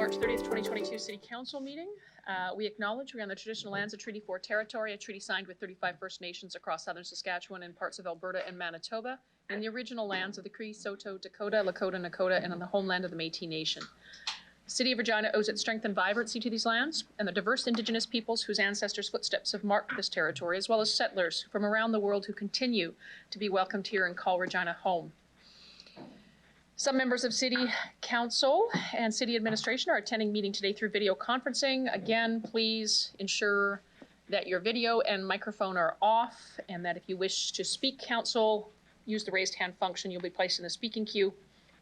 March 30th, 2022 City Council meeting. We acknowledge we're on the traditional lands of Treaty 4 territory, a treaty signed with 35 First Nations across southern Saskatchewan and parts of Alberta and Manitoba, and the original lands of the Cree, Saulteaux, Dakota, Lakota, Nakota, and on the homeland of the Métis Nation. The City of Regina owes its strength and vibrancy to these lands and the diverse Indigenous peoples whose ancestors' footsteps have marked this territory, as well as settlers from around the world who continue to be welcomed here and call Regina home. Some members of City Council and City Administration are attending meeting today through video conferencing. Again, please ensure that your video and microphone are off, and that if you wish to speak council, use the raised hand function. You'll be placed in the speaking queue.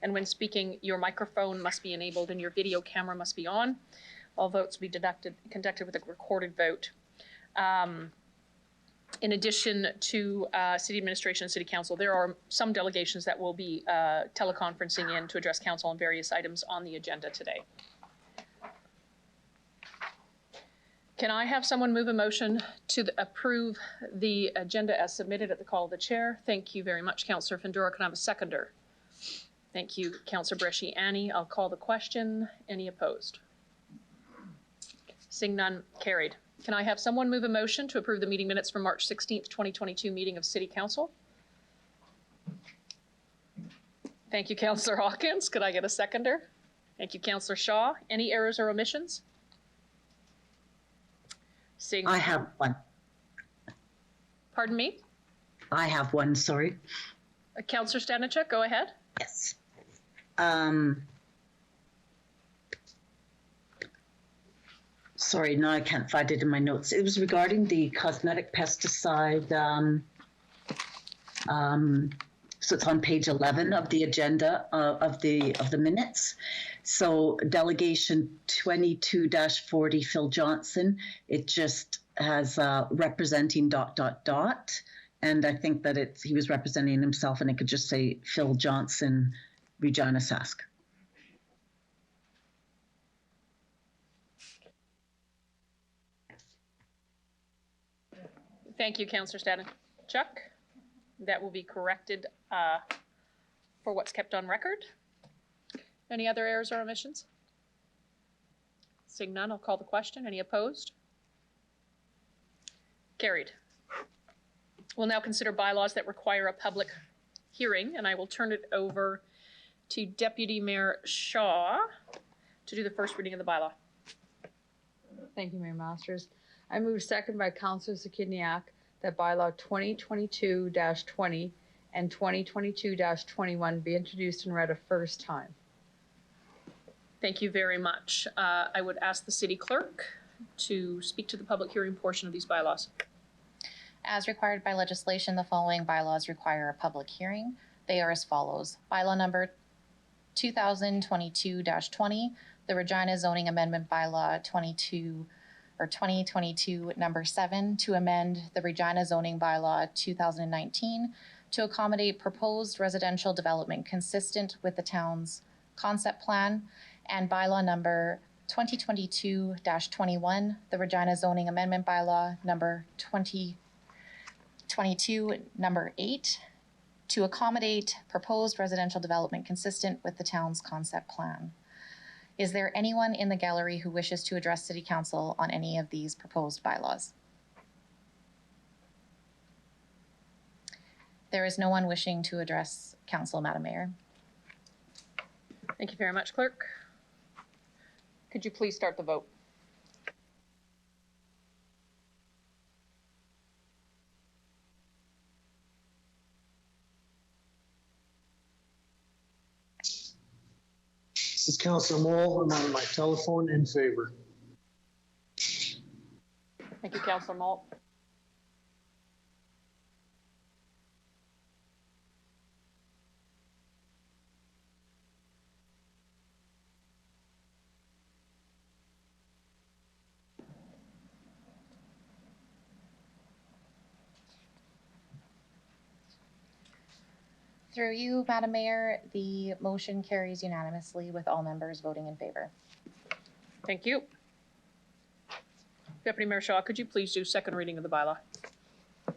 And when speaking, your microphone must be enabled and your video camera must be on. All votes will be conducted with a recorded vote. In addition to City Administration and City Council, there are some delegations that will be teleconferencing in to address Council on various items on the agenda today. Can I have someone move a motion to approve the agenda as submitted at the call of the chair? Thank you very much, Councillor Findura. Can I have a seconder? Thank you, Councillor Bresci Annie. I'll call the question. Any opposed? Seeing none, carried. Can I have someone move a motion to approve the meeting minutes from March 16th, 2022 meeting of City Council? Thank you, Councillor Hawkins. Could I get a seconder? Thank you, Councillor Shaw. Any errors or omissions? Seeing I have one. Pardon me? I have one, sorry. Councillor Stanichuk, go ahead. Yes. Sorry, no, I can't find it in my notes. It was regarding the cosmetic pesticide. So it's on page 11 of the agenda of the minutes. So delegation 22-40, Phil Johnson. It just has representing ... And I think that he was representing himself, and it could just say Phil Johnson, Regina Sask. Thank you, Councillor Stanichuk. That will be corrected for what's kept on record. Any other errors or omissions? Seeing none, I'll call the question. Any opposed? Carried. We'll now consider bylaws that require a public hearing, and I will turn it over to Deputy Mayor Shaw to do the first reading of the bylaw. Thank you, Mayor Masters. I move second by Councillor Zakidniak that bylaw 2022-20 and 2022-21 be introduced and read a first time. Thank you very much. I would ask the city clerk to speak to the public hearing portion of these bylaws. As required by legislation, the following bylaws require a public hearing. They are as follows. Bylaw number 2022-20, the Regina Zoning Amendment Bylaw 2022 number 7 to amend the Regina Zoning Bylaw 2019 to accommodate proposed residential development consistent with the town's concept plan, and bylaw number 2022-21, the Regina Zoning Amendment Bylaw number 2022 number 8 to accommodate proposed residential development consistent with the town's concept plan. Is there anyone in the gallery who wishes to address City Council on any of these proposed bylaws? There is no one wishing to address Council, Madam Mayor. Thank you very much, Clerk. Could you please start the vote? This is Councillor Moll. I'm on my telephone in favor. Thank you, Councillor Malt. Through you, Madam Mayor, the motion carries unanimously with all members voting in favor. Thank you. Deputy Mayor Shaw, could you please do second reading of the bylaw?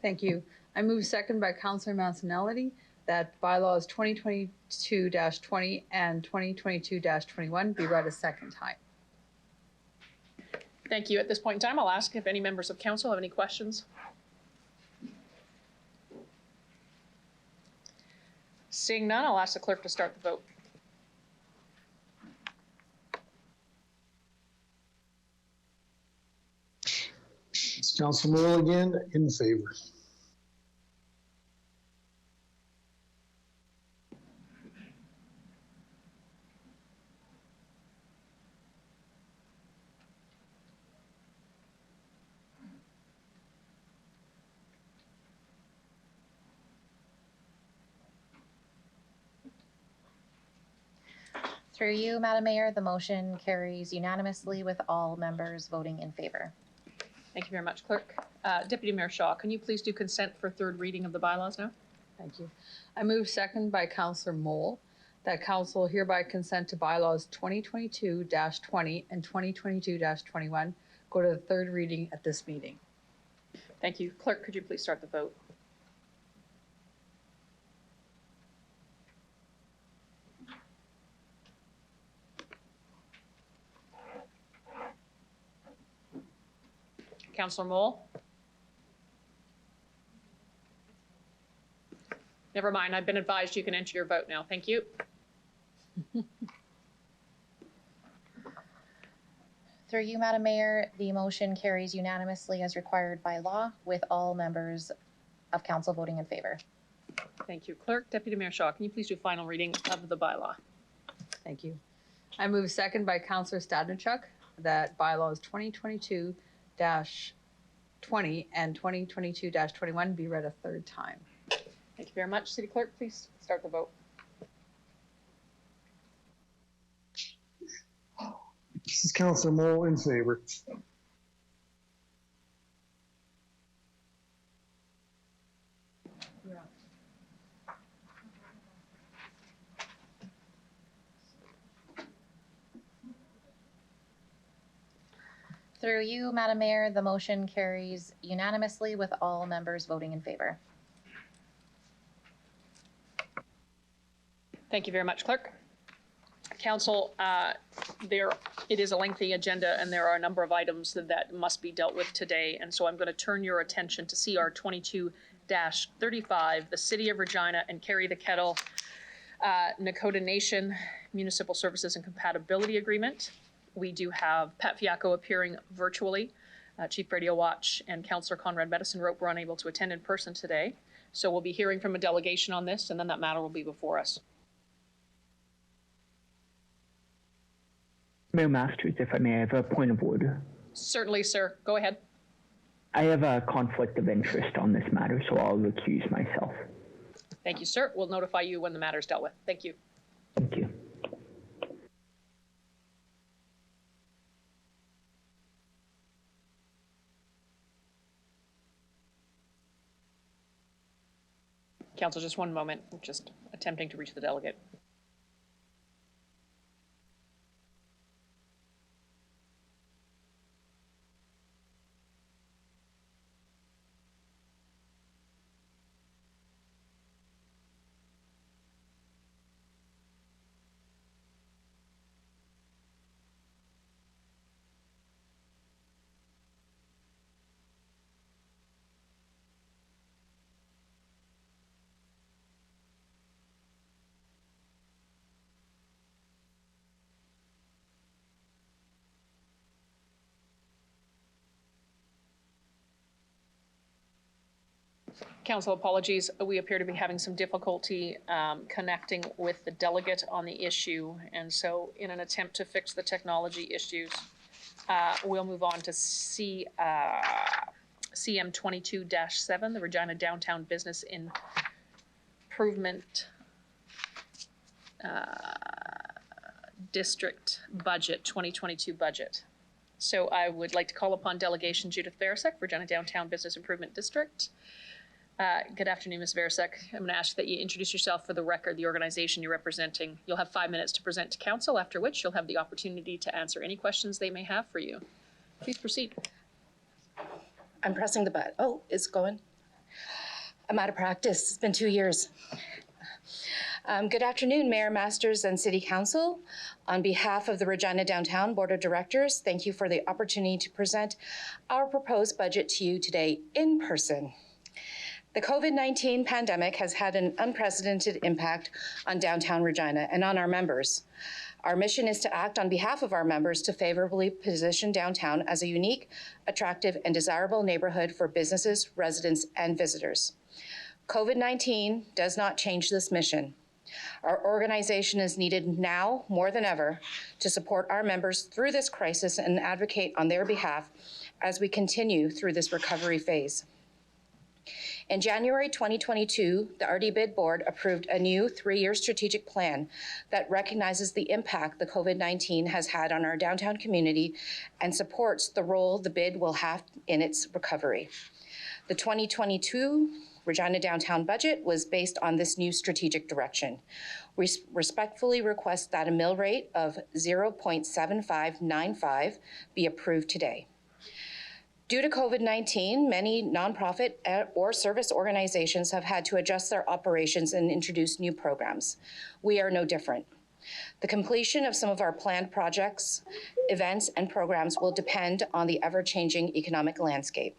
Thank you. I move second by Councillor Mancinelli that bylaws 2022-20 and 2022-21 be read a second time. Thank you. At this point in time, I'll ask if any members of council have any questions. Seeing none, I'll ask the clerk to start the vote. It's Council Moore again, in favor. Through you, Madam Mayor, the motion carries unanimously with all members voting in favor. Thank you very much, Clerk. Deputy Mayor Shaw, can you please do consent for third reading of the bylaws now? Thank you. I move second by Councillor Mole that council hereby consent to bylaws 2022-20 and 2022-21 go to the third reading at this meeting. Thank you. Clerk, could you please start the vote? Councillor Mole? Never mind, I've been advised you can enter your vote now. Thank you. Through you, Madam Mayor, the motion carries unanimously as required by law with all members of council voting in favor. Thank you, Clerk. Deputy Mayor Shaw, can you please do final reading of the bylaw? Thank you. I move second by Councillor Stadnichuk that bylaws 2022-20 and 2022-21 be read a third time. Thank you very much. City Clerk, please start the vote. This is Councilor Moore, in favor. Through you, Madam Mayor, the motion carries unanimously with all members voting in favor. Thank you very much, Clerk. Council, it is a lengthy agenda and there are a number of items that must be dealt with today. And so I'm going to turn your attention to CR 22-35, the City of Regina and Carry the Kettle Nakota Nation Municipal Services and Compatibility Agreement. We do have Pat Fiacco appearing virtually. Chief Radio Watch and Councillor Conrad Medicine Rope were unable to attend in person today. So we'll be hearing from a delegation on this and then that matter will be before us. Mayor Masters, if I may, I have a point of order. Certainly, sir. Go ahead. I have a conflict of interest on this matter, so I'll recuse myself. Thank you, sir. We'll notify you when the matter is dealt with. Thank you. Thank you. Council, just one moment. I'm just attempting to reach the delegate. Council, apologies. We appear to be having some difficulty connecting with the delegate on the issue. And so in an attempt to fix the technology issues, we'll move on to CM 22-7, the Regina Downtown Business Improvement District Budget, 2022 budget. So I would like to call upon Delegation Judith Verasek, Regina Downtown Business Improvement District. Good afternoon, Ms. Verasek. I'm going to ask that you introduce yourself for the record, the organization you're representing. You'll have 5 minutes to present to council, after which you'll have the opportunity to answer any questions they may have for you. Please proceed. I'm pressing the button. Oh, it's going. I'm out of practice. It's been 2 years. Good afternoon, Mayor Masters and City Council. On behalf of the Regina Downtown Board of Directors, thank you for the opportunity to present our proposed budget to you today in person. The COVID-19 pandemic has had an unprecedented impact on downtown Regina and on our members. Our mission is to act on behalf of our members to favorably position downtown as a unique, attractive, and desirable neighborhood for businesses, residents, and visitors. COVID-19 does not change this mission. Our organization is needed now more than ever to support our members through this crisis and advocate on their behalf as we continue through this recovery phase. In January 2022, the RDBID board approved a new 3-year strategic plan that recognizes the impact the COVID-19 has had on our downtown community and supports the role the bid will have in its recovery. The 2022 Regina Downtown budget was based on this new strategic direction. We respectfully request that a mill rate of 0.7595 be approved today. Due to COVID-19, many nonprofit or service organizations have had to adjust their operations and introduce new programs. We are no different. The completion of some of our planned projects, events, and programs will depend on the ever-changing economic landscape.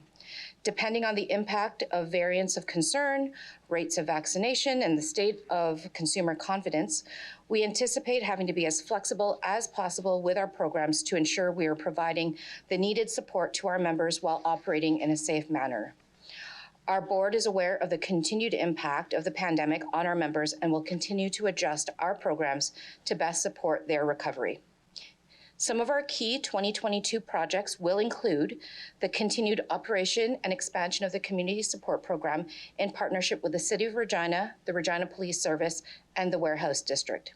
Depending on the impact of variants of concern, rates of vaccination, and the state of consumer confidence, we anticipate having to be as flexible as possible with our programs to ensure we are providing the needed support to our members while operating in a safe manner. Our board is aware of the continued impact of the pandemic on our members and will continue to adjust our programs to best support their recovery. Some of our key 2022 projects will include the continued operation and expansion of the Community Support Program in partnership with the City of Regina, the Regina Police Service, and the Warehouse District.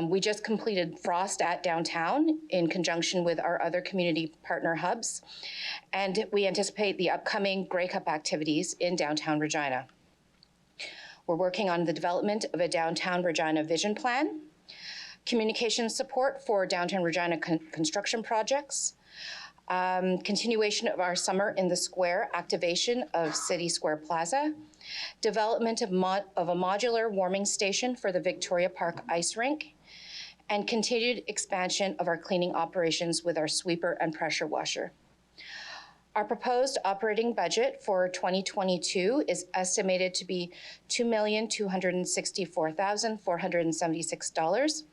We just completed Frost at Downtown in conjunction with our other community partner hubs, and we anticipate the upcoming Grey Cup activities in downtown Regina. We're working on the development of a downtown Regina vision plan, communication support for downtown Regina construction projects, continuation of our Summer in the Square activation of City Square Plaza, development of a modular warming station for the Victoria Park ice rink, and continued expansion of our cleaning operations with our sweeper and pressure washer. Our proposed operating budget for 2022 is estimated to be $2,264,476.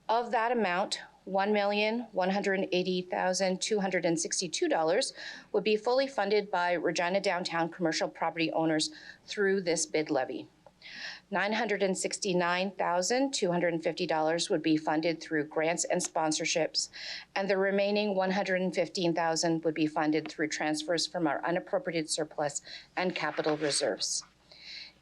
Of that amount, $1,180,262 would be fully funded by Regina Downtown commercial property owners through this bid levy. $969,250 would be funded through grants and sponsorships, and the remaining $115,000 would be funded through transfers from our unappropriated surplus and capital reserves.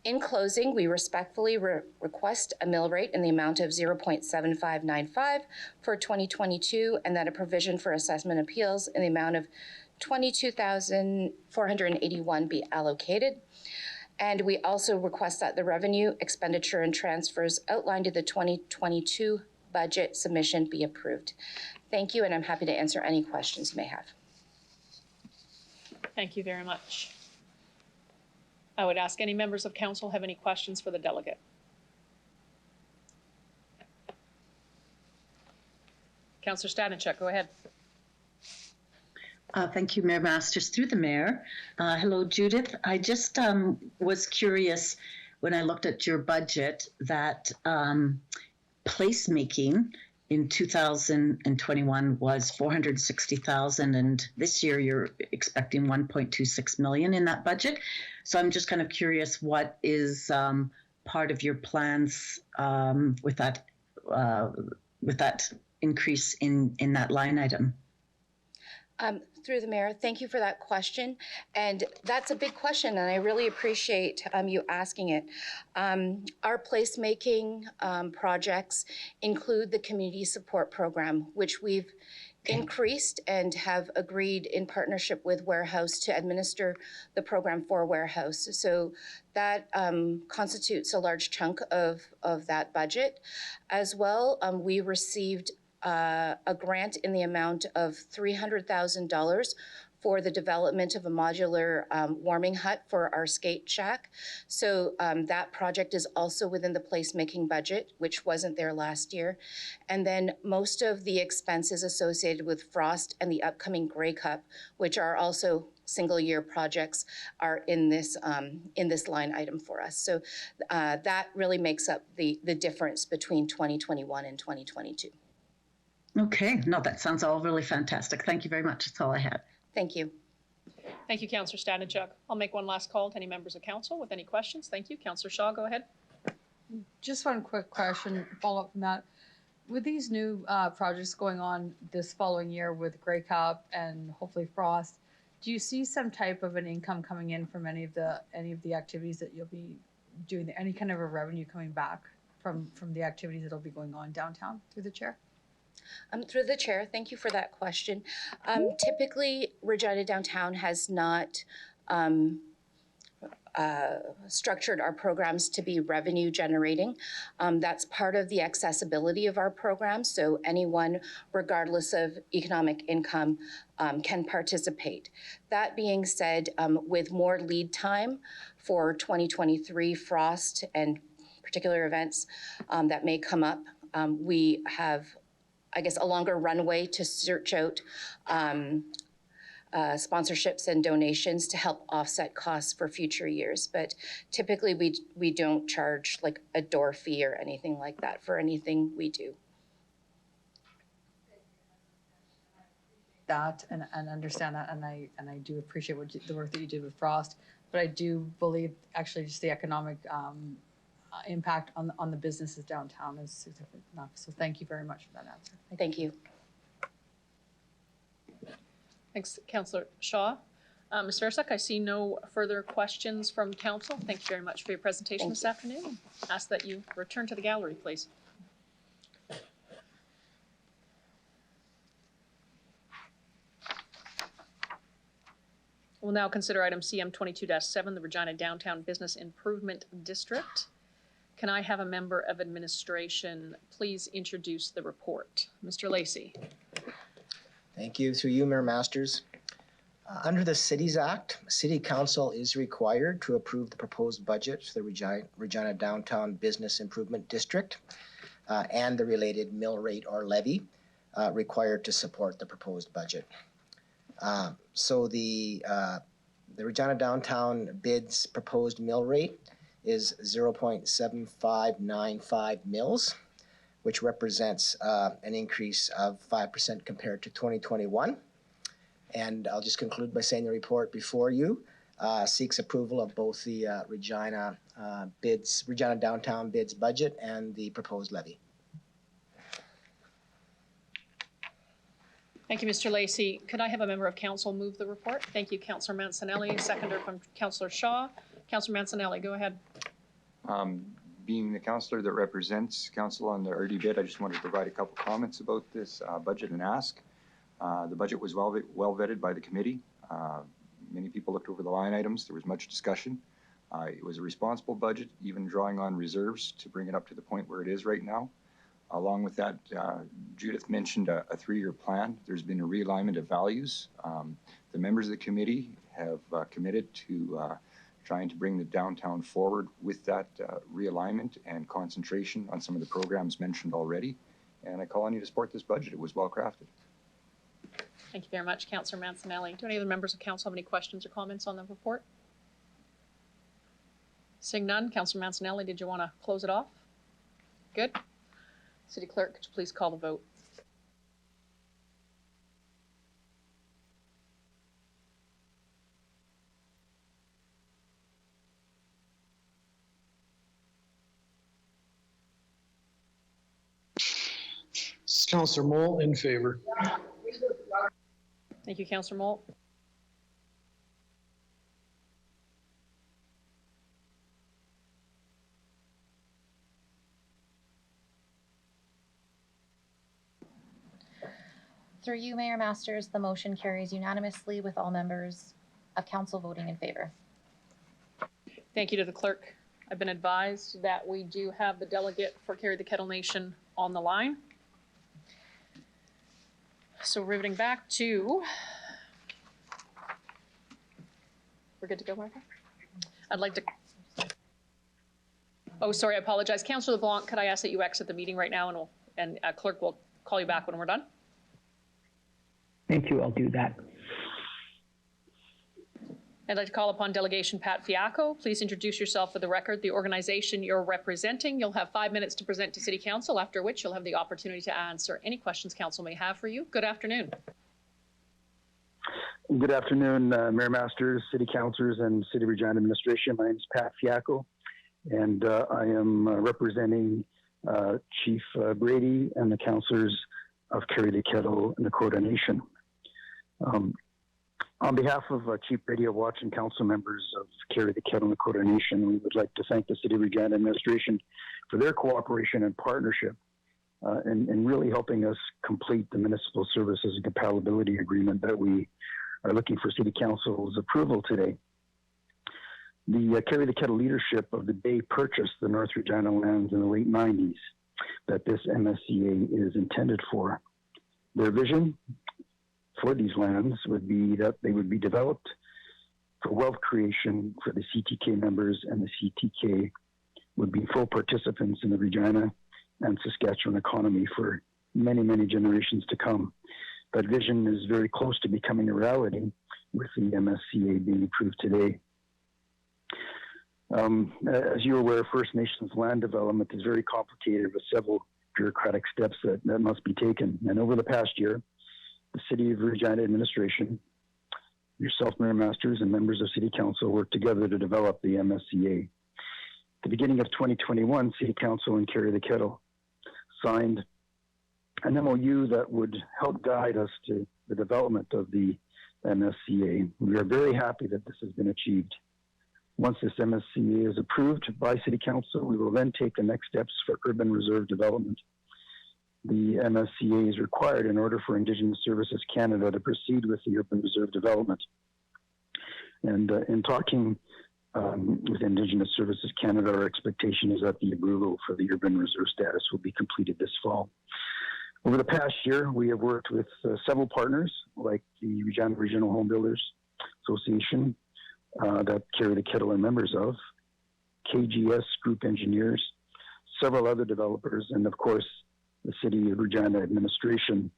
In closing, we respectfully request a mill rate in the amount of 0.7595 for 2022, and that a provision for assessment appeals in the amount of $22,481 be allocated. And we also request that the revenue, expenditure, and transfers outlined in the 2022 budget submission be approved. Thank you, and I'm happy to answer any questions you may have. Thank you very much. I would ask any members of council have any questions for the delegate. Councillor Stanichuk, go ahead. Thank you, Mayor Masters. Through the mayor. Hello, Judith. I just was curious when I looked at your budget that placemaking in 2021 was $460,000, and this year you're expecting $1.26 million in that budget. So I'm just kind of curious what is part of your plans with that increase in that line item. Through the mayor, thank you for that question. And that's a big question, and I really appreciate you asking it. Our placemaking projects include the community support program, which we've increased and have agreed in partnership with Warehouse to administer the program for Warehouse. So that constitutes a large chunk of that budget. As well, we received a grant in the amount of $300,000 for the development of a modular warming hut for our skate shack. So that project is also within the placemaking budget, which wasn't there last year. And then most of the expenses associated with Frost and the upcoming Grey Cup, which are also single-year projects, are in this line item for us. So that really makes up the difference between 2021 and 2022. Okay, no, that sounds all really fantastic. Thank you very much. That's all I had. Thank you. Thank you, Councillor Stanachuk. I'll make one last call to any members of council with any questions. Thank you. Councillor Shaw, go ahead. Just one quick question, follow up from that. With these new projects going on this following year with Grey Cup and hopefully Frost, do you see some type of an income coming in from any of the activities that you'll be doing? Any kind of a revenue coming back from the activities that'll be going on downtown through the chair? Through the chair, thank you for that question. Typically, Regina Downtown has not structured our programs to be revenue generating. That's part of the accessibility of our program. So anyone, regardless of economic income, can participate. That being said, with more lead time for 2023 Frost and particular events that may come up, we have, I guess, a longer runway to search out sponsorships and donations to help offset costs for future years. But typically we don't charge like a door fee or anything like that for anything we do. That and understand that, and I do appreciate the work that you did with Frost, but I do believe actually just the economic impact on the businesses downtown is significant enough. So thank you very much for that answer. Thank you. Thanks, Councillor Shaw. Ms. Versak, I see no further questions from council. Thank you very much for your presentation this afternoon. Ask that you return to the gallery, please. We'll now consider item CM 22-7, the Regina Downtown Business Improvement District. Can I have a member of administration please introduce the report? Mr. Lacey. Thank you. Through you, Mayor Masters. Under the Cities Act, City Council is required to approve the proposed budget for the Regina Downtown Business Improvement District and the related mill rate or levy required to support the proposed budget. So the Regina Downtown bids proposed mill rate is 0.7595 mills, which represents an increase of 5% compared to 2021. And I'll just conclude by saying the report before you seeks approval of both the Regina Downtown bids budget and the proposed levy. Thank you, Mr. Lacey. Could I have a member of council move the report? Thank you, Councillor Mancinelli. Seconder from Councillor Shaw. Councillor Mancinelli, go ahead. Being the councillor that represents council on the RD bid, I just wanted to provide a couple comments about this budget and ask. The budget was well vetted by the committee. Many people looked over the line items. There was much discussion. It was a responsible budget, even drawing on reserves to bring it up to the point where it is right now. Along with that, Judith mentioned a 3-year plan. There's been a realignment of values. The members of the committee have committed to trying to bring the downtown forward with that realignment and concentration on some of the programs mentioned already. And I call on you to support this budget. It was well crafted. Thank you very much, Councillor Mancinelli. Do any other members of council have any questions or comments on the report? Seeing none, Councillor Mancinelli, did you want to close it off? Good. City Clerk, could you please call the vote? Councillor Mole in favor. Thank you, Councillor Moult. Through you, Mayor Masters, the motion carries unanimously with all members of council voting in favor. Thank you to the clerk. I've been advised that we do have the delegate for Carry the Kettle Nation on the line. So riveting back to We're good to go, Martha? I'd like to. Oh, sorry, I apologize. Councillor LeBlanc, could I ask that you exit the meeting right now, and clerk will call you back when we're done? Thank you. I'll do that. I'd like to call upon Delegation Pat Fiacco. Please introduce yourself for the record, the organization you're representing. You'll have 5 minutes to present to City Council, after which you'll have the opportunity to answer any questions Council may have for you. Good afternoon. Good afternoon, Mayor Masters, City Councilors, and City Regina Administration. My name is Pat Fiacco, and I am representing Chief Brady and the councillors of Carry the Kettle and Nakota Nation. On behalf of Chief Radio Watch and council members of Carry the Kettle and Nakota Nation, we would like to thank the City of Regina Administration for their cooperation and partnership in really helping us complete the Municipal Services and Compatibility Agreement that we are looking for City Council's approval today. The Carry the Kettle leadership of the Bay purchased the North Regina lands in the late 90s that this MSCA is intended for. Their vision for these lands would be that they would be developed for wealth creation for the CTK members, and the CTK would be full participants in the Regina and Saskatchewan economy for many, many generations to come. That vision is very close to becoming a reality with the MSCA being approved today. As you're aware, First Nations land development is very complicated with several bureaucratic steps that must be taken. And over the past year, the City of Regina Administration, yourself, Mayor Masters, and members of City Council worked together to develop the MSCA. At the beginning of 2021, City Council and Carry the Kettle signed an MOU that would help guide us to the development of the MSCA. We are very happy that this has been achieved. Once this MSCA is approved by City Council, we will then take the next steps for urban reserve development. The MSCA is required in order for Indigenous Services Canada to proceed with the urban reserve development. And in talking with Indigenous Services Canada, our expectation is that the approval for the urban reserve status will be completed this fall. Over the past year, we have worked with several partners like the Regina Regional Home Builders Association that Carry the Kettle are members of, KGS Group Engineers, several other developers, and of course, the City of Regina Administration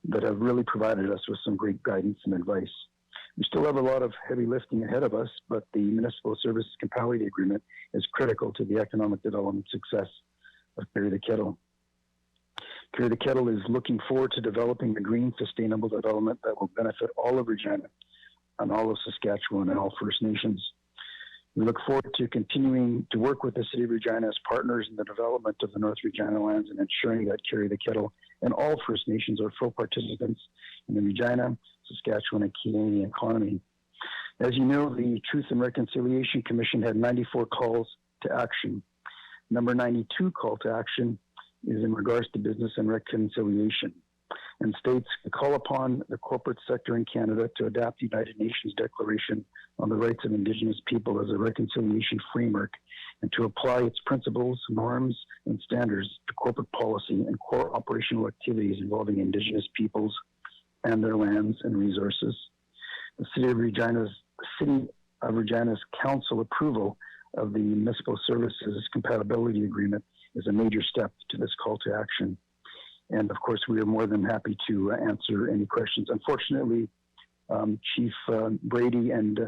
that have really provided us with some great guidance and advice. We still have a lot of heavy lifting ahead of us, but the Municipal Services Compatibility Agreement is critical to the economic development success of Carry the Kettle. Carry the Kettle is looking forward to developing the green, sustainable development that will benefit all of Regina and all of Saskatchewan and all First Nations. We look forward to continuing to work with the City of Regina as partners in the development of the North Regina lands and ensuring that Carry the Kettle and all First Nations are full participants in the Regina, Saskatchewan, and Canadian economy. As you know, the Truth and Reconciliation Commission had 94 calls to action. Number 92 call to action is in regards to business and reconciliation, and states to call upon the corporate sector in Canada to adopt the United Nations Declaration on the Rights of Indigenous People as a reconciliation framework, and to apply its principles, norms, and standards to corporate policy and core operational activities involving Indigenous peoples and their lands and resources. The City of Regina's council approval of the Municipal Services Compatibility Agreement is a major step to this call to action. And of course, we are more than happy to answer any questions. Unfortunately, Chief Brady and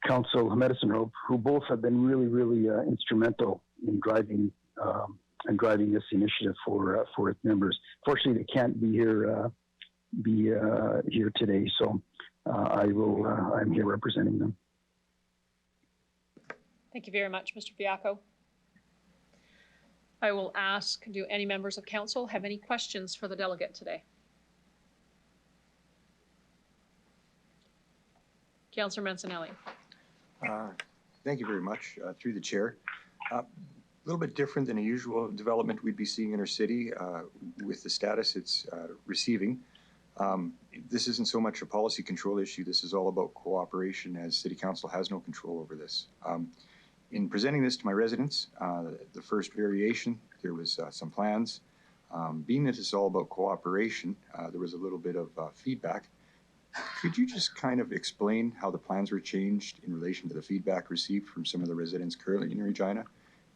Council Medicine Hope, who both have been really instrumental in driving this initiative for its members. Fortunately, they can't be here today, so I'm here representing them. Thank you very much, Mr. Fiacco. I will ask, do any members of council have any questions for the delegate today? Councillor Mancinelli. Thank you very much, through the chair. A little bit different than a usual development we'd be seeing in our city with the status it's receiving. This isn't so much a policy control issue. This is all about cooperation, as City Council has no control over this. In presenting this to my residents, the first variation, there was some plans. Being that it's all about cooperation, there was a little bit of feedback. Could you just kind of explain how the plans were changed in relation to the feedback received from some of the residents currently in Regina?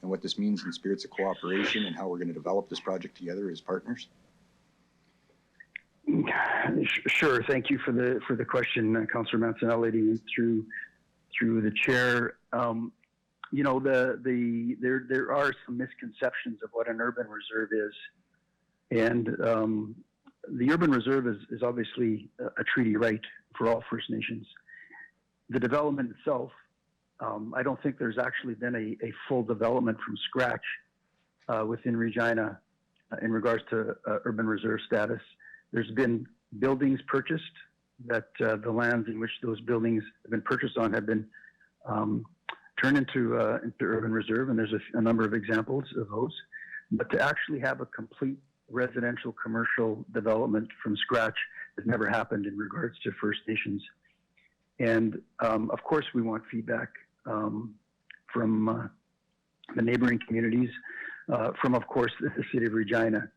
And what this means in spirits of cooperation and how we're going to develop this project together as partners? Sure. Thank you for the question, Councillor Mancinelli, and through the chair. You know, there are some misconceptions of what an urban reserve is, and the urban reserve is obviously a treaty right for all First Nations. The development itself, I don't think there's actually been a full development from scratch within Regina in regards to urban reserve status. There's been buildings purchased that the lands in which those buildings have been purchased on have been turned into urban reserve, and there's a number of examples of those. But to actually have a complete residential commercial development from scratch has never happened in regards to First Nations. And of course, we want feedback from the neighboring communities, from, of course, the city of Regina.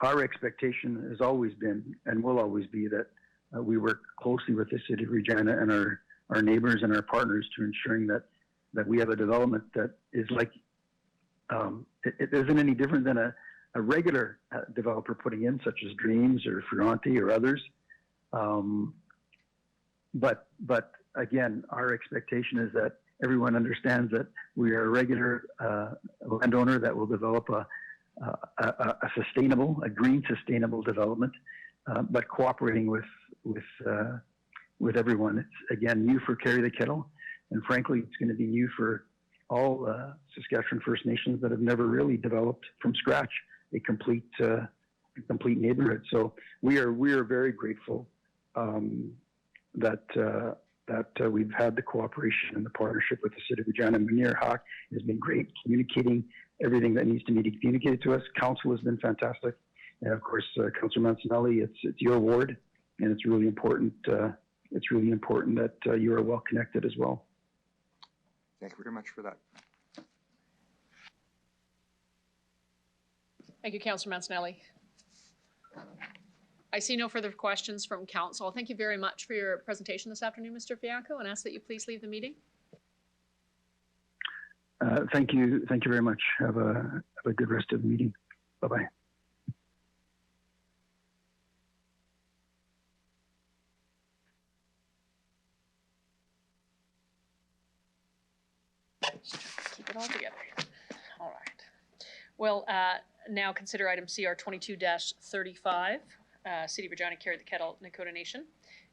Our expectation has always been and will always be that we work closely with the city of Regina and our neighbors and our partners to ensuring that we have a development that is like, it isn't any different than a regular developer putting in, such as Dreams or Ferranti or others. But again, our expectation is that everyone understands that we are a regular landowner that will develop a sustainable, a green sustainable development, but cooperating with everyone. It's again new for Carry the Kettle, and frankly, it's going to be new for all Saskatchewan First Nations that have never really developed from scratch a complete neighborhood. So we are very grateful that we've had the cooperation and the partnership with the city of Regina. Munir Haq has been great communicating everything that needs to be communicated to us. Council has been fantastic, and of course, Councillor Mancinelli, it's your ward, and it's really important. It's really important that you are well connected as well. Thank you very much for that. Thank you, Councillor Mancinelli. I see no further questions from council. Thank you very much for your presentation this afternoon, Mr. Fiacco, and ask that you please leave the meeting. Thank you very much. Have a good rest of the meeting. Bye-bye. Keep it all together. All right. Well, now consider item CR 22-35. City of Regina Carry the Kettle Nakota Nation,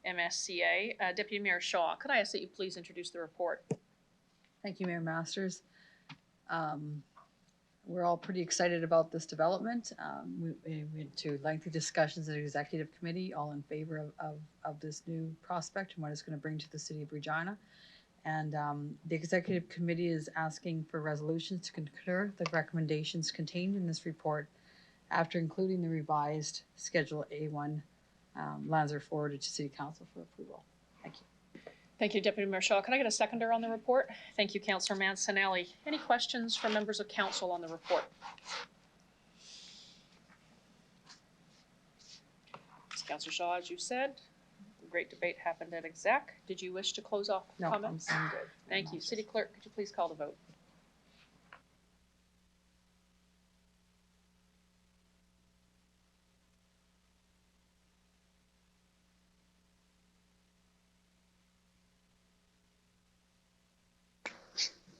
MSCA. Deputy Mayor Shaw, could I ask that you please introduce the report? Thank you, Mayor Masters. We're all pretty excited about this development. We went to lengthy discussions at Executive Committee, all in favor of this new prospect and what it's going to bring to the City of Regina. And the Executive Committee is asking for resolutions to concur the recommendations contained in this report after including the revised Schedule A1 lands are forwarded to City Council for approval. Thank you. Thank you, Deputy Mayor Shaw. Can I get a seconder on the report? Thank you, Councillor Mancinelli. Any questions from members of council on the report? Councillor Shaw, as you said, great debate happened at exec. Did you wish to close off comments? No, I'm good. Thank you. City Clerk, could you please call the vote?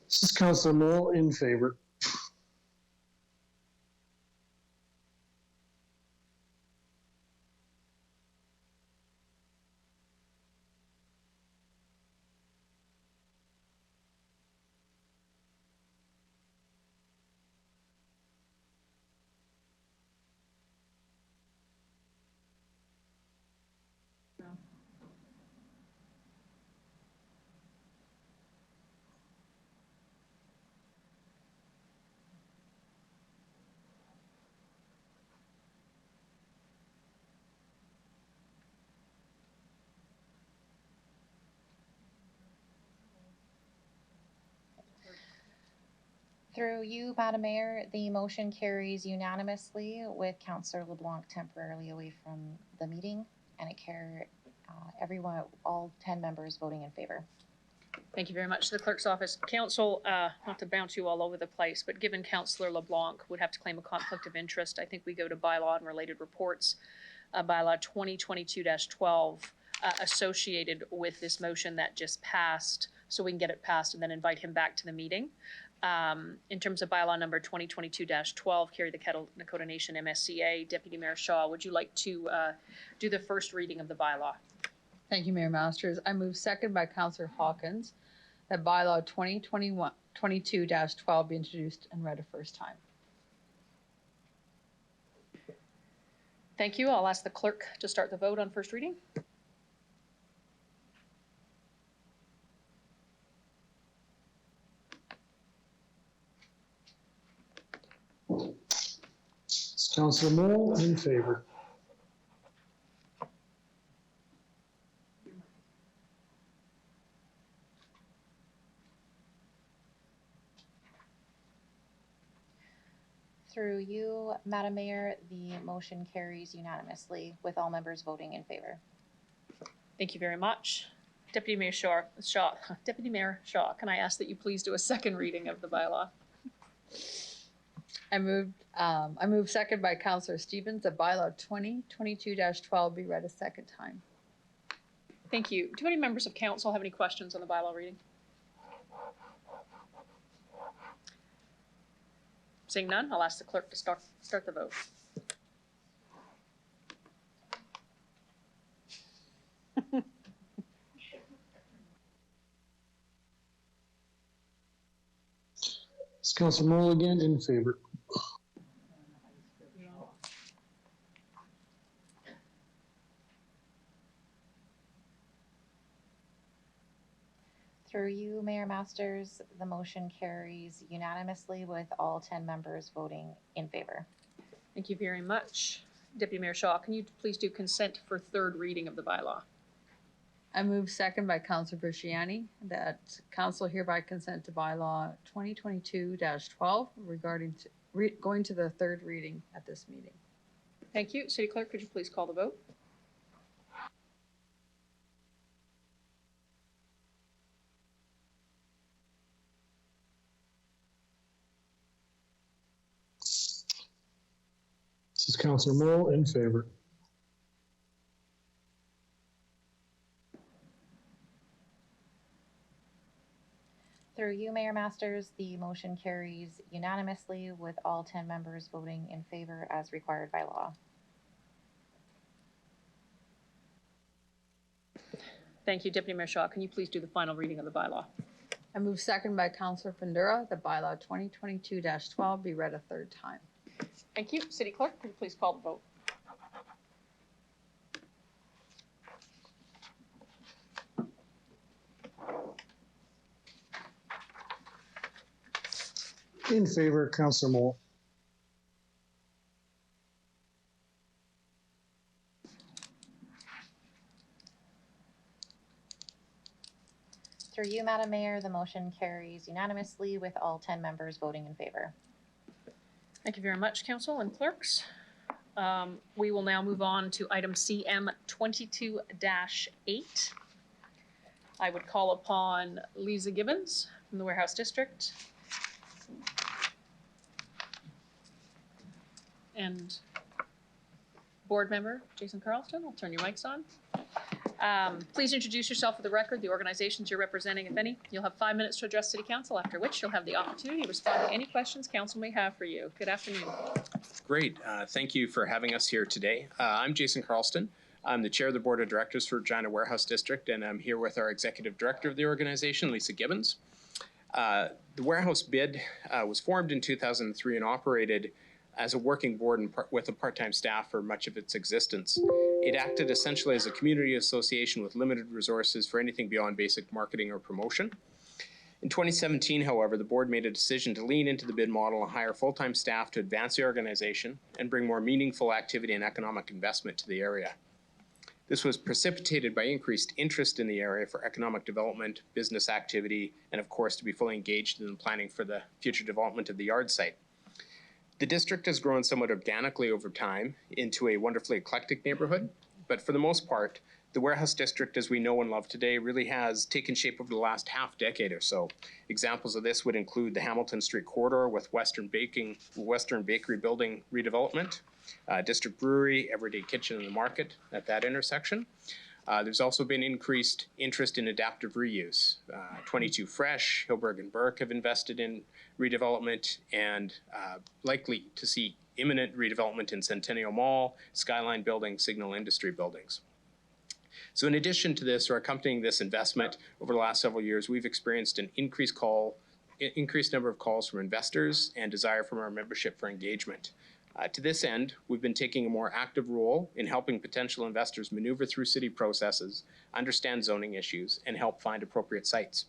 This is Councillor Moore in favor. Through you, Madam Mayor, the motion carries unanimously with Councillor LeBlanc temporarily away from the meeting. and everyone, all 10 members voting in favor. Thank you very much. The clerk's office. Council, not to bounce you all over the place, but given Councillor LeBlanc would have to claim a conflict of interest, I think we go to bylaw and related reports. Bylaw 2022-12 associated with this motion that just passed, so we can get it passed and then invite him back to the meeting. In terms of bylaw number 2022-12, Carry the Kettle Nakota Nation MSCA, Deputy Mayor Shaw, would you like to do the first reading of the bylaw? Thank you, Mayor Masters. I move second by Councillor Hawkins that bylaw 2022-12 be introduced and read a first time. Thank you. I'll ask the clerk to start the vote on first reading. Councilor Moore, in favor. Through you, Madam Mayor, the motion carries unanimously with all members voting in favor. Thank you very much. Deputy Mayor Shaw, Deputy Mayor Shaw, can I ask that you please do a second reading of the bylaw? I move second by Councillor Stevens that bylaw 2022-12 be read a second time. Thank you. Do any members of council have any questions on the bylaw reading? Seeing none, I'll ask the clerk to start the vote. Councilor Moore again, in favor. Through you, Mayor Masters, the motion carries unanimously with all 10 members voting in favor. Thank you very much. Deputy Mayor Shaw, can you please do consent for third reading of the bylaw? I move second by Councillor Busciani that council hereby consent to bylaw 2022-12 regarding going to the third reading at this meeting. Thank you. City Clerk, could you please call the vote? This is Councilor Moore, in favor. Through you, Mayor Masters, the motion carries unanimously with all 10 members voting in favor as required by law. Thank you. Deputy Mayor Shaw, can you please do the final reading of the bylaw? I move second by Councillor Fundura that bylaw 2022-12 be read a third time. Thank you. City Clerk, could you please call the vote? In favor, Councilor Moore. Through you, Madam Mayor, the motion carries unanimously with all 10 members voting in favor. Thank you very much, Council and Clerks. We will now move on to item CM 22-8. I would call upon Lisa Gibbons from the Warehouse District and board member Jason Carlston. I'll turn your mics on. Please introduce yourself for the record, the organizations you're representing, if any. You'll have 5 minutes to address City Council, after which you'll have the opportunity to respond to any questions Council may have for you. Good afternoon. Great. Thank you for having us here today. I'm Jason Carlston. I'm the chair of the board of directors for Regina Warehouse District, and I'm here with our executive director of the organization, Lisa Gibbons. The warehouse bid was formed in 2003 and operated as a working board and with a part-time staff for much of its existence. It acted essentially as a community association with limited resources for anything beyond basic marketing or promotion. In 2017, however, the board made a decision to lean into the bid model and hire full-time staff to advance the organization and bring more meaningful activity and economic investment to the area. This was precipitated by increased interest in the area for economic development, business activity, and of course to be fully engaged in the planning for the future development of the yard site. The district has grown somewhat organically over time into a wonderfully eclectic neighborhood. but for the most part, the warehouse district as we know and love today really has taken shape over the last half decade or so. Examples of this would include the Hamilton Street corridor with Western Bakery building redevelopment, District Brewery, Everyday Kitchen and the Market at that intersection. There's also been increased interest in adaptive reuse. 22 Fresh, Hilberg and Burke have invested in redevelopment and likely to see imminent redevelopment in Centennial Mall, Skyline Building, Signal Industry buildings. So in addition to this, or accompanying this investment over the last several years, we've experienced an increased number of calls from investors and desire from our membership for engagement. To this end, we've been taking a more active role in helping potential investors maneuver through city processes, understand zoning issues, and help find appropriate sites.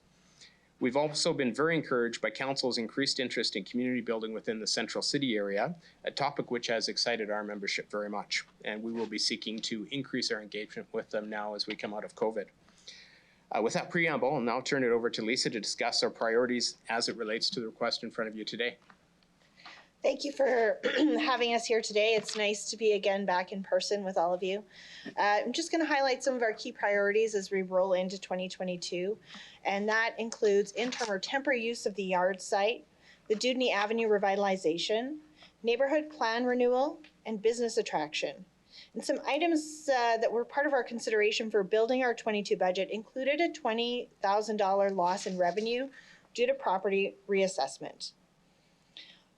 We've also been very encouraged by Council's increased interest in community building within the Central City area, a topic which has excited our membership very much, and we will be seeking to increase our engagement with them now as we come out of COVID. With that preamble, I'll now turn it over to Lisa to discuss our priorities as it relates to the request in front of you today. Thank you for having us here today. It's nice to be again back in person with all of you. I'm just going to highlight some of our key priorities as we roll into 2022, and that includes interim or temporary use of the yard site, the Dewdney Avenue revitalization, neighborhood plan renewal, and business attraction. And some items that were part of our consideration for building our 22 budget included a $20,000 loss in revenue due to property reassessment.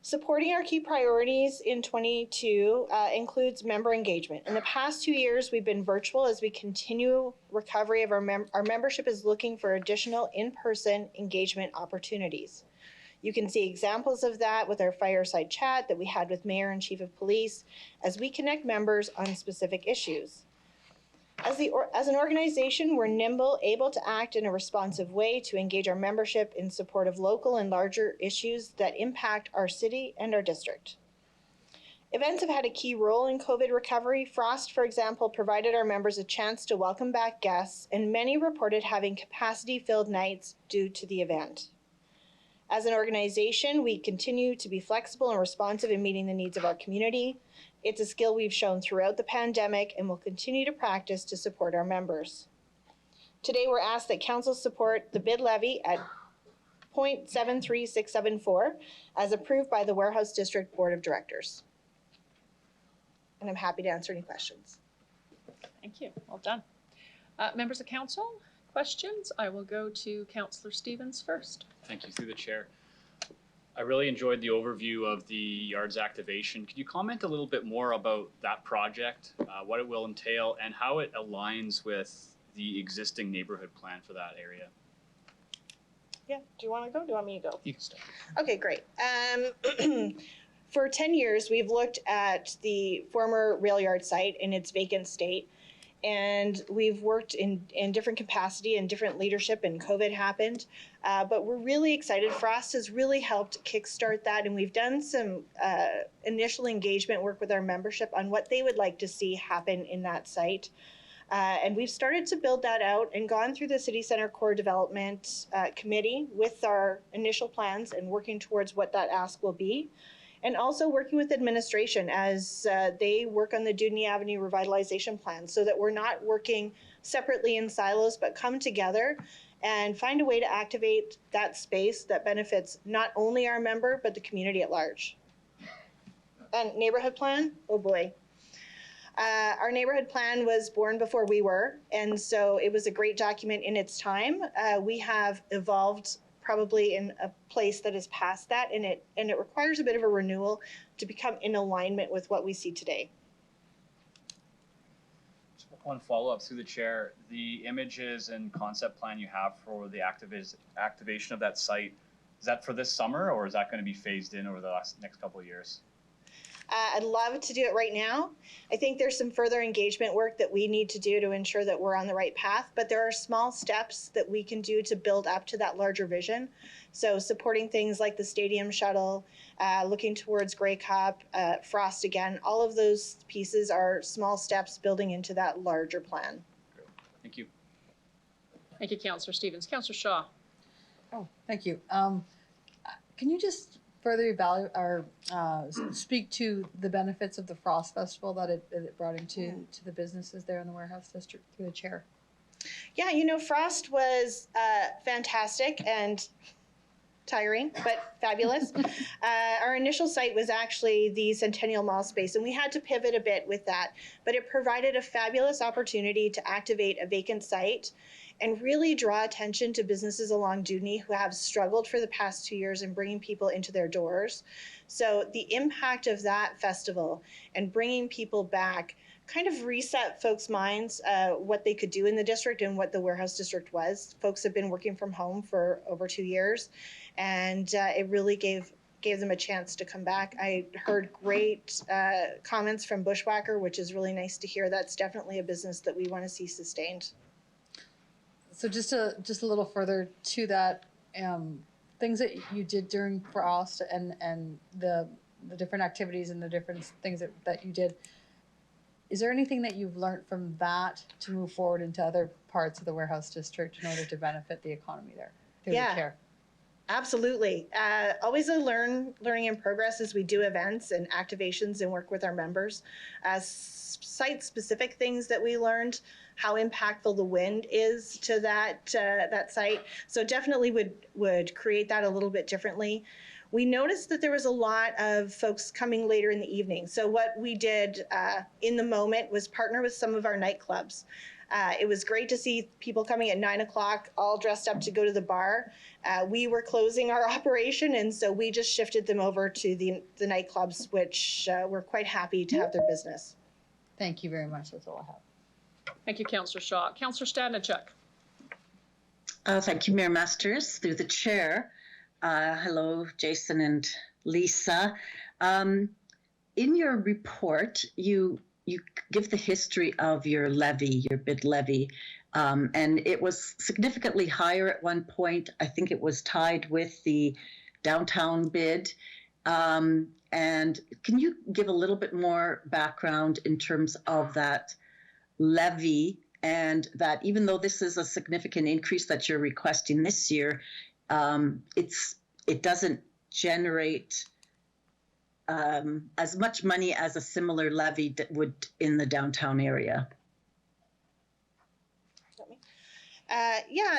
Supporting our key priorities in 22 includes member engagement. In the past 2 years, we've been virtual as we continue recovery of our membership is looking for additional in-person engagement opportunities. You can see examples of that with our fireside chat that we had with Mayor and Chief of Police as we connect members on specific issues. As an organization, we're nimble, able to act in a responsive way to engage our membership in support of local and larger issues that impact our city and our district. Events have had a key role in COVID recovery. Frost, for example, provided our members a chance to welcome back guests, and many reported having capacity-filled nights due to the event. As an organization, we continue to be flexible and responsive in meeting the needs of our community. It's a skill we've shown throughout the pandemic and will continue to practice to support our members. Today, we're asked that Council support the bid levy at 0.73674 as approved by the Warehouse District Board of Directors. And I'm happy to answer any questions. Thank you. Well done. Members of Council, questions? I will go to Councillor Stevens first. Thank you, through the chair. I really enjoyed the overview of the yards activation. Could you comment a little bit more about that project, what it will entail, and how it aligns with the existing neighborhood plan for that area? Yeah, do you want to go? Do you want me to go? You can start. Okay, great. For 10 years, we've looked at the former rail yard site in its vacant state, and we've worked in different capacity and different leadership, and COVID happened. But we're really excited. Frost has really helped kickstart that, and we've done some initial engagement work with our membership on what they would like to see happen in that site. And we've started to build that out and gone through the City Centre Core Development Committee with our initial plans and working towards what that ask will be. And also working with administration as they work on the Dewdney Avenue revitalization plan so that we're not working separately in silos, but come together and find a way to activate that space that benefits not only our member, but the community at large. And neighborhood plan, oh boy. Our neighborhood plan was born before we were, and so it was a great document in its time. We have evolved probably in a place that is past that, and it requires a bit of a renewal to become in alignment with what we see today. One follow-up through the chair, the images and concept plan you have for the activation of that site, is that for this summer, or is that going to be phased in over the next couple of years? I'd love to do it right now. I think there's some further engagement work that we need to do to ensure that we're on the right path, but there are small steps that we can do to build up to that larger vision. So supporting things like the stadium shuttle, looking towards Grey Cup, Frost again, all of those pieces are small steps building into that larger plan. Great. Thank you. Thank you, Councillor Stevens. Councillor Shaw. Oh, thank you. Can you just further evaluate or speak to the benefits of the Frost Festival that it brought into to the businesses there in the warehouse district through the chair? Yeah, Frost was fantastic and tiring, but fabulous. Our initial site was actually the Centennial Mall space, and we had to pivot a bit with that, but it provided a fabulous opportunity to activate a vacant site and really draw attention to businesses along Dewdney who have struggled for the past 2 years in bringing people into their doors. So the impact of that festival and bringing people back kind of reset folks' minds what they could do in the district and what the warehouse district was. Folks have been working from home for over 2 years, and it really gave them a chance to come back. I heard great comments from Bushwhacker, which is really nice to hear. That's definitely a business that we want to see sustained. So just a little further to that, things that you did during Frost and the different activities and the different things that you did. Is there anything that you've learned from that to move forward into other parts of the warehouse district in order to benefit the economy there? Through the chair? Absolutely. Always a learning in progress as we do events and activations and work with our members. Site-specific things that we learned, how impactful the wind is to that site. So definitely would create that a little bit differently. We noticed that there was a lot of folks coming later in the evening. So what we did in the moment was partner with some of our nightclubs. It was great to see people coming at 9 o'clock, all dressed up to go to the bar. We were closing our operation, and so we just shifted them over to the nightclubs, which we're quite happy to have their business. Thank you very much. That's all I have. Thank you, Councillor Shaw. Councillor Stadnichuk. Thank you, Mayor Masters. Through the chair. Hello, Jason and Lisa. In your report, you give the history of your levy, your bid levy, and it was significantly higher at one point. I think it was tied with the downtown bid. And can you give a little bit more background in terms of that levy, and that even though this is a significant increase that you're requesting this year, it doesn't generate as much money as a similar levy that would in the downtown area?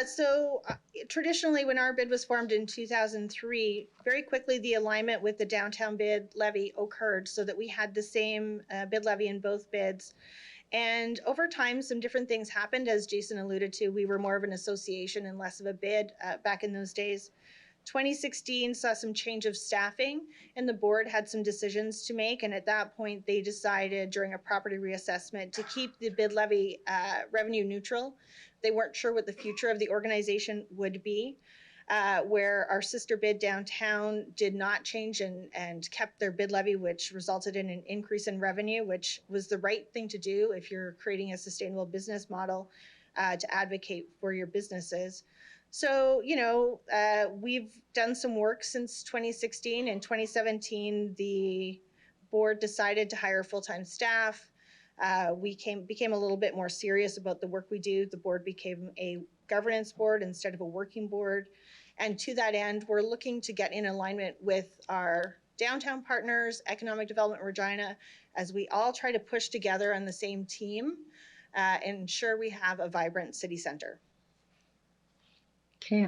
So traditionally when our bid was formed in 2003, very quickly the alignment with the downtown bid levy occurred so that we had the same bid levy in both bids. And over time, some different things happened. As Jason alluded to, we were more of an association and less of a bid back in those days. 2016 saw some change of staffing, and the board had some decisions to make. And at that point, they decided during a property reassessment to keep the bid levy revenue neutral. They weren't sure what the future of the organization would be, where our sister bid downtown did not change and kept their bid levy, which resulted in an increase in revenue, which was the right thing to do if you're creating a sustainable business model to advocate for your businesses. So, we've done some work since 2016. In 2017, the board decided to hire full-time staff. We became a little bit more serious about the work we do. The board became a governance board instead of a working board. And to that end, we're looking to get in alignment with our downtown partners, Economic Development Regina, as we all try to push together on the same team and ensure we have a vibrant city center. Okay.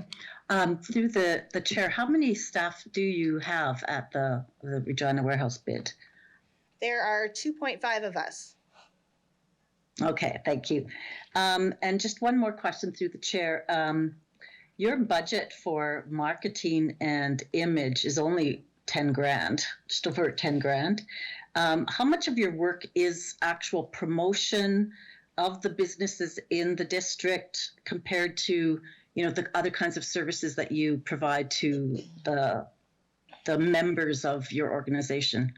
Through the chair, how many staff do you have at the Regina warehouse bid? There are 2.5 of us. Okay, thank you. And just one more question through the chair. Your budget for marketing and image is only 10 grand, just over 10 grand. How much of your work is actual promotion of the businesses in the district compared to the other kinds of services that you provide to the members of your organization?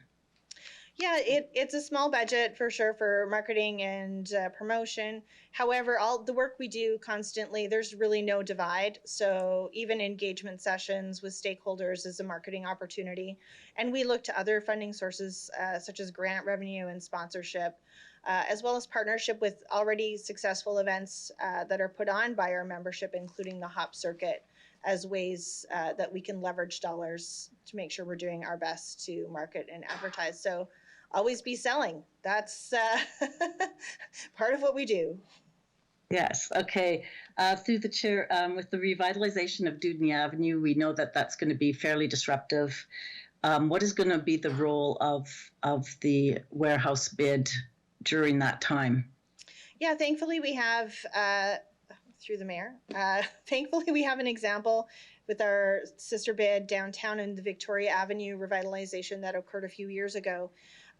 Yeah, it's a small budget for sure for marketing and promotion. However, all the work we do constantly, there's really no divide. So even engagement sessions with stakeholders is a marketing opportunity. And we look to other funding sources such as grant revenue and sponsorship, as well as partnership with already successful events that are put on by our membership, including the Hop Circuit as ways that we can leverage dollars to make sure we're doing our best to market and advertise. So always be selling. That's part of what we do. Yes, okay. Through the chair, with the revitalization of Dudney Avenue, we know that that's going to be fairly disruptive. What is going to be the role of the warehouse bid during that time? Yeah, thankfully we have, through the mayor, thankfully we have an example with our sister bid downtown in the Victoria Avenue revitalization that occurred a few years ago.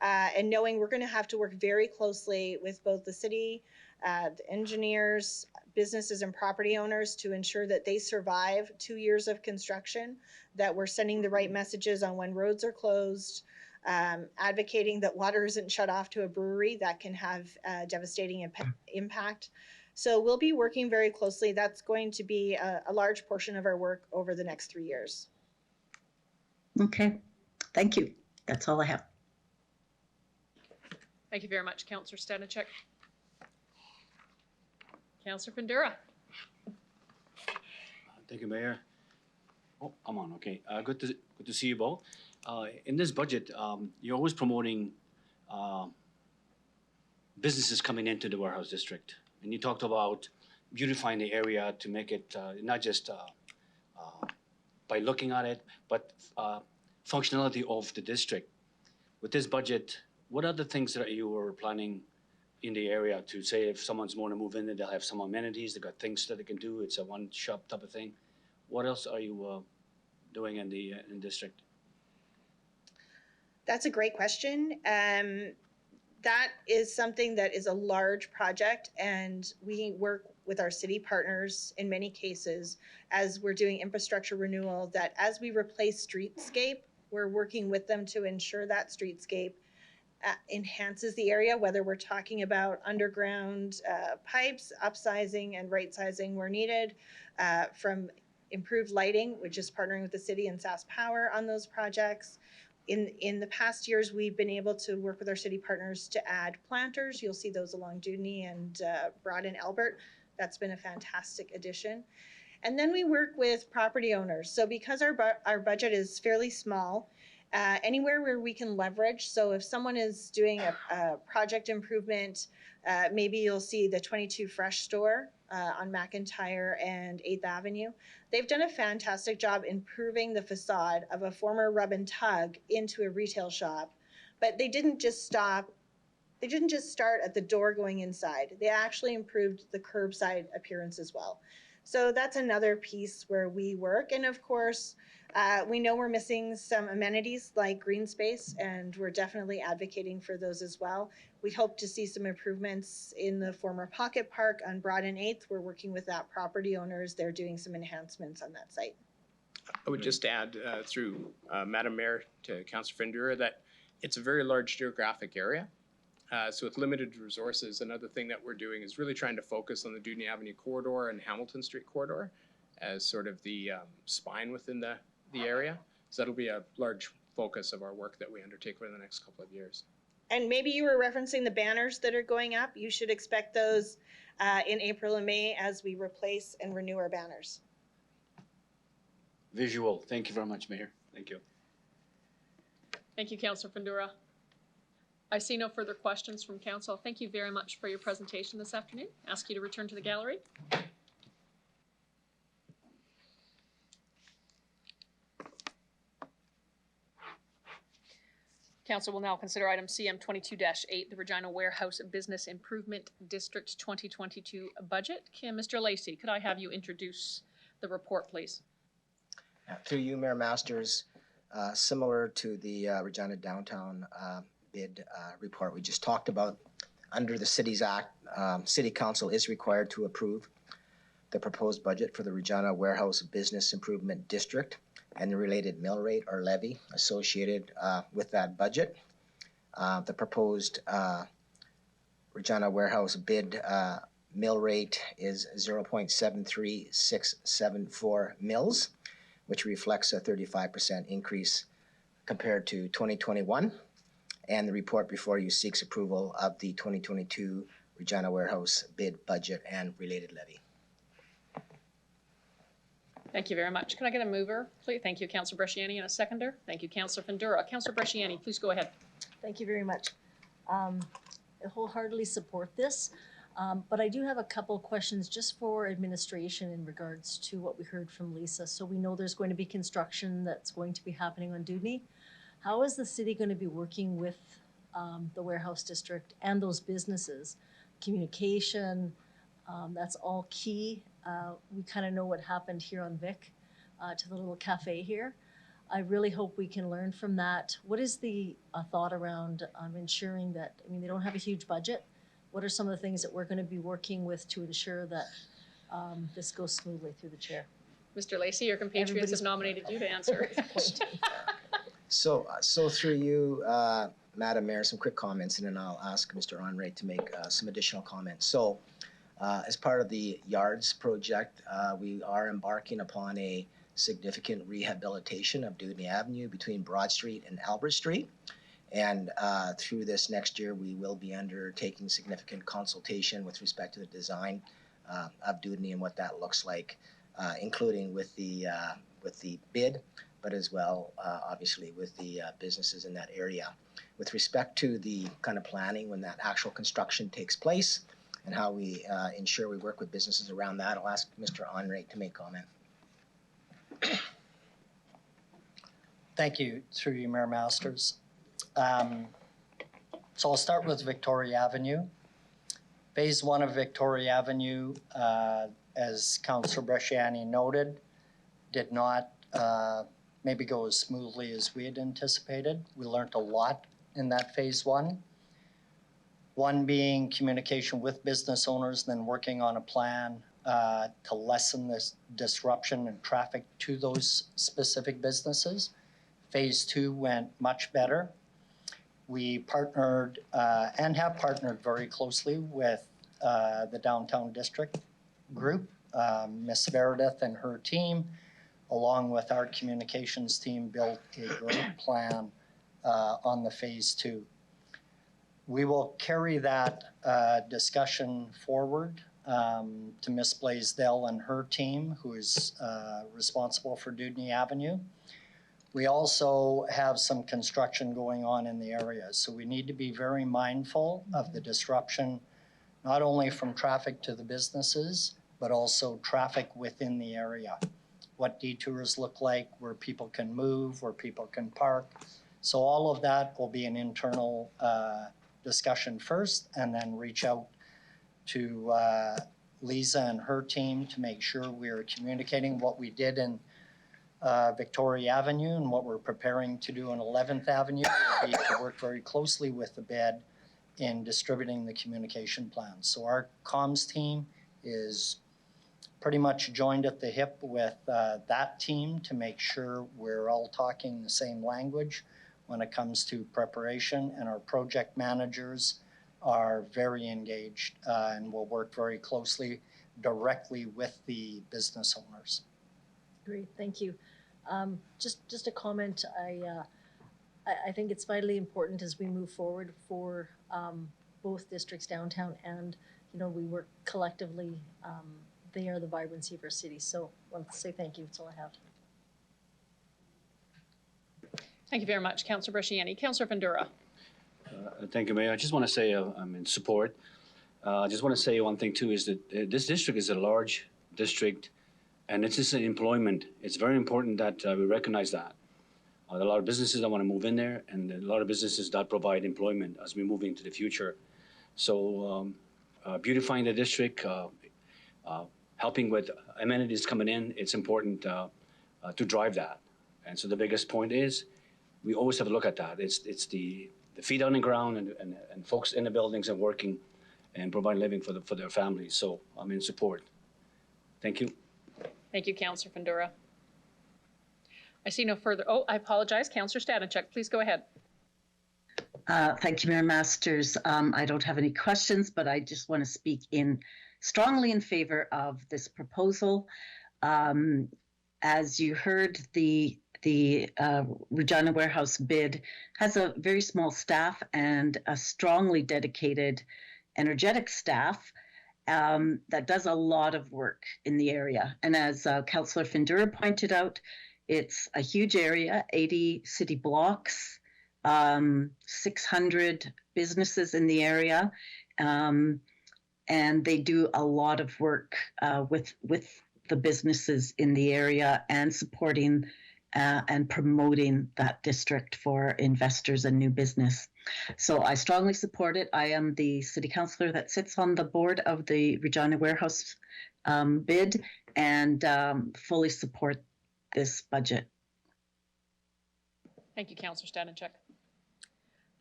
And knowing we're going to have to work very closely with both the city, the engineers, businesses and property owners to ensure that they survive 2 years of construction, that we're sending the right messages on when roads are closed, advocating that water isn't shut off to a brewery that can have a devastating impact. So we'll be working very closely. That's going to be a large portion of our work over the next 3 years. Okay, thank you. That's all I have. Thank you very much, Councillor Stanachek. Councillor Fundura. Thank you, Mayor. Oh, I'm on. Okay. Good to see you both. In this budget, you're always promoting businesses coming into the warehouse district, and you talked about beautifying the area to make it not just by looking at it, but functionality of the district. With this budget, what are the things that you were planning in the area to say if someone's want to move in there, they'll have some amenities, they've got things that they can do, it's a one-shop type of thing. What else are you doing in the district? That's a great question. That is something that is a large project, and we work with our city partners in many cases as we're doing infrastructure renewal, that as we replace streetscape, we're working with them to ensure that streetscape enhances the area, whether we're talking about underground pipes, upsizing and right-sizing where needed, from improved lighting, which is partnering with the city and SAS Power on those projects. In the past years, we've been able to work with our city partners to add planters. You'll see those along Dudney and Broad and Albert. That's been a fantastic addition. And then we work with property owners. So because our budget is fairly small, anywhere where we can leverage. So if someone is doing a project improvement, maybe you'll see the 22 Fresh store on McIntyre and 8th Avenue. They've done a fantastic job improving the facade of a former Rub and Tug into a retail shop, but they didn't just stop. They didn't just start at the door going inside. They actually improved the curbside appearance as well. So that's another piece where we work. And of course, we know we're missing some amenities like green space, and we're definitely advocating for those as well. We hope to see some improvements in the former Pocket Park on Broad and 8th. We're working with that property owners. They're doing some enhancements on that site. I would just add through Madam Mayor to Councillor Fundura that it's a very large geographic area. So with limited resources, another thing that we're doing is really trying to focus on the Dudney Avenue corridor and Hamilton Street corridor as sort of the spine within the area. So that'll be a large focus of our work that we undertake over the next couple of years. And maybe you were referencing the banners that are going up. You should expect those in April and May as we replace and renew our banners. Visual. Thank you very much, Mayor. Thank you. Thank you, Councillor Fundura. I see no further questions from council. Thank you very much for your presentation this afternoon. Ask you to return to the gallery. Council will now consider item CM 22-8, the Regina Warehouse Business Improvement District 2022 budget. Mr. Lacey, could I have you introduce the report, please? Through you, Mayor Masters, similar to the Regina Downtown bid report we just talked about, under the Cities Act, City Council is required to approve the proposed budget for the Regina Warehouse Business Improvement District and the related mill rate or levy associated with that budget. The proposed Regina Warehouse bid mill rate is 0.73674 mills, which reflects a 35% increase compared to 2021. And the report before you seeks approval of the 2022 Regina Warehouse bid budget and related levy. Thank you very much. Can I get a mover, please? Thank you, Councillor Bresciani, and a seconder. Thank you, Councillor Fundura. Councillor Bresciani, please go ahead. Thank you very much. I wholeheartedly support this, but I do have a couple questions just for administration in regards to what we heard from Lisa. So we know there's going to be construction that's going to be happening on Dudney. How is the city going to be working with the warehouse district and those businesses? Communication, that's all key. We kind of know what happened here on Vic to the little cafe here. I really hope we can learn from that. What is the thought around ensuring that, I mean, they don't have a huge budget. What are some of the things that we're going to be working with to ensure that this goes smoothly through the chair? Mr. Lacey, your compatriots have nominated you to answer. So through you, Madam Mayor, some quick comments, and then I'll ask Mr. Henry to make some additional comments. So as part of the Yards project, we are embarking upon a significant rehabilitation of Dudney Avenue between Broad Street and Albert Street. And through this next year, we will be undertaking significant consultation with respect to the design of Dudney and what that looks like, including with the bid, but as well, obviously, with the businesses in that area. With respect to the kind of planning when that actual construction takes place and how we ensure we work with businesses around that, I'll ask Mr. Henry to make comment. Thank you, through you, Mayor Masters. So I'll start with Victoria Avenue. Phase 1 of Victoria Avenue, as Councillor Bresciani noted, did not maybe go as smoothly as we had anticipated. We learned a lot in that Phase 1. One being communication with business owners, then working on a plan to lessen this disruption and traffic to those specific businesses. Phase 2 went much better. We partnered and have partnered very closely with the Downtown District group. Ms. Meredith and her team, along with our communications team, built a great plan on the Phase 2. We will carry that discussion forward to Ms. Blaisdell and her team, who is responsible for Dudney Avenue. We also have some construction going on in the area, so we need to be very mindful of the disruption, not only from traffic to the businesses, but also traffic within the area. What detours look like, where people can move, where people can park. So all of that will be an internal discussion first, and then reach out to Lisa and her team to make sure we are communicating what we did in Victoria Avenue and what we're preparing to do on 11th Avenue will be to work very closely with the BED in distributing the communication plans. So our comms team is pretty much joined at the hip with that team to make sure we're all talking the same language when it comes to preparation, and our project managers are very engaged and will work very closely directly with the business owners. Great, thank you. Just a comment. I think it's vitally important as we move forward for both districts, downtown and, we work collectively. They are the vibrancy of our city. So I want to say thank you. That's all I have. Thank you very much, Councillor Bresciani. Councillor Fundura. Thank you, Mayor. I just want to say I'm in support. I just want to say one thing too, is that this district is a large district, and it's just an employment. It's very important that we recognize that. There are a lot of businesses that want to move in there, and a lot of businesses that provide employment as we move into the future. So beautifying the district, helping with amenities coming in, it's important to drive that. And so the biggest point is we always have to look at that. It's the feet on the ground and folks in the buildings and working and provide living for their families. So I'm in support. Thank you. Thank you, Councillor Fundura. I see no further. Oh, I apologize. Councillor Stanicek, please go ahead. Thank you, Mayor Masters. I don't have any questions, but I just want to speak strongly in favor of this proposal. As you heard, the Regina Warehouse bid has a very small staff and a strongly dedicated, energetic staff. that does a lot of work in the area. And as Councillor Findura pointed out, it's a huge area, 80 city blocks, 600 businesses in the area, and they do a lot of work with the businesses in the area and supporting and promoting that district for investors and new business. So I strongly support it. I am the city councillor that sits on the board of the Regina Warehouse bid and fully support this budget. Thank you, Councillor Stanicek.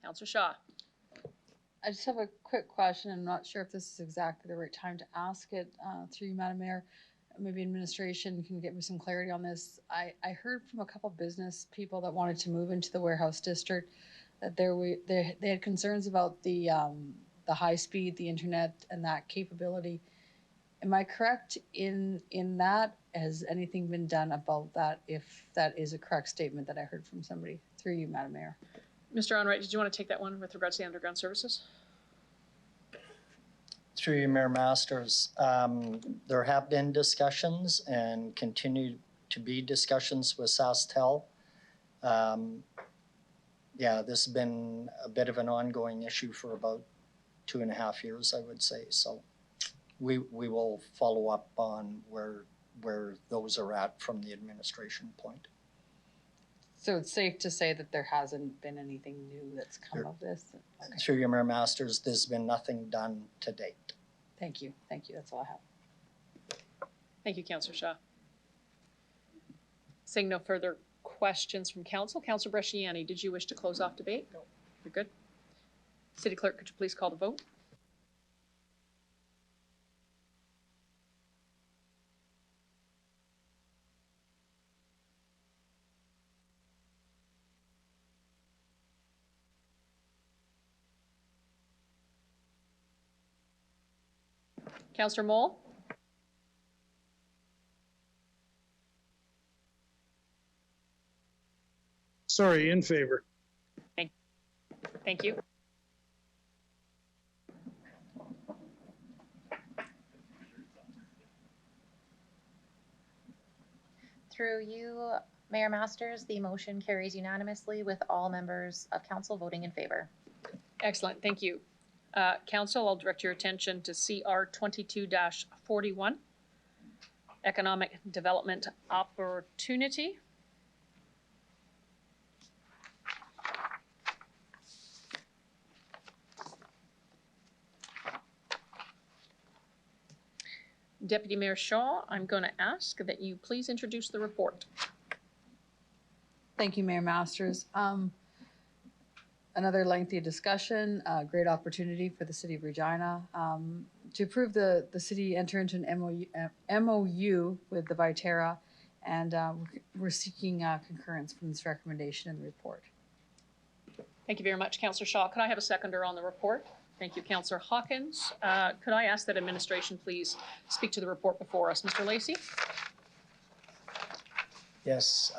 Councillor Shaw. I just have a quick question. I'm not sure if this is exactly the right time to ask it through you, Madam Mayor. Maybe administration can get me some clarity on this. I heard from a couple business people that wanted to move into the warehouse district that they had concerns about the high speed, the internet, and that capability. Am I correct in that? Has anything been done about that? If that is a correct statement that I heard from somebody through you, Madam Mayor. Mr. Onright, did you want to take that one with regards to the underground services? Through you, Mayor Masters, there have been discussions and continue to be discussions with SaskTel. Yeah, this has been a bit of an ongoing issue for about 2.5 years, I would say. So we will follow up on where those are at from the administration point. So it's safe to say that there hasn't been anything new that's come of this? Okay. Through you, Mayor Masters, there's been nothing done to date. Thank you. Thank you. That's all I have. Thank you, Councillor Shaw. Seeing no further questions from council, Councillor Bresciani, did you wish to close off debate? No. You're good. City Clerk, could you please call the vote? Councillor Mole? Sorry, in favor. Thank you. Through you, Mayor Masters, the motion carries unanimously with all members of council voting in favor. Excellent, thank you. Council, I'll direct your attention to CR 22-41, Economic Development Opportunity. Deputy Mayor Shaw, I'm going to ask that you please introduce the report. Thank you, Mayor Masters. Another lengthy discussion, great opportunity for the city of Regina to approve the city enter into an MOU with the Viterra, and we're seeking concurrence from this recommendation in the report. Thank you very much, Councillor Shaw. Could I have a seconder on the report? Thank you, Councillor Hawkins. Could I ask that administration please speak to the report before us? Mr. Lacey? Yes,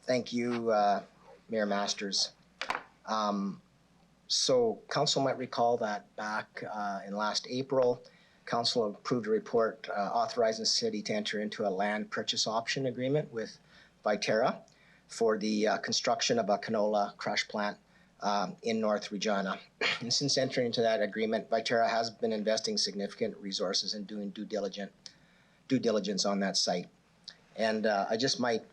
thank you, Mayor Masters. So council might recall that back in last April, council approved a report authorizing the city to enter into a land purchase option agreement with Viterra for the construction of a canola crush plant in North Regina. And since entering into that agreement, Viterra has been investing significant resources and doing due diligence on that site. And I just might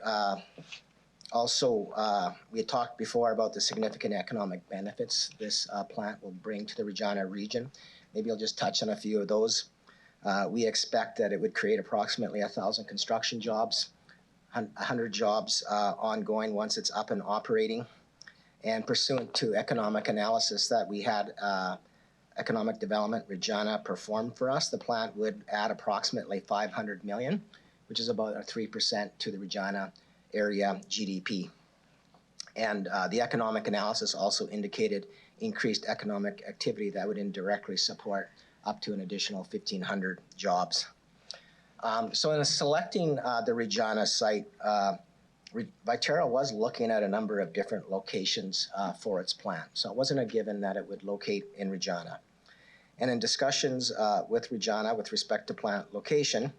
also, we had talked before about the significant economic benefits this plant will bring to the Regina region. Maybe I'll just touch on a few of those. We expect that it would create approximately 1,000 construction jobs, 100 jobs ongoing once it's up and operating. And pursuant to economic analysis that we had Economic Development Regina performed for us, the plant would add approximately $500 million, which is about a 3% to the Regina area GDP. And the economic analysis also indicated increased economic activity that would indirectly support up to an additional 1,500 jobs. So in selecting the Regina site, Viterra was looking at a number of different locations for its plant. So it wasn't a given that it would locate in Regina. And in discussions with Regina with respect to plant location,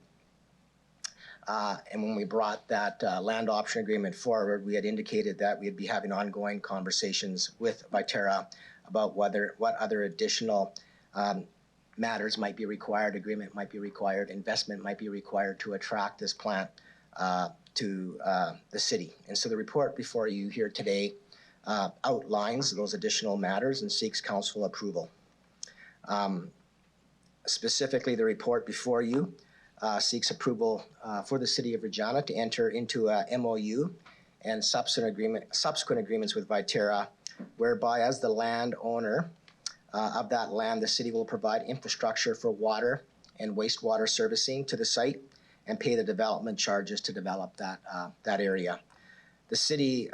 and when we brought that land option agreement forward, we had indicated that we'd be having ongoing conversations with Viterra about what other additional matters might be required, agreement might be required, investment might be required to attract this plant to the city. And so the report before you here today outlines those additional matters and seeks council approval. Specifically, the report before you seeks approval for the City of Regina to enter into a MOU and subsequent agreements with Viterra, whereby as the landowner of that land, the city will provide infrastructure for water and wastewater servicing to the site and pay the development charges to develop that area. The city,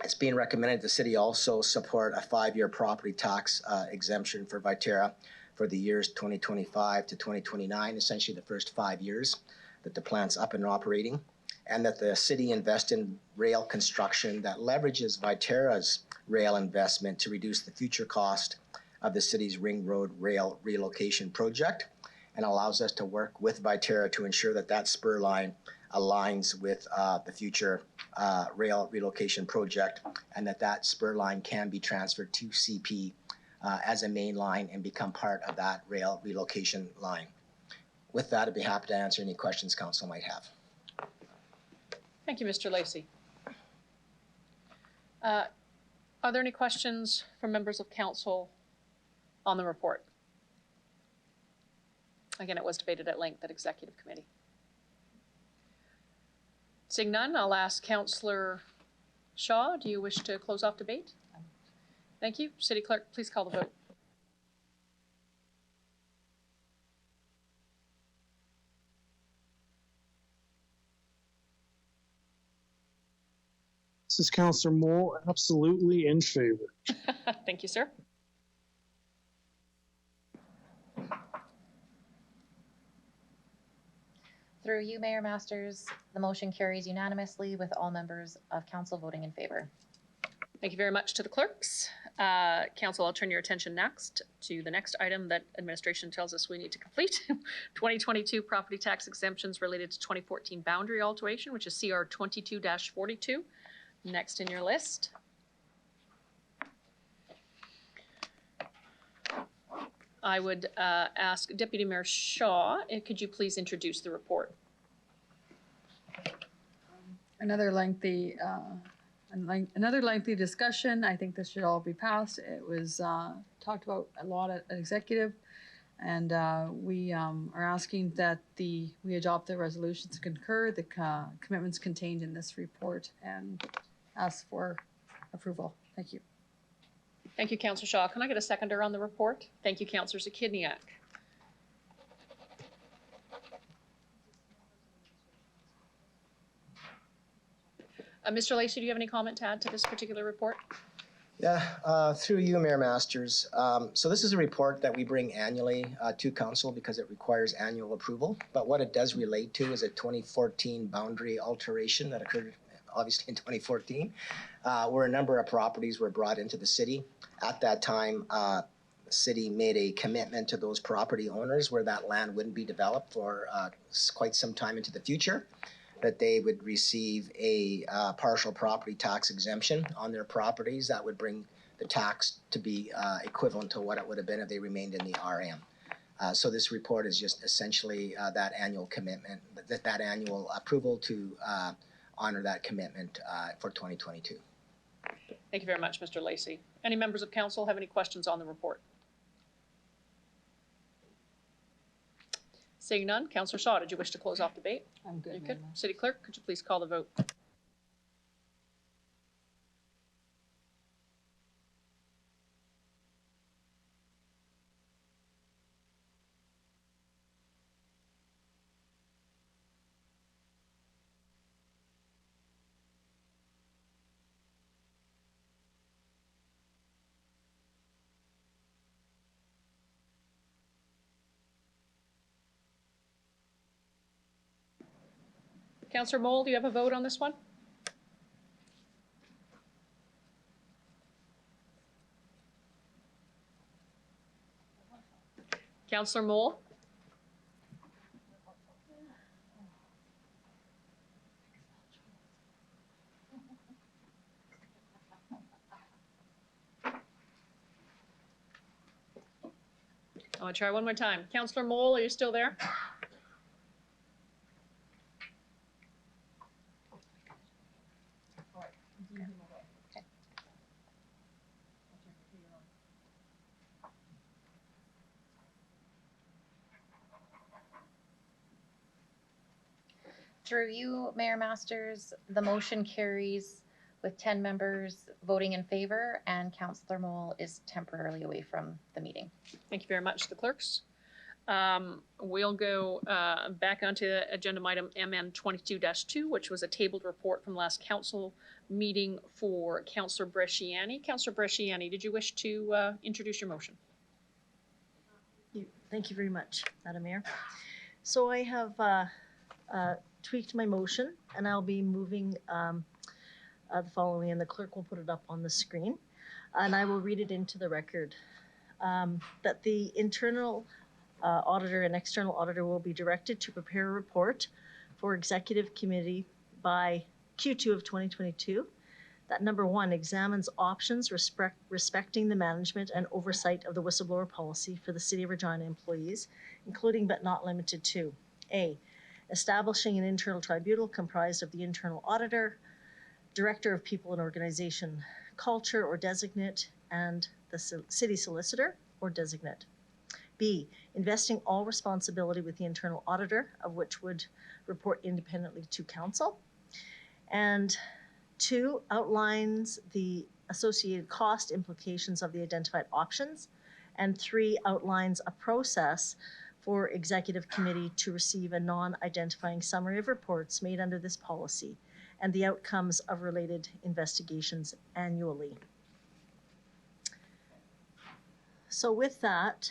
it's being recommended the city also support a 5-year property tax exemption for Viterra for the years 2025 to 2029, essentially the first 5 years that the plant's up and operating, and that the city invest in rail construction that leverages Viterra's rail investment to reduce the future cost of the city's Ring Road rail relocation project, and allows us to work with Viterra to ensure that that spur line aligns with the future rail relocation project, and that spur line can be transferred to CP as a main line and become part of that rail relocation line. With that, I'd be happy to answer any questions council might have. Thank you, Mr. Lacey. Are there any questions from members of council on the report? Again, it was debated at length at Executive Committee. Seeing none, I'll ask Councillor Shaw, do you wish to close off debate? Thank you. City Clerk, please call the vote. This is Councillor Moore, absolutely in favor. Thank you, sir. Through you, Mayor Masters, the motion carries unanimously with all members of council voting in favor. Thank you very much to the clerks. Council, I'll turn your attention next to the next item that administration tells us we need to complete. 2022 property tax exemptions related to 2014 boundary alteration, which is CR 22-42. Next in your list. I would ask Deputy Mayor Shaw, could you please introduce the report? Another lengthy discussion. I think this should all be passed. It was talked about a lot at executive, and we are asking that we adopt the resolution to concur the commitments contained in this report and ask for approval. Thank you. Thank you, Councillor Shaw. Can I get a seconder on the report? Thank you, Councillor Zakidniak. Mr. Lacey, do you have any comment to add to this particular report? Yeah, through you, Mayor Masters. So this is a report that we bring annually to council because it requires annual approval. But what it does relate to is a 2014 boundary alteration that occurred obviously in 2014, where a number of properties were brought into the city. At that time, the city made a commitment to those property owners where that land wouldn't be developed for quite some time into the future, that they would receive a partial property tax exemption on their properties that would bring the tax to be equivalent to what it would have been if they remained in the RM. So this report is just essentially that annual commitment, that annual approval to honor that commitment for 2022. Thank you very much, Mr. Lacey. Any members of council have any questions on the report? Seeing none, Councillor Shaw, did you wish to close off debate? I'm good. You could. City Clerk, could you please call the vote? Councillor Moll, do you have a vote on this one? Counselor Mole? I'm gonna try one more time. Counselor Mole, are you still there? Through you, Mayor Masters, the motion carries with 10 members voting in favor, and Councillor Mole is temporarily away from the meeting. Thank you very much, the clerks. We'll go back onto agenda item MN 22-2, which was a tabled report from last council meeting for Councillor Bresciani. Councillor Bresciani, did you wish to introduce your motion? Thank you very much, Madam Mayor. So I have tweaked my motion, and I'll be moving the following, and the clerk will put it up on the screen, and I will read it into the record. That the internal auditor and external auditor will be directed to prepare a report for executive committee by Q2 of 2022. That number one examines options respecting the management and oversight of the whistleblower policy for the City of Regina employees, including but not limited to A, establishing an internal tribunal comprised of the internal auditor, director of people and organization culture or designate, and the city solicitor or designate. B, investing all responsibility with the internal auditor, of which would report independently to council. And 2, outlines the associated cost implications of the identified options. And 3, outlines a process for executive committee to receive a non-identifying summary of reports made under this policy and the outcomes of related investigations annually. So with that,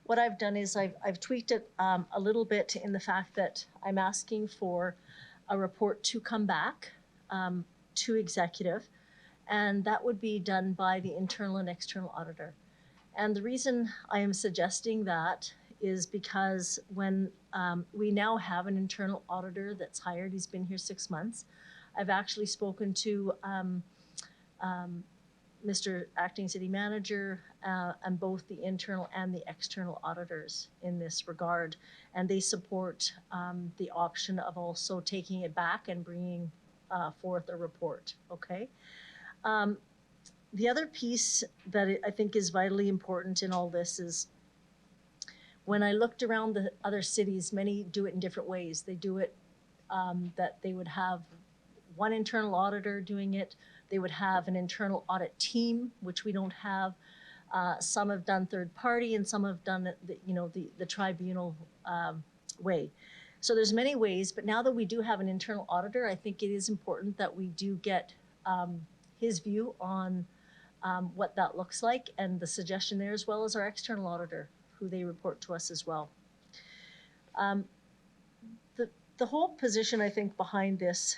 what I've done is I've tweaked it a little bit in the fact that I'm asking for a report to come back to executive, and that would be done by the internal and external auditor. And the reason I am suggesting that is because when we now have an internal auditor that's hired, he's been here 6 months, I've actually spoken to Mr. Acting City Manager and both the internal and the external auditors in this regard, and they support the option of also taking it back and bringing forth a report, okay? The other piece that I think is vitally important in all this is when I looked around the other cities, many do it in different ways. They do it that they would have one internal auditor doing it. They would have an internal audit team, which we don't have. Some have done third party, and some have done the tribunal way. So there's many ways, but now that we do have an internal auditor, I think it is important that we do get his view on what that looks like and the suggestion there, as well as our external auditor, who they report to us as well. The whole position, I think, behind this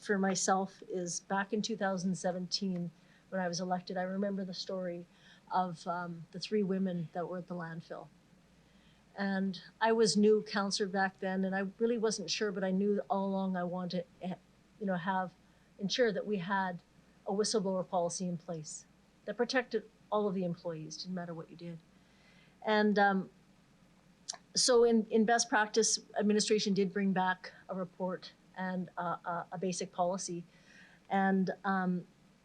for myself is back in 2017 when I was elected. I remember the story of the 3 women that were at the landfill. And I was new councillor back then, and I really wasn't sure, but I knew all along I wanted to ensure that we had a whistleblower policy in place that protected all of the employees, didn't matter what you did. And so in best practice, administration did bring back a report and a basic policy. And,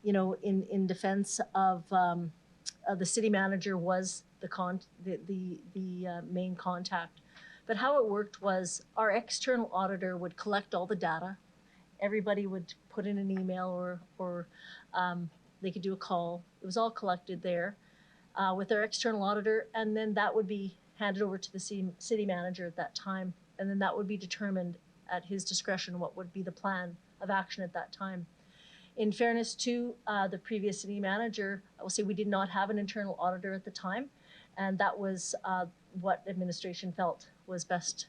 in defense of the city manager was the main contact. But how it worked was our external auditor would collect all the data. Everybody would put in an email or they could do a call. It was all collected there with their external auditor, and then that would be handed over to the city manager at that time, and then that would be determined at his discretion what would be the plan of action at that time. In fairness to the previous city manager, I will say we did not have an internal auditor at the time, and that was what administration felt was best.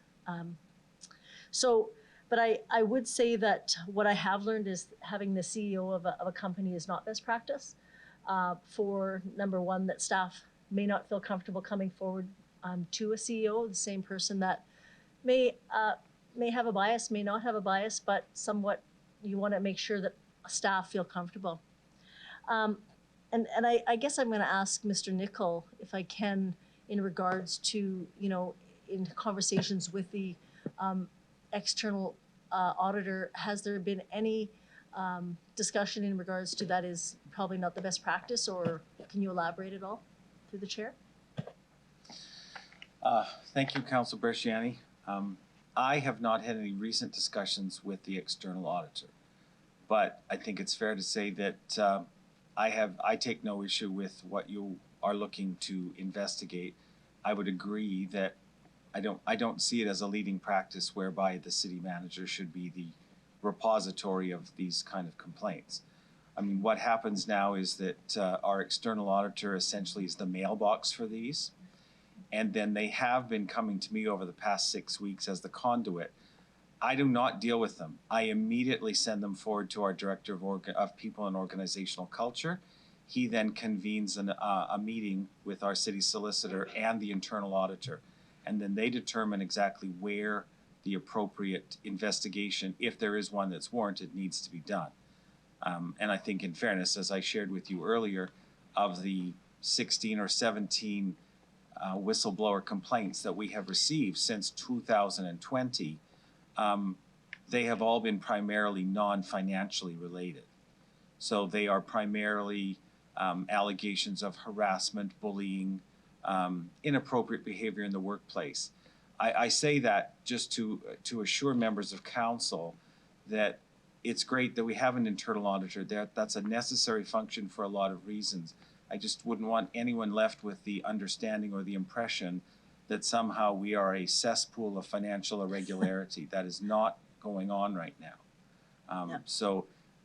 But I would say that what I have learned is having the CEO of a company is not best practice. For number one, that staff may not feel comfortable coming forward to a CEO, the same person that may have a bias, may not have a bias, but somewhat you want to make sure that staff feel comfortable. And I guess I'm going to ask Mr. Nicol, if I can, in regards to, in conversations with the external auditor, has there been any discussion in regards to that is probably not the best practice, or can you elaborate at all through the chair? Thank you, Council Bresciani. I have not had any recent discussions with the external auditor, but I think it's fair to say that I take no issue with what you are looking to investigate. I would agree that I don't see it as a leading practice whereby the city manager should be the repository of these kind of complaints. I mean, what happens now is that our external auditor essentially is the mailbox for these. And then they have been coming to me over the past 6 weeks as the conduit. I do not deal with them. I immediately send them forward to our Director of People and Organizational Culture. He then convenes a meeting with our city solicitor and the internal auditor. And then they determine exactly where the appropriate investigation, if there is one that's warranted, needs to be done. And I think in fairness, as I shared with you earlier, of the 16 or 17 whistleblower complaints that we have received since 2020, they have all been primarily non-financially related. So they are primarily allegations of harassment, bullying, inappropriate behavior in the workplace. I say that just to assure members of council that it's great that we have an internal auditor. That's a necessary function for a lot of reasons. I just wouldn't want anyone left with the understanding or the impression that somehow we are a cesspool of financial irregularity. That is not going on right now.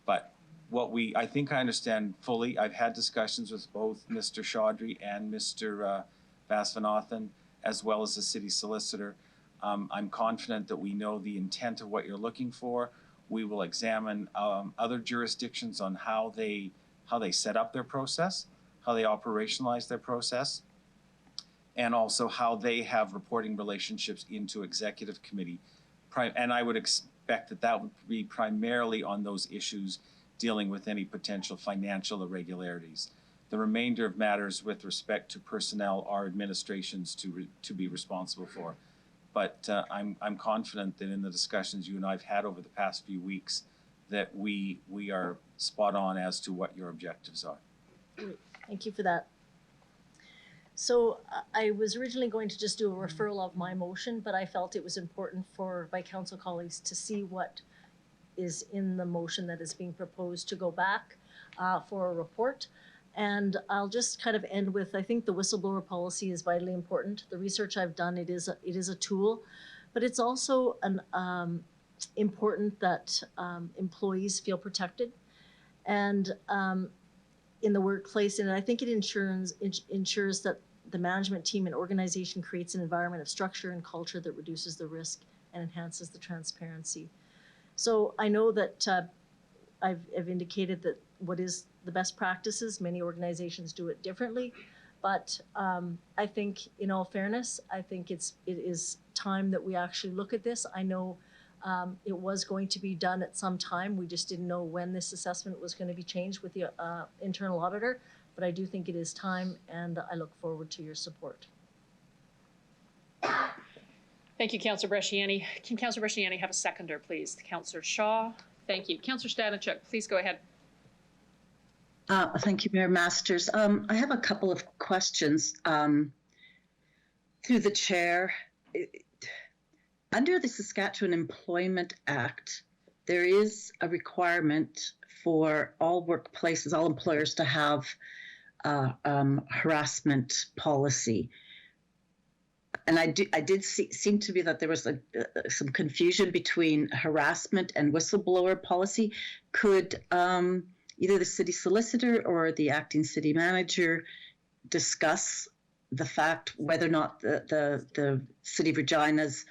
But I think I understand fully. I've had discussions with both Mr. Chaudhry and Mr. Vasvanathan, as well as the city solicitor. I'm confident that we know the intent of what you're looking for. We will examine other jurisdictions on how they set up their process, how they operationalize their process, and also how they have reporting relationships into executive committee. And I would expect that would be primarily on those issues dealing with any potential financial irregularities. The remainder of matters with respect to personnel are administrations to be responsible for. But I'm confident that in the discussions you and I've had over the past few weeks that we are spot on as to what your objectives are. Great. Thank you for that. So I was originally going to just do a referral of my motion, but I felt it was important for my council colleagues to see what is in the motion that is being proposed to go back for a report. And I'll just kind of end with, I think the whistleblower policy is vitally important. The research I've done, it is a tool, but it's also important that employees feel protected and in the workplace. And I think it ensures that the management team and organization creates an environment of structure and culture that reduces the risk and enhances the transparency. So I know that I've indicated that what is the best practices. Many organizations do it differently, but I think, in all fairness, I think it is time that we actually look at this. I know it was going to be done at some time. We just didn't know when this assessment was going to be changed with the internal auditor, but I do think it is time, and I look forward to your support. Thank you, Councillor Bresciani. Can Councillor Bresciani have a seconder, please? Councillor Shaw. Thank you. Councillor Stanachuk, please go ahead. Thank you, Mayor Masters. I have a couple of questions through the chair. Under the Saskatchewan Employment Act, there is a requirement for all workplaces, all employers to have harassment policy. And I did seem to be that there was some confusion between harassment and whistleblower policy. Could either the city solicitor or the acting city manager discuss the fact whether or not the City of Regina's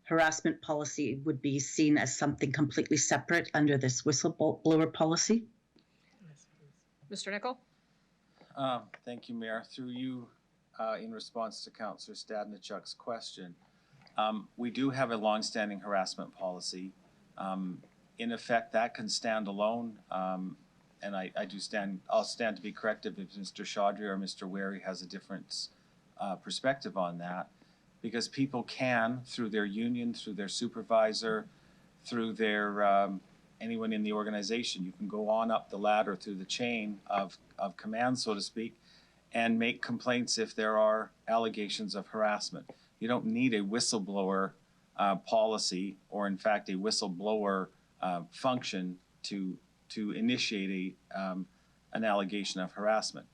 harassment policy would be seen as something completely separate under this whistleblower policy? Mr. Nicol? Thank you, Mayor. Through you, in response to Councillor Stadnichuk's question. We do have a longstanding harassment policy. In effect, that can stand alone. And I'll stand to be corrected if Mr. Chaudhry or Mr. Wary has a different perspective on that, because people can, through their union, through their supervisor, through their anyone in the organization, you can go on up the ladder through the chain of command, so to speak, and make complaints if there are allegations of harassment. You don't need a whistleblower policy, or in fact a whistleblower function to initiate an allegation of harassment.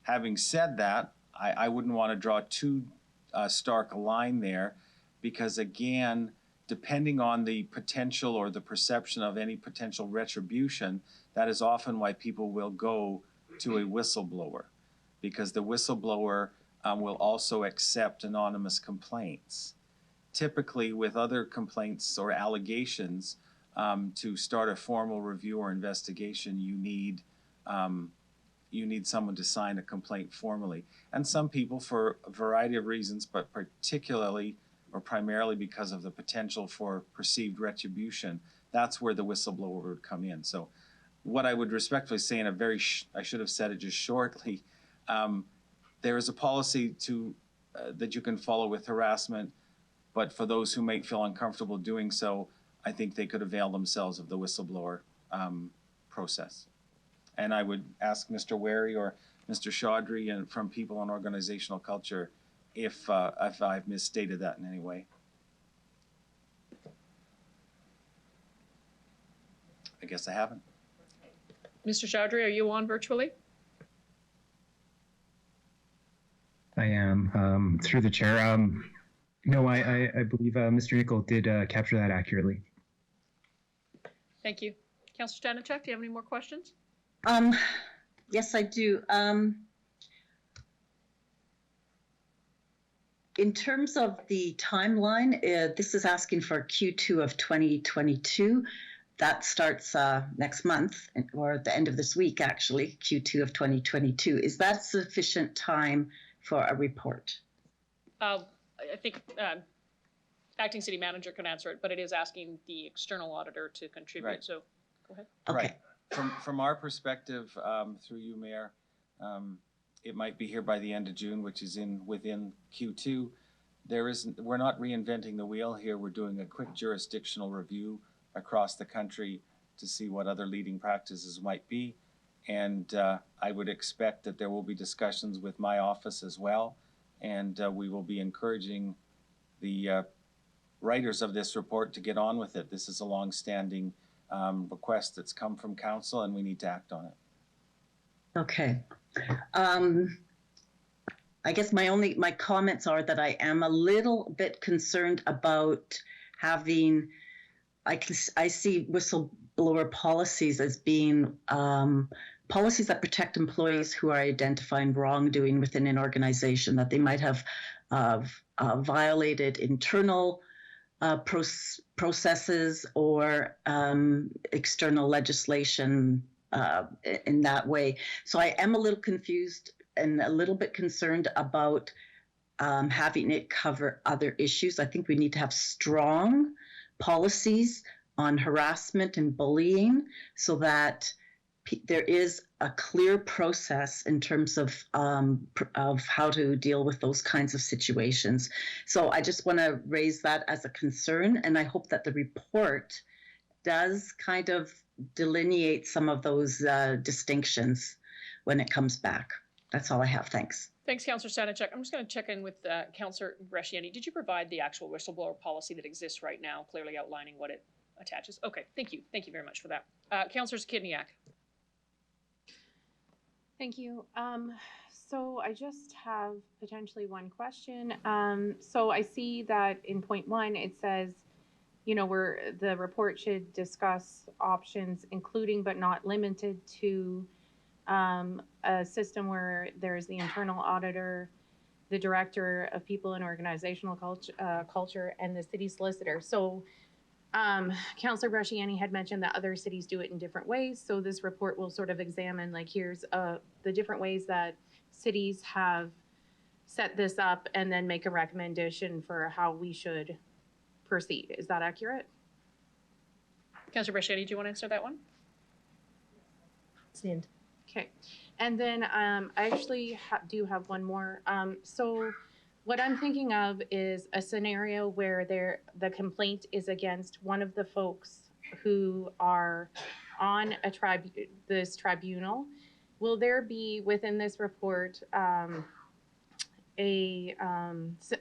Having said that, I wouldn't want to draw too stark a line there, because again, depending on the potential or the perception of any potential retribution, that is often why people will go to a whistleblower, because the whistleblower will also accept anonymous complaints. Typically, with other complaints or allegations, to start a formal review or investigation, you need someone to sign a complaint formally. And some people, for a variety of reasons, but particularly or primarily because of the potential for perceived retribution, that's where the whistleblower would come in. So what I would respectfully say in a very, I should have said it just shortly, there is a policy that you can follow with harassment, but for those who might feel uncomfortable doing so, I think they could avail themselves of the whistleblower process. And I would ask Mr. Wary or Mr. Chaudhry and from People on Organizational Culture if I've misstated that in any way. I guess I haven't. Mr. Chaudhry, are you on virtually? I am, through the chair. No, I believe Mr. Nicol did capture that accurately. Thank you. Councillor Stanichuk, do you have any more questions? Yes, I do. In terms of the timeline, this is asking for Q2 of 2022. That starts next month, or at the end of this week, actually, Q2 of 2022. Is that sufficient time for a report? I think acting city manager can answer it, but it is asking the external auditor to contribute. Right. So go ahead. Okay. Right. From our perspective, through you, Mayor, it might be here by the end of June, which is within Q2. We're not reinventing the wheel here. We're doing a quick jurisdictional review across the country to see what other leading practices might be. And I would expect that there will be discussions with my office as well. And we will be encouraging the writers of this report to get on with it. This is a long-standing request that's come from council, and we need to act on it. Okay. I guess my comments are that I am a little bit concerned about having, I see whistleblower policies as being policies that protect employees who are identifying wrongdoing within an organization, that they might have violated internal processes or external legislation in that way. So I am a little confused and a little bit concerned about having it cover other issues. I think we need to have strong policies on harassment and bullying so that there is a clear process in terms of how to deal with those kinds of situations. So I just want to raise that as a concern, and I hope that the report does kind of delineate some of those distinctions when it comes back. That's all I have. Thanks. Thanks, Councillor Stanichuk. I'm just going to check in with Councillor Bresciani. Did you provide the actual whistleblower policy that exists right now, clearly outlining what it attaches? Okay, thank you. Thank you very much for that. Councillor Zakidniak. Thank you. So I just have potentially one question. So I see that in point 1, it says, you know, where the report should discuss options, including but not limited to a system where there's the internal auditor, the director of people and organizational culture, and the city solicitor. So Councillor Bresciani had mentioned that other cities do it in different ways. So this report will sort of examine, like, here's the different ways that cities have set this up and then make a recommendation for how we should proceed. Is that accurate? Councillor Bresciani, do you want to answer that one? Stand. Okay, and then I actually do have one more. So what I'm thinking of is a scenario where the complaint is against one of the folks who are on this tribunal. Will there be within this report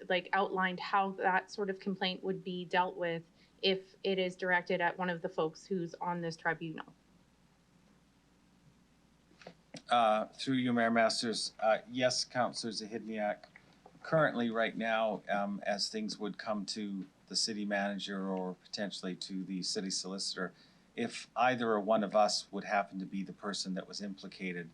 like outlined how that sort of complaint would be dealt with if it is directed at one of the folks who's on this tribunal? Through you, Mayor Masters, yes, Councillor Zahidniak. Currently, right now, as things would come to the city manager or potentially to the city solicitor, if either or one of us would happen to be the person that was implicated,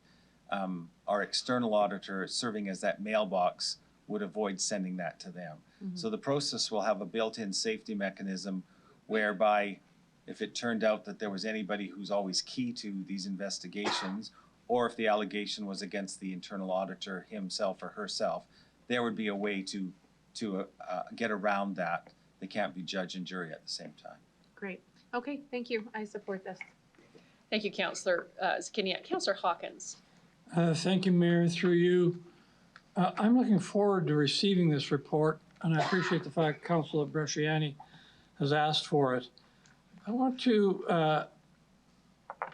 our external auditor serving as that mailbox would avoid sending that to them. Mhm. So the process will have a built-in safety mechanism whereby if it turned out that there was anybody who's always key to these investigations, or if the allegation was against the internal auditor himself or herself, there would be a way to get around that. They can't be judge and jury at the same time. Great. Okay, thank you. I support this. Thank you, Councillor Zakiniak. Councillor Hawkins. Thank you, Mayor. Through you, I'm looking forward to receiving this report, and I appreciate the fact Councillor Bresciani has asked for it. I want to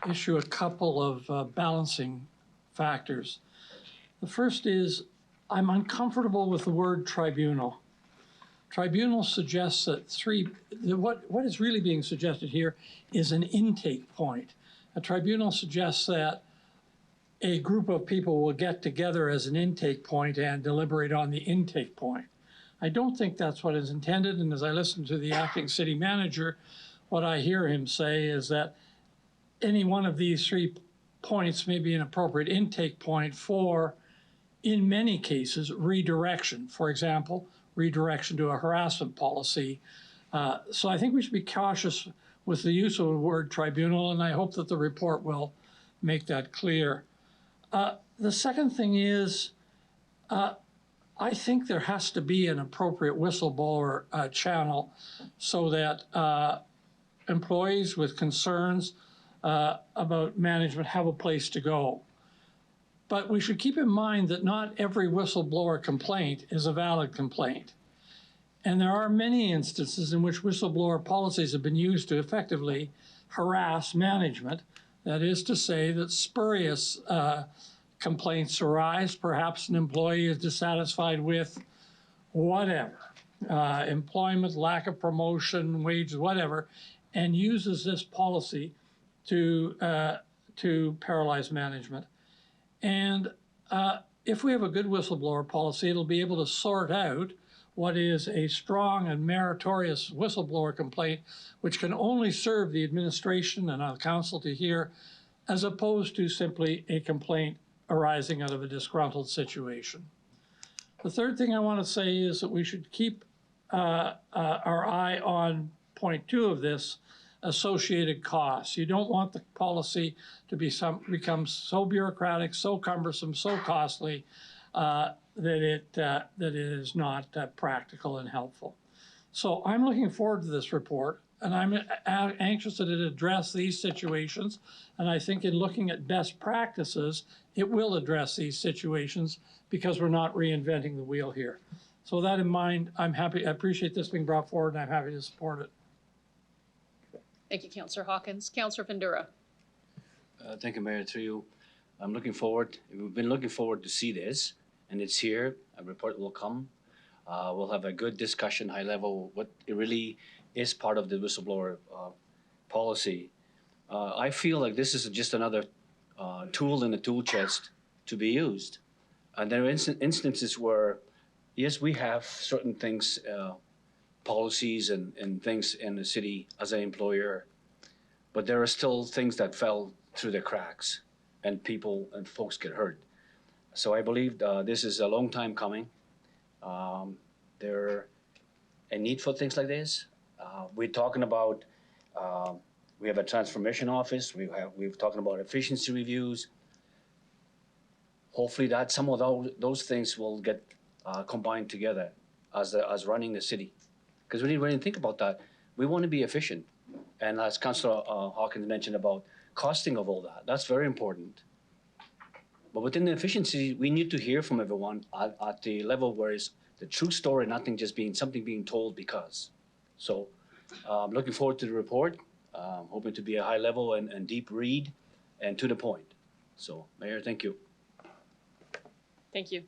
issue a couple of balancing factors. The first is I'm uncomfortable with the word tribunal. Tribunal suggests that what is really being suggested here is an intake point. A tribunal suggests that a group of people will get together as an intake point and deliberate on the intake point. I don't think that's what is intended, and as I listen to the acting city manager, what I hear him say is that any one of these 3 points may be an appropriate intake point for, in many cases, redirection. For example, redirection to a harassment policy. So I think we should be cautious with the use of the word tribunal, and I hope that the report will make that clear. The second thing is, I think there has to be an appropriate whistleblower channel so that employees with concerns about management have a place to go. But we should keep in mind that not every whistleblower complaint is a valid complaint. And there are many instances in which whistleblower policies have been used to effectively harass management. That is to say that spurious complaints arise. Perhaps an employee is dissatisfied with whatever, employment, lack of promotion, wages, whatever, and uses this policy to paralyze management. And if we have a good whistleblower policy, it'll be able to sort out what is a strong and meritorious whistleblower complaint, which can only serve the administration and our council to hear, as opposed to simply a complaint arising out of a disgruntled situation. The third thing I want to say is that we should keep our eye on point 2 of this, associated costs. You don't want the policy to become so bureaucratic, so cumbersome, so costly that it is not practical and helpful. So I'm looking forward to this report, and I'm anxious that it address these situations. And I think in looking at best practices, it will address these situations because we're not reinventing the wheel here. So with that in mind, I'm happy. I appreciate this being brought forward, and I'm happy to support it. Thank you, Councillor Hawkins. Councillor Vendura. Thank you, Mayor. Through you, I'm looking forward. We've been looking forward to see this, and it's here. A report will come. We'll have a good discussion, high level, what it really is part of the whistleblower policy. I feel like this is just another tool in the tool chest to be used. And there are instances where, yes, we have certain things, policies and things in the city as an employer, but there are still things that fell through the cracks and people and folks get hurt. So I believe this is a long time coming. There a need for things like this. We're talking about, we have a transformation office. We're talking about efficiency reviews. Hopefully that some of those things will get combined together as running the city. Because when you think about that, we want to be efficient. And as Councillor Hawkins mentioned about costing of all that, that's very important. But within the efficiency, we need to hear from everyone at the level where it's the true story, nothing just being something being told because. So I'm looking forward to the report, hoping to be a high level and deep read and to the point. So Mayor, thank you. Thank you.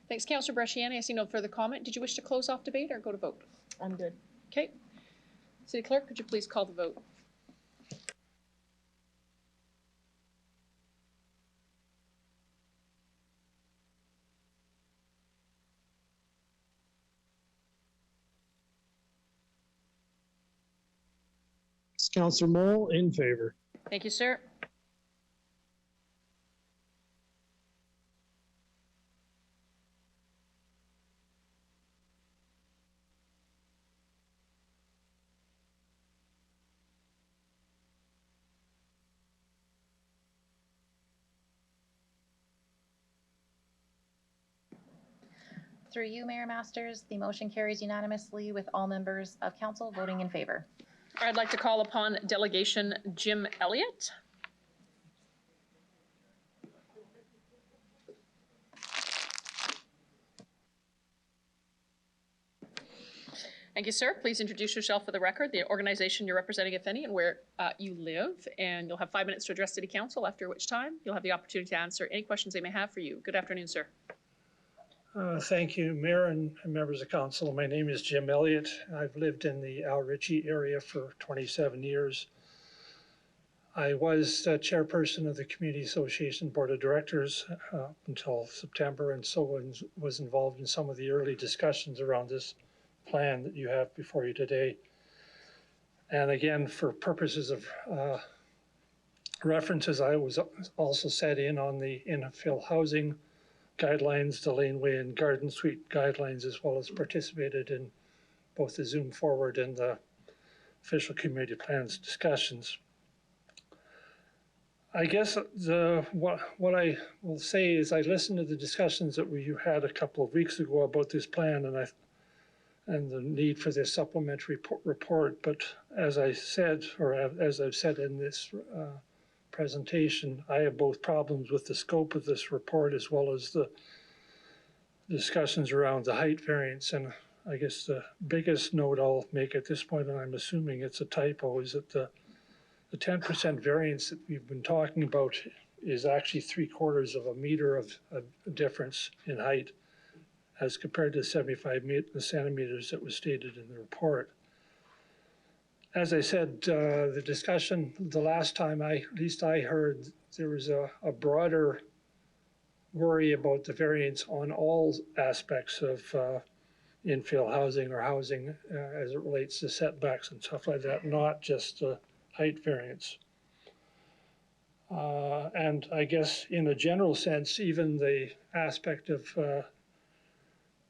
Thanks, Councillor Bresciani. I see no further comment. Did you wish to close off debate or go to vote? I'm good. Okay. City Clerk, could you please call the vote? Councillor Mole in favor. Thank you, sir. Through you, Mayor Masters, the motion carries unanimously with all members of council voting in favor. I'd like to call upon Delegation Jim Elliott. Thank you, sir. Please introduce yourself for the record, the organization you're representing, if any, and where you live. And you'll have 5 minutes to address City Council, after which time you'll have the opportunity to answer any questions they may have for you. Good afternoon, sir. Thank you, Mayor and members of council. My name is Jim Elliott. I've lived in the Al Ritchie area for 27 years. I was chairperson of the Community Association Board of Directors until September, and so was involved in some of the early discussions around this plan that you have before you today. And again, for purposes of references, I was also set in on the infill housing guidelines, the laneway and garden suite guidelines, as well as participated in both the Zoom Forward and the official community plans discussions. I guess what I will say is I listened to the discussions that you had a couple of weeks ago about this plan and the need for this supplementary report. But as I said, or as I've said in this presentation, I have both problems with the scope of this report as well as the discussions around the height variance. And I guess the biggest note I'll make at this point, and I'm assuming it's a typo, is that the 10% variance that we've been talking about is actually 3/4 of a meter of a difference in height as compared to 75 centimeters that was stated in the report. As I said, the discussion, the last time at least I heard, there was a broader worry about the variance on all aspects of infill housing or housing as it relates to setbacks and stuff like that, not just height variance. And I guess in a general sense, even the aspect of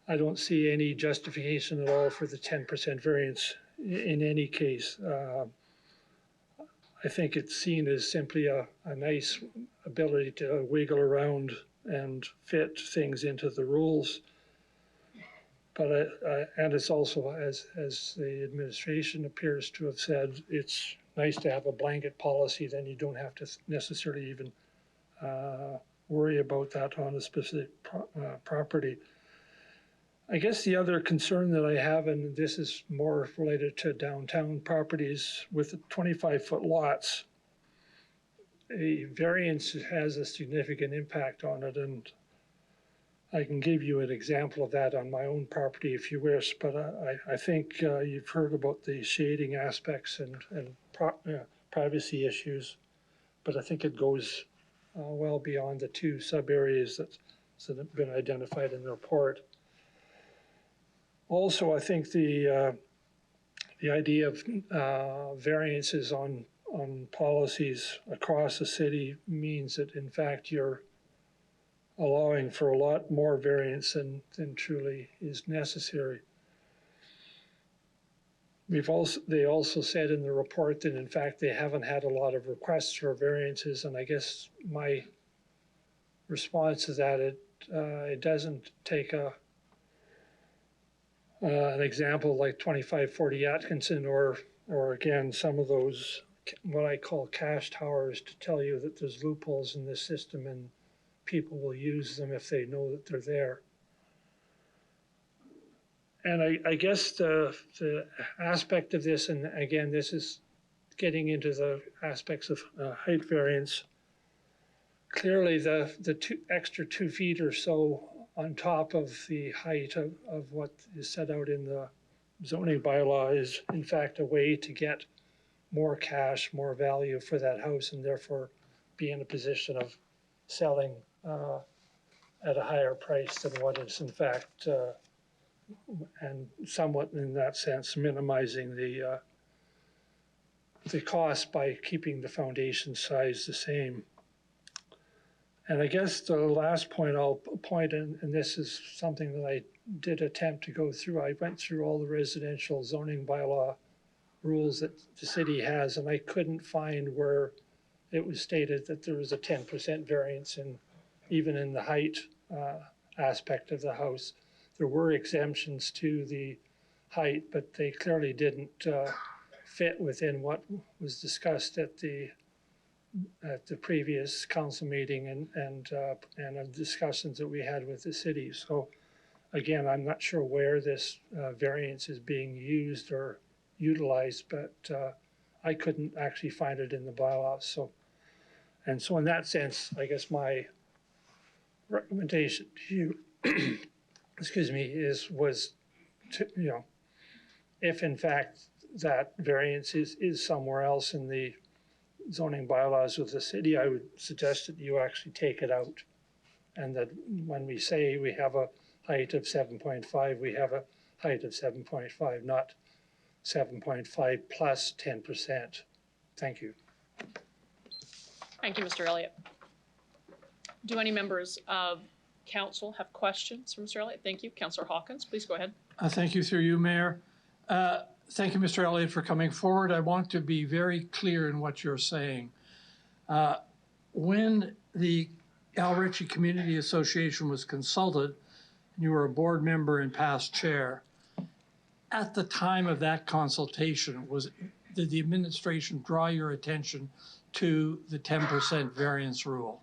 I don't see any justification at all for the 10% variance in any case. I think it's seen as simply a nice ability to wiggle around and fit things into the rules. But and it's also, as the administration appears to have said, it's nice to have a blanket policy, then you don't have to necessarily even worry about that on a specific property. I guess the other concern that I have, and this is more related to downtown properties with 25-foot lots, a variance has a significant impact on it. And I can give you an example of that on my own property if you wish, but I think you've heard about the shading aspects and privacy issues, but I think it goes well beyond the 2 sub-areas that have been identified in the report. Also, I think the idea of variances on policies across the city means that in fact you're allowing for a lot more variance than truly is necessary. They also said in the report that in fact they haven't had a lot of requests for variances, and I guess my response to that, it doesn't take an example like 2540 Atkinson or again some of those what I call cash towers to tell you that there's loopholes in this system and people will use them if they know that they're there. And I guess the aspect of this, and again, this is getting into the aspects of height variance. Clearly, the extra 2 feet or so on top of the height of what is set out in the zoning bylaw is, in fact, a way to get more cash, more value for that house, and therefore be in a position of selling at a higher price than what is, in fact, and somewhat in that sense minimizing the cost by keeping the foundation size the same. And I guess the last point I'll point, and this is something that I did attempt to go through, I went through all the residential zoning bylaw rules that the city has, and I couldn't find where it was stated that there was a 10% variance even in the height aspect of the house. There were exemptions to the height, but they clearly didn't fit within what was discussed at the previous council meeting and the discussions that we had with the city. So again, I'm not sure where this variance is being used or utilized, but I couldn't actually find it in the bylaws. So in that sense, I guess my recommendation to you, excuse me, was to, if in fact that variance is somewhere else in the zoning bylaws of the city, I would suggest that you actually take it out. And that when we say we have a height of 7.5, we have a height of 7.5, not 7.5 plus 10%. Thank you. Thank you, Mr. Elliott. Do any members of council have questions for Mr. Elliott? Thank you. Councillor Hawkins, please go ahead. Thank you through you, Mayor. Thank you, Mr. Elliott, for coming forward. I want to be very clear in what you're saying. When the Al Ritchie Community Association was consulted, and you were a board member and past chair, at the time of that consultation, did the administration draw your attention to the 10% variance rule?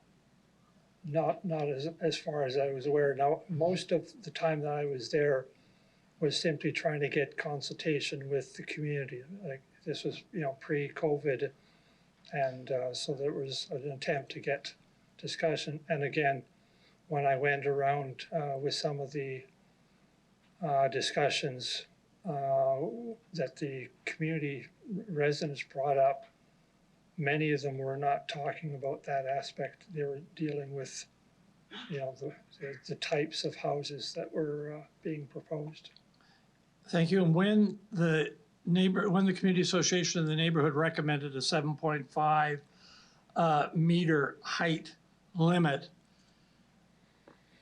Not as far as I was aware. Now, most of the time that I was there was simply trying to get consultation with the community. Like this was, pre-COVID, and so there was an attempt to get discussion. And again, when I went around with some of the discussions that the community residents brought up, many of them were not talking about that aspect. They were dealing with, the types of houses that were being proposed. Thank you. And when the community association in the neighborhood recommended a 7.5 meter height limit,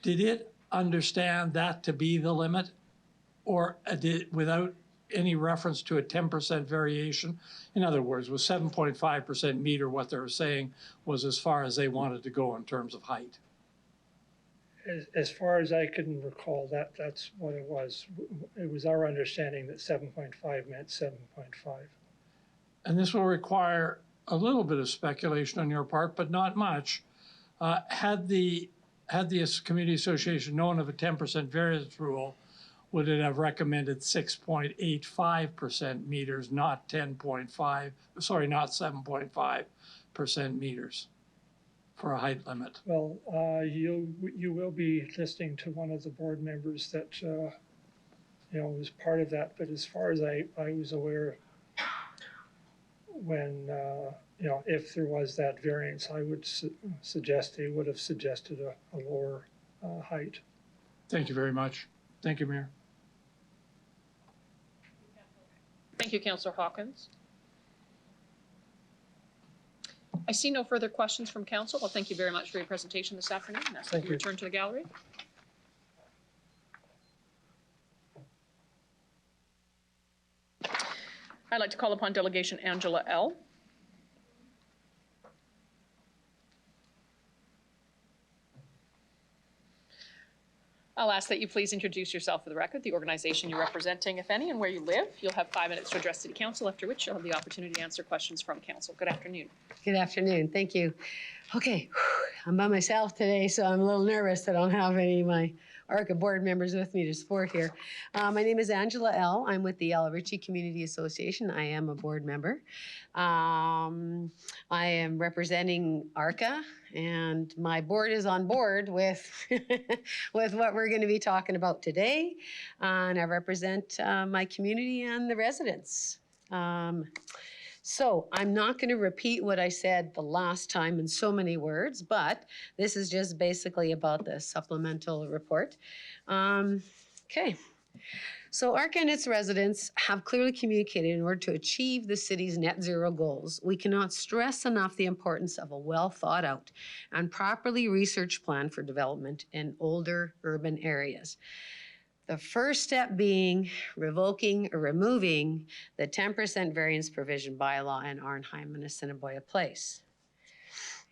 did it understand that to be the limit, or without any reference to a 10% variation? In other words, was 7.5% meter what they were saying was as far as they wanted to go in terms of height? As far as I can recall, that's what it was. It was our understanding that 7.5 meant 7.5. And this will require a little bit of speculation on your part, but not much. Had the community association known of a 10% variance rule, would it have recommended 6.85% meters, not 7.5% meters for a height limit? Well, you will be listening to one of the board members that was part of that. But as far as I was aware, when if there was that variance, I would suggest they would have suggested a lower height. Thank you very much. Thank you, Mayor. Thank you, Councillor Hawkins. I see no further questions from council. Well, thank you very much for your presentation this afternoon. Ask that you return to the gallery. I'd like to call upon Delegation Angela L. I'll ask that you please introduce yourself for the record, the organization you're representing, if any, and where you live. You'll have 5 minutes to address City Council, after which you'll have the opportunity to answer questions from Council. Good afternoon. Good afternoon. Thank you. Okay, I'm by myself today, so I'm a little nervous. I don't have any of my ARCA board members with me to support here. My name is Angela L. I'm with the El Ritchie Community Association. I am a board member. I am representing ARCA, and my board is on board with, with what we're going to be talking about today. And I represent my community and the residents. So I'm not going to repeat what I said the last time in so many words, but this is just basically about the supplemental report. Okay. So ARCA and its residents have clearly communicated in order to achieve the city's net zero goals. We cannot stress enough the importance of a well thought out and properly researched plan for development in older urban areas. The first step being revoking or removing the 10% variance provision bylaw in Arnheim and Assiniboia Place.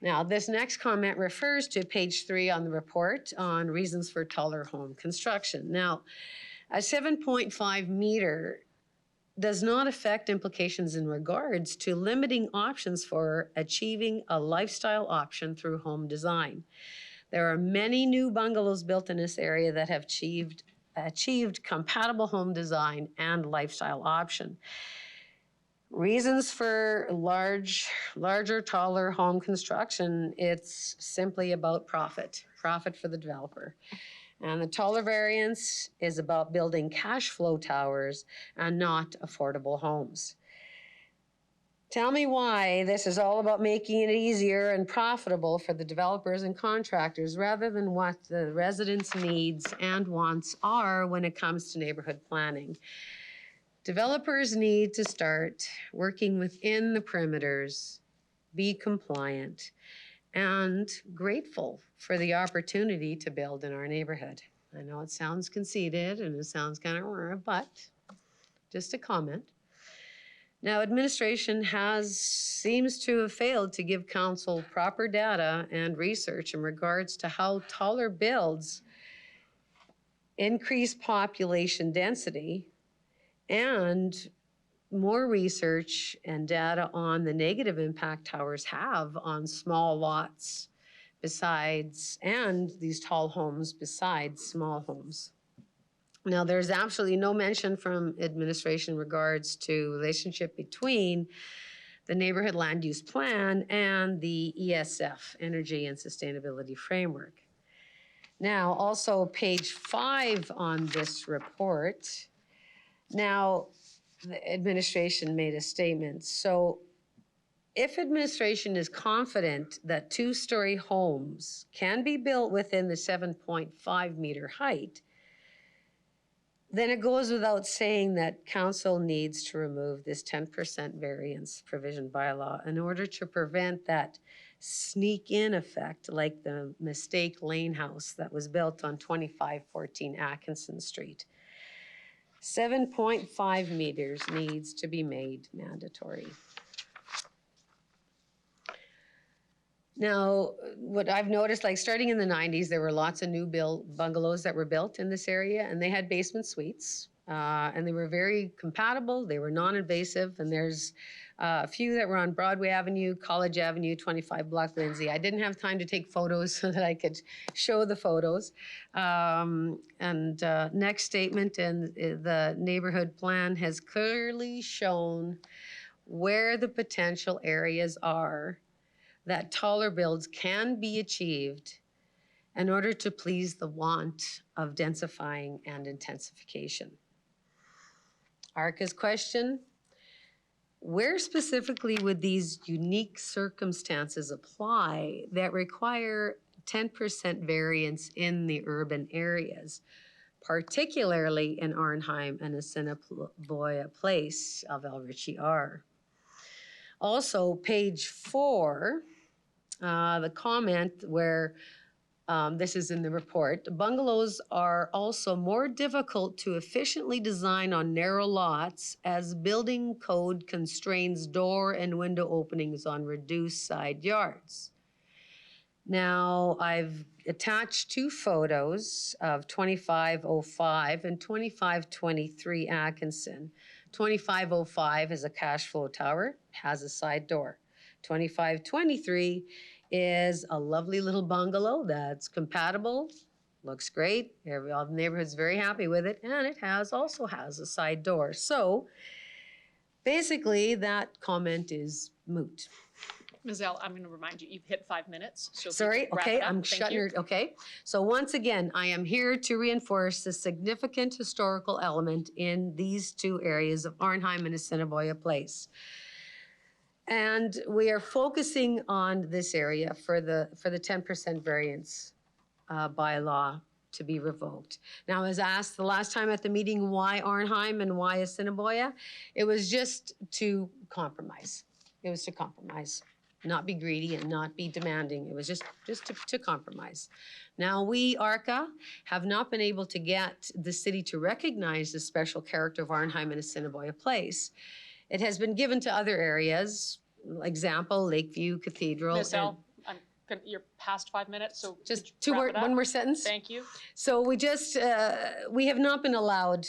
Now, this next comment refers to page 3 on the report on reasons for taller home construction. Now, a 7.5 meter does not affect implications in regards to limiting options for achieving a lifestyle option through home design. There are many new bungalows built in this area that have achieved compatible home design and lifestyle option. Reasons for larger, taller home construction, it's simply about profit for the developer. And the taller variance is about building cash flow towers and not affordable homes. Tell me why this is all about making it easier and profitable for the developers and contractors rather than what the residents' needs and wants are when it comes to neighborhood planning. Developers need to start working within the perimeters, be compliant, and grateful for the opportunity to build in our neighborhood. I know it sounds conceited and it sounds kind of, but just a comment. Now, administration seems to have failed to give council proper data and research in regards to how taller builds increase population density, and more research and data on the negative impact towers have on small lots and these tall homes besides small homes. Now, there's absolutely no mention from administration in regards to relationship between the neighborhood land use plan and the ESF, Energy and Sustainability Framework. Now, also page 5 on this report. Now, the administration made a statement. So if administration is confident that 2-story homes can be built within the 7.5 meter height, then it goes without saying that council needs to remove this 10% variance provision bylaw in order to prevent that sneak in effect like the Mistake Lane house that was built on 2514 Atkinson Street. 7.5 meters needs to be made mandatory. Now, what I've noticed, like starting in the 90s, there were lots of new bungalows that were built in this area, and they had basement suites, and they were very compatible. They were non-invasive, and there's a few that were on Broadway Avenue, College Avenue, 25 Block Lindsay. I didn't have time to take photos so that I could show the photos. Next statement, and the neighborhood plan has clearly shown where the potential areas are that taller builds can be achieved in order to please the want of densifying and intensification. ARCA's question, where specifically would these unique circumstances apply that require 10% variance in the urban areas, particularly in Arnheim and Assiniboia Place of El Ritchie R? Also, page 4, the comment where this is in the report, bungalows are also more difficult to efficiently design on narrow lots as building code constrains door and window openings on reduced side yards. Now, I've attached two photos of 2505 and 2523 Atkinson. 2505 is a cash flow tower, has a side door. 2523 is a lovely little bungalow that's compatible, looks great. All the neighborhood's very happy with it, and it also has a side door. So basically, that comment is moot. Ms. L, I'm going to remind you, you've hit 5 minutes. So if you Sorry, could wrap okay, it up. I'm Thank shutting you. your, okay. So once again, I am here to reinforce the significant historical element in these two areas of Arnheim and Assiniboia Place. And we are focusing on this area for the 10% variance bylaw to be revoked. Now, I was asked the last time at the meeting, why Arnheim and why Assiniboia? It was just to compromise. It was to compromise, not be greedy and not be demanding. It was just to compromise. Now, we, ARCA, have not been able to get the city to recognize the special character of Arnheim and Assiniboia Place. It has been given to other areas, example, Lakeview Cathedral. Ms. L, you're past 5 minutes, so Just wrap it one up. more sentence. Thank you. So we just, we have not been allowed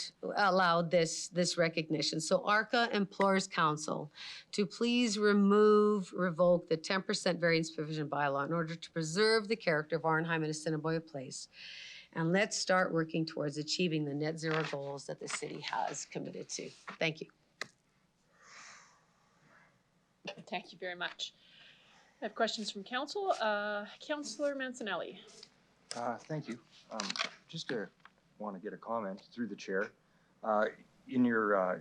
this recognition. So ARCA implores council to please revoke the 10% variance provision bylaw in order to preserve the character of Arnheim and Assiniboia Place. And let's start working towards achieving the net zero goals that the city has committed to. Thank you. Thank you very much. I have questions from council. Councillor Mancinelli. Thank you. Just want to get a comment through the chair. In your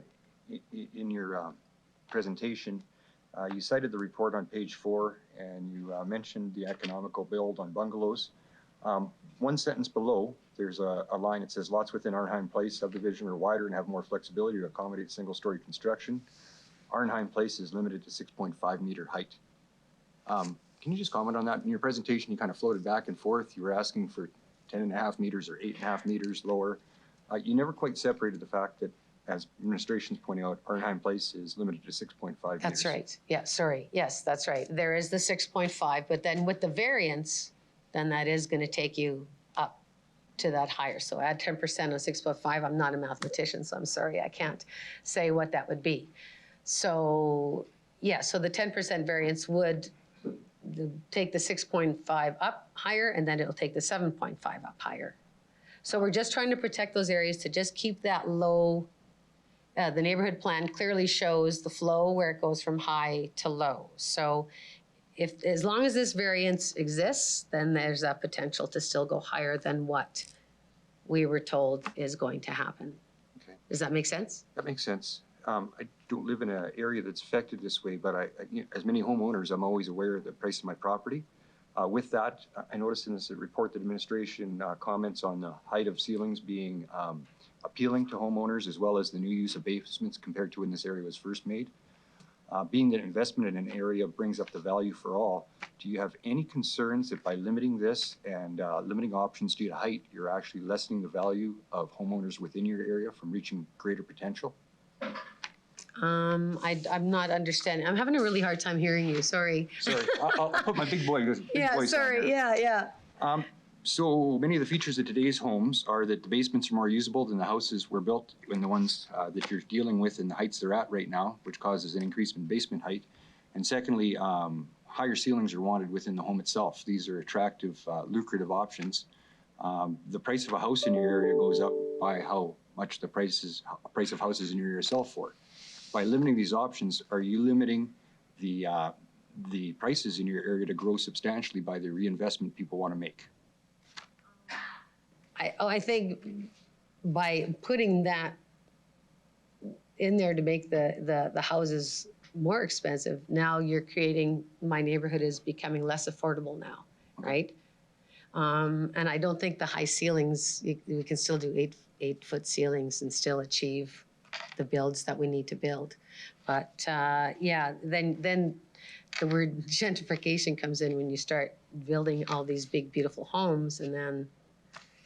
presentation, you cited the report on page 4, and you mentioned the economical build on bungalows. One sentence below, there's a line that says lots within Arnheim Place subdivision are wider and have more flexibility to accommodate single-story construction. Arnheim Place is limited to 6.5 meter height. Can you just comment on that? In your presentation, you kind of floated back and forth. You were asking for 10.5 meters or 8.5 meters lower. You never quite separated the fact that, as administration's pointing out, Arnheim Place is limited to 6.5 meters. That's right. Yeah, sorry. Yes, that's right. There is the 6.5, but then with the variance, then that is going to take you up to that higher. So add 10% on 6.5. I'm not a mathematician, so I'm sorry. I can't say what that would be. So, yeah, so the 10% variance would take the 6.5 up higher, and then it'll take the 7.5 up higher. So we're just trying to protect those areas to just keep that low. The neighborhood plan clearly shows the flow where it goes from high to low. So as long as this variance exists, then there's that potential to still go higher than what we were told is going to happen. Okay. Does that make sense? That makes sense. I don't live in an area that's affected this way, but as many homeowners, I'm always aware of the price of my property. With that, I noticed in this report that administration comments on the height of ceilings being appealing to homeowners, as well as the new use of basements compared to when this area was first made. Being that investment in an area brings up the value for all, do you have any concerns that by limiting this and limiting options due to height, you're actually lessening the value of homeowners within your area from reaching greater potential? I'm not understanding. I'm having a really hard time hearing you. Sorry. Sorry, I'll put my big boy voice on sorry. there. Yeah. So many of the features of today's homes are that the basements are more usable than the houses were built when the ones that you're dealing with and the heights they're at right now, which causes an increase in basement height. And secondly, higher ceilings are wanted within the home itself. These are attractive, lucrative options. The price of a house in your area goes up by how much the price of houses in your area sell for. By limiting these options, are you limiting the prices in your area to grow substantially by the reinvestment people want to make? I think by putting that in there to make the houses more expensive, now you're creating, my neighborhood is becoming less affordable now, right? And I don't think the high ceilings, we can still do 8-foot ceilings and still achieve the builds that we need to build. But yeah, then the word gentrification comes in when you start building all these big, beautiful homes, and then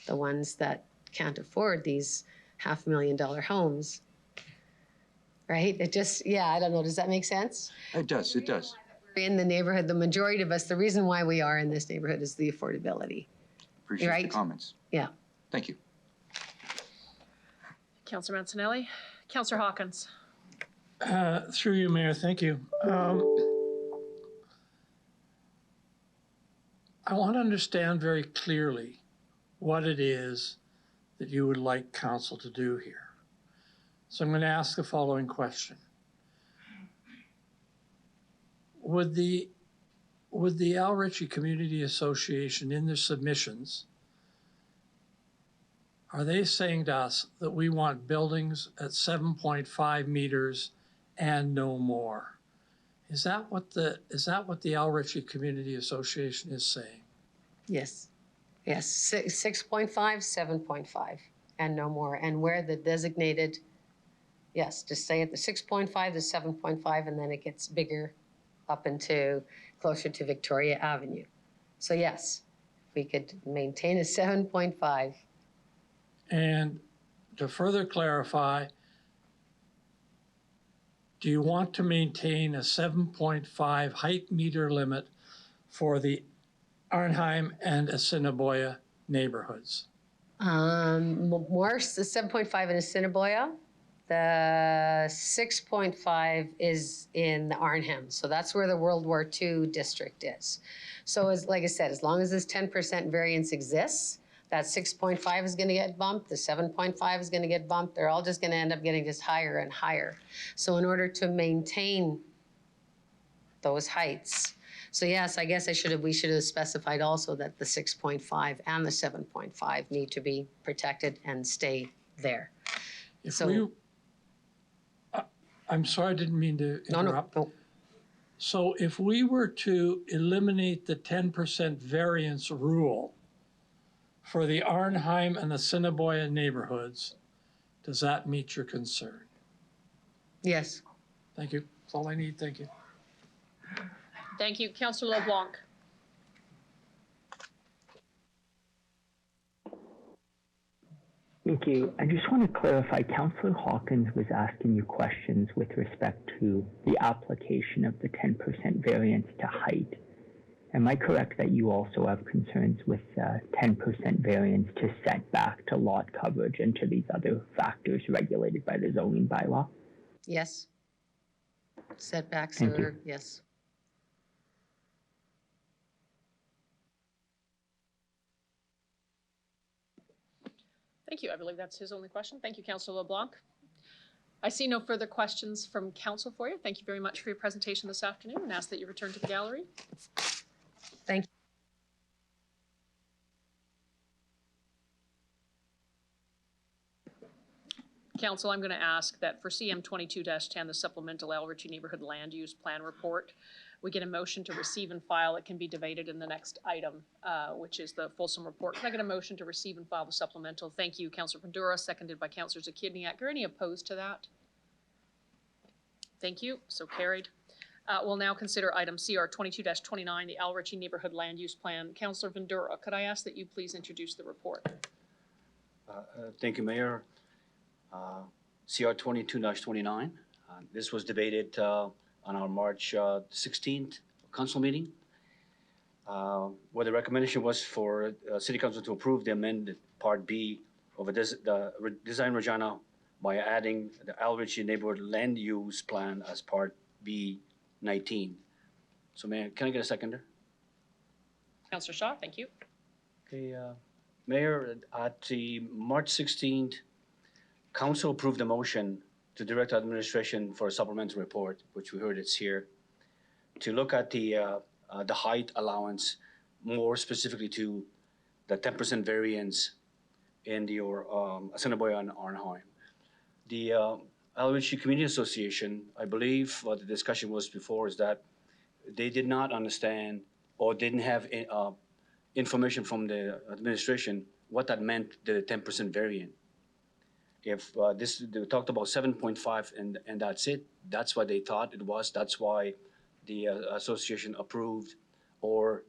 the ones that can't afford these $500,000 homes, right? It just, yeah, I don't know. Does that make sense? It does, it does. We're in the neighborhood, the majority of us, the reason why we are in this neighborhood is the affordability. Appreciate the Right? comments. Yeah. Thank you. Councillor Mancinelli. Councillor Hawkins. Through you, Mayor, thank you. I want to understand very clearly what it is that you would like council to do here. So I'm going to ask the following question. Would the Al Ritchie Community Association in their submissions, are they saying to us that we want buildings at 7.5 meters and no more? Is that what the Al Ritchie Community Association is saying? Yes. Yes, 6.5, 7.5, and no more. And where the designated, yes, just say at the 6.5 to 7.5, and then it gets bigger up into closer to Victoria Avenue. So yes, we could maintain a 7.5. And to further clarify, do you want to maintain a 7.5 height meter limit for the Arnheim and Assiniboia neighborhoods? More, the 7.5 in Assiniboia. The 6.5 is in the Arnhem. So that's where the World War II district is. So as, like I said, as long as this 10% variance exists, that 6.5 is gonna get bumped, the 7.5 is gonna get bumped. They're all just gonna end up getting just higher and higher. So in order to maintain those heights, so yes, I guess we should have specified also that the 6.5 and the 7.5 need to be protected and stay there. I'm sorry, I didn't mean to interrupt. No. So if we were to eliminate the 10% variance rule for the Arnheim and Assiniboia neighborhoods, does that meet your concern? Yes. Thank you. That's all I need. Thank you. Thank you. Councillor LeBlanc. Thank you. I just want to clarify, Councillor Hawkins was asking you questions with respect to the application of the 10% variance to height. Am I correct that you also have concerns with 10% variance to setback, to lot coverage, and to these other factors regulated by the zoning bylaw? Yes. Setbacks Thank you. are, yes. Thank you. I believe that's his only question. Thank you, Councillor LeBlanc. I see no further questions from council for you. Thank you very much for your presentation this afternoon, and ask that you return to the gallery. Thank you. Council, I'm going to ask that for CM 22-10, the supplemental Al Ritchie Neighborhood Land Use Plan Report, we get a motion to receive and file. It can be debated in the next item, which is the fulsome report. Can I get a motion to receive and file the supplemental? Thank you, Councillor Pandura, seconded by Councillor Zakidniak. Are any opposed to that? Thank you. So carried. We'll now consider item CR 22-29, the Al Ritchie Neighborhood Land Use Plan. Councillor Vandura, could I ask that you please introduce the report? Thank you, Mayor. CR 22-29. This was debated on our March 16th council meeting, where the recommendation was for City Council to approve the amended Part B of the Design Regina by adding the Al Ritchie Neighborhood Land Use Plan as Part B19. So, Mayor, can I get a seconder? Councillor Shaw, thank you. Okay, Mayor, at the March 16th, Council approved a motion to direct administration for a supplemental report, which we heard it's here, to look at the height allowance, more specifically to the 10% variance in your Assiniboia and Arnheim. The Al Ritchie Community Association, I believe what the discussion was before is that they did not understand or didn't have information from the administration what that meant, the 10% variant. If they talked about 7.5 and that's it, that's what they thought it was. That's why the association approved or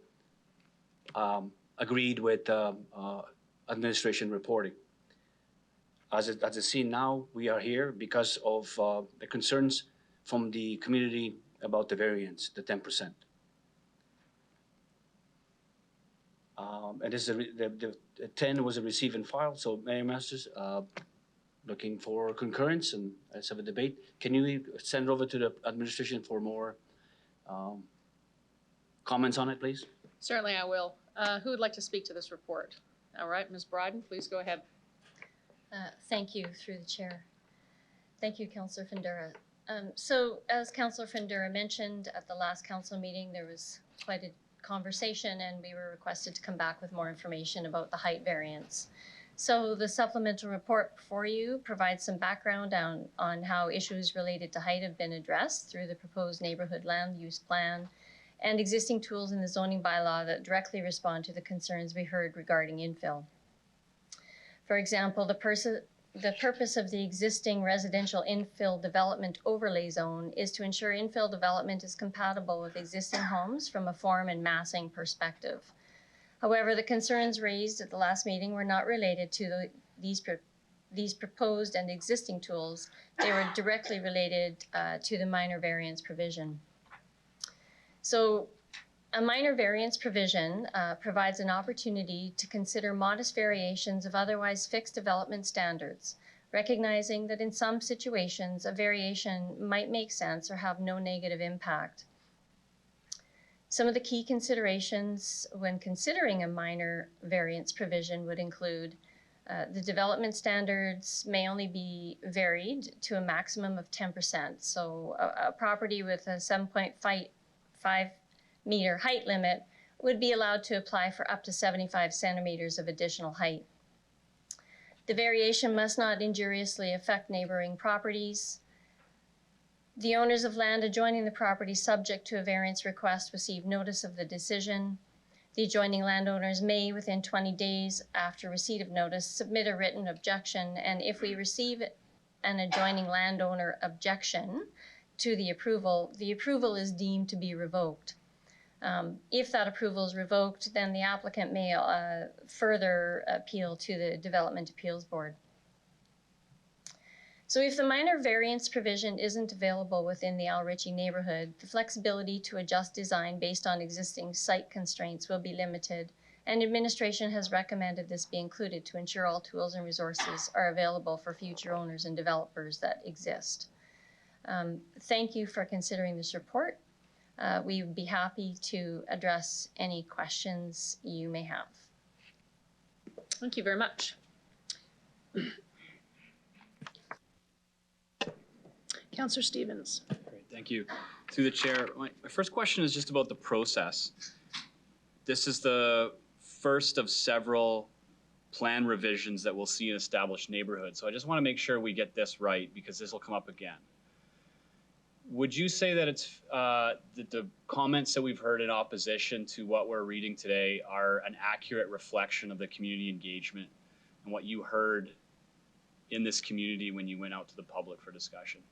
agreed with administration reporting. As it's seen now, we are here because of the concerns from the community about the variance, the 10%. And this is the 10 was a receive and file. So, Mayor Masters, looking for concurrence and let's have a debate. Can you send it over to the administration for more comments on it, please? Certainly I will. Who would like to speak to this report? All right, Ms. Bryden, please go ahead. Thank you, through the chair. Thank you, Councillor Fundura. So as Councillor Fundura mentioned, at the last council meeting, there was quite a conversation and we were requested to come back with more information about the height variance. So the supplemental report before you provides some background on how issues related to height have been addressed through the proposed neighborhood land use plan and existing tools in the zoning bylaw that directly respond to the concerns we heard regarding infill. For example, the purpose of the existing residential infill development overlay zone is to ensure infill development is compatible with existing homes from a form and massing perspective. However, the concerns raised at the last meeting were not related to these proposed and existing tools. They were directly related to the minor variance provision. So a minor variance provision provides an opportunity to consider modest variations of otherwise fixed development standards, recognizing that in some situations a variation might make sense or have no negative impact. Some of the key considerations when considering a minor variance provision would include the development standards may only be varied to a maximum of 10%. So a property with a 7.5 meter height limit would be allowed to apply for up to 75 centimeters of additional height. The variation must not injuriously affect neighboring properties. The owners of land adjoining the property subject to a variance request receive notice of the decision. The adjoining landowners may, within 20 days after receipt of notice, submit a written objection, and if we receive an adjoining landowner objection to the approval is deemed to be revoked. If that approval is revoked, then the applicant may further appeal to the Development Appeals Board. So if the minor variance provision isn't available within the Al Ritchie neighborhood, the flexibility to adjust design based on existing site constraints will be limited, and administration has recommended this be included to ensure all tools and resources are available for future owners and developers that exist. Thank you for considering this report. We would be happy to address any questions you may have. Thank you very much. Councillor Stevens. Great, thank you. Through the chair, my first question is just about the process. This is the first of several plan revisions that we'll see in established neighborhoods. So I just want to make sure we get this right because this will come up again. Would you say that it's that the comments that we've heard in opposition to what we're reading today are an accurate reflection of the community engagement and what you heard in this community when you went out to the public for discussion?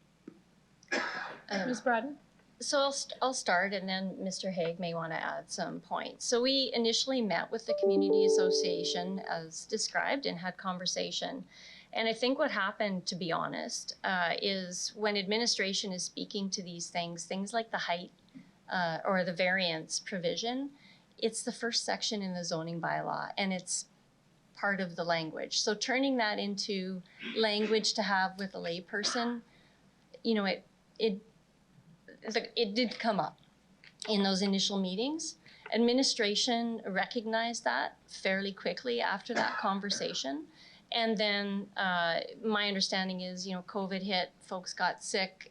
Ms. Bryden? So I'll start and then Mr. Haig may want to add some points. So we initially met with the community association as described and had conversation. And I think what happened, to be honest, is when administration is speaking to these things like the height or the variance provision, it's the first section in the zoning bylaw and it's part of the language. So turning that into language to have with a layperson, you know, it did come up in those initial meetings. Administration recognized that fairly quickly after that conversation. And then my understanding is, you know, COVID hit, folks got sick,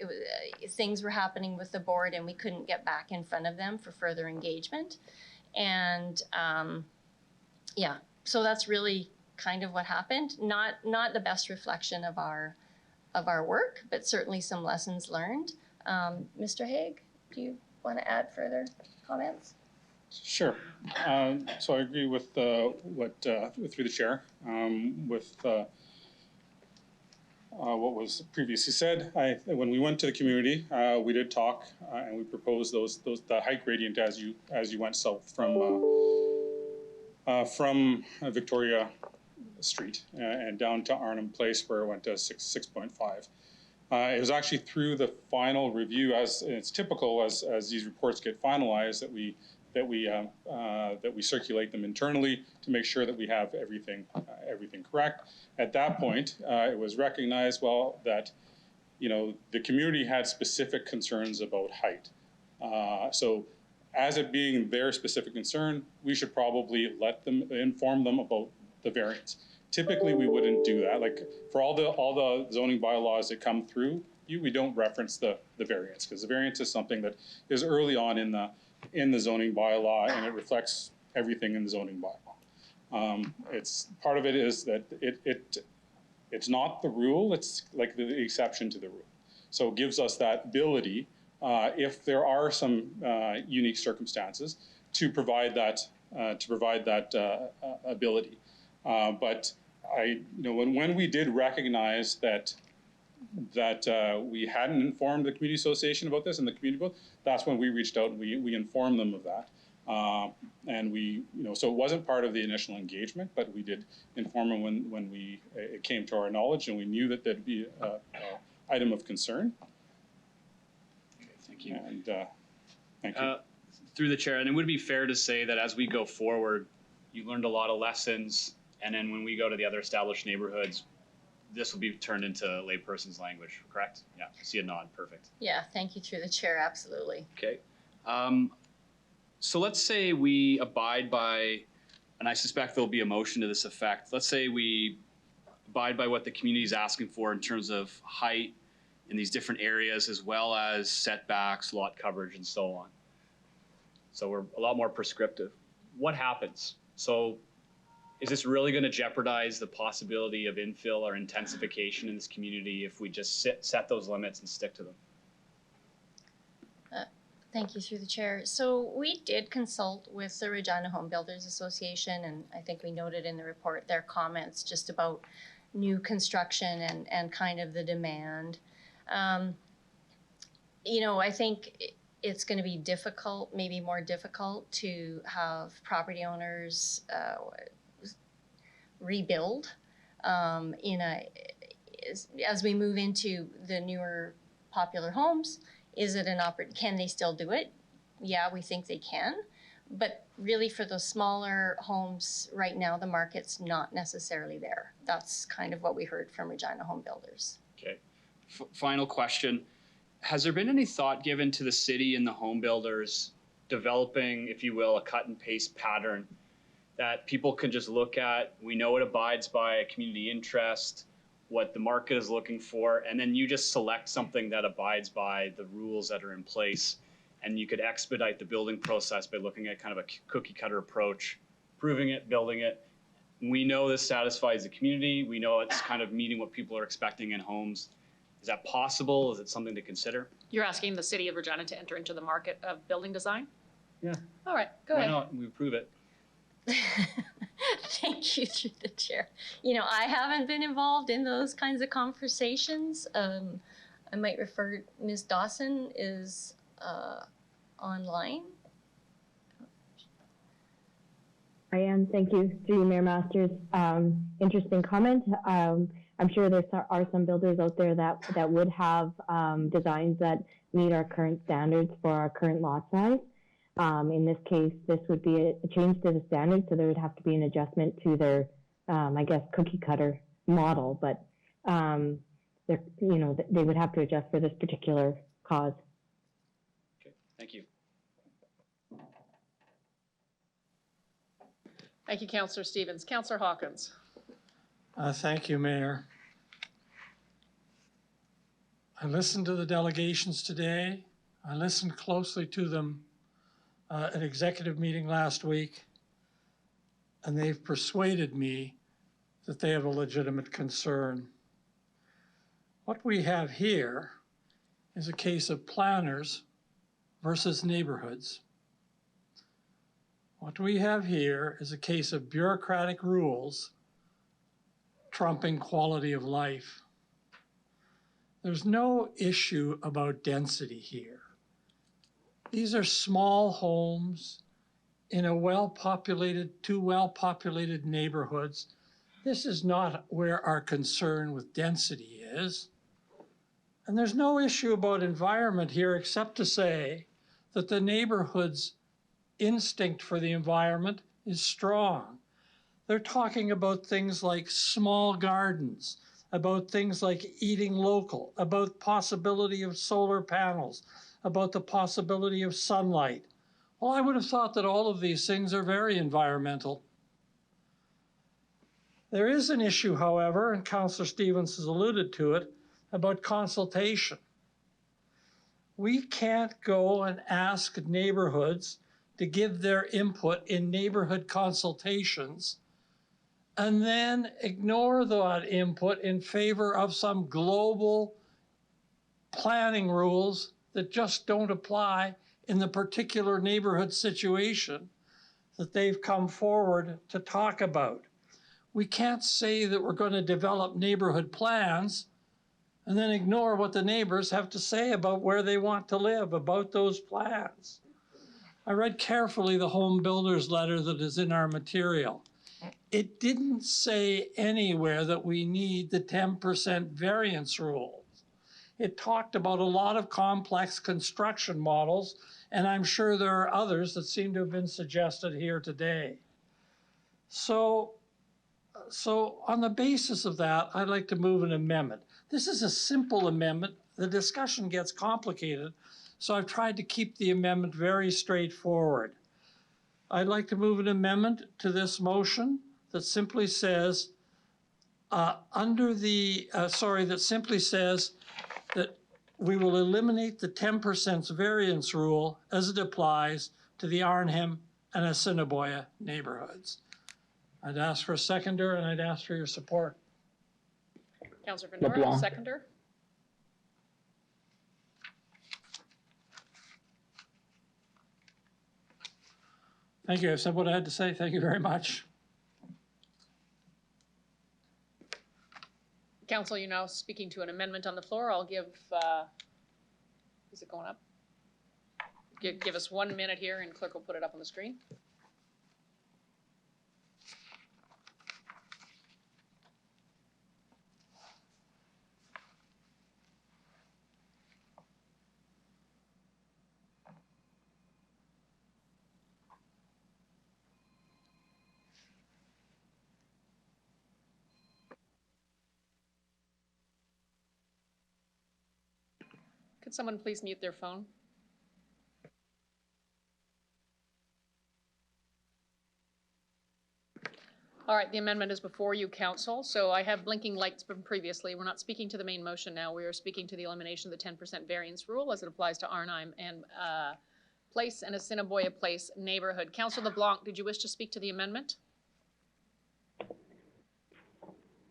things were happening with the board and we couldn't get back in front of them for further engagement. And yeah, so that's really kind of what happened. Not the best reflection of our work, but certainly some lessons learned. Mr. Haig, do you want to add further comments? Sure. So I agree with what through the chair with what was previously said. When we went to the community, we did talk and we proposed the height gradient as you went south from Victoria Street and down to Arnhem Place, where it went to 6.5. It was actually through the final review, as it's typical as these reports get finalized, that we circulate them internally to make sure that we have everything correct. At that point, it was recognized that the community had specific concerns about height. So as it being their specific concern, we should probably inform them about the variance. Typically, we wouldn't do that. Like for all the zoning bylaws that come through, we don't reference the variance, because the variance is something that is early on in the zoning bylaw, and it reflects everything in the zoning bylaw. It's part of it is that it's not the rule; it's like the exception to the rule. So it gives us that ability, if there are some unique circumstances, to provide that ability. But when we did recognize that we hadn't informed the community association about this and the community about, that's when we reached out and we informed them of that. And so it wasn't part of the initial engagement, but we did inform them when it came to our knowledge, and we knew that there'd be an item of concern. Okay, thank you. And thank you. Through the chair, and it would be fair to say that as we go forward, you learned a lot of lessons, and then when we go to the other established neighborhoods, this will be turned into layperson's language, correct? Yeah, I see a nod, perfect. Yeah, thank you through the chair, absolutely. Okay. So let's say we abide by, and I suspect there'll be a motion to this effect. Let's say we abide by what the community is asking for in terms of height in these different areas, as well as setbacks, lot coverage, and so on. So we're a lot more prescriptive. What happens? So is this really going to jeopardize the possibility of infill or intensification in this community if we just set those limits and stick to them? Thank you through the chair. So we did consult with the Regina Home Builders Association, and I think we noted in the report their comments just about new construction and kind of the demand. I think it's going to be difficult, maybe more difficult, to have property owners rebuild as we move into the newer popular homes. Is it can they still do it? Yeah, we think they can. But really for those smaller homes right now, the market's not necessarily there. That's kind of what we heard from Regina Home Builders. Okay. Final question. Has there been any thought given to the city and the home builders developing, if you will, a cut and paste pattern that people can just look at? We know it abides by a community interest, what the market is looking for, and then you just select something that abides by the rules that are in place, and you could expedite the building process by looking at kind of a cookie cutter approach, proving it, building it. We know this satisfies the community. We know it's kind of meeting what people are expecting in homes. Is that possible? Is it something to consider? You're asking the city of Regina to enter into the market of building design? Yeah. All right, go Why ahead. not? We approve it. Thank you through the chair. I haven't been involved in those kinds of conversations. I might refer, Ms. Dawson is online. I am, thank you, through you, Mayor Masters. Interesting comment. I'm sure there are some builders out there that would have designs that meet our current standards for our current lot size. In this case, this would be a change to the standard, so there would have to be an adjustment to their, cookie cutter model. But they would have to adjust for this particular cause. Okay, thank you. Thank you, Councillor Stevens. Councillor Hawkins. Thank you, Mayor. I listened to the delegations today. I listened closely to them at executive meeting last week, and they've persuaded me that they have a legitimate concern. What we have here is a case of planners versus neighborhoods. What we have here is a case of bureaucratic rules trumping quality of life. there's no issue about density here. These are small homes in a two well-populated neighborhoods. This is not where our concern with density is. And there's no issue about environment here except to say that the neighborhood's instinct for the environment is strong. They're talking about things like small gardens, about things like eating local, about possibility of solar panels, about the possibility of sunlight. Well, I would have thought that all of these things are very environmental. There is an issue, however, and Councillor Stevens has alluded to it, about consultation. We can't go and ask neighborhoods to give their input in neighborhood consultations and then ignore that input in favor of some global planning rules that just don't apply in the particular neighborhood situation that they've come forward to talk about. We can't say that we're going to develop neighborhood plans and then ignore what the neighbors have to say about where they want to live, about those plans. I read carefully the home builder's letter that is in our material. It didn't say anywhere that we need the 10% variance rules. It talked about a lot of complex construction models, and I'm sure there are others that seem to have been suggested here today. So on the basis of that, I'd like to move an amendment. This is a simple amendment. The discussion gets complicated, so I've tried to keep the amendment very straightforward. I'd like to move an amendment to this motion that simply says, that we will eliminate the 10% variance rule as it applies to the Arnhem and Assiniboia neighborhoods. I'd ask for a seconder and I'd ask for your support. Councillor Findora, LeBlanc. seconder. Thank you. I've said what I had to say. Thank you very much. Council, you're now speaking to an amendment on the floor. I'll give, is it going up? Give us 1 minute here and clerk will put it up on the screen. Could someone please mute their phone? All right, the amendment is before you, Council. So I have blinking lights from previously. We're not speaking to the main motion now. We are speaking to the elimination of the 10% variance rule as it applies to Arnhem and Place and Assiniboia Place neighborhood. Councillor LeBlanc, did you wish to speak to the amendment?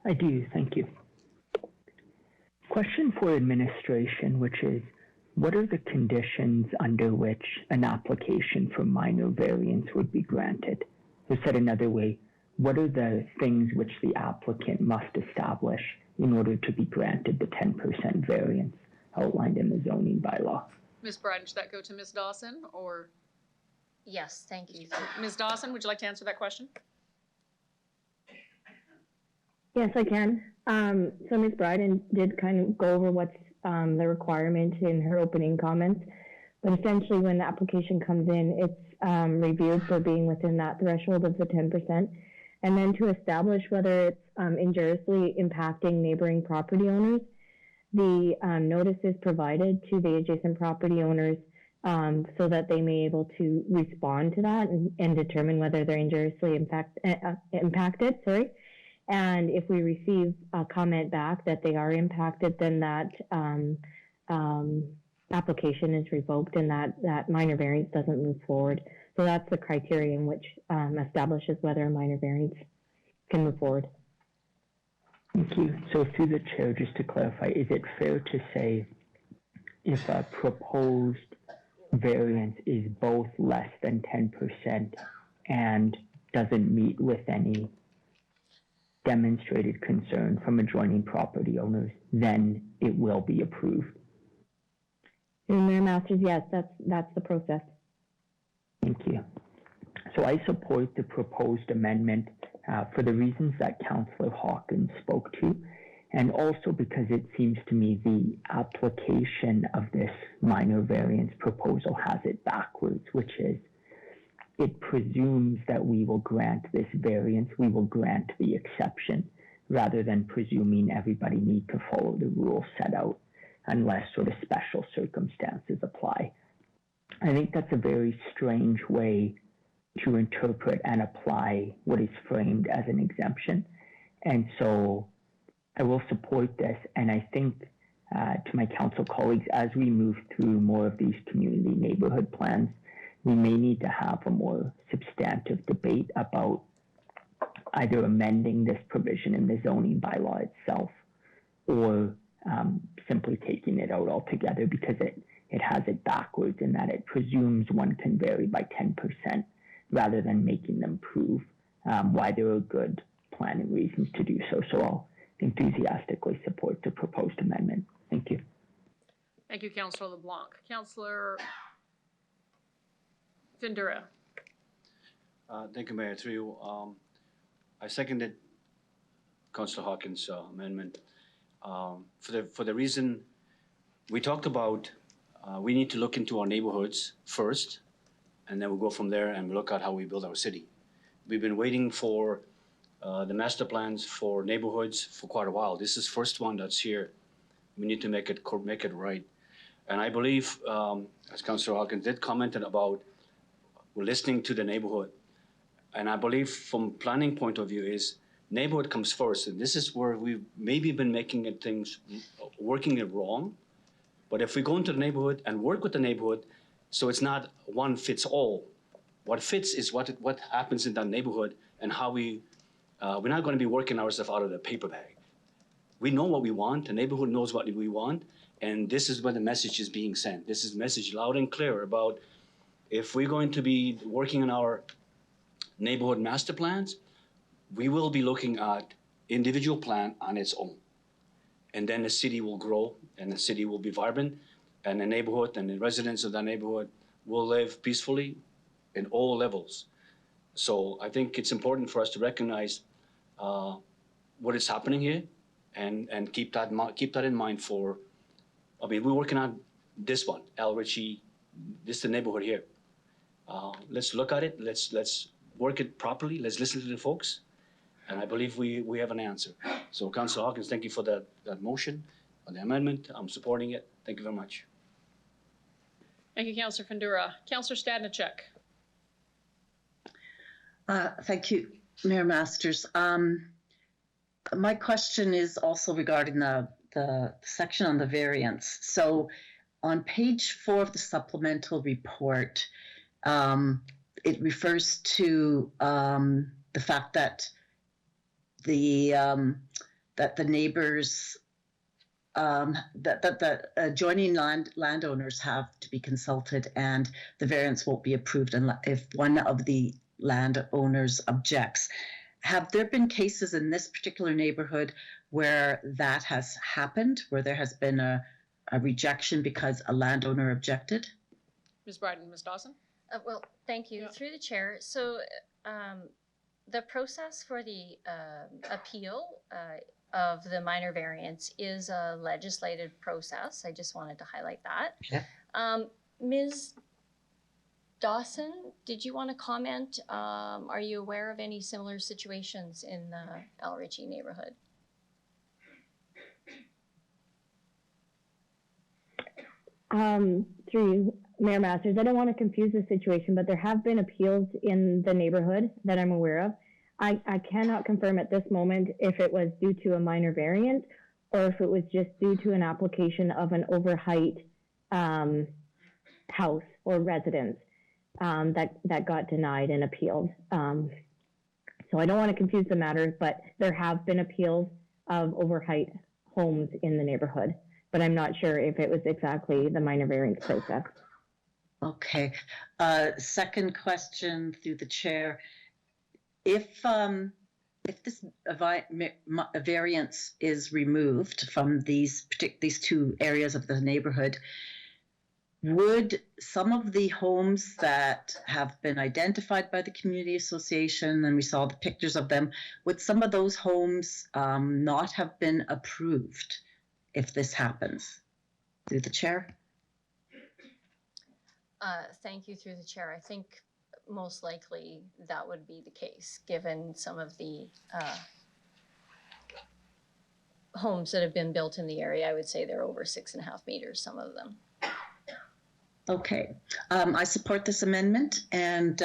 I do, thank you. Question for administration, which is, what are the conditions under which an application for minor variance would be granted? Or said another way, what are the things which the applicant must establish in order to be granted the 10% variance outlined in the zoning bylaw? Ms. Bryden, should that go to Ms. Dawson or? Yes, thank you. Ms. Dawson, would you like to answer that question? Yes, I can. So Ms. Bryden did kind of go over what's the requirement in her opening comments, but essentially when the application comes in, it's reviewed for being within that threshold of the 10%, and then to establish whether it's injuriously impacting neighboring property owners, the notice is provided to the adjacent property owners so that they may be able to respond to that and determine whether they're injuriously impacted. And if we receive a comment back that they are impacted, then that application is revoked and that minor variance doesn't move forward. So that's the criterion which establishes whether a minor variance can move forward. Thank you. So through the chair, just to clarify, is it fair to say if a proposed variance is both less than 10% and doesn't meet with any demonstrated concern from adjoining property owners, then it will be approved. Mayor Masters, yes, that's the process. Thank you. So I support the proposed amendment for the reasons that Councillor Hawkins spoke to, and also because it seems to me the application of this minor variance proposal has it backwards, which is it presumes that we will grant this variance, we will grant the exception, rather than presuming everybody need to follow the rules set out unless sort of special circumstances apply. I think that's a very strange way to interpret and apply what is framed as an exemption. And so I will support this. And I think to my council colleagues, as we move through more of these community neighborhood plans, we may need to have a more substantive debate about either amending this provision in the zoning bylaw itself or simply taking it out altogether, because it has it backwards in that it presumes one can vary by 10% rather than making them prove why there are good planning reasons to do so. So I'll enthusiastically support the proposed amendment. Thank you. Thank you, Councillor LeBlanc. Councillor Findura. Thank you, Mayor. Through you, I seconded Councillor Hawkins' amendment for the reason we talked about. We need to look into our neighborhoods first, and then we'll go from there and look at how we build our city. We've been waiting for the master plans for neighborhoods for quite a while. This is the first one that's here. We need to make it right. And I believe, as Councillor Hawkins did commented about, we're listening to the neighborhood. And I believe from planning point of view is neighborhood comes first. And this is where we've maybe been making working it wrong. But if we go into the neighborhood and work with the neighborhood, so it's not one fits all. What fits is what happens in that neighborhood and how we're not going to be working ourselves out of the paper bag. We know what we want. The neighborhood knows what we want. And this is where the message is being sent. This is message loud and clear about if we're going to be working on our neighborhood master plans, we will be looking at individual plan on its own. And then the city will grow and the city will be vibrant and the neighborhood and the residents of that neighborhood will live peacefully in all levels. So I think it's important for us to recognize what is happening here and keep that in mind for, we're working on this one, El Ritchie, this is the neighborhood here. Let's look at it, let's work it properly, let's listen to the folks, and I believe we have an answer. So Councillor Hawkins, thank you for that motion, or the amendment, I'm supporting it, thank you very much. Thank you, Councillor Findura. Councillor Stadnicek. Thank you, Mayor Masters. My question is also regarding the section on the variance. So on page 4 of the supplemental report, it refers to the fact that the neighbors, that adjoining landowners have to be consulted, and the variance won't be approved unless if one of the landowners objects. Have there been cases in this particular neighborhood where that has happened, where there has been a rejection because a landowner objected? Ms. Bryden, Ms. Dawson? Well, thank you. Yeah. Through the chair. So the process for the appeal of the minor variance is a legislative process. I just wanted to highlight that. Yeah. Ms. Dawson, did you want to comment? Are you aware of any similar situations in the El Ritchie neighborhood? Through Mayor Masters, I don't want to confuse the situation, but there have been appeals in the neighborhood that I'm aware of. I cannot confirm at this moment if it was due to a minor variance or if it was just due to an application of an overheight house or residence that got denied and appealed. So I don't want to confuse the matters, but there have been appeals of overheight homes in the neighborhood, but I'm not sure if it was exactly the minor variance process. Okay. Second question through the chair. If if this variance is removed from these two areas of the neighborhood, would some of the homes that have been identified by the community association, and we saw the pictures of them, would some of those homes not have been approved if this happens? Through the chair. Thank you, through the chair. I think most likely that would be the case, given some of the homes that have been built in the area. I would say they're over 6.5 meters, some of them. Okay, I support this amendment, and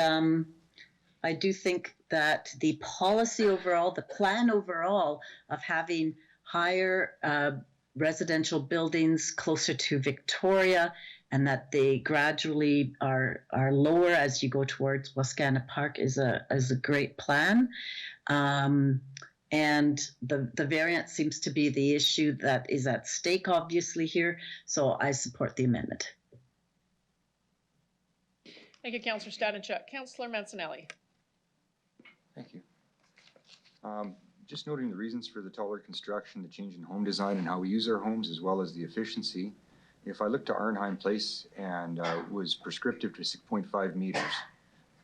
I do think that the policy overall, the plan overall of having higher residential buildings closer to Victoria, and that they gradually are lower as you go towards Wascana Park is a great plan. And the variance seems to be the issue that is at stake, obviously, here. So I support the amendment. Thank you, Councillor Stanicek. Councillor Mancinelli. Thank you. Just noting the reasons for the taller construction, the change in home design and how we use our homes, as well as the efficiency. If I look to Arnheim Place and was prescriptive to 6.5 meters,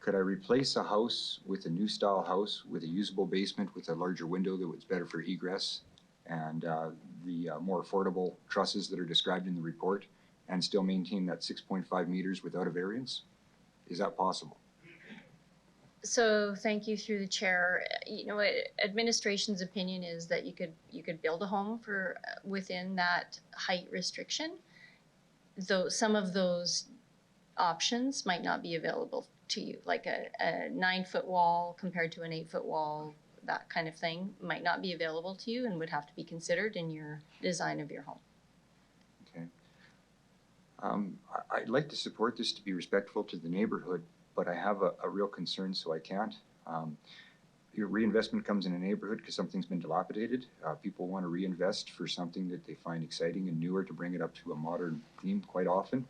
could I replace a house with a new style house with a usable basement with a larger window that was better for egress and the more affordable trusses that are described in the report, and still maintain that 6.5 meters without a variance? Is that possible? So thank you, through the chair. You know, administration's opinion is that you could build a home for within that height restriction. Though some of those options might not be available to you, like a 9-foot wall compared to an 8-foot wall, that kind of thing might not be available to you and would have to be considered in your design of your home. Okay. I'd like to support this to be respectful to the neighborhood, but I have a real concern, so I can't. Your reinvestment comes in a neighborhood because something's been dilapidated. People want to reinvest for something that they find exciting and newer to bring it up to a modern theme quite often.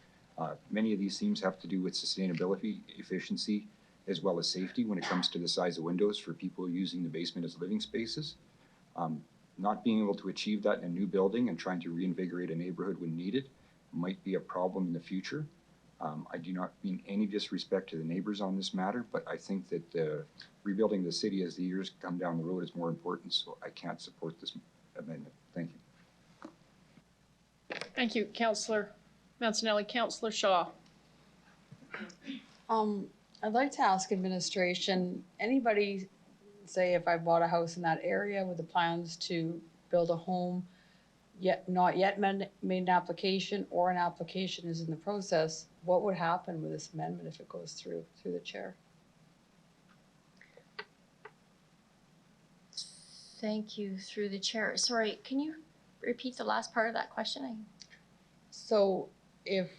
Many of these themes have to do with sustainability, efficiency, as well as safety when it comes to the size of windows for people using the basement as living spaces. Not being able to achieve that in a new building and trying to reinvigorate a neighborhood when needed might be a problem in the future. I do not mean any disrespect to the neighbors on this matter, but I think that rebuilding the city as the years come down the road is more important, so I can't support this amendment. Thank you. Thank you, Councillor Mancinelli. Councillor Shaw. I'd like to ask administration, anybody, say if I bought a house in that area with the plans to build a home, not yet made an application, or an application is in the process, what would happen with this amendment if it goes through the chair? Thank you, through the chair. Sorry, can you repeat the last part of that question? So if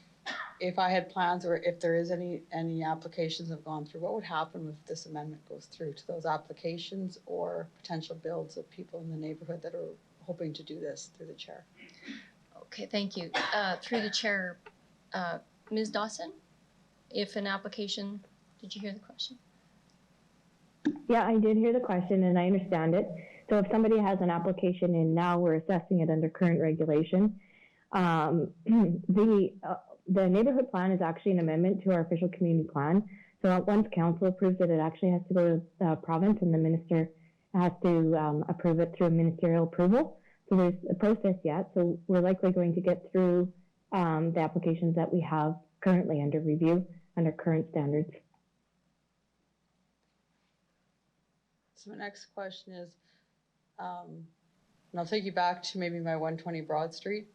I had plans, or if there is any applications have gone through, what would happen if this amendment goes through to those applications or potential builds of people in the neighborhood that are hoping to do this, through the chair? Okay, thank you. Through the chair, Ms. Dawson, if an application, did you hear the question? Yeah, I did hear the question and I understand it. So if somebody has an application in now, we're assessing it under current regulation. The neighborhood plan is actually an amendment to our official community plan. So once council approves it, it actually has to go to the province, and the minister has to approve it through a ministerial approval. So there's a process yet. So we're likely going to get through the applications that we have currently under review under current standards. So my next question is, and I'll take you back to maybe my 120 Broad Street,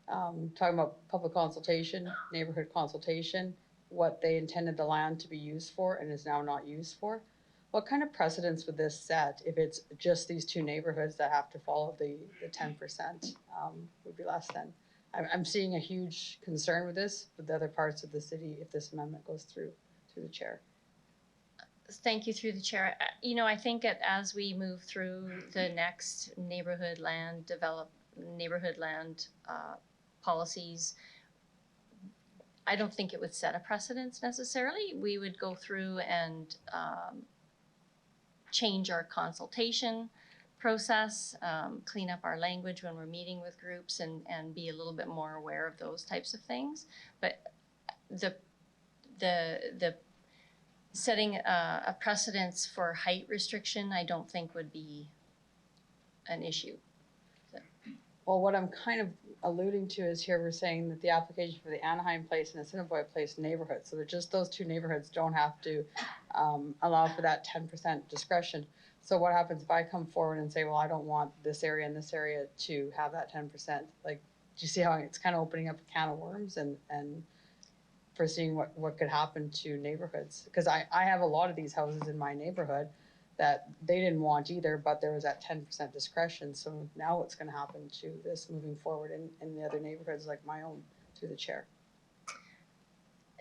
talking about public consultation, neighborhood consultation, what they intended the land to be used for and is now not used for. What kind of precedence would this set if it's just these two neighborhoods that have to follow the 10% would be less than? I'm seeing a huge concern with this, with the other parts of the city, if this amendment goes through the chair. Thank you, through the chair. You know, I think as we move through the next neighborhood land policies, I don't think it would set a precedence necessarily. We would go through and change our consultation process, clean up our language when we're meeting with groups, and be a little bit more aware of those types of things. But the setting a precedence for height restriction, I don't think would be an issue. Well, what I'm kind of alluding to is here we're saying that the application for the Anaheim Place and the Assiniboia Place neighborhood, so they're just those two neighborhoods don't have to allow for that 10% discretion. So what happens if I come forward and say, well, I don't want this area and this area to have that 10%? Like, do you see how it's kind of opening up a can of worms and foreseeing what could happen to neighborhoods? Because I have a lot of these houses in my neighborhood that they didn't want either, but there was that 10% discretion. So now what's going to happen to this moving forward in the other neighborhoods like my own, through the chair?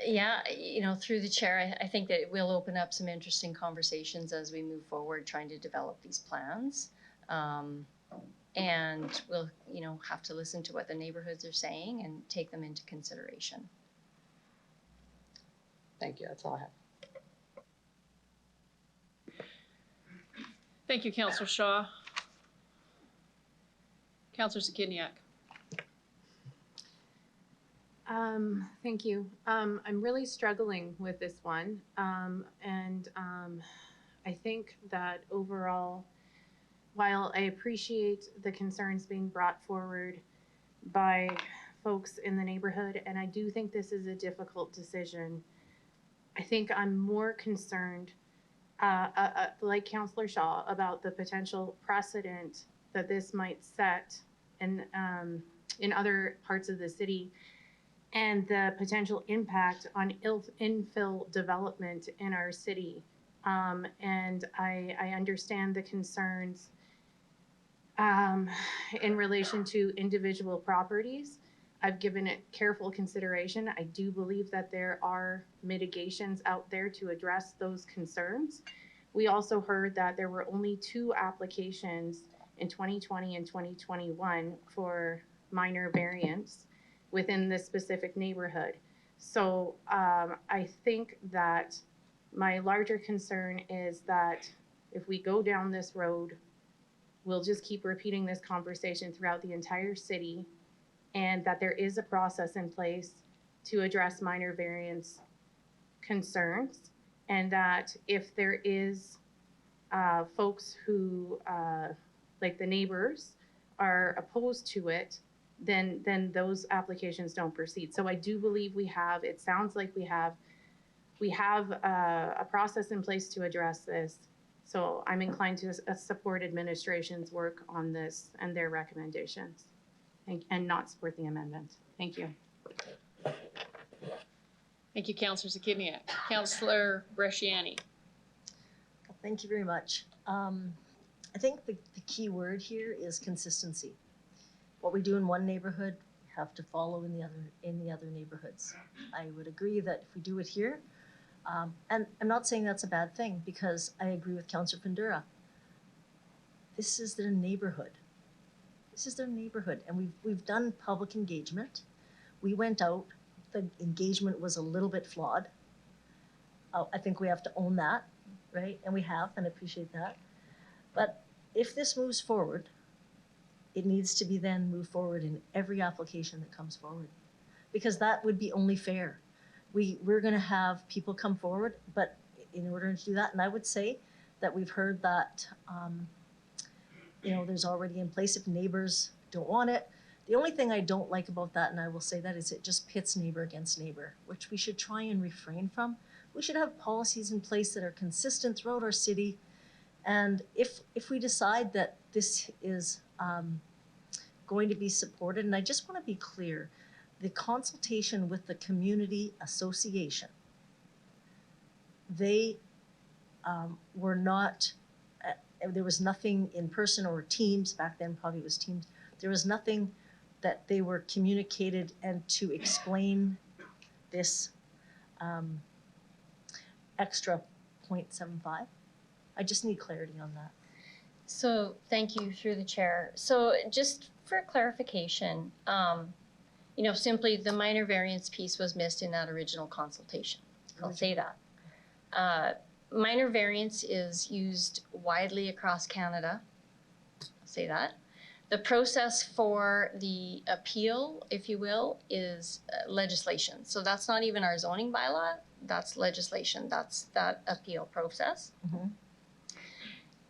Yeah, you know, through the chair, I think that it will open up some interesting conversations as we move forward trying to develop these plans. And we'll, you know, have to listen to what the neighborhoods are saying and take them into consideration. Thank you, that's all I have. Thank you, Councillor Shaw. Councillor Zakidniak. Thank you. I'm really struggling with this one. I think that overall, while I appreciate the concerns being brought forward by folks in the neighborhood, and I do think this is a difficult decision, I think I'm more concerned, like Councillor Shaw, about the potential precedent that this might set in other parts of the city, and the potential impact on infill development in our city. And I understand the concerns in relation to individual properties. I've given it careful consideration. I do believe that there are mitigations out there to address those concerns. We also heard that there were only 2 applications in 2020 and 2021 for minor variance within this specific neighborhood. So I think that my larger concern is that if we go down this road, we'll just keep repeating this conversation throughout the entire city, and that there is a process in place to address minor variance concerns, and that if there is folks who, like the neighbors, are opposed to it, then those applications don't proceed. So I do believe we have, it sounds like we have a process in place to address this. So I'm inclined to support administration's work on this and their recommendations, and not support the amendment. Thank you. Thank you, Councillor Zakidniak. Councillor Bresciani. Thank you very much. I think the key word here is consistency. What we do in one neighborhood, we have to follow in the other neighborhoods. I would agree that if we do it here, and I'm not saying that's a bad thing, because I agree with Councillor Fundura. This is their neighborhood. This is their neighborhood, and we've done public engagement. We went out. The engagement was a little bit flawed. I think we have to own that, right? And we have, and I appreciate that. But if this moves forward, it needs to be then moved forward in every application that comes forward, because that would be only fair. We're going to have people come forward, but in order to do that, and I would say that we've heard that, there's already in place if neighbors don't want it. The only thing I don't like about that, and I will say that, is it just pits neighbor against neighbor, which we should try and refrain from. We should have policies in place that are consistent throughout our city. And if we decide that this is going to be supported, and I just want to be clear, the consultation with the community association, they were not, there was nothing in person or Teams, back then probably it was Teams, there was nothing that they were communicated and to explain this extra 0.75. I just need clarity on that. So thank you through the chair. So just for clarification, simply the minor variance piece was missed in that original consultation. I'll say that. minor variance is used widely across Canada. I'll say that. The process for the appeal, if you will, is legislation. So that's not even our zoning bylaw, that's legislation, that's that appeal process.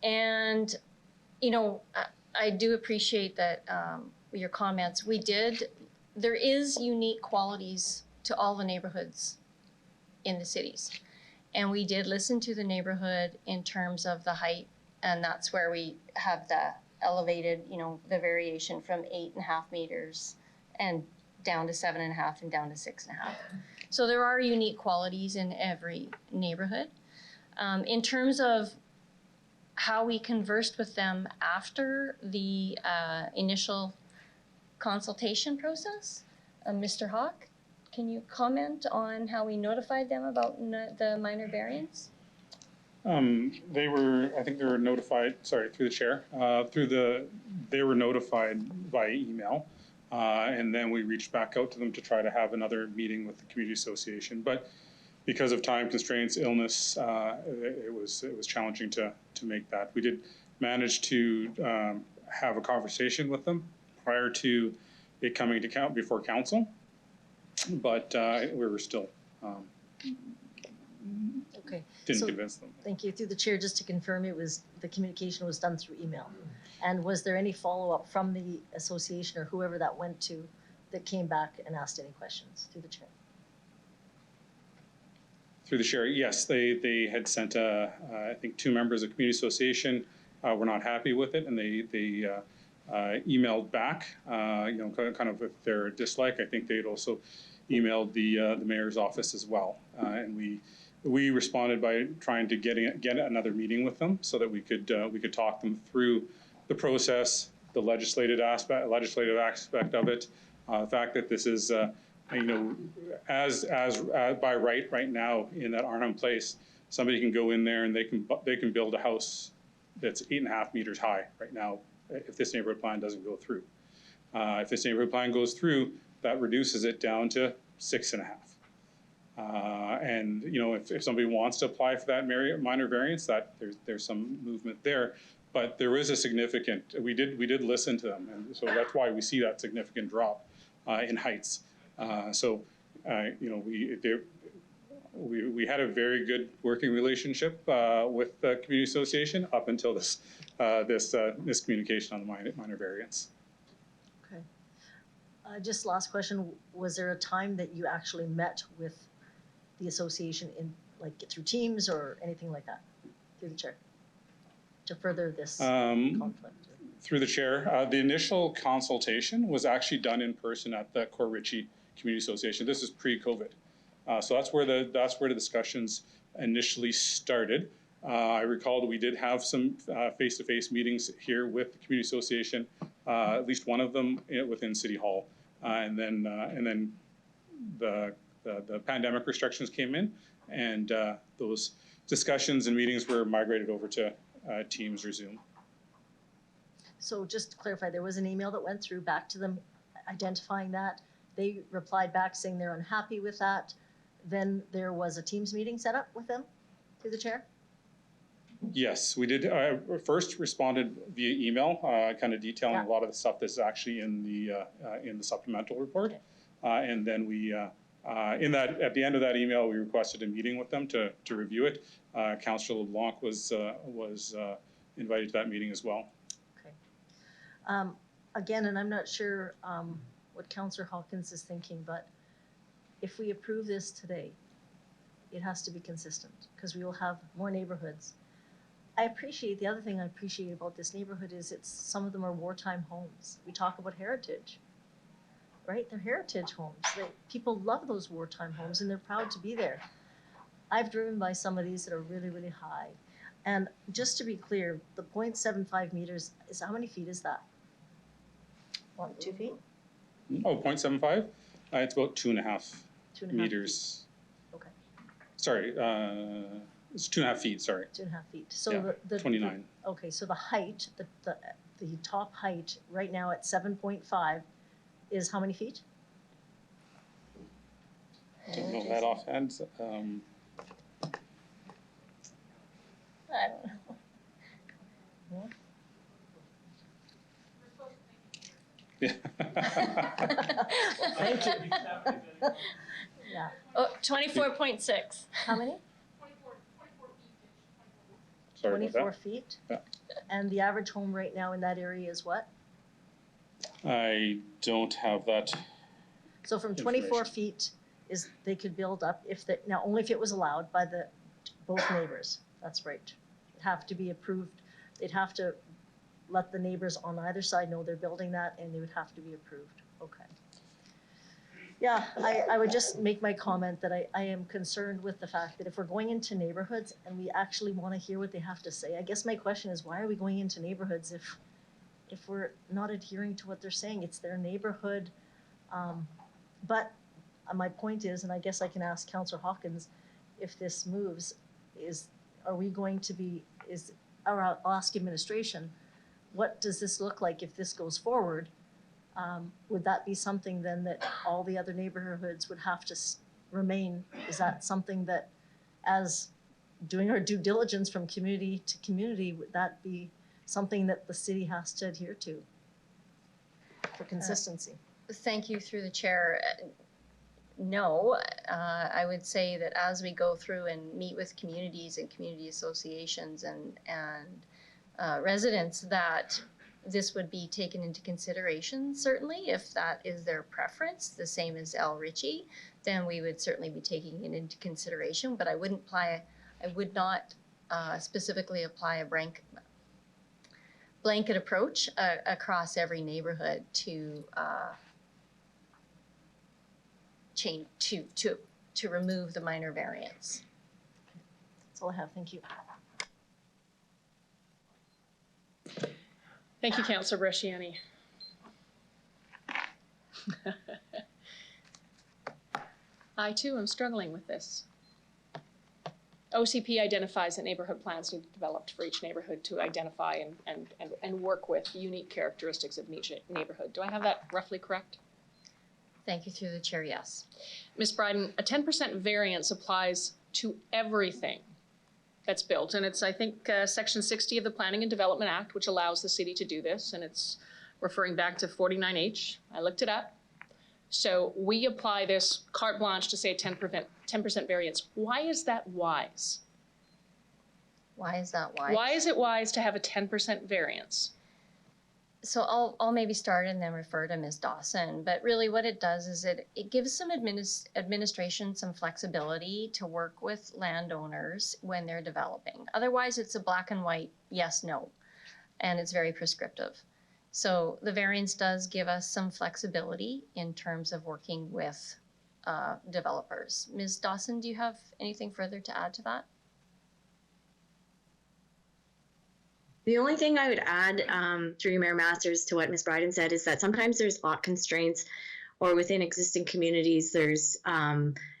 And, you know, I do appreciate that your comments. There is unique qualities to all the neighborhoods in the cities. And we did listen to the neighborhood in terms of the height, and that's where we have the elevated, you know, the variation from 8.5 meters and down to 7.5 and down to 6.5. So there are unique qualities in every neighborhood. In terms of how we conversed with them after the initial consultation process, Mr. Hawk, can you comment on how we notified them about the minor variance? I think they were notified, sorry, through the chair, they were notified via email. And then we reached back out to them to try to have another meeting with the community association. But because of time constraints, illness, it was challenging to make that. We did manage to have a conversation with them prior to it coming to before council, but we were still Okay. didn't convince them. Thank you. Through the chair, just to confirm, the communication was done through email. And was there any follow-up from the association or whoever that went to that came back and asked any questions through the chair? Through the chair, yes, they had sent I think 2 members of the community association were not happy with it, and they emailed back, you know, kind of with their dislike. I think they'd also emailed the mayor's office as well, and we responded by trying to get another meeting with them so that we could talk them through the process, the legislative aspect of it, the fact that this is you know, as by right now in that Arnhem Place, somebody can go in there and they can build a house that's 8.5 meters high right now if this neighborhood plan doesn't go through. If this neighborhood plan goes through, that reduces it down to 6.5. And you know, if somebody wants to apply for that minor variance, that there's some movement there. But there is a significant. We did listen to them, and so that's why we see that significant drop in heights. So you know, we had a very good working relationship with the community association up until this communication on the minor variance. Okay. Just last question, was there a time that you actually met with the association in, like, through Teams or anything like that, through the chair, to further this conflict? Through the chair, the initial consultation was actually done in person at the Core Ritchie Community Association. This is pre-COVID, so that's where the discussions initially started. I recall that we did have some face-to-face meetings here with the community association, at least one of them within City Hall, and then the pandemic restrictions came in, and those discussions and meetings were migrated over to Teams or Zoom. So just to clarify, there was an email that went through back to them identifying that. They replied back saying they're unhappy with that. Then there was a Teams meeting set up with them through the chair? Yes, we did. First responded via email, kind of detailing a lot of the stuff that's actually in the supplemental report, and then we at the end of that email we requested a meeting with them to review it. Councillor LeBlanc was invited to that meeting as well. Okay. Again, and I'm not sure what Councillor Hawkins is thinking, but if we approve this today, it has to be consistent because we will have more neighborhoods. The other thing I appreciate about this neighborhood is some of them are wartime homes. We talk about heritage, right? They're heritage homes. People love those wartime homes and they're proud to be there. I've driven by some of these that are really, really high. And just to be clear, the 0.75 meters is, how many feet is that? 2 feet? Oh, 0.75? It's about 2.5 meters. Okay. Sorry, it's 2.5 feet, sorry. 2.5 feet. So yeah, the 29. Okay, so the height, the top height right now at 7.5 is how many feet? Don't know that offhand. I don't know. Thank you. Yeah. Oh, 24.6. How many? Sorry about 24 that. feet? Yeah. And the average home right now in that area is what? I don't have that. So from 24 Information. feet is, they could build up if they, now only if it was allowed by the, both neighbors. That's right. It'd have to be approved. They'd have to let the neighbors on either side know they're building that, and they would have to be approved. Okay. Yeah, I would just make my comment that I am concerned with the fact that if we're going into neighborhoods and we actually want to hear what they have to say, I guess my question is, why are we going into neighborhoods if we're not adhering to what they're saying? It's their neighborhood. But my point is, and I guess I can ask Councillor Hawkins, if this moves, are we going to be, or I'll ask administration, what does this look like if this goes forward? Would that be something then that all the other neighborhoods would have to remain? Is that something that, as doing our due diligence from community to community, would that be something that the city has to adhere to for consistency? Thank you through the chair. No, I would say that as we go through and meet with communities and community associations and residents, that this would be taken into consideration, certainly, if that is their preference, the same as El Ritchie, then we would certainly be taking it into consideration, but I would not specifically apply a blanket approach across every neighborhood to change, to remove the minor variance. That's all I have, thank you. Thank you, Councillor Bresciani. I too am struggling with this. OCP identifies that neighborhood plans need to be developed for each neighborhood to identify and work with the unique characteristics of each neighborhood. Do I have that roughly correct? Thank you through the chair, yes. Ms. Bryden, a 10% variance applies to everything that's built, and it's, I think, Section 60 of the Planning and Development Act, which allows the city to do this, and it's referring back to 49H. I looked it up. So we apply this carte blanche to say 10% variance. Why is that wise? Why is that wise? Why is it wise to have a 10% variance? So I'll maybe start and then refer to Ms. Dawson, but really what it does is it gives some administration some flexibility to work with landowners when they're developing. Otherwise, it's a black and white yes, no, and it's very prescriptive. So the variance does give us some flexibility in terms of working with developers. Ms. Dawson, do you have anything further to add to that? The only thing I would add through you, Mayor Masters, to what Ms. Bryden said is that sometimes there's lot constraints, or within existing communities there's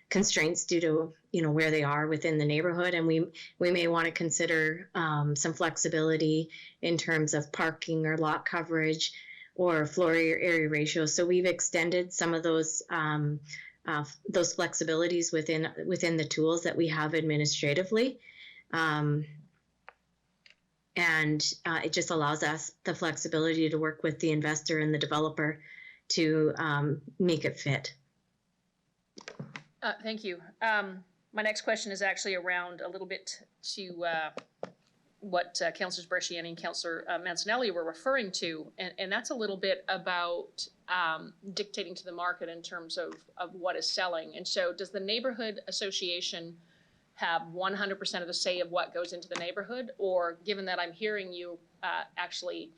constraints due to where they are within the neighborhood, and we may want to consider some flexibility in terms of parking or lot coverage or floor area ratio. So we've extended some of those flexibilities within the tools that we have administratively. And it just allows us the flexibility to work with the investor and the developer to make it fit. Thank you. My next question is actually around a little bit to what Councillors Bresciani and Councillor Mancinelli were referring to, and that's a little bit about dictating to the market in terms of what is selling. And so does the neighborhood association have 100% of the say of what goes into the neighborhood? Or given that I'm hearing you actually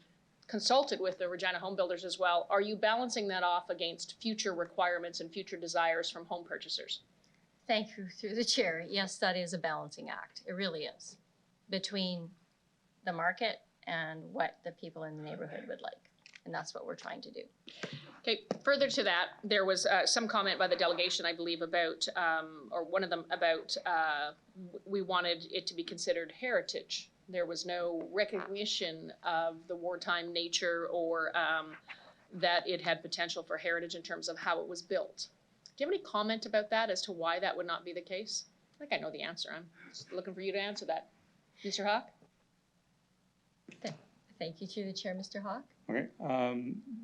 consulted with the Regina Home Builders as well, are you balancing that off against future requirements and future desires from home purchasers? Thank you through the chair. Yes, that is a balancing act. It really is, between the market and what the people in the neighborhood would like. And that's what we're trying to do. Okay, further to that, there was some comment by the delegation, I believe, about, or one of them about, we wanted it to be considered heritage. There was no recognition of the wartime nature or that it had potential for heritage in terms of how it was built. Do you have any comment about that as to why that would not be the case? I think I know the answer. I'm just looking for you to answer that. Mr. Hawk? Thank you through the chair, Mr. Hawk. Okay,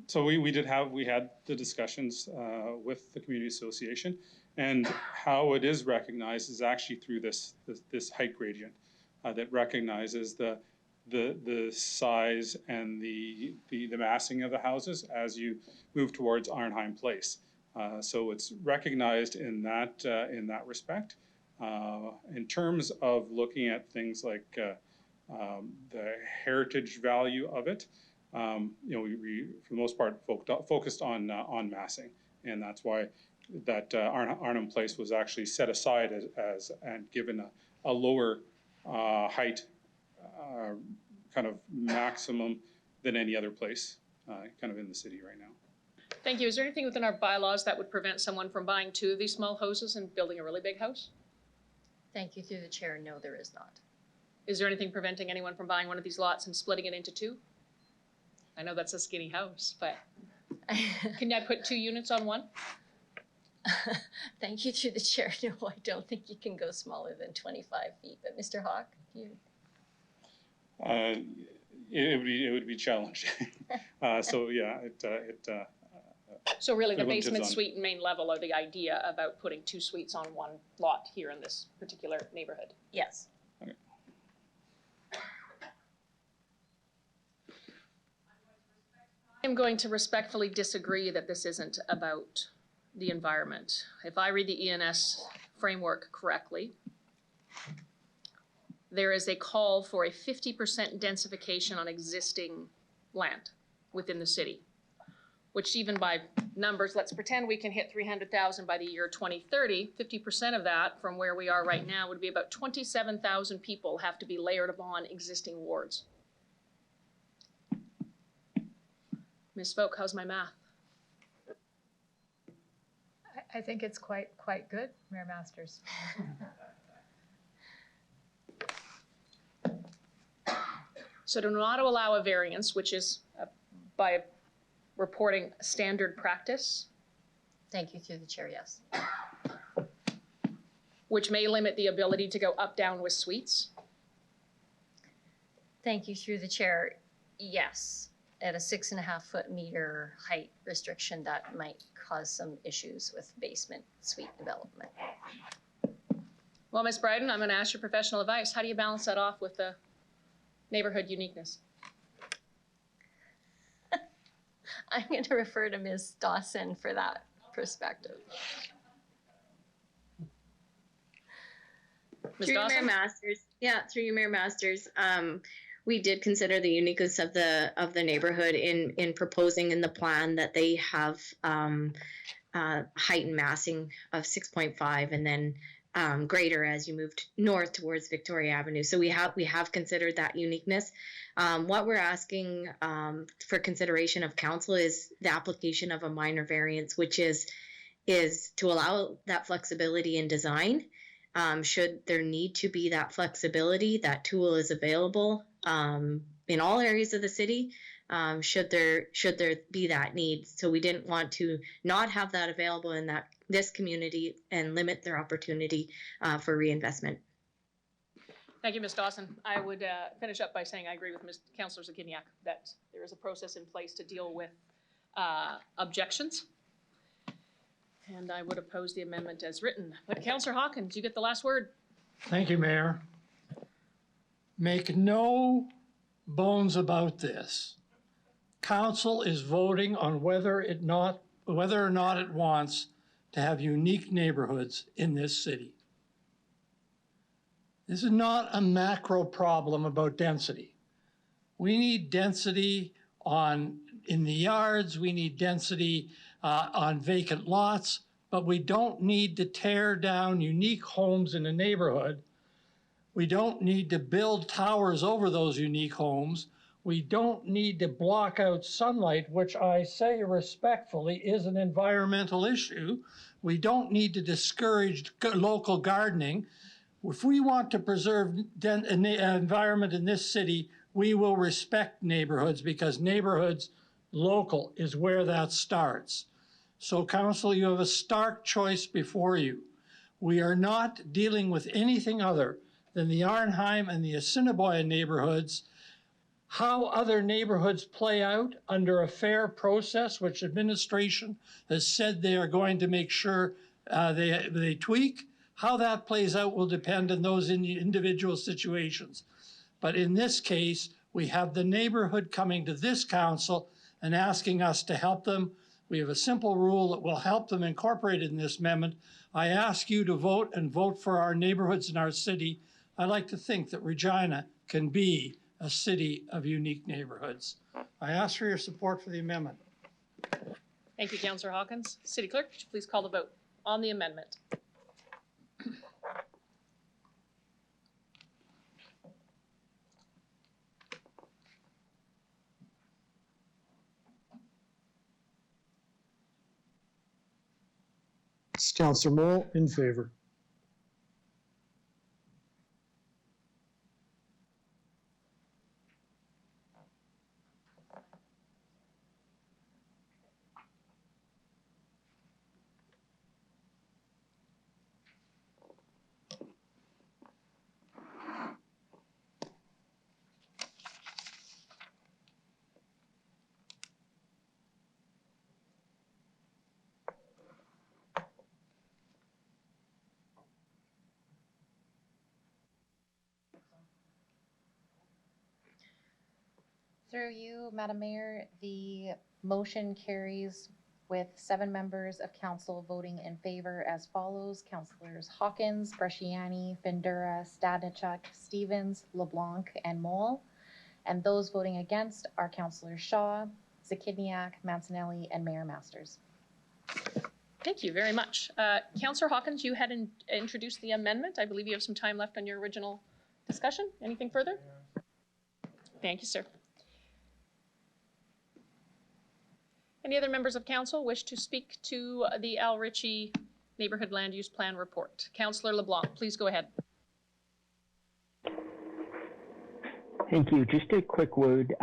so we had the discussions with the community association, and how it is recognized is actually through this height gradient that recognizes the size and the massing of the houses as you move towards Arnheim Place. So it's recognized in that respect. In terms of looking at things like the heritage value of it, we for the most part focused on massing, and that's why that Arnhem Place was actually set aside as and given a lower height kind of maximum than any other place kind of in the city right now. Thank you. Is there anything within our bylaws that would prevent someone from buying 2 of these small houses and building a really big house? Thank you through the chair. No, there is not. Is there anything preventing anyone from buying one of these lots and splitting it into 2? I know that's a skinny house, but can I put 2 units on one? Thank you through the chair. No, I don't think you can go smaller than 25 feet. But Mr. Hawk, you. It would be challenging. So yeah, So really, the It limits basement, on- suite, and main level are the idea about putting 2 suites on one lot here in this particular neighborhood. Yes. I'm going to respectfully disagree that this isn't about the environment. If I read the ENS framework correctly, there is a call for a 50% densification on existing land within the city, which even by numbers, let's pretend we can hit 300,000 by the year 2030, 50% of that from where we are right now would be about 27,000 people have to be layered upon existing wards. Ms. Folk, how's my math? I think it's quite good, Mayor Masters. So to not allow a variance, which is by reporting standard practice, Thank you through the chair. Yes. which may limit the ability to go up, down with suites. Thank you through the chair. Yes. At a 6.5 meter height restriction, that might cause some issues with basement suite development. Well, Ms. Bryden, I'm going to ask your professional advice. How do you balance that off with the neighborhood uniqueness? I'm going to refer to Ms. Dawson for that perspective. Ms. Through you, Mayor Dawson? Masters. Yeah, through you, Mayor Masters. We did consider the uniqueness of the neighborhood in proposing in the plan that they have height and massing of 6.5 and then greater as you moved north towards Victoria Avenue. So we have considered that uniqueness. What we're asking for consideration of council is the application of a minor variance, which is to allow that flexibility in design. Should there need to be that flexibility, that tool is available in all areas of the city. Should there be that need? So we didn't want to not have that available in this community and limit their opportunity for reinvestment. Thank you, Ms. Dawson. I would finish up by saying I agree with Councillor Zakiniak that there is a process in place to deal with objections. And I would oppose the amendment as written. But Councillor Hawkins, you get the last word. Thank you, Mayor. Make no bones about this. Council is voting on whether or not it wants to have unique neighborhoods in this city. This is not a macro problem about density. We need density in the yards, we need density on vacant lots, but we don't need to tear down unique homes in a neighborhood. We don't need to build towers over those unique homes. We don't need to block out sunlight, which I say respectfully is an environmental issue. We don't need to discourage local gardening. If we want to preserve an environment in this city, we will respect neighborhoods because neighborhoods local is where that starts. So council, you have a stark choice before you. We are not dealing with anything other than the Arnheim and the Assiniboia neighborhoods, how other neighborhoods play out under a fair process, which administration has said they are going to make sure they tweak. How that plays out will depend on those individual situations. But in this case, we have the neighborhood coming to this council and asking us to help them. We have a simple rule that will help them incorporate it in this amendment. I ask you to vote and vote for our neighborhoods in our city. I like to think that Regina can be a city of unique neighborhoods. I ask for your support for the amendment. Thank you, Councillor Hawkins. City Clerk, could you please call the vote on the amendment? Councillor Moll, in favor. Through you, Madam Mayor, the motion carries with 7 members of council voting in favor as follows. Councillors Hawkins, Bresciani, Findura, Stadnichuk, Stevens, LeBlanc, and Moll. And those voting against are Councillors Shaw, Zakidniak, Mancinelli, and Mayor Masters. Thank you very much. Councillor Hawkins, you had introduced the amendment. I believe you have some time left on your original discussion. Anything further? Thank you, sir. Any other members of council wish to speak to the Al Ritchie Neighborhood Land Use Plan Report? Councillor LeBlanc, please go ahead. Thank you. Just a quick word.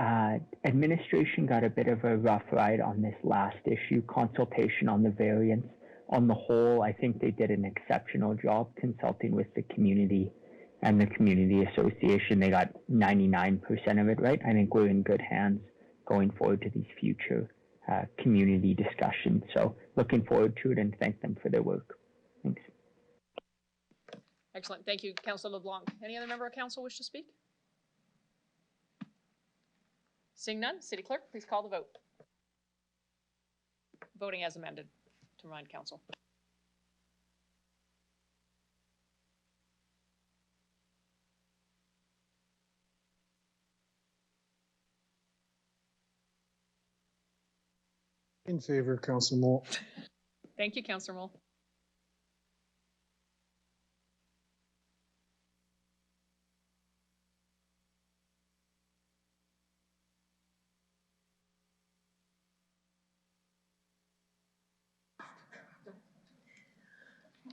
Administration got a bit of a rough ride on this last issue, consultation on the variance. On the whole, I think they did an exceptional job consulting with the community and the community association. They got 99% of it right. I think we're in good hands going forward to these future community discussions. So looking forward to it and thank them for their work. Thanks. Excellent. Thank you, Councillor LeBlanc. Any other member of council wish to speak? Seeing none, City Clerk, please call the vote. Voting as amended, to remind council. In favor, Councillor Moll. Thank you, Councillor Moll.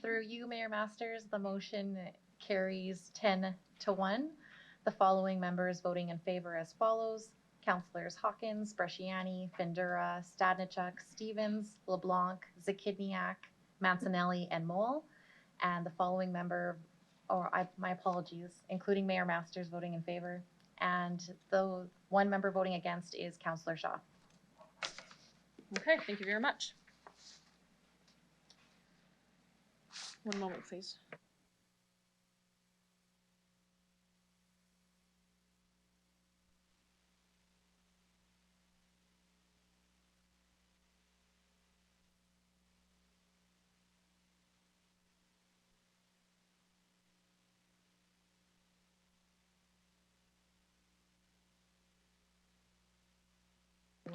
Through you, Mayor Masters, the motion carries 10-1. The following members voting in favor as follows. Councillors Hawkins, Bresciani, Findura, Stadnichuk, Stevens, LeBlanc, Zakidniak, Mancinelli, and Moll. And the following member, my apologies, including Mayor Masters voting in favor. And the one member voting against is Councillor Shaw. Okay, thank you very much. One moment, please.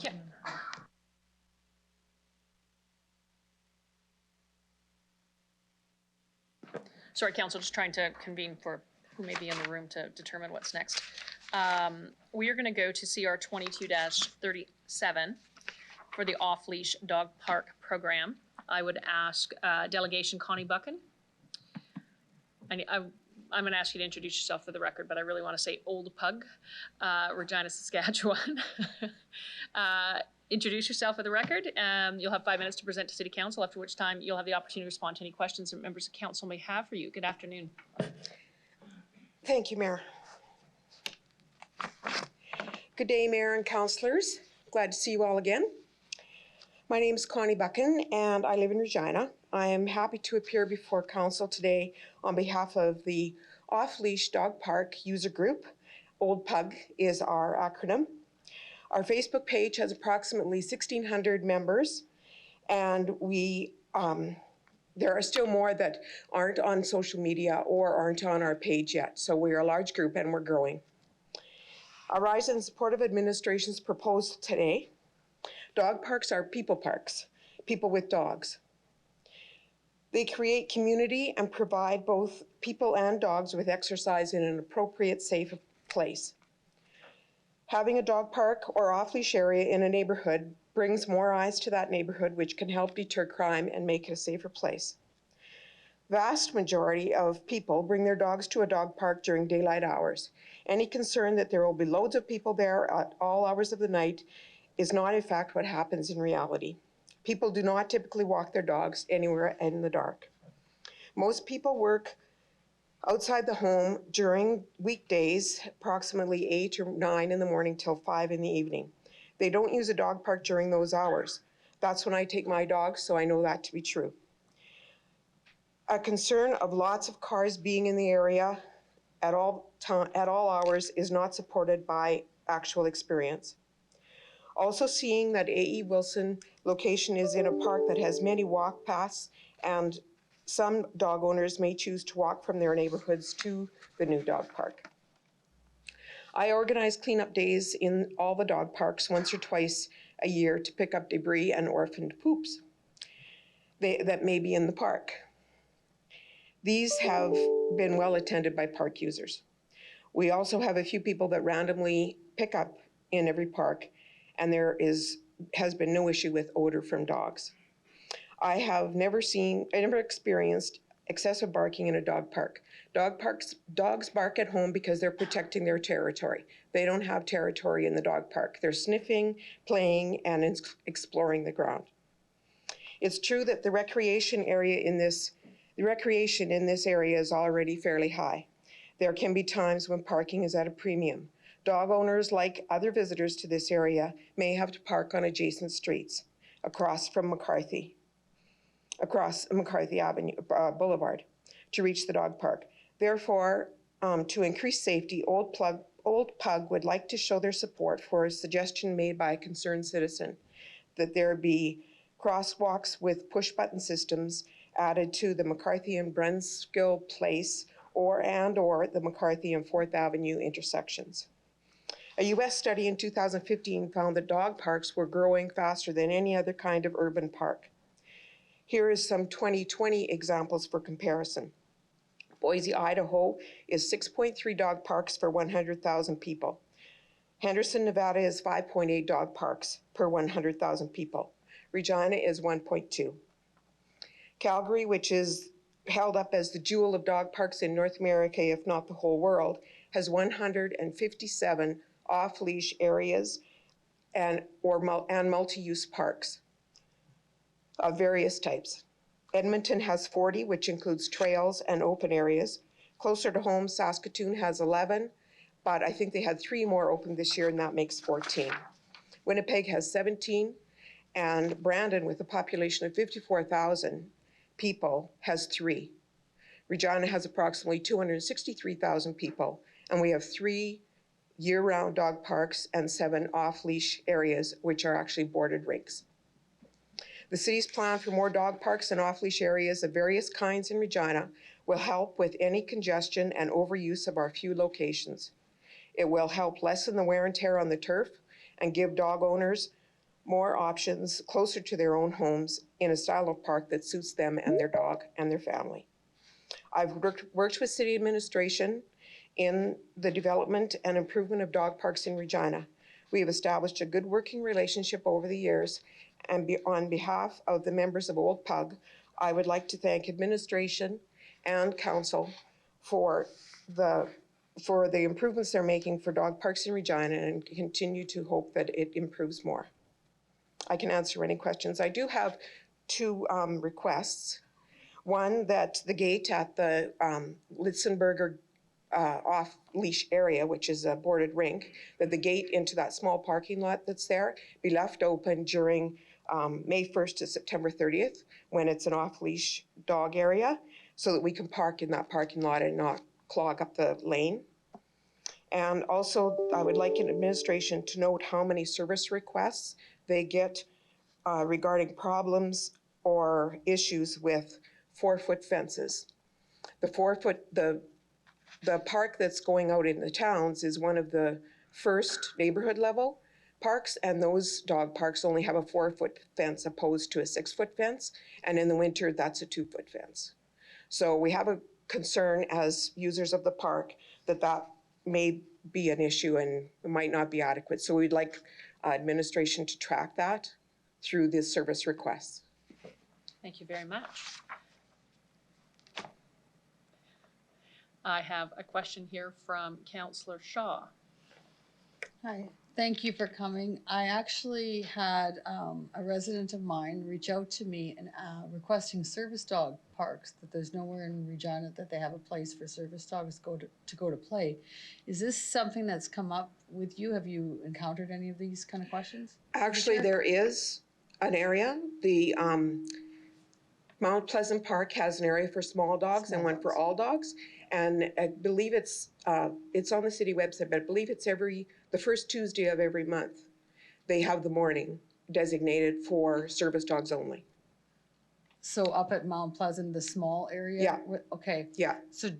Yeah. Sorry, Council, just trying to convene for who may be in the room to determine what's next. We are going to go to CR 22-37 for the off-leash dog park program. I would ask Delegation Connie Buchan. I'm going to ask you to introduce yourself for the record, but I really want to say Old Pug, Regina, Saskatchewan. Introduce yourself for the record. You'll have 5 minutes to present to City Council, after which time you'll have the opportunity to respond to any questions that members of council may have for you. Good afternoon. Thank you, Mayor. Good day, Mayor and councillors. Glad to see you all again. My name is Connie Buchan and I live in Regina. I am happy to appear before council today on behalf of the Off-Leash Dog Park User Group. Old Pug is our acronym. Our Facebook page has approximately 1,600 members, and there are still more that aren't on social media or aren't on our page yet. So we're a large group and we're growing. I rise in support of administration's proposal today. Dog parks are people parks, people with dogs. They create community and provide both people and dogs with exercise in an appropriate, safe place. Having a dog park or off-leash area in a neighborhood brings more eyes to that neighborhood, which can help deter crime and make it a safer place. Vast majority of people bring their dogs to a dog park during daylight hours. Any concern that there will be loads of people there at all hours of the night is not in fact what happens in reality. People do not typically walk their dogs anywhere in the dark. Most people work outside the home during weekdays, approximately 8 or 9 in the morning till 5 in the evening. They don't use a dog park during those hours. That's when I take my dogs, so I know that to be true. A concern of lots of cars being in the area at all hours is not supported by actual experience. Also seeing that A.E. Wilson location is in a park that has many walk paths, and some dog owners may choose to walk from their neighborhoods to the new dog park. I organize cleanup days in all the dog parks once or twice a year to pick up debris and orphaned poops that may be in the park. These have been well attended by park users. We also have a few people that randomly pick up in every park, and there has been no issue with odor from dogs. I have never experienced excessive barking in a dog park. Dogs bark at home because they're protecting their territory. They don't have territory in the dog park. They're sniffing, playing, and exploring the ground. It's true that the recreation in this area is already fairly high. There can be times when parking is at a premium. Dog owners, like other visitors to this area, may have to park on adjacent streets across McCarthy Avenue, Boulevard to reach the dog park. Therefore, to increase safety, Old Pug would like to show their support for a suggestion made by a concerned citizen that there be crosswalks with push-button systems added to the McCarthy and Brenskill Place or the McCarthy and 4th Avenue intersections. A U.S. study in 2015 found that dog parks were growing faster than any other kind of urban park. Here is some 2020 examples for comparison. Boise, Idaho is 6.3 dog parks for 100,000 people. Henderson, Nevada is 5.8 dog parks per 100,000 people. Regina is 1.2. Calgary, which is held up as the jewel of dog parks in North America, if not the whole world, has 157 off-leash areas and multi-use parks of various types. Edmonton has 40, which includes trails and open areas. Closer to home, Saskatoon has 11, but I think they had 3 more open this year, and that makes 14. Winnipeg has 17, and Brandon, with a population of 54,000 people, has 3. Regina has approximately 263,000 people, and we have 3 year-round dog parks and 7 off-leash areas, which are actually boarded rinks. The city's plan for more dog parks and off-leash areas of various kinds in Regina will help with any congestion and overuse of our few locations. It will help lessen the wear and tear on the turf and give dog owners more options closer to their own homes in a style of park that suits them and their dog and their family. I've worked with city administration in the development and improvement of dog parks in Regina. We have established a good working relationship over the years, and on behalf of the members of Old Pug, I would like to thank administration and council for the improvements they're making for dog parks in Regina, and continue to hope that it improves more. I can answer any questions. I do have 2 requests. One, that the gate at the Litzenberger off-leash area, which is a boarded rink, that the gate into that small parking lot that's there be left open during May 1st to September 30th, when it's an off-leash dog area, so that we can park in that parking lot and not clog up the lane. And also, I would like an administration to note how many service requests they get regarding problems or issues with 4-foot fences. The park that's going out in the towns is one of the first neighborhood level parks, and those dog parks only have a 4-foot fence opposed to a 6-foot fence, and in the winter, that's a 2-foot fence. So we have a concern as users of the park that may be an issue and might not be adequate. So we'd like administration to track that through the service requests. Thank you very much. I have a question here from Councillor Shaw. Hi, thank you for coming. I actually had a resident of mine reach out to me and requesting service dog parks, that there's nowhere in Regina that they have a place for service dogs to go to play. Is this something that's come up with you? Have you encountered any of these kind of questions? Actually, there is an area. The Mount Pleasant Park has an area for small dogs and one for all dogs. And I believe it's on the city website, but I believe it's the first Tuesday of every month. They have the morning designated for service dogs only. So up at Mount Pleasant, the small area? Yeah. Okay. Yeah. So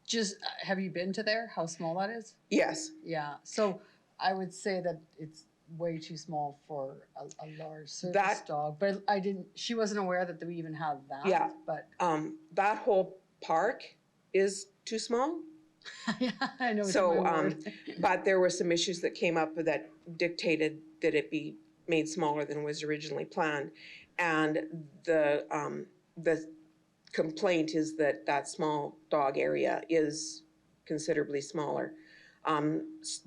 just, have you been to there, how small that is? Yes. Yeah, so I would say that it's way too small for a large service dog, but she wasn't aware that we even have that. Yeah. But that whole park is too small. yeah, I know. So, but there were some issues that came up that dictated that it be made smaller than was originally planned. And the complaint is that small dog area is considerably smaller.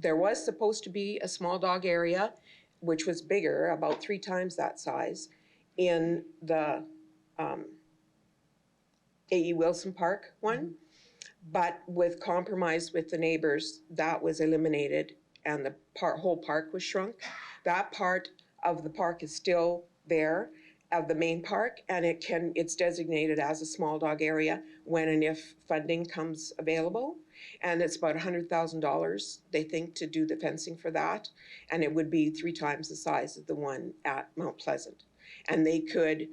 There was supposed to be a small dog area, which was bigger, about 3 times that size, in the A.E. Wilson Park one. But with compromise with the neighbors, that was eliminated and the whole park was shrunk. That part of the park is still there, of the main park, and it's designated as a small dog area when and if funding comes available. And it's about $100,000, they think, to do the fencing for that. And it would be 3 times the size of the one at Mount Pleasant. And they could,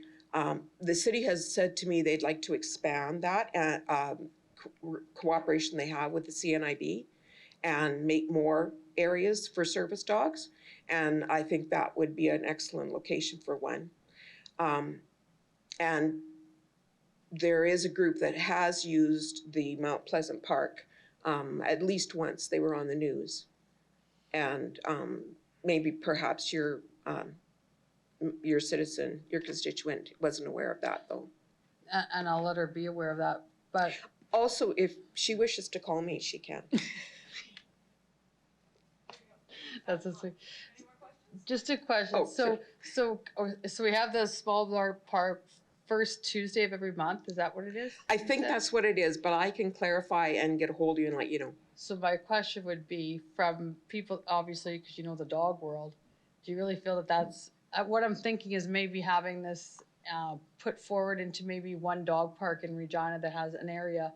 the city has said to me they'd like to expand that cooperation they have with the CNIB and make more areas for service dogs. And I think that would be an excellent location for one. And there is a group that has used the Mount Pleasant Park at least once. They were on the news. And maybe perhaps your citizen, your constituent wasn't aware of that though. And I'll let her be aware of that, but. Also, if she wishes to call me, she can. That's just a question. Oh, so we have the small dog park first Tuesday of every month. Is that what it is? I think that's what it is, but I can clarify and get a hold of you and let you know. So my question would be, from people, obviously, because you know the dog world, do you really feel that that's, what I'm thinking is maybe having this put forward into maybe one dog park in Regina that has an area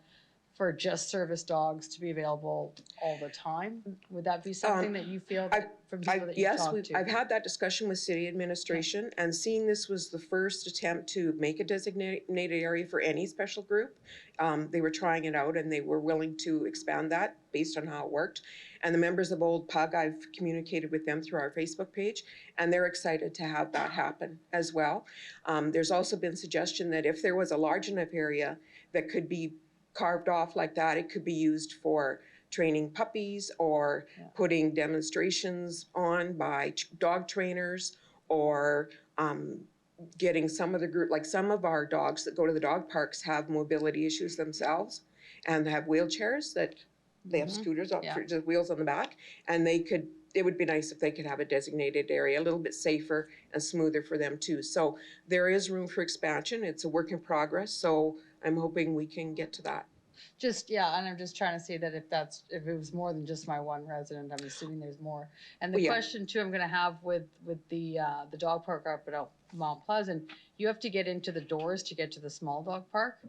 for just service dogs to be available all the time? Would that be something that you feel from people that you've talked to? I've had that discussion with city administration, and seeing this was the first attempt to make a designated area for any special group. They were trying it out and they were willing to expand that based on how it worked. And the members of Old Pug, I've communicated with them through our Facebook page, and they're excited to have that happen as well. There's also been suggestion that if there was a large enough area that could be carved off like that, it could be used for training puppies or putting demonstrations on by dog trainers, or getting some of the group, like some of our dogs that go to the dog parks have mobility issues themselves and have wheelchairs that they have scooters on just wheels on the back, and it would be nice if they could have a designated area, a little bit safer and smoother for them too. So there is room for expansion. It's a work in progress, so I'm hoping we can get to that. Just, yeah, and I'm just trying to see that if it was more than just my one resident, I'm assuming there's more. And the Well, yeah. question too, I'm gonna have with the dog park up at Mount Pleasant, you have to get into the doors to get to the small dog park?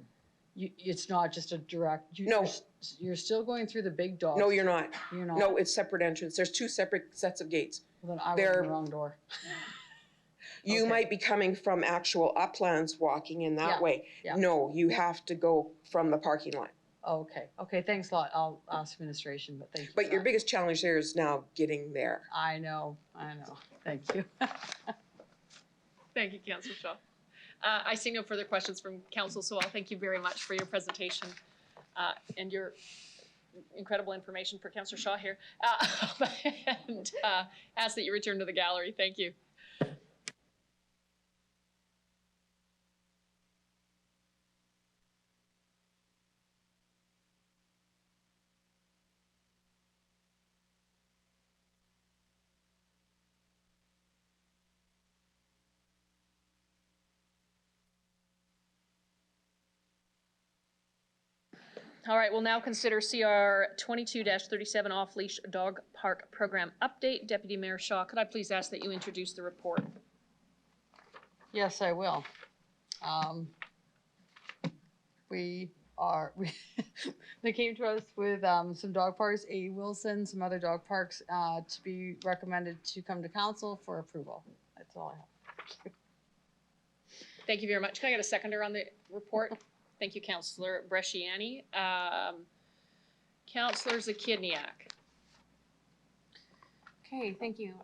It's not just a direct, No. you're still going through the big dogs. No, you're not. You're not? No, it's separate entrance. There's two separate sets of gates. Well, then I went They're- in the wrong door. You Okay. might be coming from actual uplands walking in that Yeah, way. yeah. No, you have to go from the parking lot. Okay, thanks a lot. I'll ask administration, but thank you. But for your that. biggest challenge there is now getting there. I know. Thank you. Thank you, Councillor Shaw. I see no further questions from council, so I'll thank you very much for your presentation and your incredible information for Councillor Shaw here. And ask that you return to the gallery. Thank you. All right, we'll now consider CR 22-37 off-leash dog park program update. Deputy Mayor Shaw, could I please ask that you introduce the report? Yes, I will. They came to us with some dog parks, A. Wilson, some other dog parks to be recommended to come to council for approval. That's all I have. Thank you very much. Can I get a seconder on the report? Thank you, Councillor Bresciani. Councillor Zakidniak. Okay, thank you.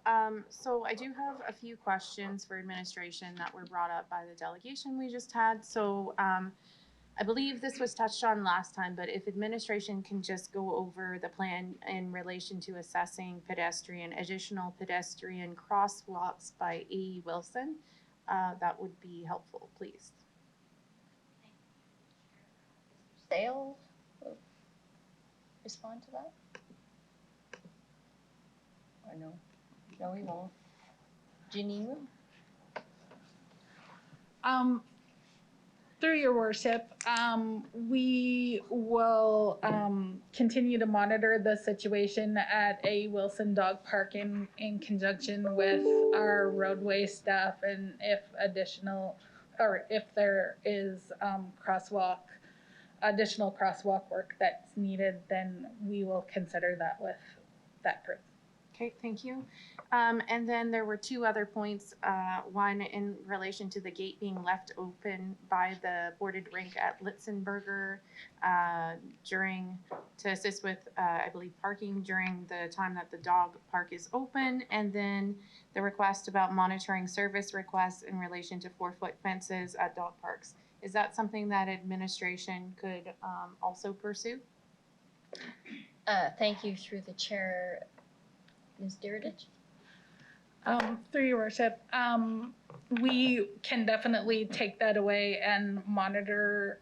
So I do have a few questions for administration that were brought up by the delegation we just had. So I believe this was touched on last time, but if administration can just go over the plan in relation to assessing additional pedestrian crosswalks by A. Wilson, that would be helpful, please. Dale will respond to that? Or no? No, he won't. Janine? Through your worship, we will continue to monitor the situation at A. Wilson Dog Park in conjunction with our roadway staff, and if there is additional crosswalk work that's needed, then we will consider that with that group. Okay, thank you. And then there were two other points. One in relation to the gate being left open by the boarded rink at Litzenberger to assist with, I believe, parking during the time that the dog park is open. And then the request about monitoring service requests in relation to 4-foot fences at dog parks. Is that something that administration could also pursue? Thank you through the chair. Ms. Diridich? Through your worship, we can definitely take that away and monitor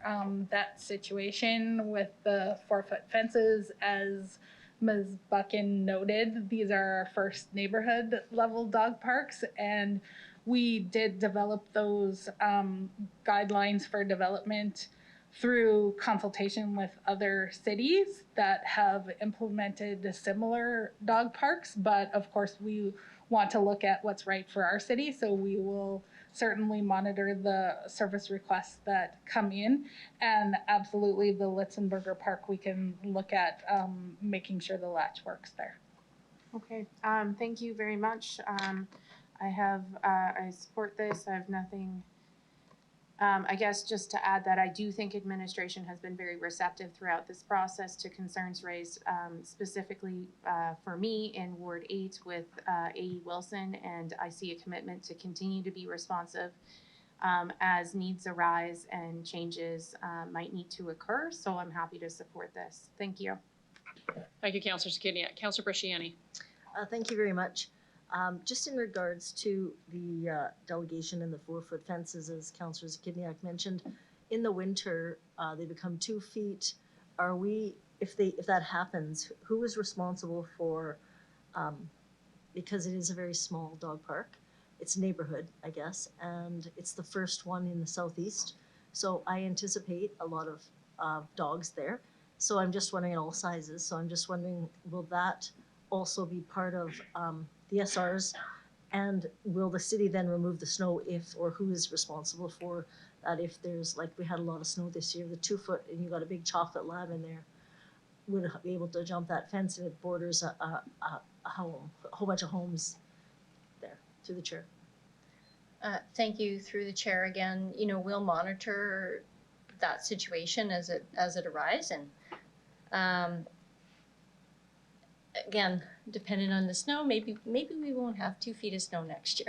that situation with the 4-foot fences. As Ms. Buchan noted, these are our first neighborhood level dog parks, and we did develop those guidelines for development through consultation with other cities that have implemented similar dog parks. But of course, we want to look at what's right for our city, so we will certainly monitor the service requests that come in. And absolutely, the Litzenberger Park, we can look at making sure the latch works there. Okay, thank you very much. I support this. I have nothing. I guess just to add that I do think administration has been very receptive throughout this process to concerns raised specifically for me in Ward 8 with A.E. Wilson, and I see a commitment to continue to be responsive as needs arise and changes might need to occur. So I'm happy to support this. Thank you. Thank you, Councillor Zakidniak. Councillor Bresciani. Thank you very much. Just in regards to the delegation and the 4-foot fences, as Councillor Zakidniak mentioned, in the winter, they become 2 feet. Are we, if that happens, who is responsible for, because it is a very small dog park, it's a neighborhood, I guess, and it's the first one in the southeast. So I anticipate a lot of dogs there. So I'm just wondering, in all sizes, so I'm just wondering, will that also be part of the SRs? And will the city then remove the snow if, or who is responsible for that if there's, like, we had a lot of snow this year, the 2 foot, and you got a big chocolate lab in there, would be able to jump that fence and it borders a home, a whole bunch of homes there, through the chair. Thank you, through the chair again. You know, we'll monitor that situation as it arises, and again, depending on the snow, maybe we won't have 2 feet of snow next year.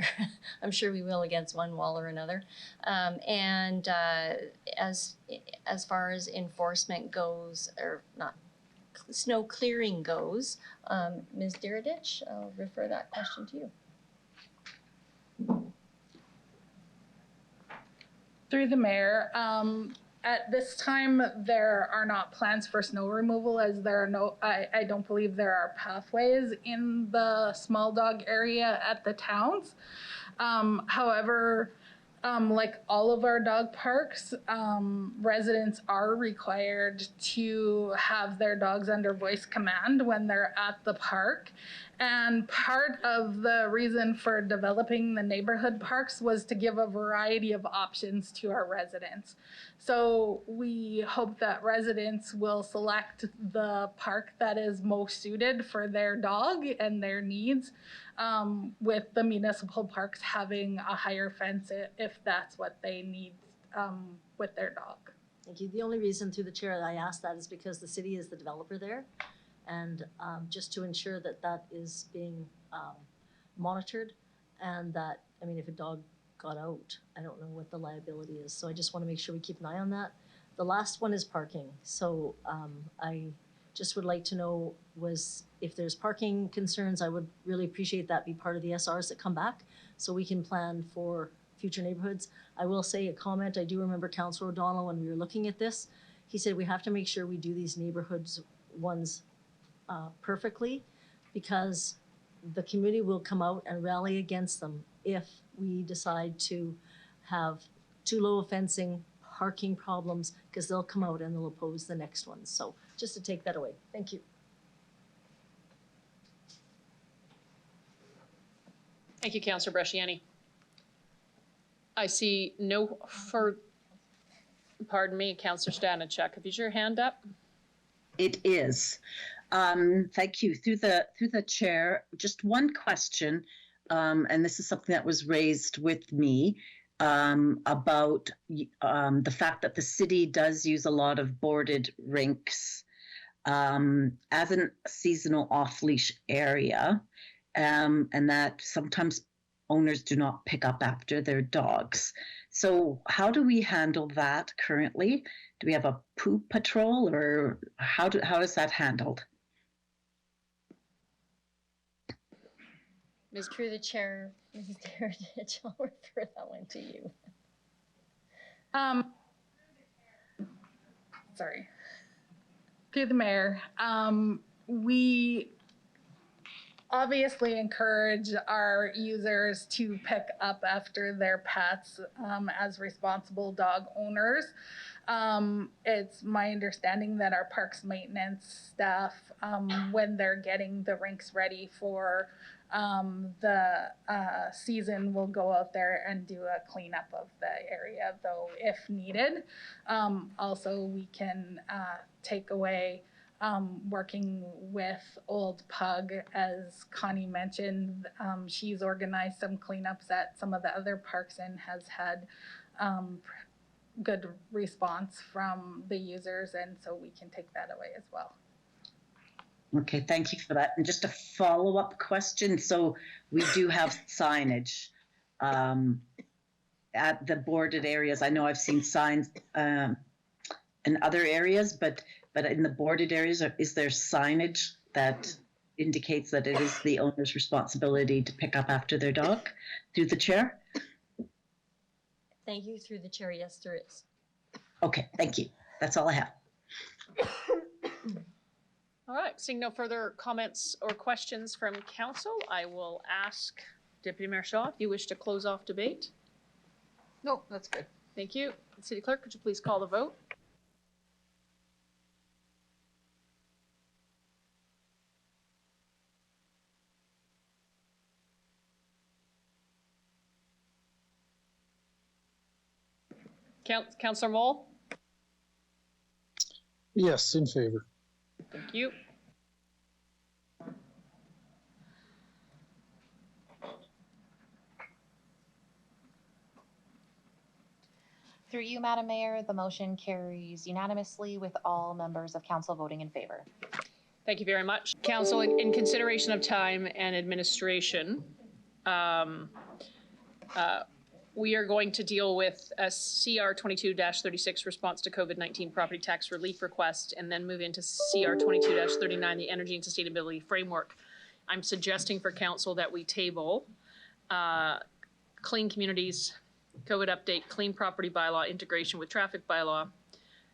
I'm sure we will against one wall or another. And as far as enforcement goes, or not, snow clearing goes, Ms. Dirodich, I'll refer that question to you. Through the mayor, at this time, there are not plans for snow removal, as there are no, I don't believe there are pathways in the small dog area at the towns. However, like all of our dog parks, residents are required to have their dogs under voice command when they're at the park. And part of the reason for developing the neighborhood parks was to give a variety of options to our residents. So we hope that residents will select the park that is most suited for their dog and their needs, with the municipal parks having a higher fence if that's what they need with their dog. Thank you. The only reason, through the chair, that I asked that is because the city is the developer there. And just to ensure that that is being monitored, and that, I mean, if a dog got out, I don't know what the liability is. So I just want to make sure we keep an eye on that. The last one is parking. So I just would like to know if there's parking concerns, I would really appreciate that be part of the SRs that come back so we can plan for future neighborhoods. I will say a comment. I do remember Councilor O'Donnell, when we were looking at this, he said we have to make sure we do these neighborhoods ones perfectly, because the community will come out and rally against them if we decide to have too low a fencing, parking problems, because they'll come out and they'll oppose the next ones. So just to take that away. Thank you. Thank you, Councillor Bresciani. I see no pardon me, Councillor Stanachuk. Have you your hand up? It is. Thank you. Through the chair, just one question, and this is something that was raised with me about the fact that the city does use a lot of boarded rinks as a seasonal off-leash area, and that sometimes owners do not pick up after their dogs. So how do we handle that currently? Do we have a poop patrol, or how is that handled? Ms. Through the chair, Ms. Dirodich, I'll refer that one to you. Sorry. Through the mayor, we obviously encourage our users to pick up after their pets as responsible dog owners. It's my understanding that our parks maintenance staff, when they're getting the rinks ready for the season, will go out there and do a cleanup of the area, though, if needed. Also, we can take away working with Old Pug, as Connie mentioned. She's organized some cleanups at some of the other parks and has had good response from the users, and so we can take that away as well. Okay, thank you for that. And just a follow-up question. So we do have signage at the boarded areas. I know I've seen signs in other areas, but in the boarded areas, is there signage that indicates that it is the owner's responsibility to pick up after their dog? Through the chair? Thank you. Through the chair, yes, there is. Okay, thank you. That's all I have. All right, seeing no further comments or questions from council, I will ask Deputy Mayor Shaw if you wish to close off debate. No, that's good. Thank you. City Clerk, could you please call the vote? Councillor Mole? Yes, in favor. Thank you. Through you, Madam Mayor, the motion carries unanimously with all members of council voting in favor. Thank you very much. Council, in consideration of time and administration, we are going to deal with a CR 22-36 response to COVID-19 property tax relief request, and then move into CR 22-39, the energy and sustainability framework. I'm suggesting for council that we table clean communities, COVID update, clean property bylaw integration with traffic bylaw,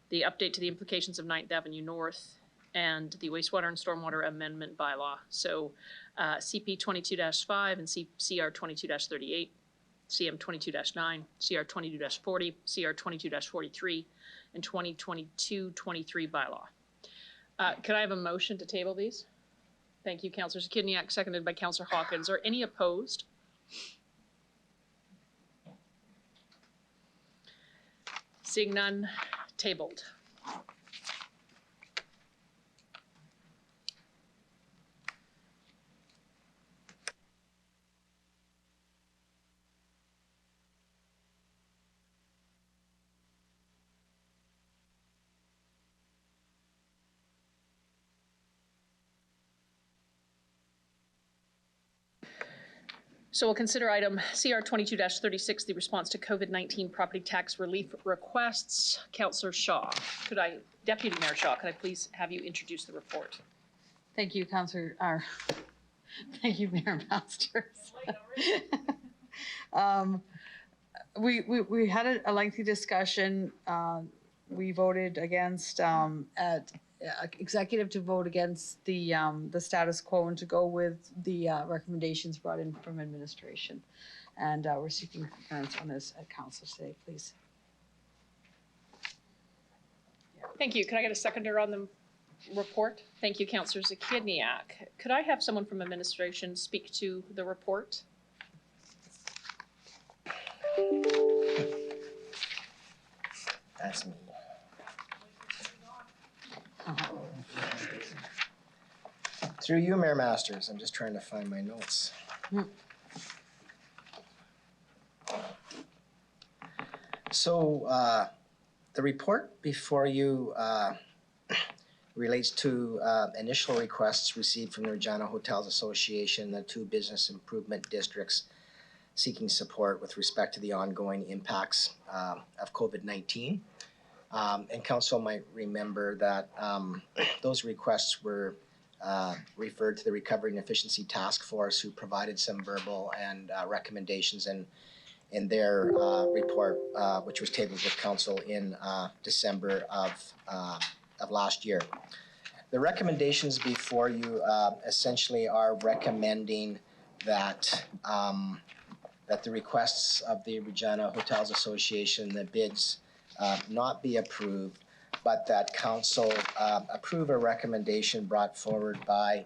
the update to the implications of 9th Avenue North, and the wastewater and stormwater amendment bylaw. So CP 22-5 and CR 22-38, CM 22-9, CR 22-40, CR 22-43, and 2022-23 bylaw. Could I have a motion to table these? Thank you, Councillor Zakidniak, seconded by Councillor Hawkins. Are any opposed? Seeing none, tabled. So we'll consider item CR 22-36, the response to COVID-19 property tax relief requests. Councillor Shaw, Deputy Mayor Shaw, could I please have you introduce the report? Thank you, thank you, Mayor Masters. We had a lengthy discussion. We voted against executive to vote against the status quo and to go with the recommendations brought in from administration. And we're seeking concurrence on this at council today, please. Thank you. Could I get a seconder on the report? Thank you, Councillor Zakidniak. Could I have someone from administration speak to the report? That's me. Through you, Mayor Masters, I'm just trying to find my notes. So the report before you relates to initial requests received from the Regina Hotels Association, the 2 business improvement districts seeking support with respect to the ongoing impacts of COVID-19. And council might remember that those requests were referred to the Recovery and Efficiency Task Force, who provided some verbal and recommendations in their report, which was tabled with council in December of last year. The recommendations before you essentially are recommending that that the requests of the Regina Hotels Association, the bids, not be approved, but that council approve a recommendation brought forward by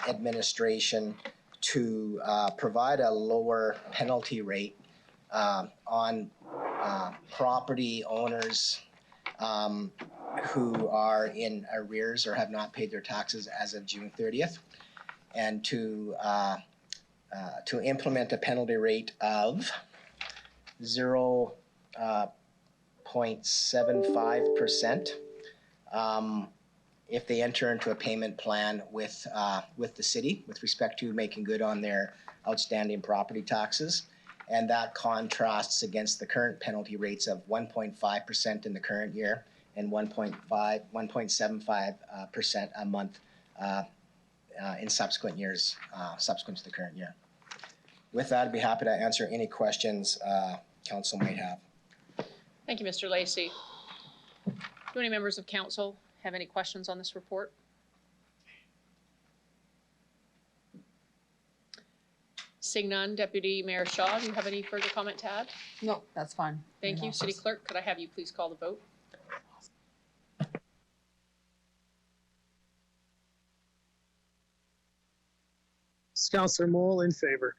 administration to provide a lower penalty rate on property owners who are in arrears or have not paid their taxes as of June 30th, and to implement a penalty rate of 0.75% if they enter into a payment plan with the city with respect to making good on their outstanding property taxes. And that contrasts against the current penalty rates of 1.5% in the current year and 1.75% a month in subsequent years, subsequent to the current year. With that, I'd be happy to answer any questions council might have. Thank you, Mr. Lacey. Do any members of council have any questions on this report? Seeing none, Deputy Mayor Shaw, do you have any further comment to add? No, that's fine. Thank you. City Clerk, could I have you please call the vote? Councillor Mole in favor.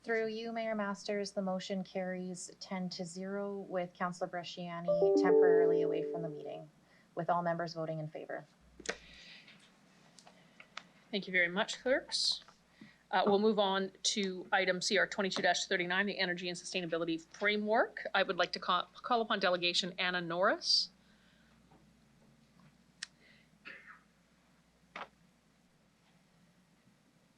Through you, Mayor Masters, the motion carries 10-0 with Councillor Bresciani temporarily away from the meeting, with all members voting in favor. Thank you very much, clerks. We'll move on to item CR 22-39, the Energy and Sustainability Framework. I would like to call upon Delegation Anna Norris.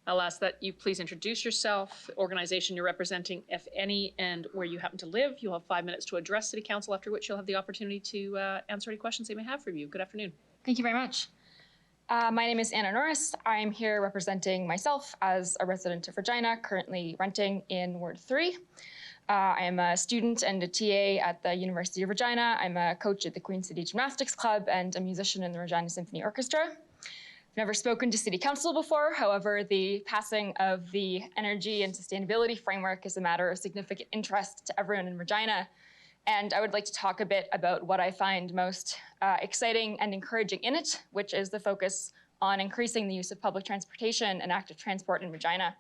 I'll ask that you please introduce yourself, organization you're representing, if any, and where you happen to live. You'll have 5 minutes to address City Council, after which you'll have the opportunity to answer any questions they may have for you. Good afternoon. Thank you very much. My name is Anna Norris. I'm here representing myself as a resident of Regina, currently renting in Ward 3. I am a student and a TA at the University of Regina. I'm a coach at the Queen City Gymnastics Club and a musician in the Regina Symphony Orchestra. I've never spoken to City Council before. However, the passing of the Energy and Sustainability Framework is a matter of significant interest to everyone in Regina. And I would like to talk a bit about what I find most exciting and encouraging in it, which is the focus on increasing the use of public transportation and active transport in Regina.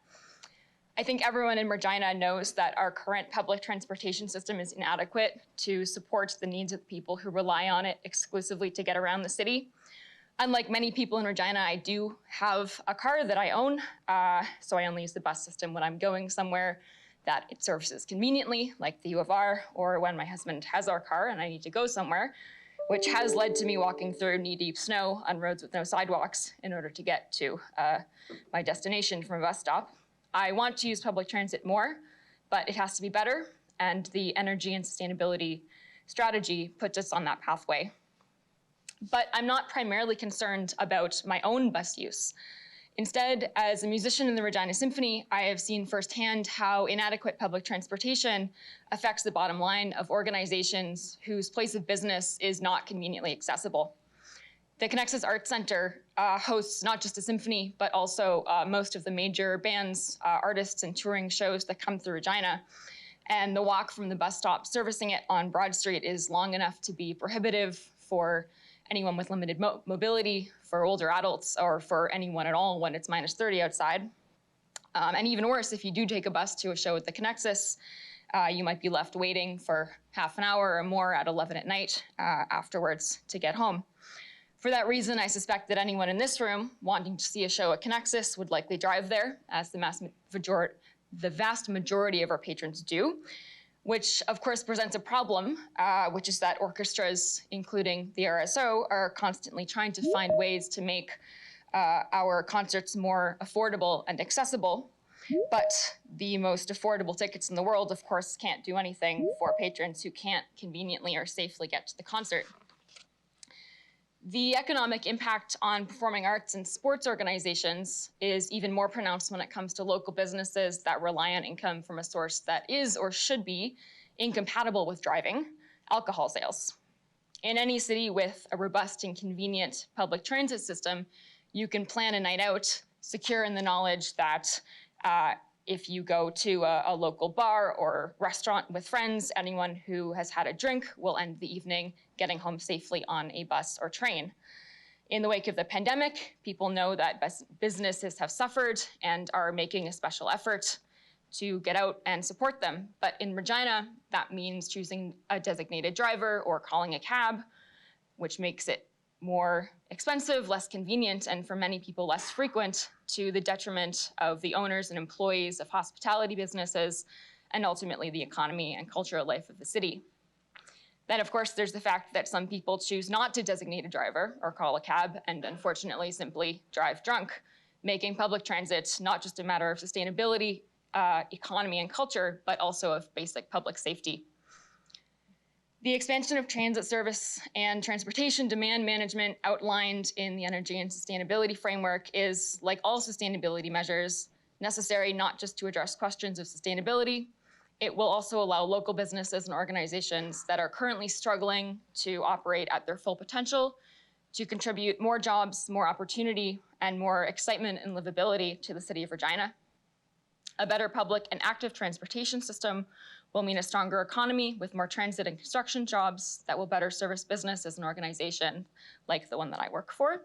I think everyone in Regina knows that our current public transportation system is inadequate to support the needs of the people who rely on it exclusively to get around the city. Unlike many people in Regina, I do have a car that I own, so I only use the bus system when I'm going somewhere that it services conveniently, like the U of R, or when my husband has our car and I need to go somewhere, which has led to me walking through knee-deep snow on roads with no sidewalks in order to get to my destination from a bus stop. I want to use public transit more, but it has to be better, and the energy and sustainability strategy puts us on that pathway. But I'm not primarily concerned about my own bus use. Instead, as a musician in the Regina Symphony, I have seen firsthand how inadequate public transportation affects the bottom line of organizations whose place of business is not conveniently accessible. The Connexus Arts Center hosts not just a symphony, but also most of the major bands, artists, and touring shows that come through Regina. And the walk from the bus stop servicing it on Broad Street is long enough to be prohibitive for anyone with limited mobility, for older adults, or for anyone at all when it's -30 outside. And even worse, if you do take a bus to a show at the Connexus, you might be left waiting for half an hour or more at 11 at night afterwards to get home. For that reason, I suspect that anyone in this room wanting to see a show at Connexus would likely drive there, as the vast majority of our patrons do, which of course presents a problem, which is that orchestras, including the RSO, are constantly trying to find ways to make our concerts more affordable and accessible. But the most affordable tickets in the world, of course, can't do anything for patrons who can't conveniently or safely get to the concert. The economic impact on performing arts and sports organizations is even more pronounced when it comes to local businesses that rely on income from a source that is or should be incompatible with driving, alcohol sales. In any city with a robust and convenient public transit system, you can plan a night out, secure in the knowledge that if you go to a local bar or restaurant with friends, anyone who has had a drink will end the evening getting home safely on a bus or train. In the wake of the pandemic, people know that businesses have suffered and are making a special effort to get out and support them. But in Regina, that means choosing a designated driver or calling a cab, which makes it more expensive, less convenient, and for many people less frequent, to the detriment of the owners and employees of hospitality businesses, and ultimately the economy and cultural life of the city. Then, of course, there's the fact that some people choose not to designate a driver or call a cab, and unfortunately simply drive drunk, making public transit not just a matter of sustainability, economy, and culture, but also of basic public safety. The expansion of transit service and transportation demand management outlined in the Energy and Sustainability Framework is, like all sustainability measures, necessary not just to address questions of sustainability. It will also allow local businesses and organizations that are currently struggling to operate at their full potential to contribute more jobs, more opportunity, and more excitement and livability to the city of Regina. A better public and active transportation system will mean a stronger economy with more transit and construction jobs that will better service business as an organization like the one that I work for.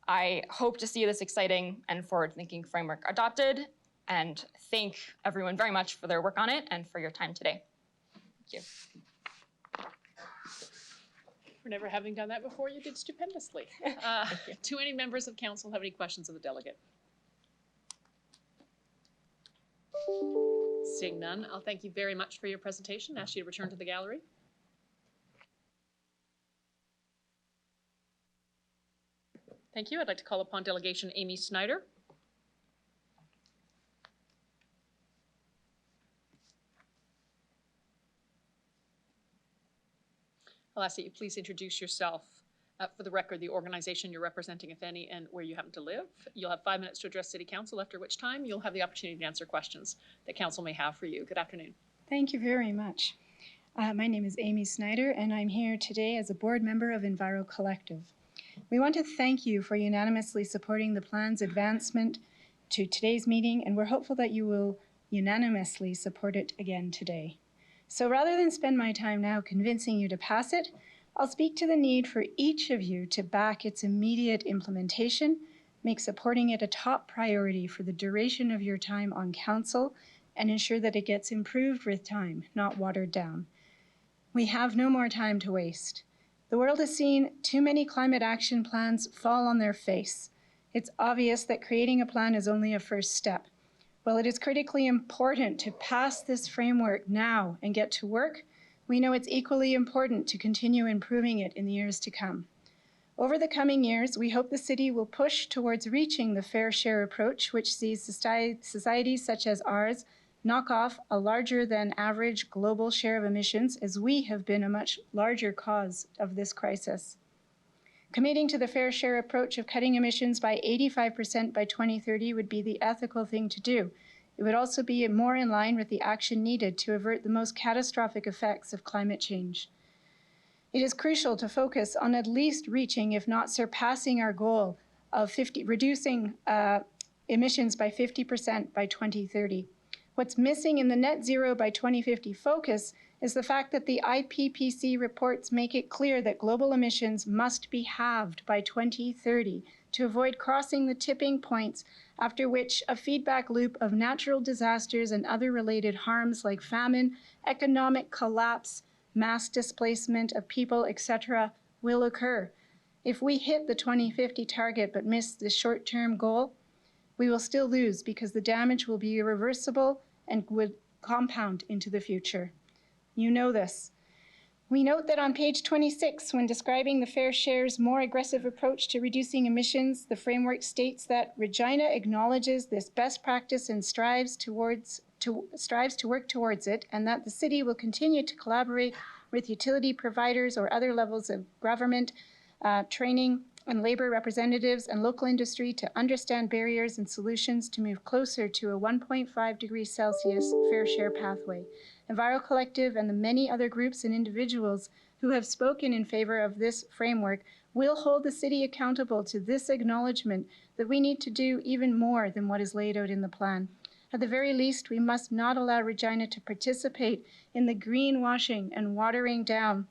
I hope to see this exciting and forward-thinking framework adopted, and thank everyone very much for their work on it and for your time today. Thank you. For never having done that before, you did stupendously. Do any members of council have any questions of the delegate? Seeing none, I'll thank you very much for your presentation. Ask you to return to the gallery. Thank you. I'd like to call upon Delegation Amy Snyder. I'll ask that you please introduce yourself. For the record, the organization you're representing, if any, and where you happen to live. You'll have 5 minutes to address City Council, after which time you'll have the opportunity to answer questions that Council may have for you. Good afternoon. Thank you very much. My name is Amy Snyder, and I'm here today as a board member of Enviro Collective. We want to thank you for unanimously supporting the plan's advancement to today's meeting, and we're hopeful that you will unanimously support it again today. So rather than spend my time now convincing you to pass it, I'll speak to the need for each of you to back its immediate implementation, make supporting it a top priority for the duration of your time on council, and ensure that it gets improved with time, not watered down. We have no more time to waste. The world has seen too many climate action plans fall on their face. It's obvious that creating a plan is only a first step. While it is critically important to pass this framework now and get to work, we know it's equally important to continue improving it in the years to come. Over the coming years, we hope the city will push towards reaching the fair share approach, which sees societies such as ours knock off a larger than average global share of emissions, as we have been a much larger cause of this crisis. Committing to the fair share approach of cutting emissions by 85% by 2030 would be the ethical thing to do. It would also be more in line with the action needed to avert the most catastrophic effects of climate change. It is crucial to focus on at least reaching, if not surpassing, our goal of reducing emissions by 50% by 2030. What's missing in the net zero by 2050 focus is the fact that the IPCC reports make it clear that global emissions must be halved by 2030 to avoid crossing the tipping points, after which a feedback loop of natural disasters and other related harms like famine, economic collapse, mass displacement of people, etc., will occur. If we hit the 2050 target but miss the short-term goal, we will still lose because the damage will be irreversible and would compound into the future. You know this. We note that on page 26, when describing the Fair Share's more aggressive approach to reducing emissions, the framework states that Regina acknowledges this best practice and strives to work towards it, and that the city will continue to collaborate with utility providers or other levels of government, training and labor representatives and local industry to understand barriers and solutions to move closer to a 1.5 degrees Celsius fair share pathway. Enviro Collective and the many other groups and individuals who have spoken in favor of this framework will hold the city accountable to this acknowledgement that we need to do even more than what is laid out in the plan. At the very least, we must not allow Regina to participate in the greenwashing and watering down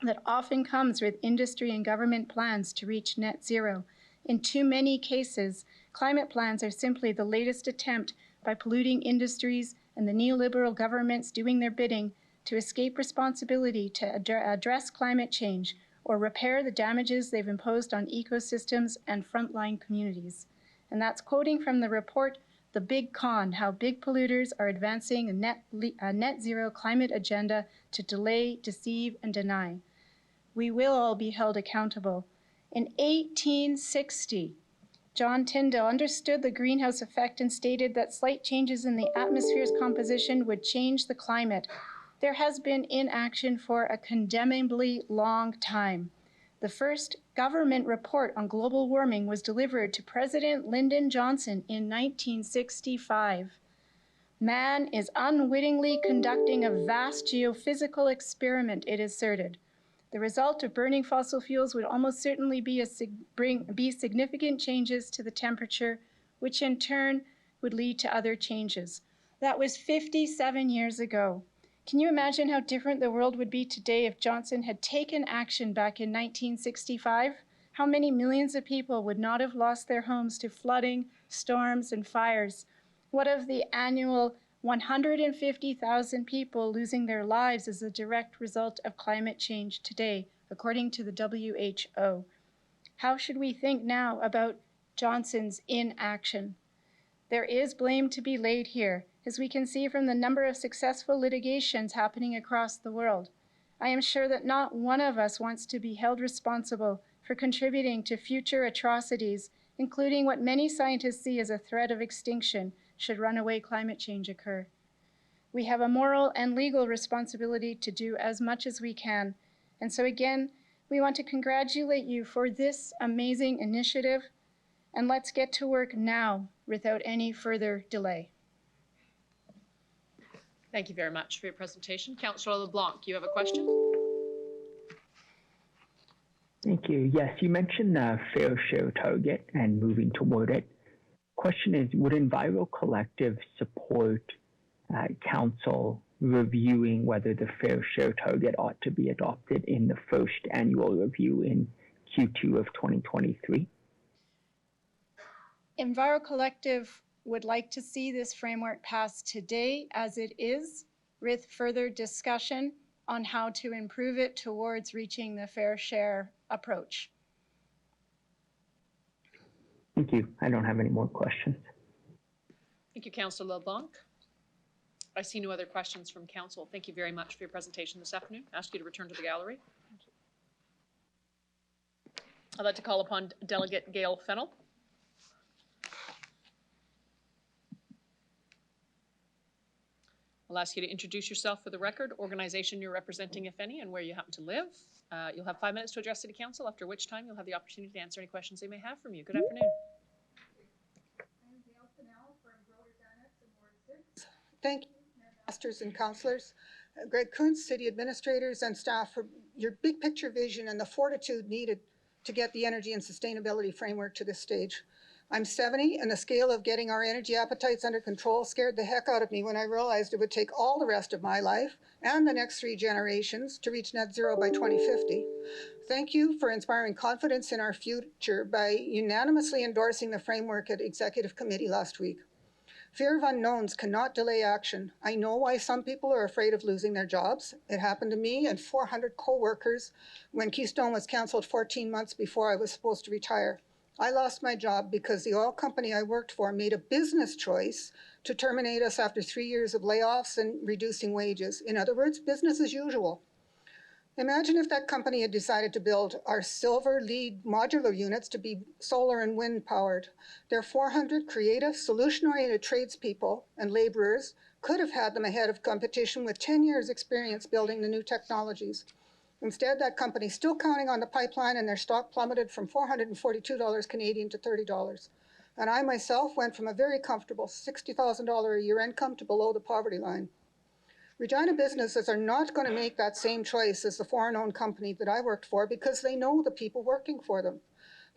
that often comes with industry and government plans to reach net zero. In too many cases, climate plans are simply the latest attempt by polluting industries and the neoliberal governments doing their bidding to escape responsibility to address climate change or repair the damages they've imposed on ecosystems and frontline communities. And that's quoting from the report, The Big Con, How Big Polluters Are Advancing a Net Zero Climate Agenda to Delay, Deceive, and Deny. We will all be held accountable. In 1860, John Tyndall understood the greenhouse effect and stated that slight changes in the atmosphere's composition would change the climate. There has been inaction for a condemnably long time. The first government report on global warming was delivered to President Lyndon Johnson in 1965. Man is unwittingly conducting a vast geophysical experiment, it asserted. The result of burning fossil fuels would almost certainly be significant changes to the temperature, which in turn would lead to other changes. That was 57 years ago. Can you imagine how different the world would be today if Johnson had taken action back in 1965? How many millions of people would not have lost their homes to flooding, storms, and fires? What of the annual 150,000 people losing their lives as a direct result of climate change today, according to the WHO? How should we think now about Johnson's inaction? There is blame to be laid here, as we can see from the number of successful litigations happening across the world. I am sure that not one of us wants to be held responsible for contributing to future atrocities, including what many scientists see as a threat of extinction should runaway climate change occur. We have a moral and legal responsibility to do as much as we can. And so again, we want to congratulate you for this amazing initiative, and let's get to work now without any further delay. Thank you very much for your presentation. Councillor LeBlanc, you have a question? Thank you. Yes, you mentioned the fair share target and moving toward it. Question is, would Enviro Collective support council reviewing whether the fair share target ought to be adopted in the first annual review in Q2 of 2023? Enviro Collective would like to see this framework passed today as it is, with further discussion on how to improve it towards reaching the fair share approach. Thank you. I don't have any more questions. Thank you, Councillor LeBlanc. I see no other questions from council. Thank you very much for your presentation this afternoon. I ask you to return to the gallery. I'd like to call upon Delegate Gail Fennell. I'll ask you to introduce yourself for the record, organization you're representing, if any, and where you happen to live. You'll have 5 minutes to address City Council, after which time you'll have the opportunity to answer any questions they may have from you. Good afternoon. Thank you, masters and councillors, Greg Kuntz, city administrators and staff, for your big picture vision and the fortitude needed to get the energy and sustainability framework to this stage. I'm 70, and the scale of getting our energy appetites under control scared the heck out of me when I realized it would take all the rest of my life and the next 3 generations to reach net zero by 2050. Thank you for inspiring confidence in our future by unanimously endorsing the framework at Executive Committee last week. Fear of unknowns cannot delay action. I know why some people are afraid of losing their jobs. It happened to me and 400 co-workers when Keystone was canceled 14 months before I was supposed to retire. I lost my job because the oil company I worked for made a business choice to terminate us after 3 years of layoffs and reducing wages. In other words, business as usual. Imagine if that company had decided to build our Silver Lead modular units to be solar and wind powered. Their 400 creative, solution-oriented tradespeople and laborers could have had them ahead of competition with 10 years experience building the new technologies. Instead, that company still counting on the pipeline, and their stock plummeted from $442 Canadian to $30. And I myself went from a very comfortable $60,000 a year income to below the poverty line. Regina businesses are not going to make that same choice as the foreign-owned company that I worked for because they know the people working for them.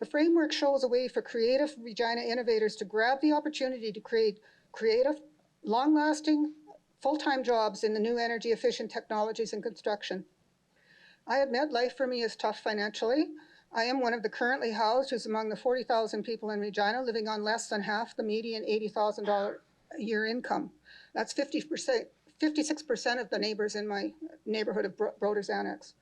The framework shows a way for creative Regina innovators to grab the opportunity to create creative, long-lasting, full-time jobs in the new energy-efficient technologies in construction. I admit life for me is tough financially. I am one of the currently housed who's among the 40,000 people in Regina living on less than half the median $80,000 a year income. That's 56% of the neighbors in my neighborhood of Broders Annex.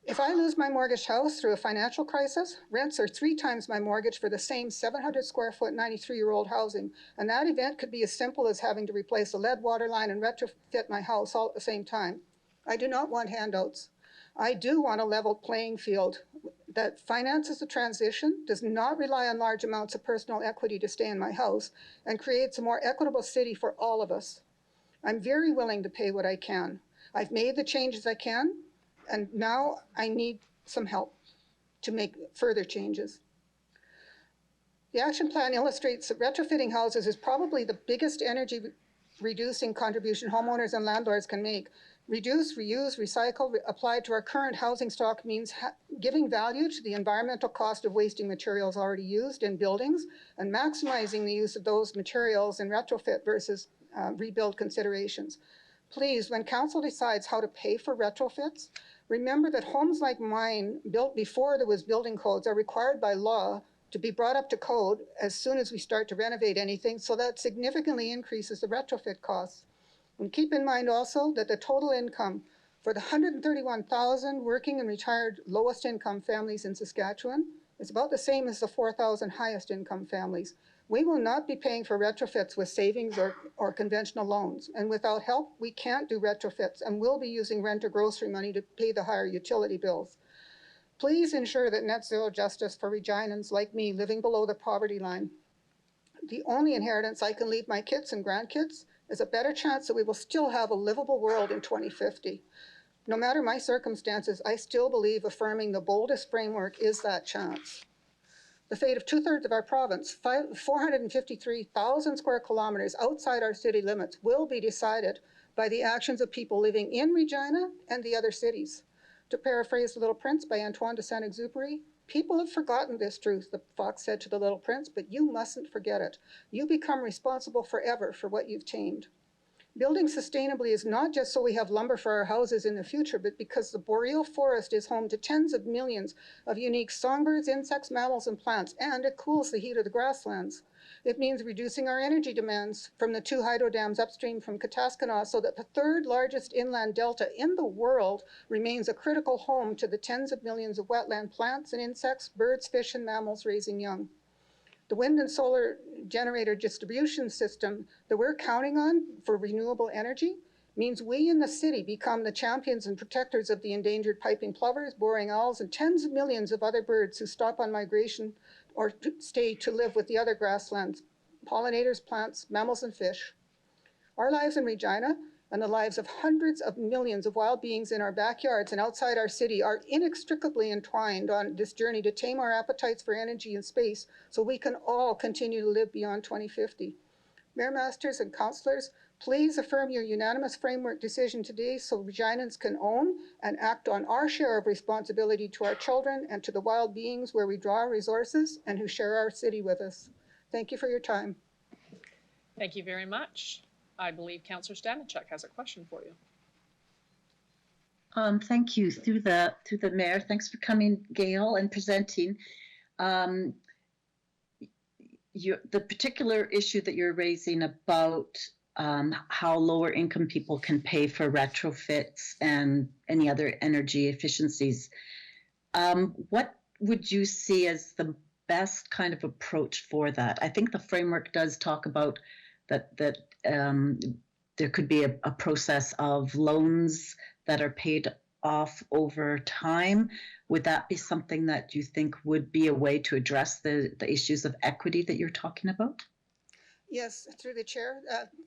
If I lose my mortgaged house through a financial crisis, rents are 3 times my mortgage for the same 700 square foot, 93-year-old housing. And that event could be as simple as having to replace a lead water line and retrofit my house all at the same time. I do not want handouts. I do want a level playing field that finances the transition, does not rely on large amounts of personal equity to stay in my house, and creates a more equitable city for all of us. I'm very willing to pay what I can. I've made the changes I can, and now I need some help to make further changes. The action plan illustrates that retrofitting houses is probably the biggest energy reducing contribution homeowners and landlords can make. Reduce, reuse, recycle, applied to our current housing stock means giving value to the environmental cost of wasting materials already used in buildings and maximizing the use of those materials in retrofit versus rebuild considerations. Please, when council decides how to pay for retrofits, remember that homes like mine, built before there was building codes, are required by law to be brought up to code as soon as we start to renovate anything, so that significantly increases the retrofit costs. And keep in mind also that the total income for the 131,000 working and retired lowest income families in Saskatchewan is about the same as the 4,000 highest income families. We will not be paying for retrofits with savings or conventional loans. And without help, we can't do retrofits, and we'll be using rent or grocery money to pay the higher utility bills. Please ensure that net zero justice for Reginans like me living below the poverty line. The only inheritance I can leave my kids and grandkids is a better chance that we will still have a livable world in 2050. No matter my circumstances, I still believe affirming the boldest framework is that chance. The fate of 2/3 of our province, 453,000 square kilometers outside our city limits, will be decided by the actions of people living in Regina and the other cities. To paraphrase The Little Prince by Antoine de Saint-Exupéry, people have forgotten this truth, the fox said to the little prince, but you mustn't forget it. You become responsible forever for what you've tamed. Building sustainably is not just so we have lumber for our houses in the future, but because the boreal forest is home to tens of millions of unique songbirds, insects, mammals, and plants, and it cools the heat of the grasslands. It means reducing our energy demands from the 2 hydro dams upstream from Kataskanawha so that the 3rd largest inland delta in the world remains a critical home to the tens of millions of wetland plants and insects, birds, fish, and mammals raising young. The wind and solar generator distribution system that we're counting on for renewable energy means we in the city become the champions and protectors of the endangered piping plovers, boring owls, and tens of millions of other birds who stop on migration or stay to live with the other grasslands, pollinators, plants, mammals, and fish. Our lives in Regina and the lives of hundreds of millions of wild beings in our backyards and outside our city are inextricably entwined on this journey to tame our appetites for energy and space so we can all continue to live beyond 2050. Mayor Masters and councillors, please affirm your unanimous framework decision today so Reginans can own and act on our share of responsibility to our children and to the wild beings where we draw our resources and who share our city with us. Thank you for your time. Thank you very much. I believe Councillor Stanachuk has a question for you. Thank you. Through the mayor. Thanks for coming, Gail, and presenting. The particular issue that you're raising about how lower income people can pay for retrofits and any other energy efficiencies. What would you see as the best kind of approach for that? I think the framework does talk about that there could be a process of loans that are paid off over time. Would that be something that you think would be a way to address the issues of equity that you're talking about? Yes, through the chair.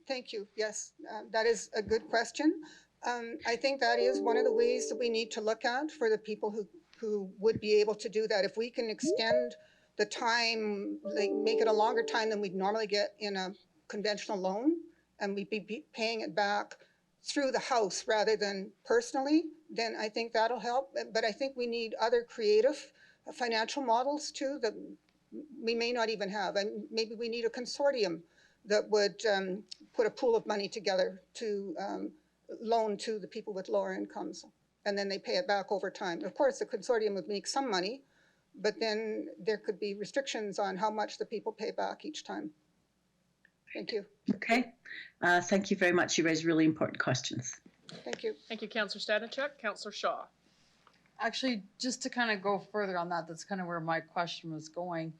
Thank you. Yes, that is a good question. I think that is one of the ways that we need to look at for the people who would be able to do that. If we can extend the time, like make it a longer time than we'd normally get in a conventional loan, and we'd be paying it back through the house rather than personally, then I think that'll help. But I think we need other creative financial models too that we may not even have. And maybe we need a consortium that would put a pool of money together to loan to the people with lower incomes, and then they pay it back over time. Of course, the consortium would make some money, but then there could be restrictions on how much the people pay back each time. Thank you. Okay. Thank you very much. You raised really important questions. Thank you. Thank you, Councillor Stanachuk. Councillor Shaw. Actually, just to kind of go further on that, that's kind of where my question was going.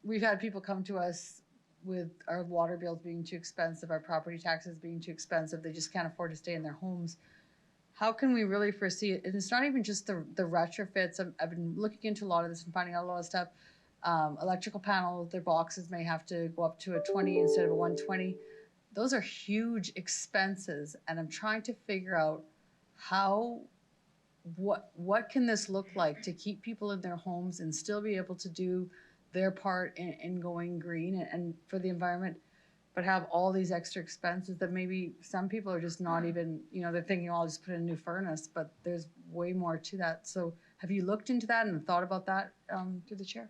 We've had people come to us with our water bills being too expensive, our property taxes being too expensive. They just can't afford to stay in their homes. How can we really foresee it? And it's not even just the retrofits. I've been looking into a lot of this and finding out a lot of stuff. Electrical panels, their boxes may have to go up to a 20 instead of a 120. Those are huge expenses, and I'm trying to figure out what can this look like to keep people in their homes and still be able to do their part in going green and for the environment, but have all these extra expenses that maybe some people are just not even, they're thinking, oh, I'll just put in a new furnace, but there's way more to that. So have you looked into that and thought about that through the chair?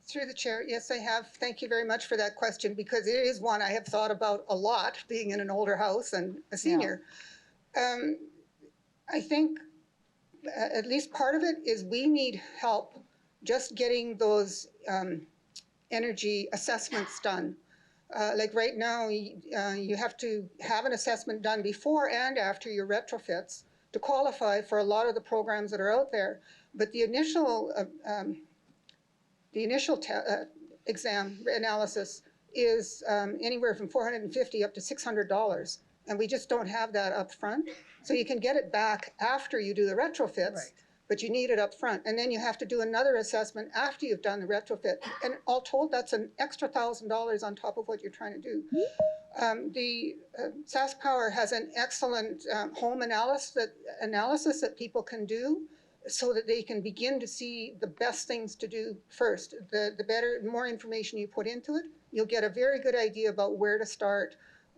Through the chair, yes, I have. Thank you very much for that question, because it is one I have thought about a lot, being in an older house and a senior. Yeah. I think at least part of it is we need help just getting those energy assessments done. Like right now, you have to have an assessment done before and after your retrofits to qualify for a lot of the programs that are out there. But the initial exam analysis is anywhere from $450 up to $600, and we just don't have that up front. So you can get it back after you do the retrofits, but you need it up front. And then you have to do another assessment after you've done the retrofit. And all told, that's an extra $1,000 on top of what you're trying to do. Sask Power has an excellent home analysis that people can do so that they can begin to see the best things to do first. The more information you put into it, you'll get a very good idea about where to start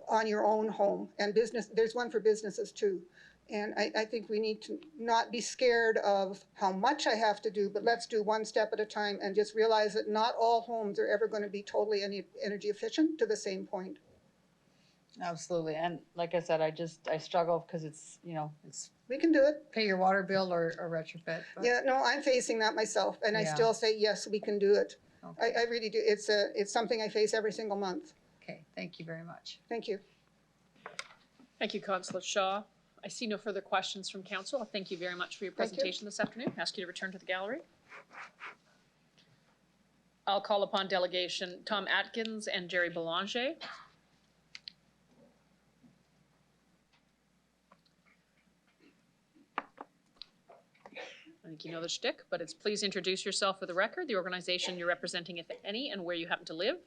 on your own home. And business, there's one for businesses too. And I think we need to not be scared of how much I have to do, but let's do one step at a time and just realize that not all homes are ever going to be totally energy efficient to the same point. Absolutely. And like I said, I struggle because it's, we can do it. Pay your water bill or retrofit. But. Yeah, no, I'm facing that myself. And I still say, yes, we can do it. Okay. I really do. It's something I face every single month. Okay. Thank you very much. Thank you. Thank you, Councillor Shaw. I see no further questions from council. Thank you very much for your presentation this afternoon. Ask you to return to the gallery. I'll call upon delegation Tom Atkins and Jerry Belanger. I think you know the shtick, but it's please introduce yourself for the record, the organization you're representing, if any, and where you happen to live.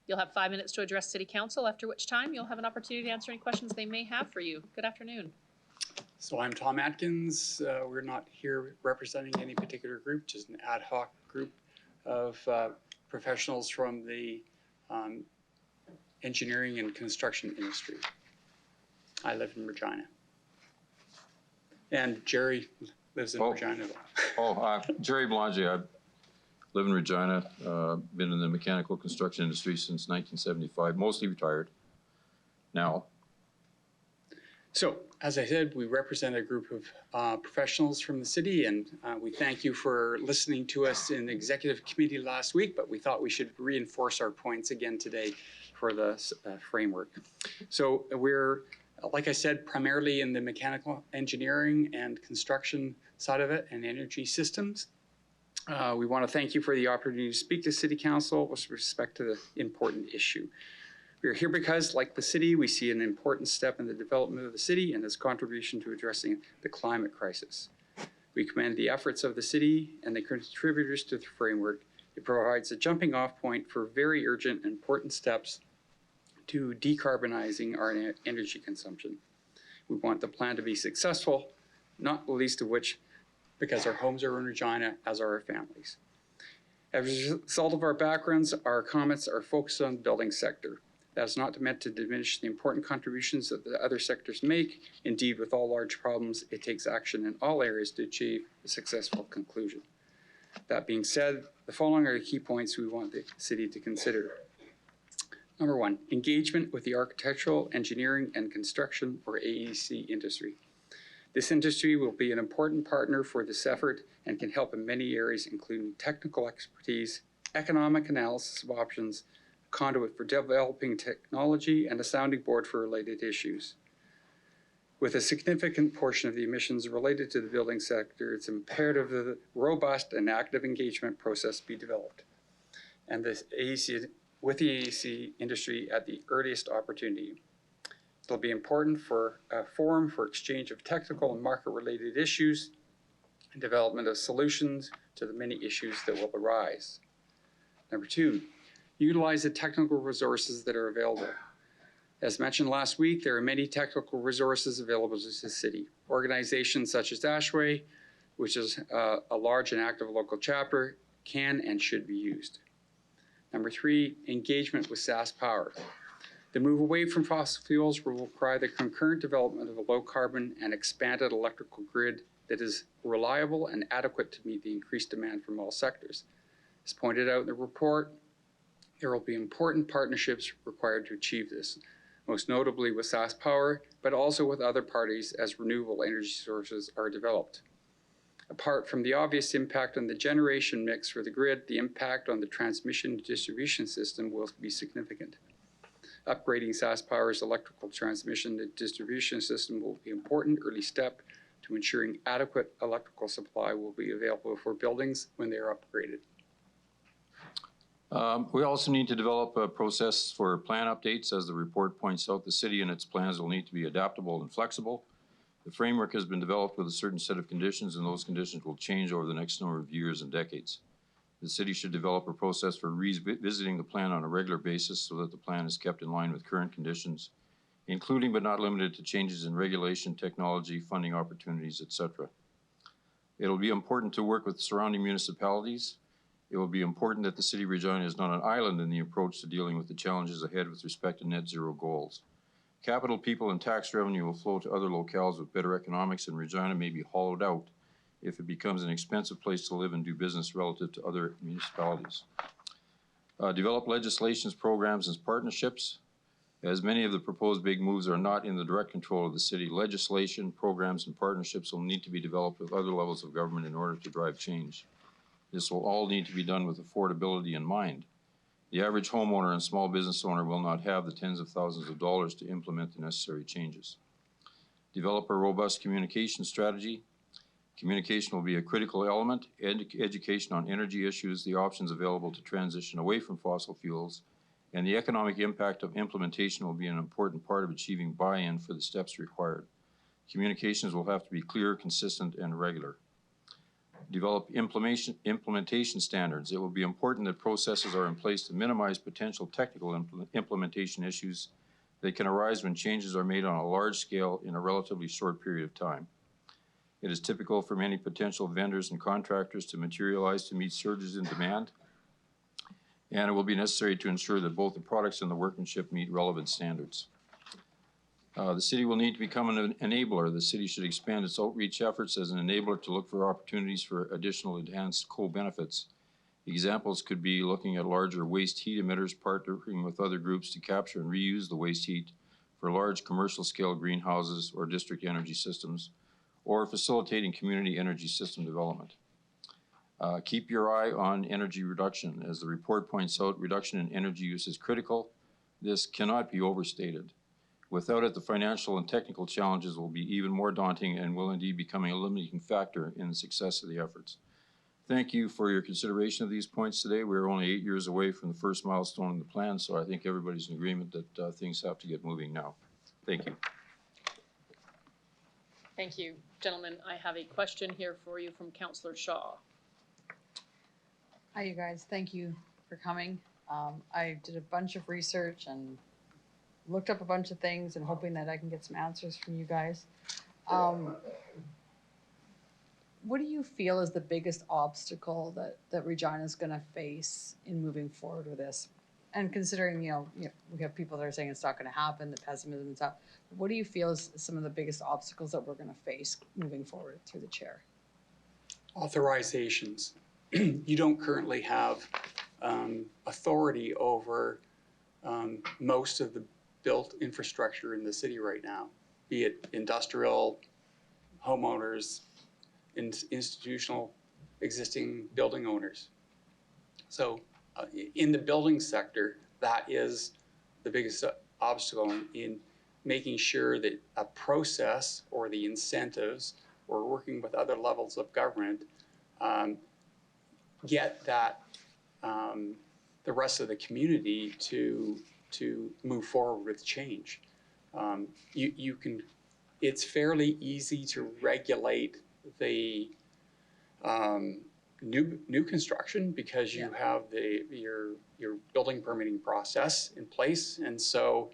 You'll have 5 minutes to address City Council, after which time you'll have an opportunity to answer any questions they may have for you. Good afternoon. So I'm Tom Atkins. We're not here representing any particular group, just an ad hoc group of professionals from the engineering and construction industry. I live in Regina. And Jerry lives in Regina. Jerry Belanger. I live in Regina. Been in the mechanical construction industry since 1975, mostly retired now. So, as I said, we represent a group of professionals from the city, and we thank you for listening to us in the executive committee last week, but we thought we should reinforce our points again today for the framework. So we're, like I said, primarily in the mechanical engineering and construction side of it and energy systems. We want to thank you for the opportunity to speak to City Council with respect to the important issue. We are here because, like the city, we see an important step in the development of the city and its contribution to addressing the climate crisis. We commend the efforts of the city and the contributors to the framework. It provides a jumping off point for very urgent and important steps to decarbonizing our energy consumption. We want the plan to be successful, not the least of which because our homes are in Regina, as are our families. As a result of our backgrounds, our comments are focused on the building sector. That is not meant to diminish the important contributions that the other sectors make. Indeed, with all large problems, it takes action in all areas to achieve a successful conclusion. That being said, the following are the key points we want the city to consider. Number one, engagement with the architectural, engineering, and construction, or AEC industry. This industry will be an important partner for this effort and can help in many areas, including technical expertise, economic analysis of options, conduit for developing technology, and a sounding board for related issues. With a significant portion of the emissions related to the building sector, it's imperative that a robust and active engagement process be developed, and with the AEC industry at the earliest opportunity. It'll be important for a forum for exchange of technical and market-related issues and development of solutions to the many issues that will arise. Number two, utilize the technical resources that are available. As mentioned last week, there are many technical resources available to the city. Organizations such as Ashway, which is a large and active local chapter, can and should be used. Number three, engagement with Sask Power. The move away from fossil fuels will require the concurrent development of a low carbon and expanded electrical grid that is reliable and adequate to meet the increased demand from all sectors. As pointed out in the report, there will be important partnerships required to achieve this, most notably with Sask Power, but also with other parties as renewable energy sources are developed. Apart from the obvious impact on the generation mix for the grid, the impact on the transmission and distribution system will be significant. Upgrading SaskPower's electrical transmission and distribution system will be an important early step to ensuring adequate electrical supply will be available for buildings when they are upgraded. We also need to develop a process for plan updates. As the report points out, the city and its plans will need to be adaptable and flexible. The framework has been developed with a certain set of conditions, and those conditions will change over the next number of years and decades. The city should develop a process for revisiting the plan on a regular basis so that the plan is kept in line with current conditions, including but not limited to changes in regulation, technology, funding opportunities, etc. It will be important to work with surrounding municipalities. It will be important that the City of Regina is not an island in the approach to dealing with the challenges ahead with respect to net zero goals. Capital, people, and tax revenue will flow to other locales with better economics, and Regina may be hollowed out if it becomes an expensive place to live and do business relative to other municipalities. Develop legislations, programs, and partnerships. As many of the proposed big moves are not in the direct control of the city, legislation, programs, and partnerships will need to be developed with other levels of government in order to drive change. This will all need to be done with affordability in mind. The average homeowner and small business owner will not have the tens of thousands of dollars to implement the necessary changes. Develop a robust communication strategy. Communication will be a critical element. Education on energy issues, the options available to transition away from fossil fuels, and the economic impact of implementation will be an important part of achieving buy-in for the steps required. Communications will have to be clear, consistent, and regular. Develop implementation standards. It will be important that processes are in place to minimize potential technical implementation issues that can arise when changes are made on a large scale in a relatively short period of time. It is typical for many potential vendors and contractors to materialize to meet surges in demand, and it will be necessary to ensure that both the products and the workmanship meet relevant standards. The city will need to become an enabler. The city should expand its outreach efforts as an enabler to look for opportunities for additional enhanced co-benefits. Examples could be looking at larger waste heat emitters, partnering with other groups to capture and reuse the waste heat for large commercial scale greenhouses or district energy systems, or facilitating community energy system development. Keep your eye on energy reduction. As the report points out, reduction in energy use is critical. This cannot be overstated. Without it, the financial and technical challenges will be even more daunting and will indeed become a limiting factor in the success of the efforts. Thank you for your consideration of these points today. We're only 8 years away from the first milestone in the plan, so I think everybody's in agreement that things have to get moving now. Thank you. Thank you, gentlemen. I have a question here for you from Councillor Shaw. Hi, you guys. Thank you for coming. I did a bunch of research and looked up a bunch of things and hoping that I can get some answers from you guys. What do you feel is the biggest obstacle that Regina is going to face in moving forward with this? And considering, we have people that are saying it's not going to happen, the pessimism and stuff. What do you feel is some of the biggest obstacles that we're going to face moving forward through the chair? Authorizations. You don't currently have authority over most of the built infrastructure in the city right now, be it industrial, homeowners, institutional, existing building owners. So in the building sector, that is the biggest obstacle in making sure that a process or the incentives or working with other levels of government get that the rest of the community to move forward with change. You can, it's fairly easy to regulate the new construction because you have your building permitting process in place, and so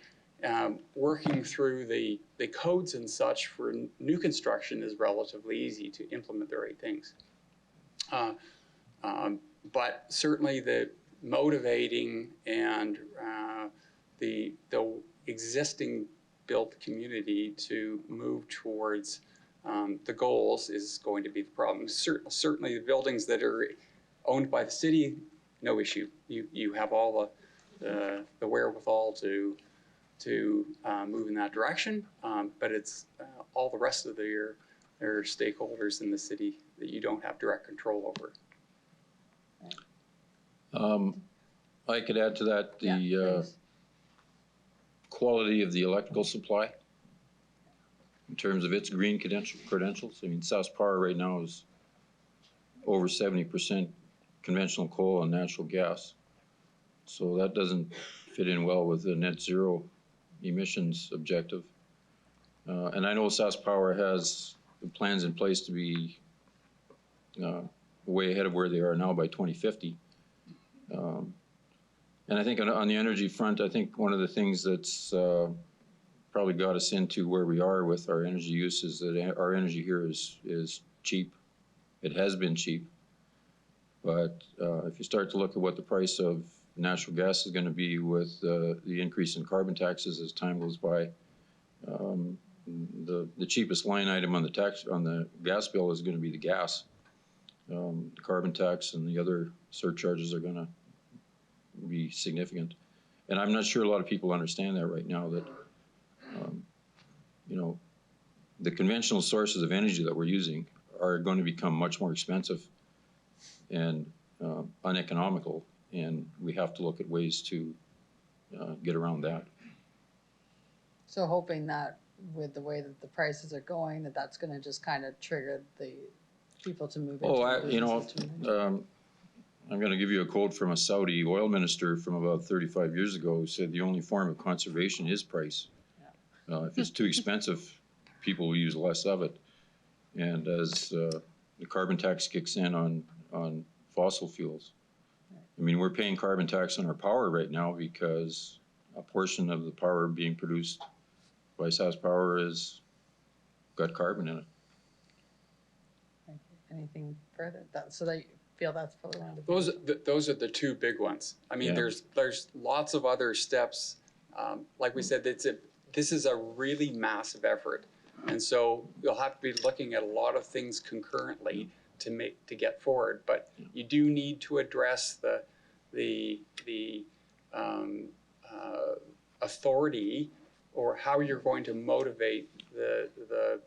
working through the codes and such for new construction is relatively easy to implement the right things. But certainly the motivating and the existing built community to move towards the goals is going to be the problem. Certainly the buildings that are owned by the city, no issue. You have all the wherewithal to move in that direction, but it's all the rest of There are stakeholders in the city that you don't have direct control over. I could add to that the quality of the electrical supply in terms of its green credentials. I mean, South Power right now is over 70% conventional coal and natural gas. So that doesn't fit in well with the net zero emissions objective. And I know South Power has plans in place to be way ahead of where they are now by 2050. And I think on the energy front, I think one of the things that's probably got us into where we are with our energy use is that our energy here is cheap. It has been cheap. But if you start to look at what the price of natural gas is going to be with the increase in carbon taxes as time goes by, the cheapest line item on the gas bill is going to be the gas. The carbon tax and the other surcharges are going to be significant. And I'm not sure a lot of people understand that right now, that, you know, the conventional sources of energy that we're using are going to become much more expensive and uneconomical, and we have to look at ways to get around that. So hoping that with the way that the prices are going, that's going to just kind of trigger the people to move into you know, I'm going to give you a quote from a Saudi oil minister from about 35 years ago who said the only form of conservation is price. If it's too expensive, people will use less of it. And as the carbon tax kicks in on fossil fuels, I mean, we're paying carbon tax on our power right now because a portion of the power being produced by South Power has got carbon in it. Thank you. Anything further? So they feel that's probably one of the Those are the two big ones. I mean, Yeah. there's lots of other steps. Like we said, this is a really massive effort, and so you'll have to be looking at a lot of things concurrently to get forward. But you do need to address the authority, or how you're going to motivate the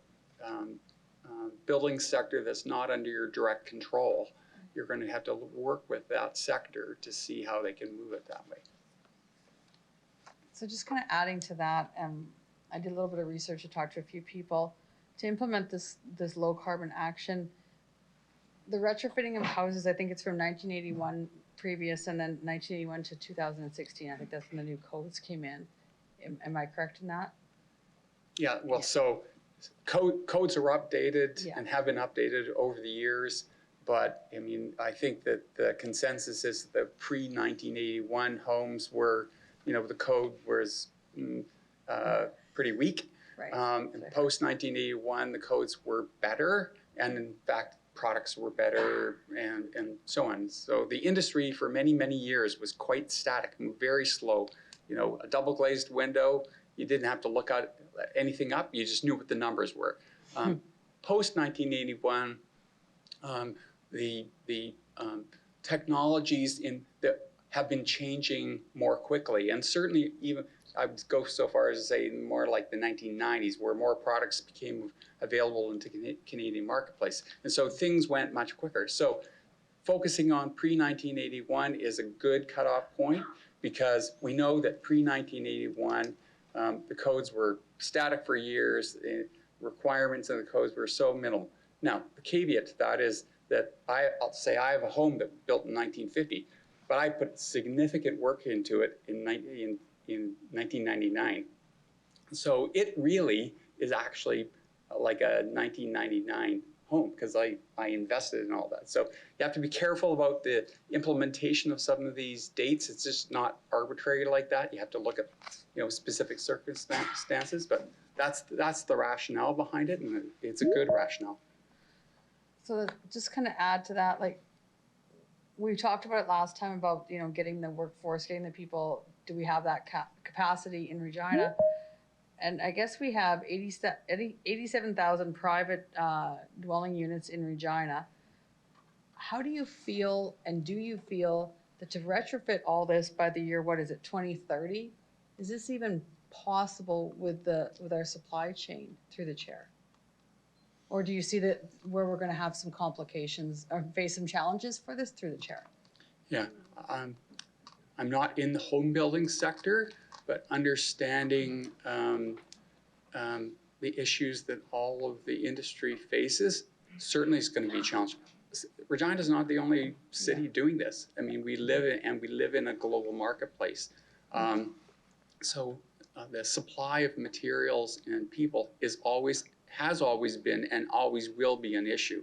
building sector that's not under your direct control. You're going to have to work with that sector to see how they can move it that way. So just kind of adding to that, I did a little bit of research. I talked to a few people to implement this low carbon action. The retrofitting of houses, I think it's from 1981 previous, and then 1981 to 2016. I think that's when the new codes came in. Am I correct in that? Yeah, well, so codes are updated and have been updated over the years. But I mean, I think that the consensus is that pre-1981 homes were, you know, the code was pretty weak. Right. And post-1981, the codes were better, and in fact, products were better, and so on. So the industry for many, many years was quite static, very slow. You know, a double glazed window, you didn't have to look at anything up, you just knew what the numbers were. Post-1981, the technologies that have been changing more quickly, and certainly even I would go so far as to say more like the 1990s, where more products became available into Canadian marketplace, and so things went much quicker. So focusing on pre-1981 is a good cutoff point, because we know that pre-1981 the codes were static for years. The requirements in the codes were so minimal. Now the caveat to that is that I'll say I have a home that was built in 1950, but I put significant work into it in 1999. So it really is actually like a 1999 home, because I invested in all that. So you have to be careful about the implementation of some of these dates. It's just not arbitrary like that. You have to look at, you know, specific circumstances, but that's the rationale behind it, and it's a good rationale. So just kind of add to that, like we talked about it last time about, you know, getting the workforce, getting the people. Do we have that capacity in Regina? And I guess we have 87,000 private dwelling units in Regina. How do you feel, and do you feel that to retrofit all this by the year, 2030? Is this even possible with our supply chain, through the chair? Or do you see that where we're gonna have some complications or face some challenges for this through the chair? Yeah, I'm not in the home building sector, but understanding the issues that all of the industry faces certainly is going to be challenging. Regina is not the only city doing this. I mean, we live in a global marketplace. So the supply of materials and people has always been and always will be an issue.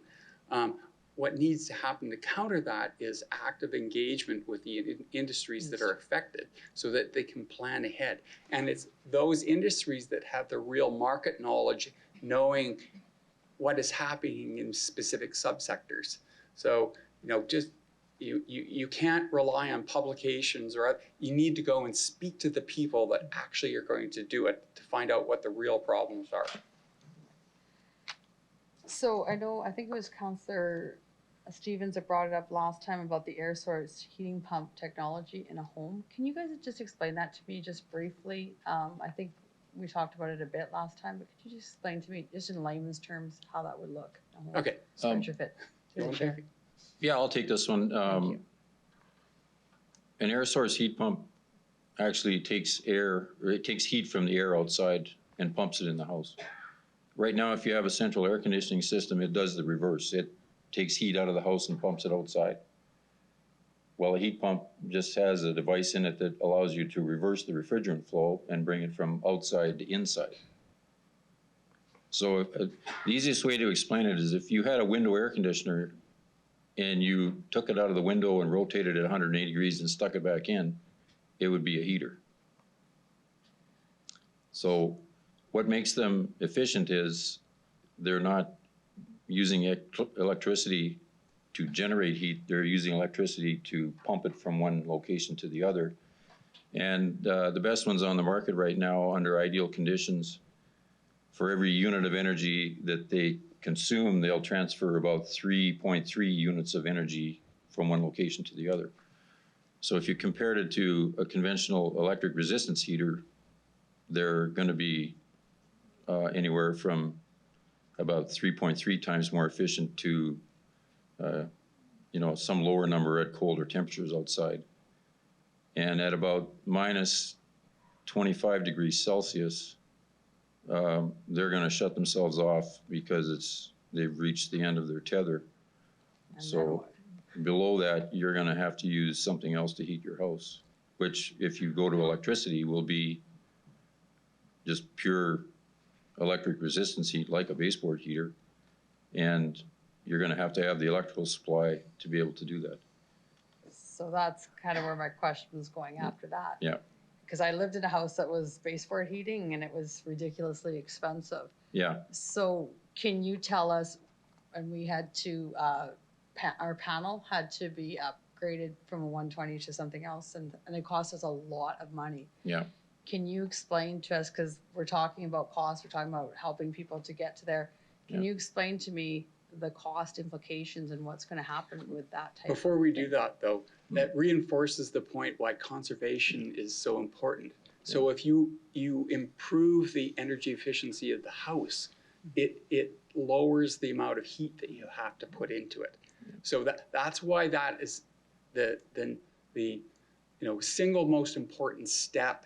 What needs to happen to counter that is active engagement with the industries that are affected so that they can plan ahead. And it's those industries that have the real market knowledge, knowing what is happening in specific subsectors. So, just you can't rely on publications, or you need to go and speak to the people that actually are going to do it to find out what the real problems are. So I think it was Councillor Stevens that brought it up last time about the air source heating pump technology in a home. Can you guys just explain that to me just briefly? I think we talked about it a bit last time, but could you just explain to me, just in layman's terms, how that would look? Okay. Retrofit to the chair. Yeah, I'll take this one. An air source heat pump actually takes heat from the air outside and pumps it in the house. Right now, if you have a central air conditioning system, it does the reverse. It takes heat out of the house and pumps it outside. Well, a heat pump just has a device in it that allows you to reverse the refrigerant flow and bring it from outside to inside. So the easiest way to explain it is if you had a window air conditioner and you took it out of the window and rotated it 180 degrees and stuck it back in, it would be a heater. So what makes them efficient is they're not using electricity to generate heat, they're using electricity to pump it from one location to the other. And the best ones on the market right now, under ideal conditions, for every unit of energy that they consume, they'll transfer about 3.3 units of energy from one location to the other. So if you compared it to a conventional electric resistance heater, they're going to be anywhere from about 3.3 times more efficient to some lower number at colder temperatures outside. And at about minus 25 degrees Celsius, they're going to shut themselves off because they've reached the end of their tether. So below that, you're going to have to use something else to heat your house, which if you go to electricity will be just pure electric resistance heat like a baseboard heater. And you're going to have the electrical supply to be able to do that. So that's kind of where my question was going after that. Yeah. Because I lived in a house that was baseboard heating and it was ridiculously expensive. Yeah. So can you tell us, and we had to, our panel had to be upgraded from a 120 to something else, and it cost us a lot of money. Yeah. Can you explain to us, because we're talking about cost, we're talking about helping people to get to there. Can you explain to me the cost implications and what's going to happen with that type Before we do that, though, that reinforces the point why conservation is so important. So if you improve the energy efficiency of the house, it lowers the amount of heat that you have to put into it. So that's why that is the single most important step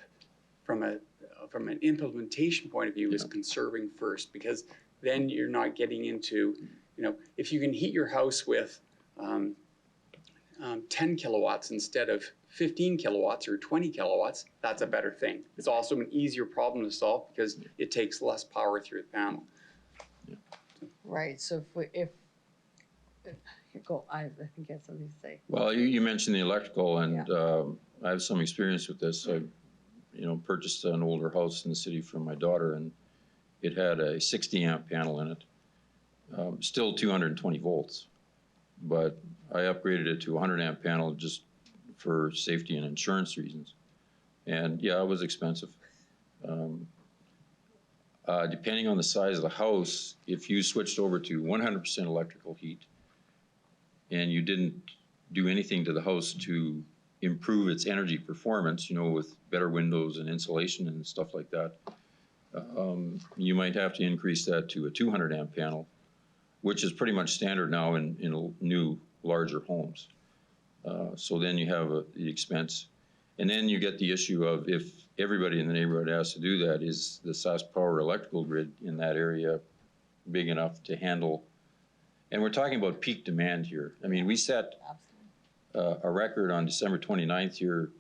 from an implementation point of view is conserving first, because then you're not getting into, if you can heat your house with 10 kilowatts instead of 15 kilowatts or 20 kilowatts, that's a better thing. It's also an easier problem to solve because it takes less power through the panel. Right. So if I think you have something to say. Well, you mentioned the electrical, and I have some experience with this. I purchased an older house in the city for my daughter, and it had a 60 amp panel in it, still 220 volts, but I upgraded it to a 100 amp panel just for safety and insurance reasons. And yeah, it was expensive. Depending on the size of the house, if you switched over to 100% electrical heat and you didn't do anything to the house to improve its energy performance, with better windows and insulation and stuff like that, you might have to increase that to a 200 amp panel, which is pretty much standard now in new, larger homes. So then you have the expense. And then you get the issue of if everybody in the neighborhood has to do that, is the SaskPower electrical grid in that area big enough to handle? And we're talking about peak demand here. I mean, we set a record on December 29th here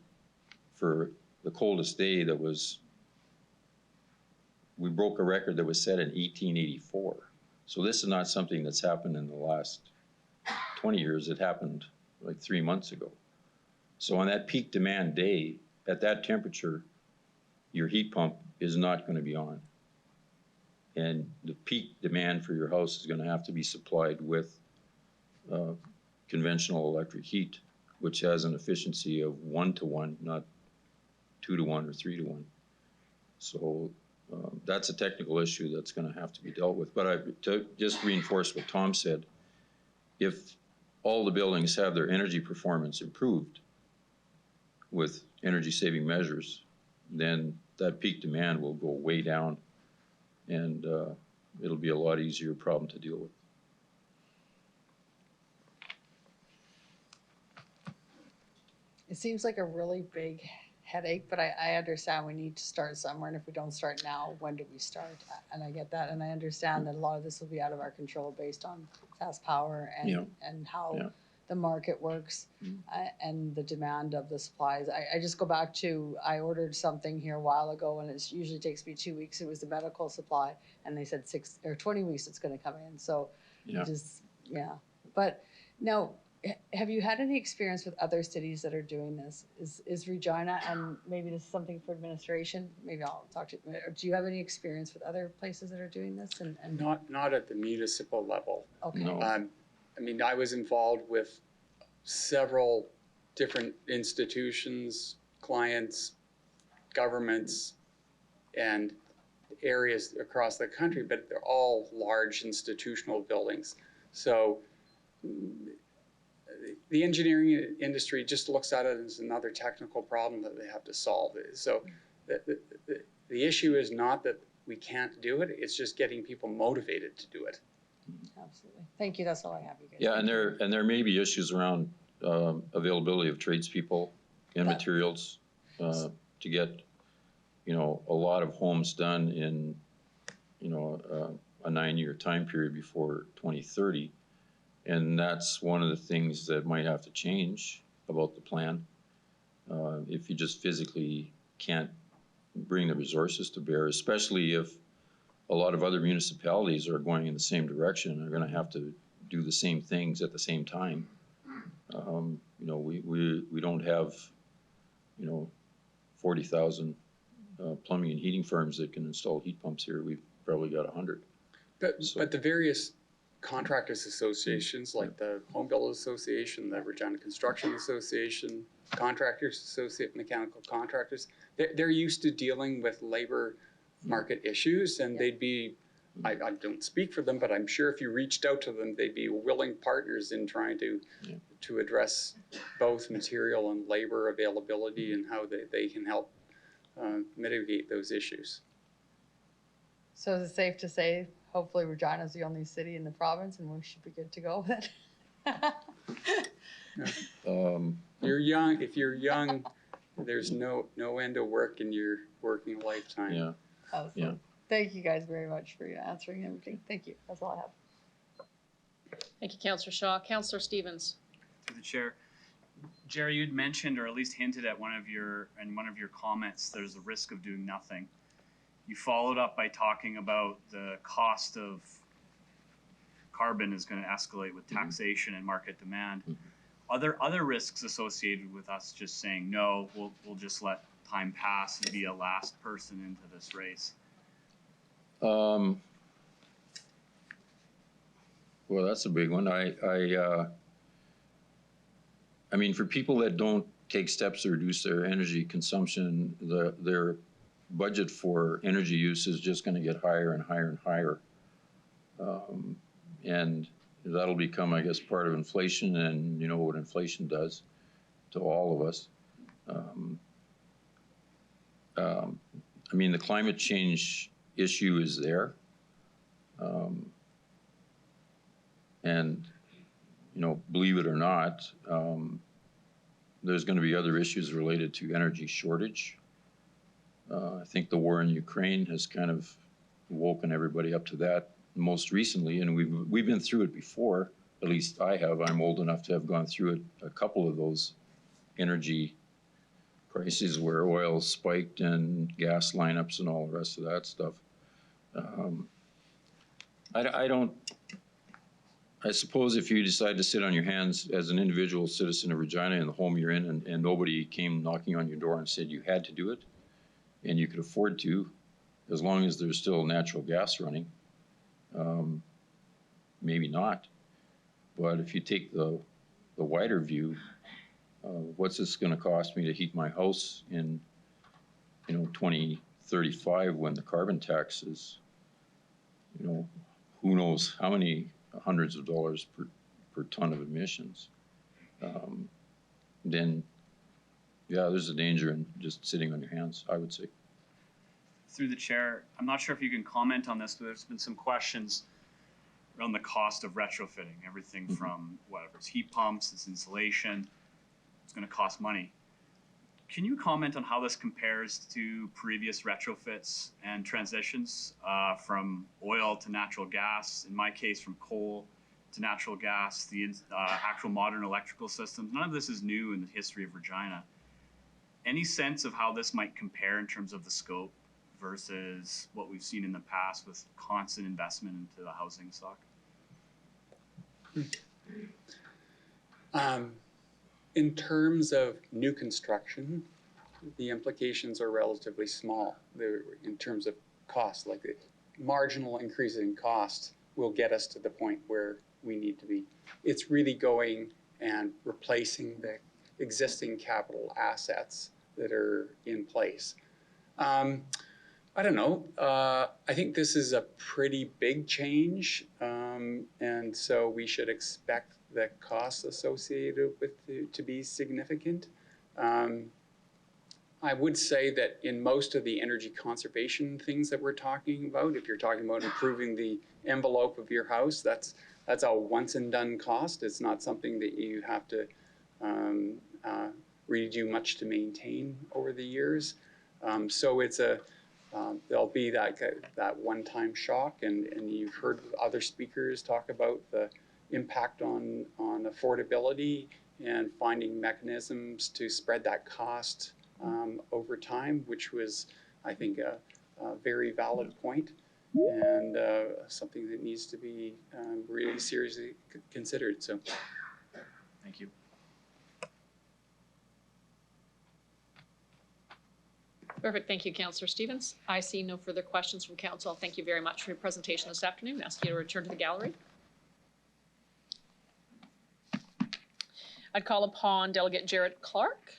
for the coldest day that was, we broke a record that was set in 1884. So this is not something that's happened in the last 20 years. It happened like 3 months ago. So on that peak demand day, at that temperature, your heat pump is not going to be on. And the peak demand for your house is going to have to be supplied with conventional electric heat, which has an efficiency of 1-to-1, not 2-to-1 or 3-to-1. So that's a technical issue that's going to have to be dealt with. But to just reinforce what Tom said, if all the buildings have their energy performance improved with energy saving measures, then that peak demand will go way down, and it'll be a lot easier problem to deal with. It seems like a really big headache, but I understand we need to start somewhere, and if we don't start now, when do we start? And I get that, and I understand that a lot of this will be out of our control based on SaskPower and how the market works and the demand of the supplies. I just go back to, I ordered something here a while ago, and it usually takes me 2 weeks. It was the medical supply, and they said 6 or 20 weeks it's going to come in. So but now, have you had any experience with other cities that are doing this? Is Regina, and maybe this is something for administration, maybe I'll talk to you, do you have any experience with other places that are doing this? And Not at the municipal level. Okay. No. I mean, I was involved with several different institutions, clients, governments, and areas across the country, but they're all large institutional buildings. So the engineering industry just looks at it as another technical problem that they have to solve. So the issue is not that we can't do it, it's just getting people motivated to do it. Absolutely. Thank you. That's all I have, you guys. Yeah, and there may be issues around availability of tradespeople and materials to get, a lot of homes done in, a 9-year time period before 2030. And that's one of the things that might have to change about the plan. If you just physically can't bring the resources to bear, especially if a lot of other municipalities are going in the same direction and are going to have to do the same things at the same time. We don't have, 40,000 plumbing and heating firms that can install heat pumps here. We've probably got 100. But the various contractors associations, like the Home Builders Association, the Regina Construction Association, Contractors Associate, Mechanical Contractors, they're used to dealing with labor market issues, and they'd be, I don't speak for them, but I'm sure if you reached out to them, they'd be willing partners in trying to address both material and labor availability and how they can help mitigate those issues. So is it safe to say, hopefully Regina is the only city in the province and we should be good to go with it? You're young. If you're young, there's no end of work in your working lifetime. Yeah. Awesome. Yeah. Thank you guys very much for answering everything. Thank you. That's all I have. Thank you, Councillor Shaw. Councillor Stevens. Through the chair. Jerry, you'd mentioned, or at least hinted at one of your comments, there's a risk of doing nothing. You followed up by talking about the cost of carbon is going to escalate with taxation and market demand. Are there other risks associated with us just saying, no, we'll just let time pass and be a last person into this race? Well, that's a big one. I mean, for people that don't take steps to reduce their energy consumption, their budget for energy use is just going to get higher and higher and higher. And that'll become, I guess, part of inflation, and you know what inflation does to all of us. I mean, the climate change issue is there. And, you know, believe it or not, there's going to be other issues related to energy shortage. I think the war in Ukraine has kind of woken everybody up to that most recently, and we've been through it before. At least I have. I'm old enough to have gone through it, a couple of those energy crises where oil spiked and gas lineups and all the rest of that stuff. I suppose if you decide to sit on your hands as an individual citizen of Regina in the home you're in, and nobody came knocking on your door and said you had to do it, and you could afford to, as long as there's still natural gas running, maybe not. But if you take the wider view, what's this going to cost me to heat my house in, 2035 when the carbon tax is, who knows how many hundreds of dollars per ton of emissions? Then, yeah, there's a danger in just sitting on your hands, I would say. Through the chair, I'm not sure if you can comment on this, but there's been some questions around the cost of retrofitting, everything from whatever it's heat pumps, it's insulation, it's going to cost money. Can you comment on how this compares to previous retrofits and transitions from oil to natural gas, in my case from coal to natural gas, the actual modern electrical systems? None of this is new in the history of Regina. Any sense of how this might compare in terms of the scope versus what we've seen in the past with constant investment into the housing stock? In terms of new construction, the implications are relatively small. They're, in terms of cost, like the marginal increase in cost will get us to the point where we need to be. It's really going and replacing the existing capital assets that are in place. I don't know. I think this is a pretty big change, and so we should expect the costs associated with it to be significant. I would say that in most of the energy conservation things that we're talking about, if you're talking about improving the envelope of your house, that's a once and done cost. It's not something that you have to really do much to maintain over the years. So it's there'll be that one-time shock, and you've heard other speakers talk about the impact on affordability and finding mechanisms to spread that cost over time, which was, I think, a very valid point and something that needs to be really seriously considered. So, thank you. Perfect. Thank you, Councillor Stevens. I see no further questions from council. Thank you very much for your presentation this afternoon. I ask you to return to the gallery. I'd call upon Delegate Jared Clark.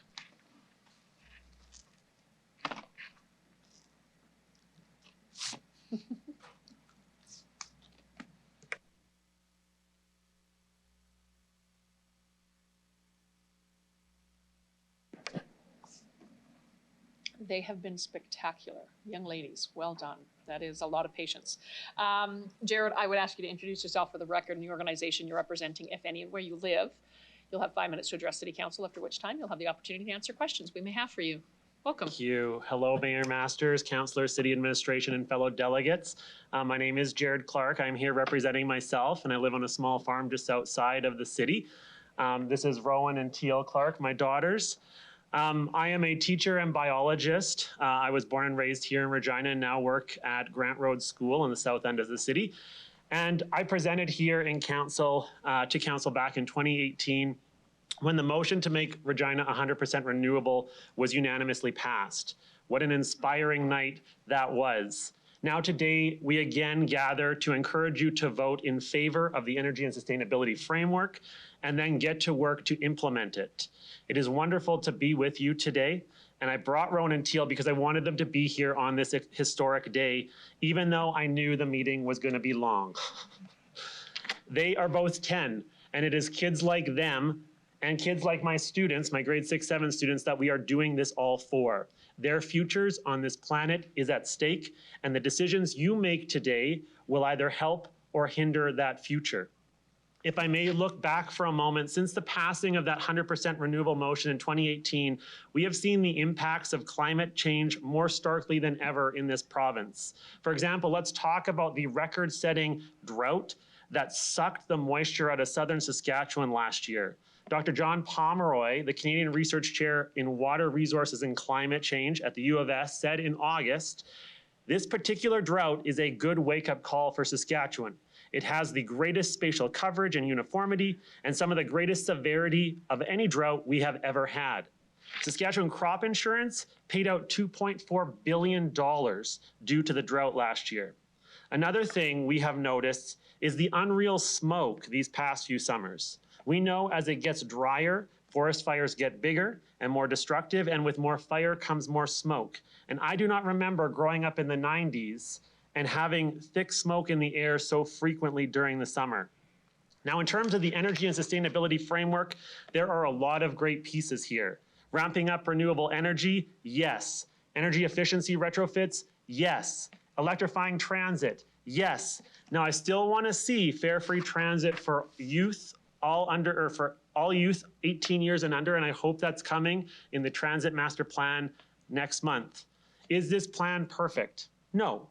They have been spectacular. Young ladies, well done. That is a lot of patience. Jared, I would ask you to introduce yourself for the record and the organization you're representing, if any, and where you live. You'll have 5 minutes to address City Council, after which time you'll have the opportunity to answer questions we may have for you. Welcome. Thank you. Hello, Mayor Masters, Councillors, City Administration, and fellow delegates. My name is Jared Clark. I'm here representing myself, and I live on a small farm just outside of the city. This is Rowan and Teal Clark, my daughters. I am a teacher and biologist. I was born and raised here in Regina and now work at Grant Road School in the south end of the city. And I presented here in council to council back in 2018 when the motion to make Regina 100% renewable was unanimously passed. What an inspiring night that was. Now today, we again gather to encourage you to vote in favor of the Energy and Sustainability Framework and then get to work to implement it. It is wonderful to be with you today, and I brought Rowan and Teal because I wanted them to be here on this historic day, even though I knew the meeting was going to be long. They are both 10, and it is kids like them and kids like my students, my grade 6, 7 students, that we are doing this all for. Their futures on this planet is at stake, and the decisions you make today will either help or hinder that future. if I may look back for a moment, since the passing of that 100% renewable motion in 2018, we have seen the impacts of climate change more starkly than ever in this province. For example, let's talk about the record-setting drought that sucked the moisture out of southern Saskatchewan last year. Dr. John Pomeroy, the Canadian Research Chair in Water Resources and Climate Change at the U of S, said in August, "This particular drought is a good wake-up call for Saskatchewan. It has the greatest spatial coverage and uniformity and some of the greatest severity of any drought we have ever had." Saskatchewan Crop Insurance paid out $2.4 billion due to the drought last year. Another thing we have noticed is the unreal smoke these past few summers. We know as it gets drier, forest fires get bigger and more destructive, and with more fire comes more smoke. And I do not remember growing up in the 90s and having thick smoke in the air so frequently during the summer. Now, in terms of the energy and sustainability framework, there are a lot of great pieces here. Ramping up renewable energy, yes. Energy efficiency retrofits, yes. Electrifying transit, yes. Now, I still want to see fare free transit for youth for all youth 18 years and under, and I hope that's coming in the Transit Master Plan next month. Is this plan perfect? No,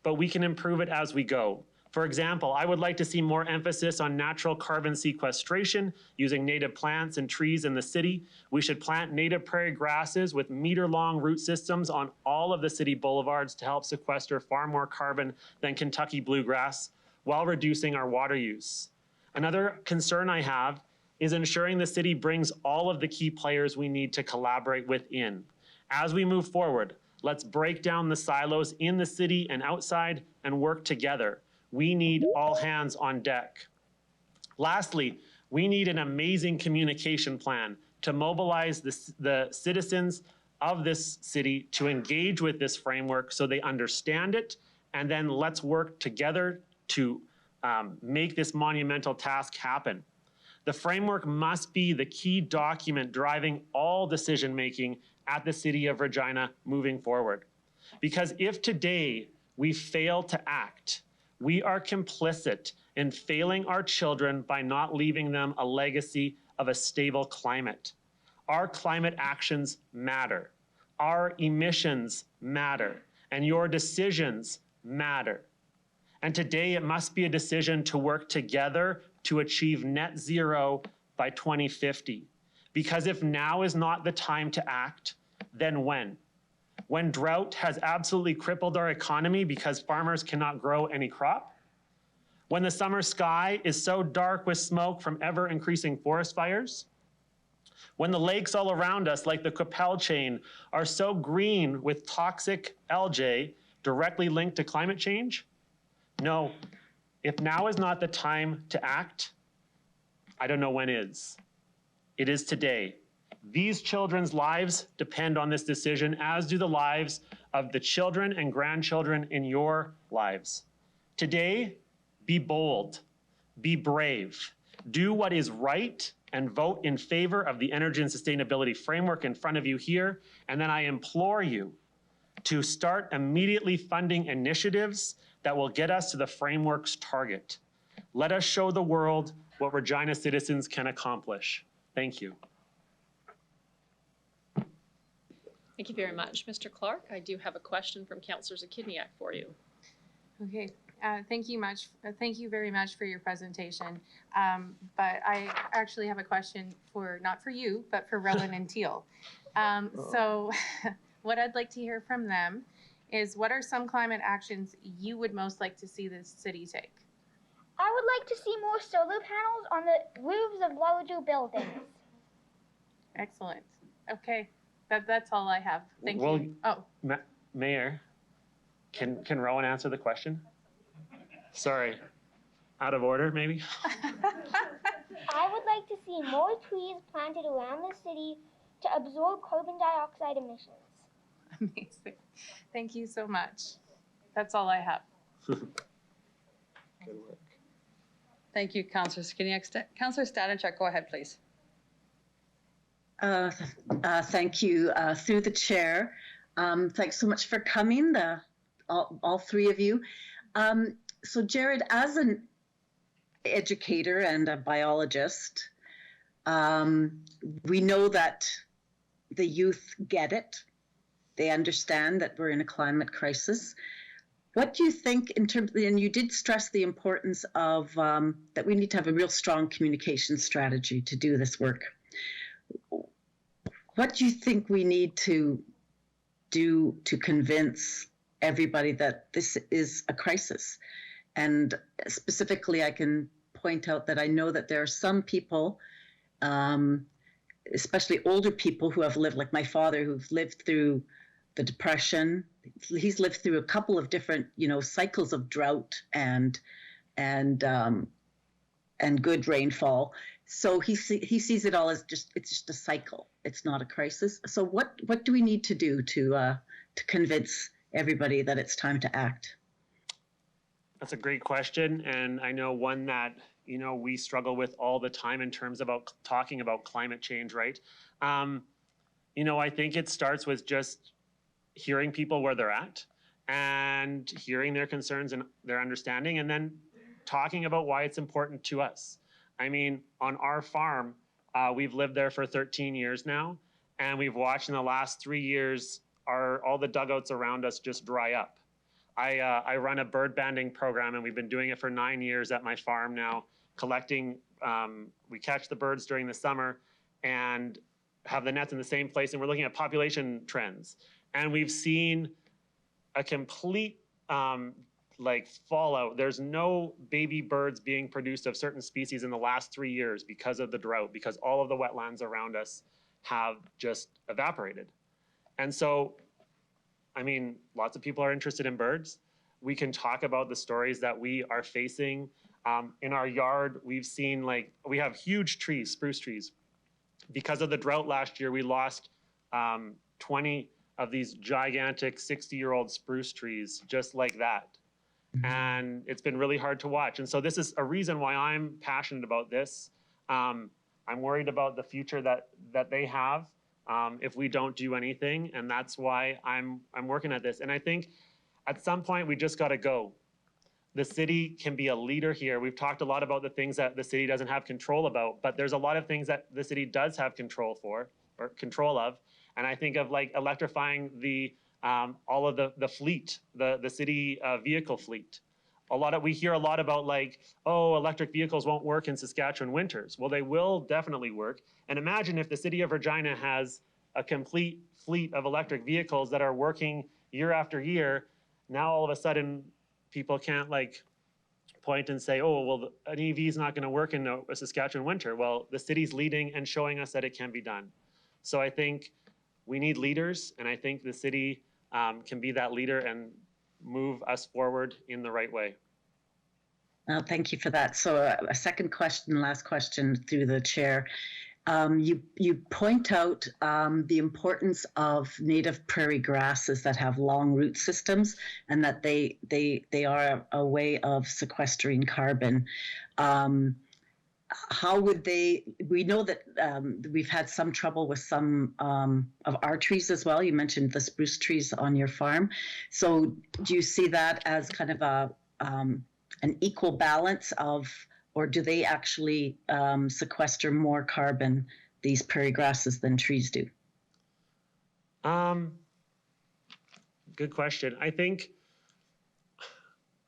but we can improve it as we go. For example, I would like to see more emphasis on natural carbon sequestration using native plants and trees in the city. We should plant native prairie grasses with meter-long root systems on all of the city boulevards to help sequester far more carbon than Kentucky bluegrass while reducing our water use. Another concern I have is ensuring the city brings all of the key players we need to collaborate with in. As we move forward, let's break down the silos in the city and outside and work together. We need all hands on deck. Lastly, we need an amazing communication plan to mobilize the citizens of this city to engage with this framework so they understand it, and then let's work together to make this monumental task happen. The framework must be the key document driving all decision-making at the City of Regina moving forward. Because if today we fail to act, we are complicit in failing our children by not leaving them a legacy of a stable climate. Our climate actions matter. Our emissions matter. And your decisions matter. And today it must be a decision to work together to achieve net zero by 2050. Because if now is not the time to act, then when? When drought has absolutely crippled our economy because farmers cannot grow any crop? When the summer sky is so dark with smoke from ever increasing forest fires? When the lakes all around us, like the Qu'Appelle chain, are so green with toxic algae directly linked to climate change? No, if now is not the time to act, I don't know when is. It is today. These children's lives depend on this decision, as do the lives of the children and grandchildren in your lives. Today, be bold, be brave, do what is right, and vote in favor of the energy and sustainability framework in front of you here. And then I implore you to start immediately funding initiatives that will get us to the framework's target. Let us show the world what Regina citizens can accomplish. Thank you. Thank you very much. Mr. Clark, I do have a question from Councillor Zakidniak for you. Okay, thank you very much for your presentation. But I actually have a question for, not for you, but for Rowan and Teal. So what I'd like to hear from them is, what are some climate actions you would most like to see the city take? I would like to see more solar panels on the roofs of larger buildings. Excellent. Okay, that's all I have. Thank Well, you. Oh, Mayor, can Rowan answer the question? Sorry, out of order maybe? I would like to see more trees planted around the city to absorb carbon dioxide emissions. amazing. Thank you so much. That's all I have. Good work. Thank you, Councillor Zakidniak. Councillor Stanicek, go ahead, please. Thank you. Through the chair, thanks so much for coming, all three of you. So Jared, as an educator and a biologist. We know that the youth get it. They understand that we're in a climate crisis. What do you think in terms, and you did stress the importance of that we need to have a real strong communication strategy to do this work. What do you think we need to do to convince everybody that this is a crisis? And specifically, I can point out that I know that there are some people, especially older people who have lived, like my father, who've lived through the Depression. He's lived through a couple of different, cycles of drought and good rainfall. So he sees it all as it's just a cycle. It's not a crisis. So what do we need to do to convince everybody that it's time to act? That's a great question, and I know one that we struggle with all the time in terms of talking about climate change, right? I think it starts with just hearing people where they're at and hearing their concerns and their understanding, and then talking about why it's important to us. I mean, on our farm, we've lived there for 13 years now, and we've watched in the last 3 years all the dugouts around us just dry up. I run a bird banding program, and we've been doing it for 9 years at my farm now, collecting, we catch the birds during the summer and have the nets in the same place, and we're looking at population trends. And we've seen a complete fallout. There's no baby birds being produced of certain species in the last 3 years because of the drought, because all of the wetlands around us have just evaporated. And so, I mean, lots of people are interested in birds. We can talk about the stories that we are facing. In our yard, we've seen we have huge trees, spruce trees. Because of the drought last year, we lost 20 of these gigantic 60-year-old spruce trees just like that. And it's been really hard to watch. And so this is a reason why I'm passionate about this. I'm worried about the future that they have if we don't do anything. And that's why I'm working at this. And I think at some point we just got to go. The city can be a leader here. We've talked a lot about the things that the city doesn't have control about, but there's a lot of things that the city does have control of. And I think of electrifying all of the fleet, the city vehicle fleet. We hear a lot about electric vehicles won't work in Saskatchewan winters. Well, they will definitely work. And imagine if the city of Regina has a complete fleet of electric vehicles that are working year after year. Now all of a sudden people can't point and say, oh, well, an EV is not going to work in a Saskatchewan winter. Well, the city's leading and showing us that it can be done. So I think we need leaders, and I think the city can be that leader and move us forward in the right way. Thank you for that. So a second question, last question through the chair. You point out the importance of native prairie grasses that have long root systems, and that they are a way of sequestering carbon. How would we know that we've had some trouble with some of our trees as well. You mentioned the spruce trees on your farm. So do you see that as kind of an equal balance or do they actually sequester more carbon, these prairie grasses, than trees do? Good question.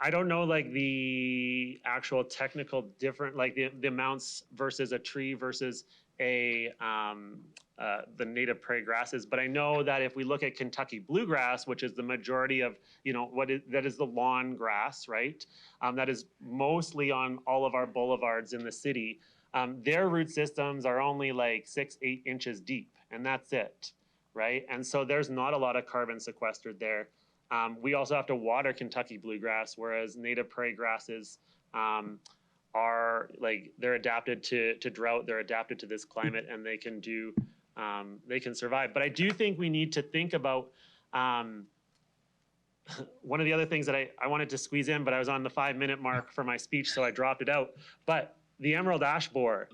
I don't know the actual technical different, the amounts versus a tree versus the native prairie grasses. But I know that if we look at Kentucky bluegrass, which is the majority of, that is the lawn grass, right? That is mostly on all of our boulevards in the city. Their root systems are only 6-8 inches deep, and that's it, right? And so there's not a lot of carbon sequestered there. We also have to water Kentucky bluegrass, whereas native prairie grasses are they're adapted to drought, they're adapted to this climate, and they can survive. But I do think we need to think about one of the other things that I wanted to squeeze in, but I was on the 5-minute mark for my speech, so I dropped it out. But the emerald ash borer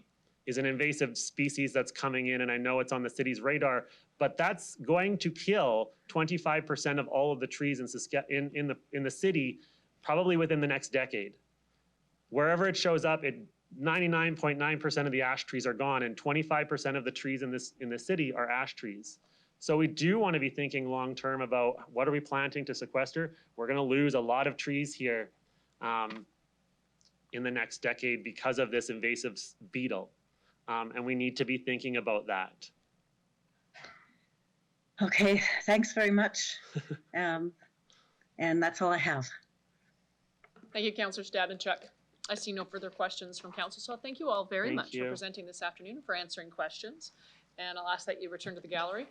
is an invasive species that's coming in, and I know it's on the city's radar, but that's going to kill 25% of all of the trees in the city, probably within the next decade. wherever it shows up, 99.9% of the ash trees are gone, and 25% of the trees in the city are ash trees. So we do want to be thinking long-term about what are we planting to sequester. We're going to lose a lot of trees here in the next decade because of this invasive beetle. And we need to be thinking about that. Okay, thanks very much. And that's all I have. Thank you, Councillor Stabenchuk. I see no further questions from council, so thank you all very much for presenting this afternoon, for answering questions. And I'll ask that you return to the gallery.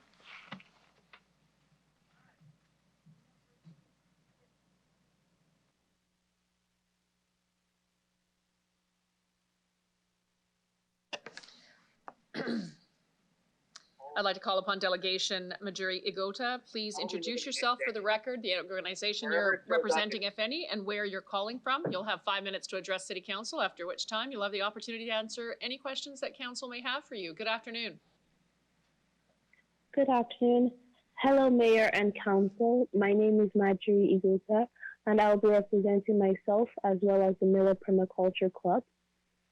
I'd like to call upon Delegation Majuri Igota. Please introduce yourself for the record, the organization you're representing, if any, and where you're calling from. You'll have 5 minutes to address City Council, after which time you'll have the opportunity to answer any questions that Council may have for you. Good afternoon. Good afternoon. Hello, Mayor and Council. My name is Majuri Igota, and I'll be representing myself as well as the Miller Permaculture Club.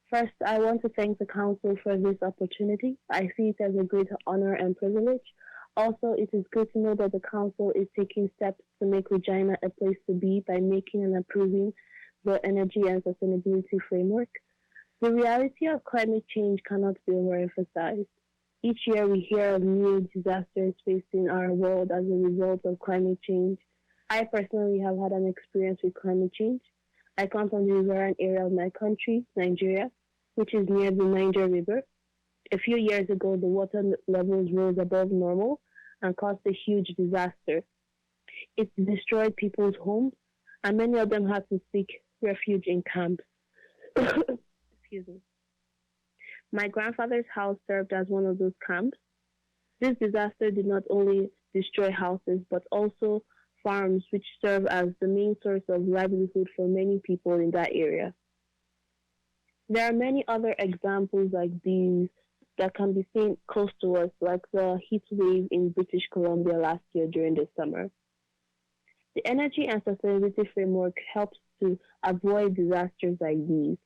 First, I want to thank the Council for this opportunity. I see it as a great honor and privilege. Also, it is good to know that the Council is taking steps to make Regina a place to be by making and approving the Energy and Sustainability Framework. The reality of climate change cannot be overemphasized. Each year we hear of new disasters facing our world as a result of climate change. I personally have had an experience with climate change. I come from the Riverine area of my country, Nigeria, which is near the Niger River. A few years ago, the water levels rose above normal and caused a huge disaster. It destroyed people's homes, and many of them had to seek refuge in camps. Excuse me. My grandfather's house served as one of those camps. This disaster did not only destroy houses, but also farms, which serve as the main source of livelihood for many people in that area. There are many other examples like these that can be seen close to us, like the heat wave in British Columbia last year during the summer. The Energy and Sustainability Framework helps to avoid disasters like these.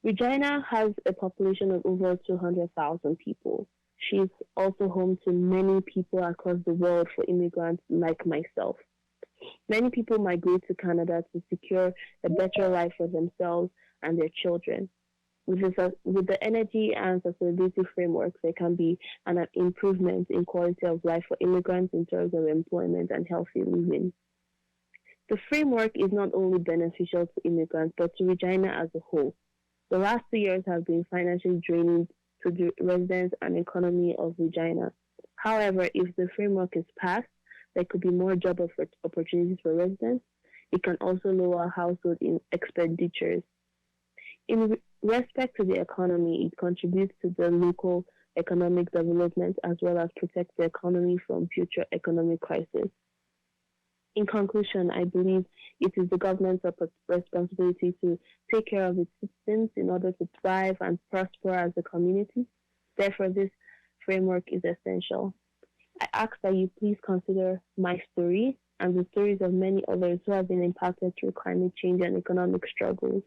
Regina has a population of over 200,000 people. She's also home to many people across the world for immigrants like myself. Many people migrate to Canada to secure a better life for themselves and their children. With the Energy and Sustainability Framework, there can be an improvement in quality of life for immigrants in terms of employment and healthy living. The framework is not only beneficial to immigrants, but to Regina as a whole. The last 2 years have been financially draining to the residents and economy of Regina. However, if the framework is passed, there could be more job opportunities for residents. It can also lower household expenditures. In respect to the economy, it contributes to the local economic development as well as protect the economy from future economic crisis. In conclusion, I believe it is the government's responsibility to take care of its citizens in order to thrive and prosper as a community. Therefore, this framework is essential. I ask that you please consider my story and the stories of many others who have been impacted through climate change and economic struggles.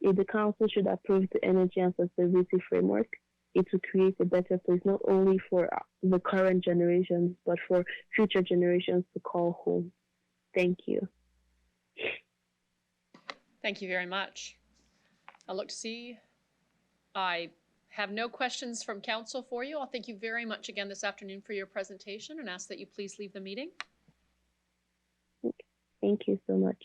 If the Council should approve the Energy and Sustainability Framework, it will create a better place not only for the current generations, but for future generations to call home. Thank you. Thank you very much. I'll look to see. I have no questions from council for you. I'll thank you very much again this afternoon for your presentation and ask that you please leave the meeting. Thank you so much.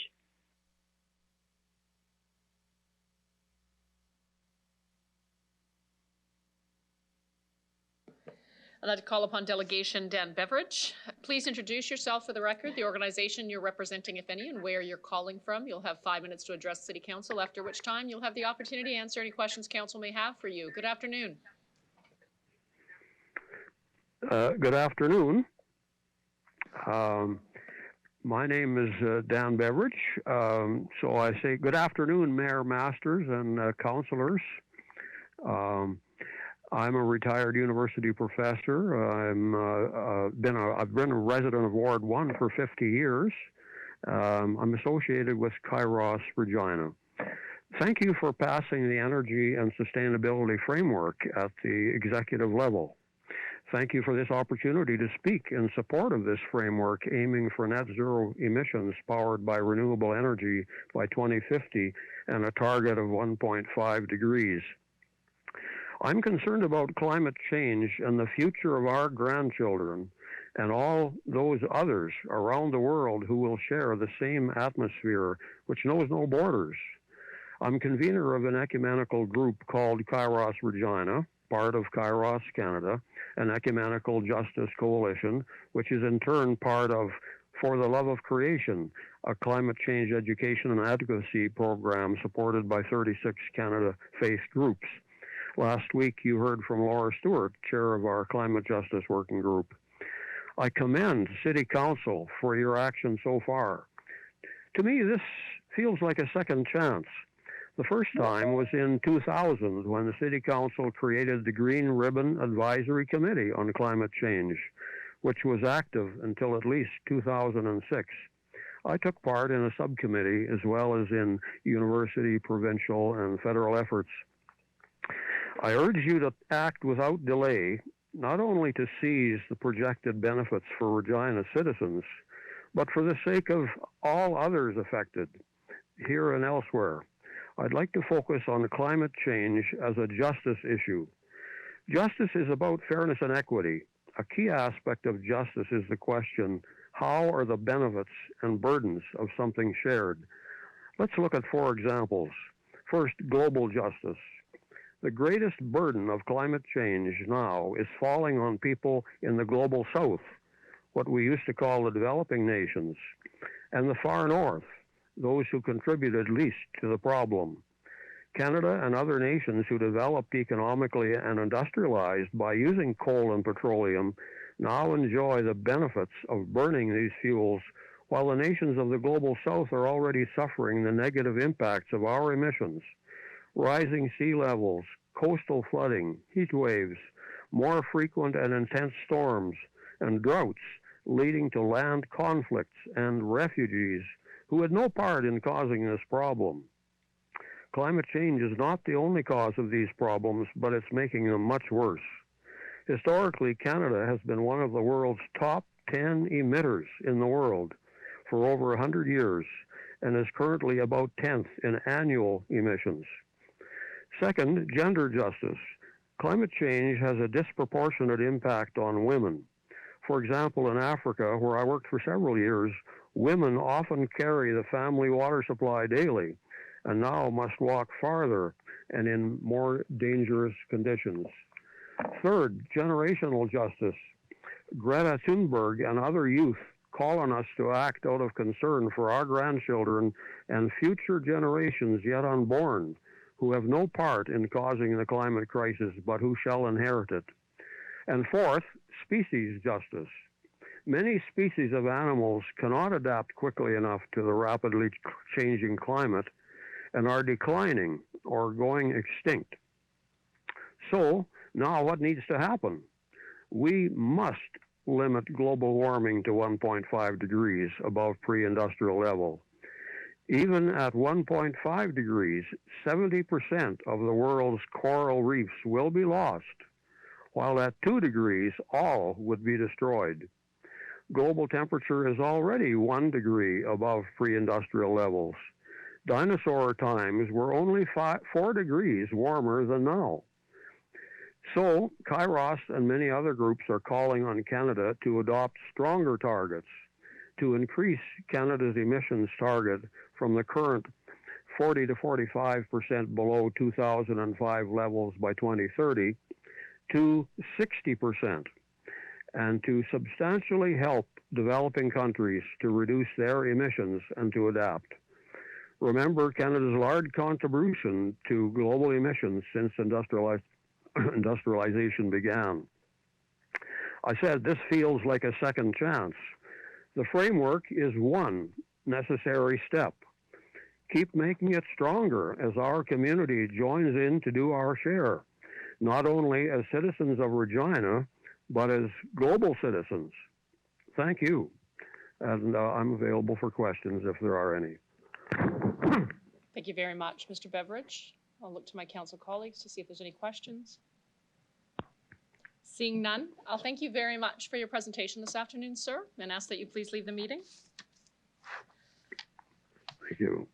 I'd like to call upon Delegation Dan Beveridge. Please introduce yourself for the record, the organization you're representing, if any, and where you're calling from. You'll have 5 minutes to address City Council, after which time you'll have the opportunity to answer any questions Council may have for you. Good afternoon. Good afternoon. My name is Dan Beveridge. So I say good afternoon, Mayor Masters and councilors. I'm a retired university professor. I've been a resident of Ward 1 for 50 years. I'm associated with Kairos Regina. Thank you for passing the energy and sustainability framework at the executive level. Thank you for this opportunity to speak in support of this framework aiming for net zero emissions powered by renewable energy by 2050 and a target of 1.5 degrees. I'm concerned about climate change and the future of our grandchildren and all those others around the world who will share the same atmosphere which knows no borders. I'm convener of an ecumenical group called Kairos Regina, part of Kairos Canada, an ecumenical justice coalition, which is in turn part of For the Love of Creation, a climate change education and advocacy program supported by 36 Canada faith groups. Last week, you heard from Laura Stewart, chair of our climate justice working group. I commend City Council for your action so far. To me, this feels like a second chance. The first time was in 2000 when the City Council created the Green Ribbon Advisory Committee on Climate Change, which was active until at least 2006. I took part in a subcommittee as well as in university, provincial, and federal efforts. I urge you to act without delay, not only to seize the projected benefits for Regina citizens, but for the sake of all others affected, here and elsewhere. I'd like to focus on climate change as a justice issue. Justice is about fairness and equity. A key aspect of justice is the question, how are the benefits and burdens of something shared? Let's look at 4 examples. First, global justice. The greatest burden of climate change now is falling on people in the global south, what we used to call the developing nations, and the far north, those who contributed least to the problem. Canada and other nations who developed economically and industrialized by using coal and petroleum now enjoy the benefits of burning these fuels, while the nations of the global south are already suffering the negative impacts of our emissions. Rising sea levels, coastal flooding, heat waves, more frequent and intense storms, and droughts leading to land conflicts and refugees who had no part in causing this problem. Climate change is not the only cause of these problems, but it's making them much worse. Historically, Canada has been one of the world's top 10 emitters in the world for over 100 years and is currently about 10th in annual emissions. Second, gender justice. Climate change has a disproportionate impact on women. For example, in Africa, where I worked for several years, women often carry the family water supply daily and now must walk farther and in more dangerous conditions. Third, generational justice. Greta Thunberg and other youth call on us to act out of concern for our grandchildren and future generations yet unborn, who have no part in causing the climate crisis, but who shall inherit it. And fourth, species justice. Many species of animals cannot adapt quickly enough to the rapidly changing climate and are declining or going extinct. So, now what needs to happen? We must limit global warming to 1.5 degrees above pre-industrial level. Even at 1.5 degrees, 70% of the world's coral reefs will be lost, while at 2 degrees, all would be destroyed. Global temperature is already 1 degree above pre-industrial levels. Dinosaur times were only 4 degrees warmer than now. So, Kairos and many other groups are calling on Canada to adopt stronger targets to increase Canada's emissions target from the current 40 to 45% below 2005 levels by 2030 to 60%, and to substantially help developing countries to reduce their emissions and to adapt. Remember Canada's large contribution to global emissions since industrialization began. I said this feels like a second chance. The framework is one necessary step. Keep making it stronger as our community joins in to do our share, not only as citizens of Regina, but as global citizens. Thank you. And I'm available for questions if there are any. Thank you very much, Mr. Beveridge. I'll look to my council colleagues to see if there's any questions. Seeing none, I'll thank you very much for your presentation this afternoon, sir, and ask that you please leave the meeting. Thank you.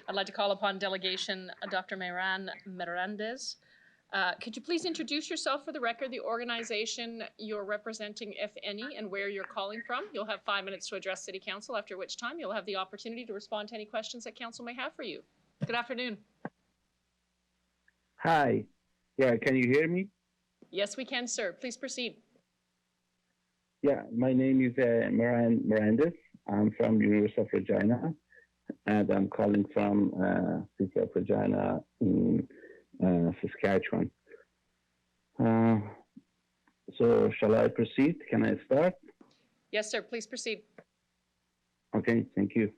I'd like to call upon delegation Dr. Mayran Mirandez. Could you please introduce yourself for the record, the organization you're representing, if any, and where you're calling from? You'll have 5 minutes to address City Council, after which time you'll have the opportunity to respond to any questions that Council may have for you. Good afternoon. Hi. Yeah, can you hear me? Yes, we can, sir. Please proceed. Yeah, my name is Mirandez. I'm from University of Regina, and I'm calling from City of Regina in Saskatchewan. So shall I proceed? Can I start? Yes, sir. Please proceed. Okay, thank you.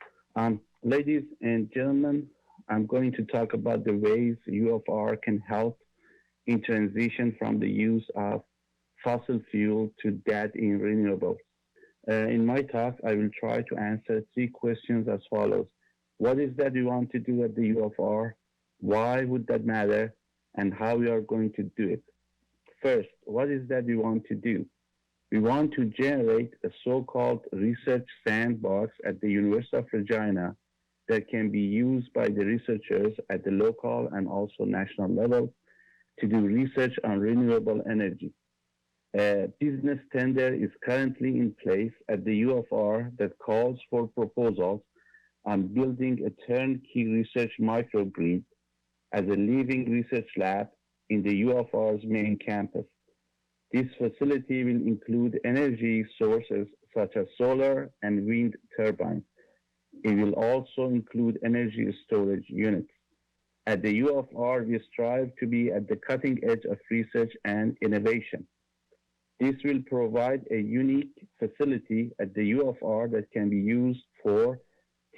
Ladies and gentlemen, I'm going to talk about the ways U of R can help in transition from the use of fossil fuel to that in renewables. In my talk, I will try to answer 3 questions as follows. What is that we want to do at the U of R? Why would that matter? And how we are going to do it. First, what is that we want to do? We want to generate a so-called research sandbox at the University of Regina that can be used by the researchers at the local and also national level to do research on renewable energy. A business tender is currently in place at the U of R that calls for proposals on building a turnkey research microgrid as a living research lab in the U of R's main campus. This facility will include energy sources such as solar and wind turbines. It will also include energy storage units. At the U of R, we strive to be at the cutting edge of research and innovation. This will provide a unique facility at the U of R that can be used for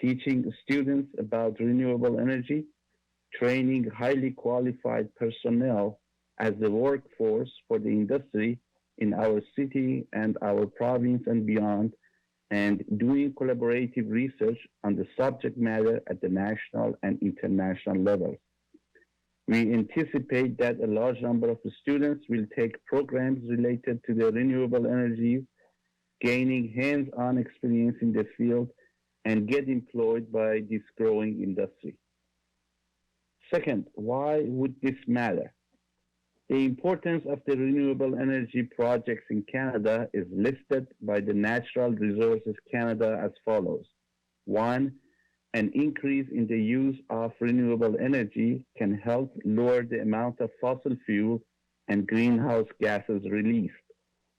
teaching students about renewable energy, training highly qualified personnel as the workforce for the industry in our city and our province and beyond, and doing collaborative research on the subject matter at the national and international levels. We anticipate that a large number of the students will take programs related to the renewable energies, gaining hands-on experience in the field, and get employed by this growing industry. Second, why would this matter? The importance of the renewable energy projects in Canada is listed by the Natural Resources Canada as follows. 1, an increase in the use of renewable energy can help lower the amount of fossil fuel and greenhouse gases released.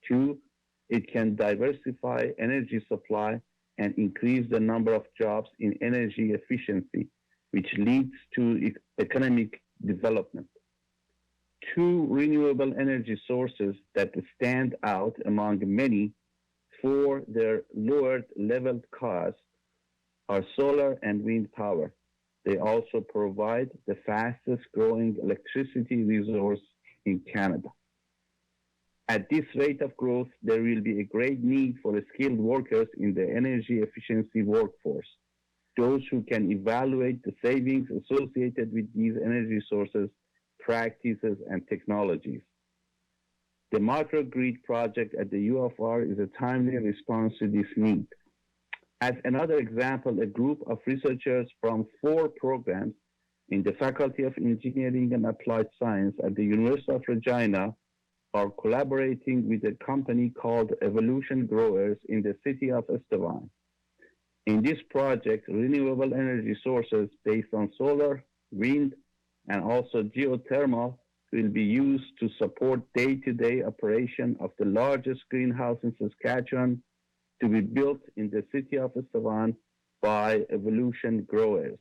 2, it can diversify energy supply and increase the number of jobs in energy efficiency, which leads to economic development. 2 renewable energy sources that stand out among many for their lowered leveled cost are solar and wind power. They also provide the fastest growing electricity resource in Canada. At this rate of growth, there will be a great need for skilled workers in the energy efficiency workforce, those who can evaluate the savings associated with these energy sources, practices, and technologies. The microgrid project at the U of R is a timely response to this need. As another example, a group of researchers from 4 programs in the Faculty of Engineering and Applied Science at the University of Regina are collaborating with a company called Evolution Growers in the city of Estevan. In this project, renewable energy sources based on solar, wind, and also geothermal will be used to support day-to-day operation of the largest greenhouse in Saskatchewan to be built in the city of Estevan by Evolution Growers.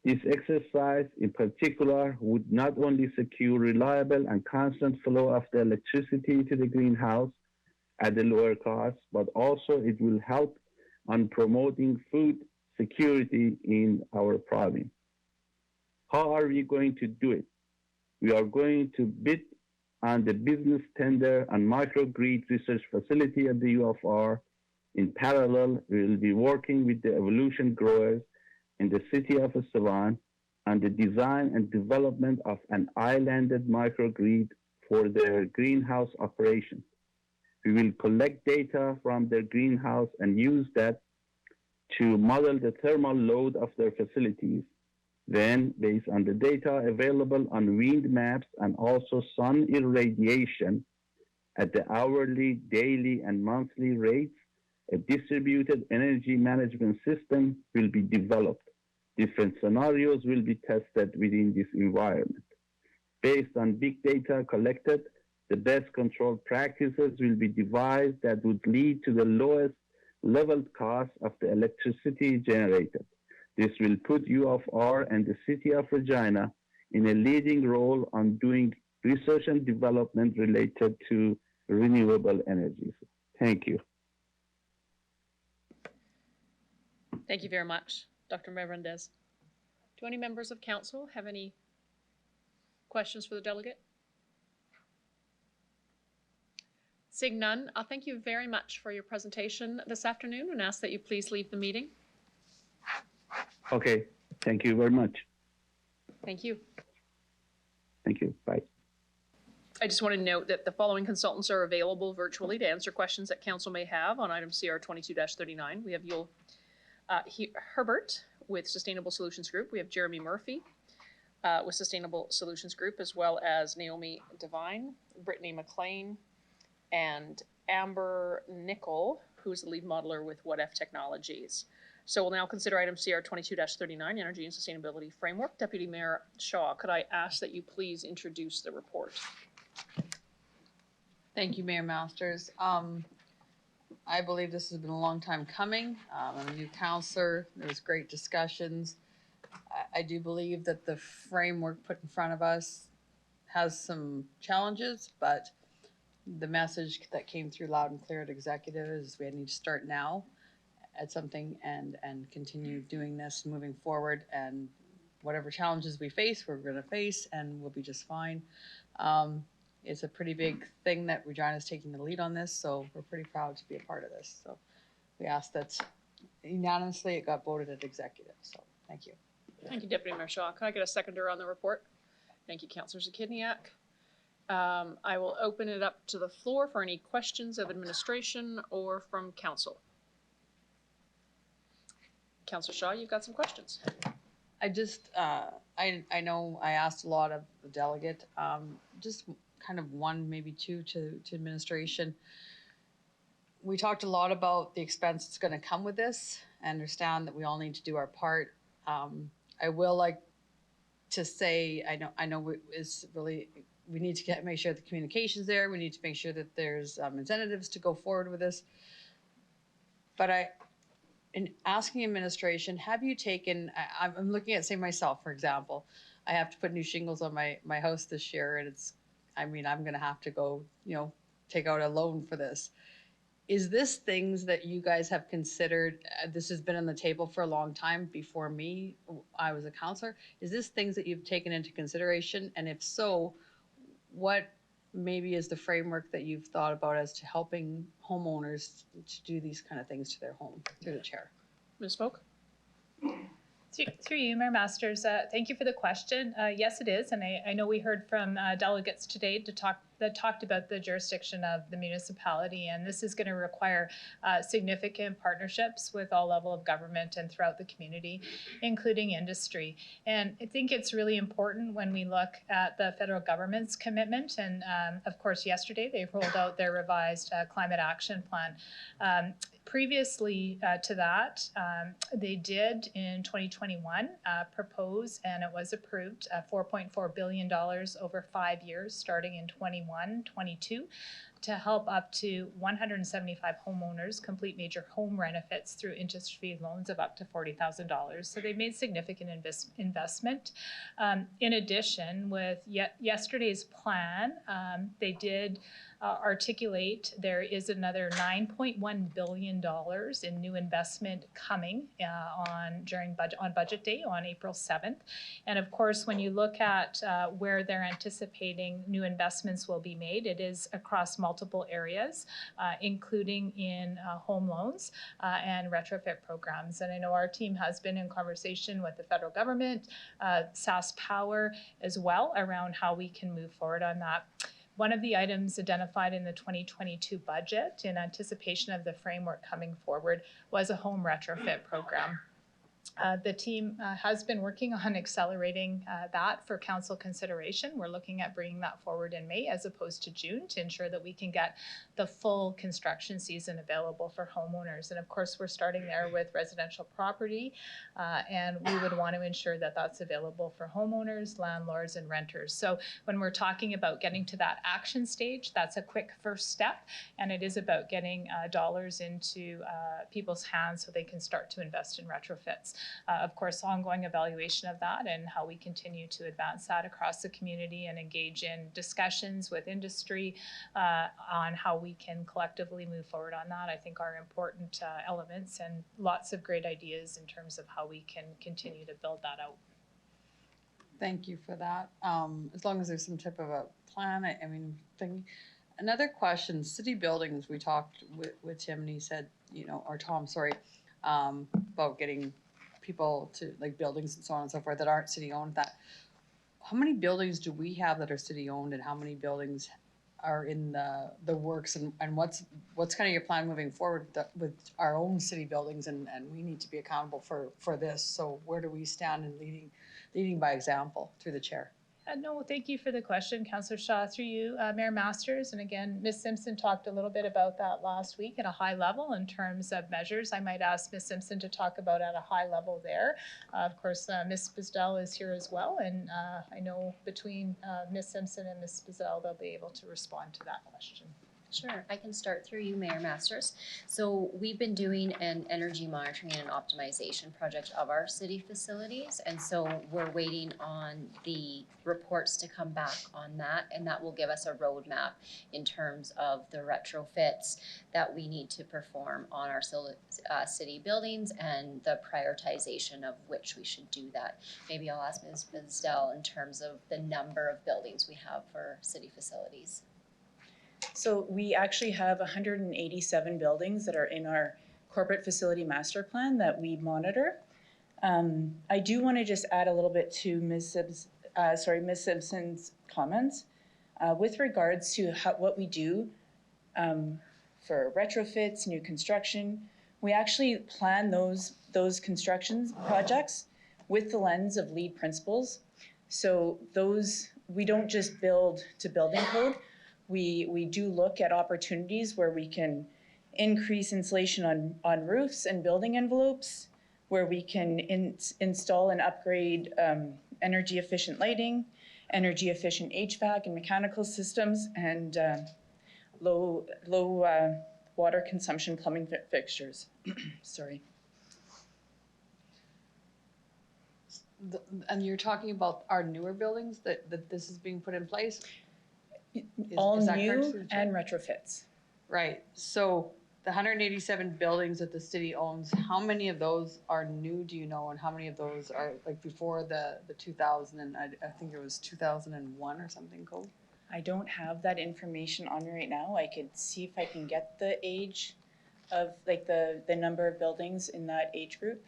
This exercise in particular would not only secure reliable and constant flow of the electricity to the greenhouse at the lower cost, but also it will help on promoting food security in our province. How are we going to do it? We are going to bid on the business tender and microgrid research facility at the U of R. In parallel, we will be working with the Evolution growers in the city of Estevan on the design and development of an islanded microgrid for their greenhouse operations. We will collect data from their greenhouse and use that to model the thermal load of their facilities. Then, based on the data available on wind maps and also sun irradiation at the hourly, daily, and monthly rates, a distributed energy management system will be developed. Different scenarios will be tested within this environment. Based on big data collected, the best control practices will be devised that would lead to the lowest leveled cost of the electricity generated. This will put U of R and the city of Regina in a leading role on doing research and development related to renewable energies. Thank you. Thank you very much, Dr. Melendez. Do any members of council have any questions for the delegate? Seeing none, I'll thank you very much for your presentation this afternoon and ask that you please leave the meeting. Okay, thank you very much. Thank you. Thank you, bye. I just want to note that the following consultants are available virtually to answer questions that council may have on item CR 22-39. We have Yul Herbert with Sustainable Solutions Group. We have Jeremy Murphy with Sustainable Solutions Group, as well as Naomi Devine, Brittany McLean, and Amber Nickel, who's the lead modeler with What If Technologies. So we'll now consider item CR 22-39, Energy and Sustainability Framework. Deputy Mayor Shaw, could I ask that you please introduce the report? Thank you, Mayor Masters. I believe this has been a long time coming. I'm a new counselor. There was great discussions. I do believe that the framework put in front of us has some challenges, but the message that came through loud and clear at executive is we need to start now at something and continue doing this moving forward, and whatever challenges we face, we're going to face, and we'll be just fine. It's a pretty big thing that Regina is taking the lead on this, so we're pretty proud to be a part of this. So we ask that unanimously it got voted at executive. So thank you. Thank you, Deputy Mayor Shaw. Can I get a seconder on the report? Thank you, Councillor Zakidniak. I will open it up to the floor for any questions of administration or from council. Councillor Shaw, you've got some questions. I just, I know I asked a lot of the delegate, just kind of one, maybe two to administration. We talked a lot about the expense that's going to come with this. I understand that we all need to do our part. I will like to say, I know it's really, we need to make sure the communication's there. We need to make sure that there's incentives to go forward with this. But in asking administration, have you taken, I'm looking at, say, myself, for example, I have to put new shingles on my house this year, and it's, I mean, I'm going to have to go, take out a loan for this. Is this things that you guys have considered? This has been on the table for a long time before me. I was a counselor. Is this things that you've taken into consideration? And if so, what maybe is the framework that you've thought about as to helping homeowners to do these kind of things to their home? Through the chair. Ms. Folk? Through you, Mayor Masters, thank you for the question. Yes, it is, and I know we heard from delegates today that talked about the jurisdiction of the municipality, and this is going to require significant partnerships with all level of government and throughout the community, including industry. And I think it's really important when we look at the federal government's commitment, and of course yesterday they rolled out their revised climate action plan. Previously to that, they did in 2021 propose, and it was approved, $4.4 billion over 5 years, starting in 21, 22, to help up to 175 homeowners complete major home retrofits through interest-free loans of up to $40,000. So they made significant investment. In addition, with yesterday's plan, they did articulate there is another $9.1 billion in new investment coming on budget day on April 7th. And of course, when you look at where they're anticipating new investments will be made, it is across multiple areas, including in home loans and retrofit programs. And I know our team has been in conversation with the federal government, SaskPower as well, around how we can move forward on that. One of the items identified in the 2022 budget in anticipation of the framework coming forward was a home retrofit program. The team has been working on accelerating that for council consideration. We're looking at bringing that forward in May as opposed to June to ensure that we can get the full construction season available for homeowners. And of course, we're starting there with residential property, and we would want to ensure that that's available for homeowners, landlords, and renters. So when we're talking about getting to that action stage, that's a quick first step, and it is about getting dollars into people's hands so they can start to invest in retrofits. Of course, ongoing evaluation of that and how we continue to advance that across the community and engage in discussions with industry on how we can collectively move forward on that, I think are important elements, and lots of great ideas in terms of how we can continue to build that out. Thank you for that. As long as there's some type of a plan, I mean, another question, city buildings, we talked with Tim and he said, you know, or Tom, sorry, about getting people to like buildings and so on and so forth that aren't city owned. That how many buildings do we have that are city owned, and how many buildings are in the works, and what's kind of your plan moving forward with our own city buildings, and we need to be accountable for this. So where do we stand in leading by example through the chair? No, thank you for the question, Councillor Shaw. Through you, Mayor Masters, and again, Ms. Simpson talked a little bit about that last week at a high level in terms of measures. I might ask Ms. Simpson to talk about at a high level there. Of course, Ms. Bizdel is here as well, and I know between Ms. Simpson and Ms. Bizdel, they'll be able to respond to that question. Sure, I can start through you, Mayor Masters. So we've been doing an energy monitoring and optimization project of our city facilities, and so we're waiting on the reports to come back on that, and that will give us a roadmap in terms of the retrofits that we need to perform on our city buildings and the prioritization of which we should do that. Maybe I'll ask Ms. Bizdel in terms of the number of buildings we have for city facilities. So we actually have 187 buildings that are in our corporate facility master plan that we monitor. I do want to just add a little bit to Ms. Simpson's comments with regards to what we do for retrofits, new construction. We actually plan those construction projects with the lens of LEED principles. So we don't just build to building code. We do look at opportunities where we can increase insulation on roofs and building envelopes, where we can install and upgrade energy efficient lighting, energy efficient HVAC and mechanical systems, and low water consumption plumbing fixtures. Sorry. And you're talking about our newer buildings that this is being put in place? All new and retrofits. Right. So the 187 buildings that the city owns, how many of those are new, do you know? And how many of those are like before the 2000 and I think it was 2001 or something code? I don't have that information on me right now. I could see if I can get the age of like the number of buildings in that age group.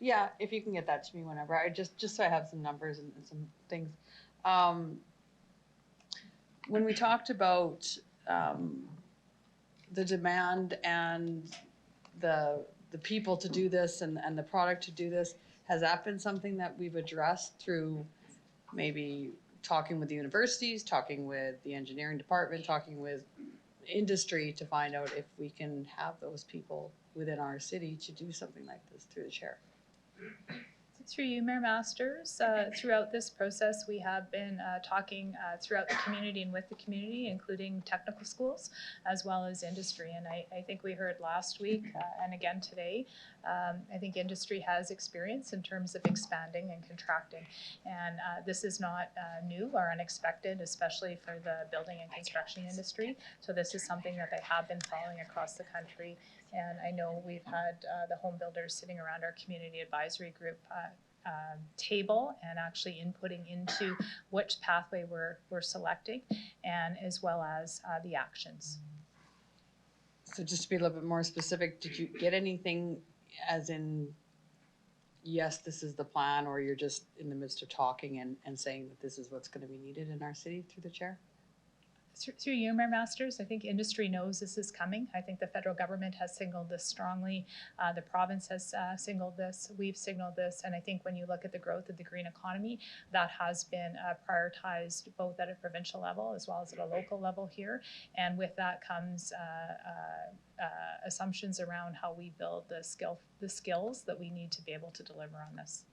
Yeah, if you can get that to me whenever. I just so I have some numbers and some things. When we talked about the demand and the people to do this and the product to do this, has that been something that we've addressed through maybe talking with the universities, talking with the engineering department, talking with industry to find out if we can have those people within our city to do something like this through the chair? It's a Through you, Mayor Masters, throughout this process, we have been talking throughout the community and with the community, including technical schools, as well as industry. And I think we heard last week and again today, I think industry has experience in terms of expanding and contracting. And this is not new or unexpected, especially for the building and construction industry. So this is something that they have been following across the country. And I know we've had the home builders sitting around our community advisory group table and actually inputting into which pathway we're selecting, and as well as the actions. So just to be a little bit more specific, did you get anything as in, yes, this is the plan, or you're just in the midst of talking and saying that this is what's going to be needed in our city through the chair? Through you, Mayor Masters, I think industry knows this is coming. I think the federal government has signaled this strongly. The province has signaled this. We've signaled this. And I think when you look at the growth of the green economy, that has been prioritized both at a provincial level as well as at a local level here. And with that comes assumptions around how we build the skills that we need to be able to deliver on this.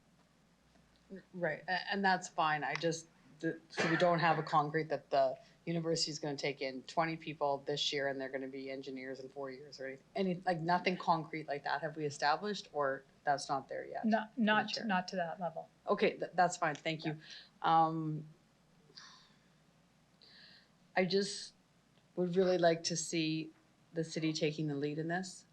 Right, and that's fine. So we don't have a concrete that the university is going to take in 20 people this year and they're going to be engineers in 4 years or anything, like nothing concrete like that. Have we established, or that's not there yet? Not to that level. Okay, that's fine. Thank you. I just would really like to see the city taking the lead in this.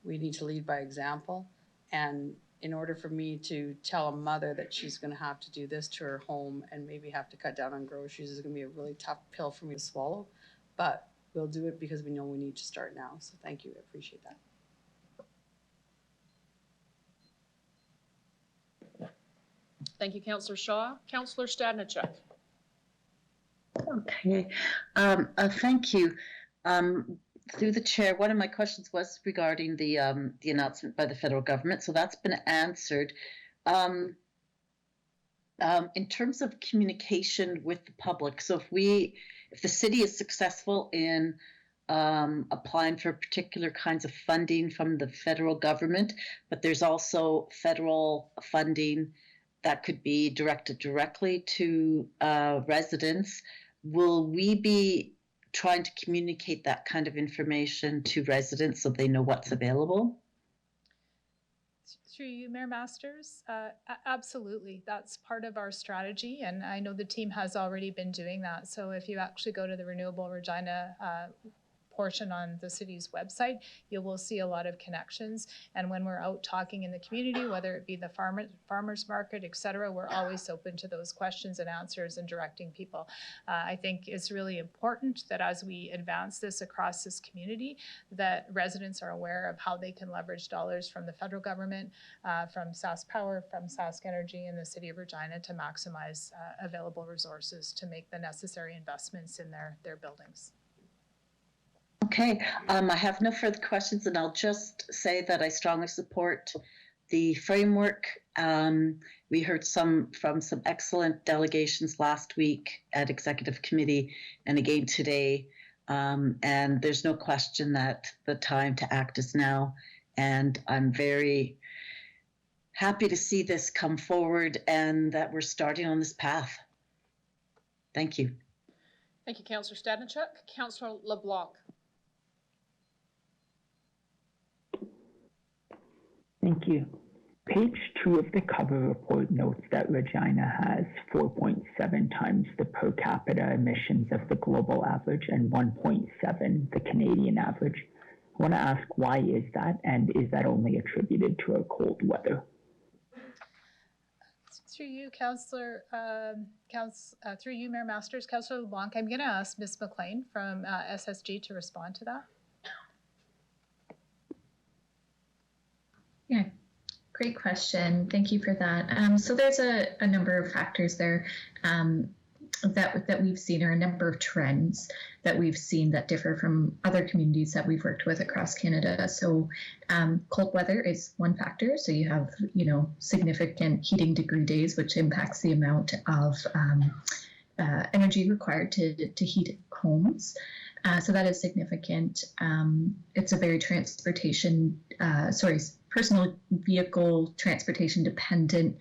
We need to lead by example, and in order for me to tell a mother that she's going to have to do this to her home and maybe have to cut down on groceries is going to be a really tough pill for me to swallow. But we'll do it because we know we need to start now. So thank you. I appreciate that. Thank you, Councillor Shaw. Councillor Stadnicek. Okay, thank you. Through the chair, one of my questions was regarding the announcement by the federal government, so that's been answered. In terms of communication with the public, so if the city is successful in applying for particular kinds of funding from the federal government, but there's also federal funding that could be directed directly to residents, will we be trying to communicate that kind of information to residents so they know what's available? Through you, Mayor Masters, absolutely. That's part of our strategy, and I know the team has already been doing that. So if you actually go to the Renewable Regina portion on the city's website, you will see a lot of connections. And when we're out talking in the community, whether it be the farmers market, et cetera, we're always open to those questions and answers and directing people. I think it's really important that as we advance this across this community, that residents are aware of how they can leverage dollars from the federal government, from SaskPower, from Sask Energy, and the City of Regina to maximize available resources to make the necessary investments in their buildings. Okay, I have no further questions, and I'll just say that I strongly support the framework. We heard from some excellent delegations last week at Executive Committee and again today, and there's no question that the time to act is now, and I'm very happy to see this come forward and that we're starting on this path. Thank you. Thank you, Councillor Stadnicek. Councillor LeBlanc. Thank you. Page 2 of the cover report notes that Regina has 4.7 times the per capita emissions of the global average and 1.7 the Canadian average. I want to ask, why is that, and is that only attributed to our cold weather? Through you, Councillor, through you, Mayor Masters, Councillor LeBlanc, I'm going to ask Ms. McLean from SSG to respond to that. Yeah, great question. Thank you for that. So there's a number of factors there that we've seen, or a number of trends that we've seen that differ from other communities that we've worked with across Canada. So cold weather is one factor. So you have, significant heating degree days, which impacts the amount of energy required to heat homes. So that is significant. It's a very personal vehicle transportation dependent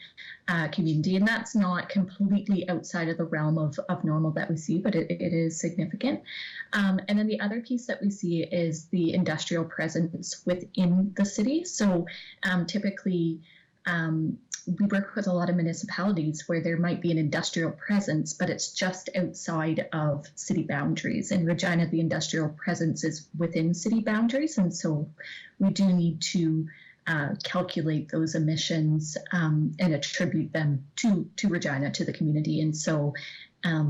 community, and that's not completely outside of the realm of normal that we see, but it is significant. And then the other piece that we see is the industrial presence within the city. So typically we work with a lot of municipalities where there might be an industrial presence, but it's just outside of city boundaries. In Regina, the industrial presence is within city boundaries, and so we do need to calculate those emissions and attribute them to Regina, to the community. And so I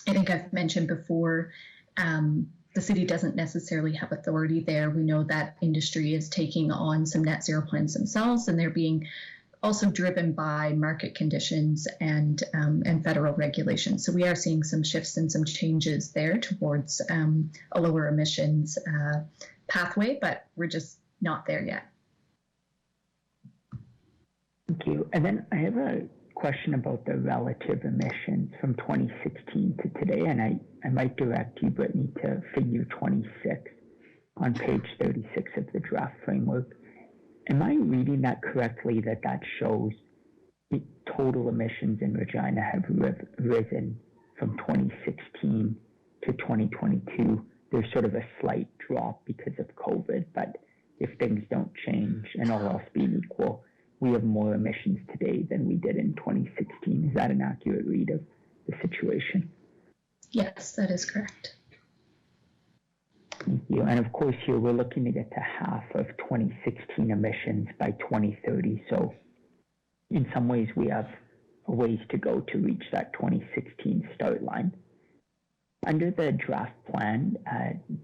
think I've mentioned before, the city doesn't necessarily have authority there. We know that industry is taking on some net zero plans themselves, and they're being also driven by market conditions and federal regulations. So we are seeing some shifts and some changes there towards a lower emissions pathway, but we're just not there yet. Thank you. And then I have a question about the relative emissions from 2016 to today, and I might direct you, Brittany, to figure 26 on page 36 of the draft framework. Am I reading that correctly, that shows the total emissions in Regina have risen from 2016 to 2022? There's sort of a slight drop because of COVID, but if things don't change and all else being equal, we have more emissions today than we did in 2016. Is that an accurate read of the situation? Yes, that is correct. Thank you. And of course, here we're looking to get to half of 2016 emissions by 2030. So in some ways, we have a ways to go to reach that 2016 start line. Under the draft plan,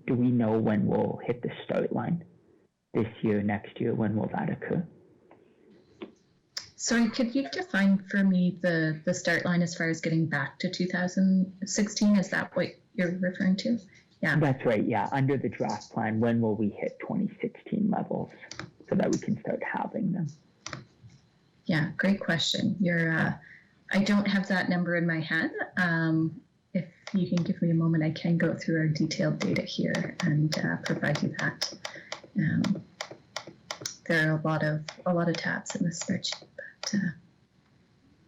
do we know when we'll hit the start line? This year, next year, when will that occur? Sorry, could you define for me the start line as far as getting back to 2016? Is that what you're referring to? Yeah. That's right, yeah. Under the draft plan, when will we hit 2016 levels so that we can start having them? Yeah, great question. I don't have that number in my head. If you can give me a moment, I can go through our detailed data here and provide you that. There are a lot of tabs in this spreadsheet, but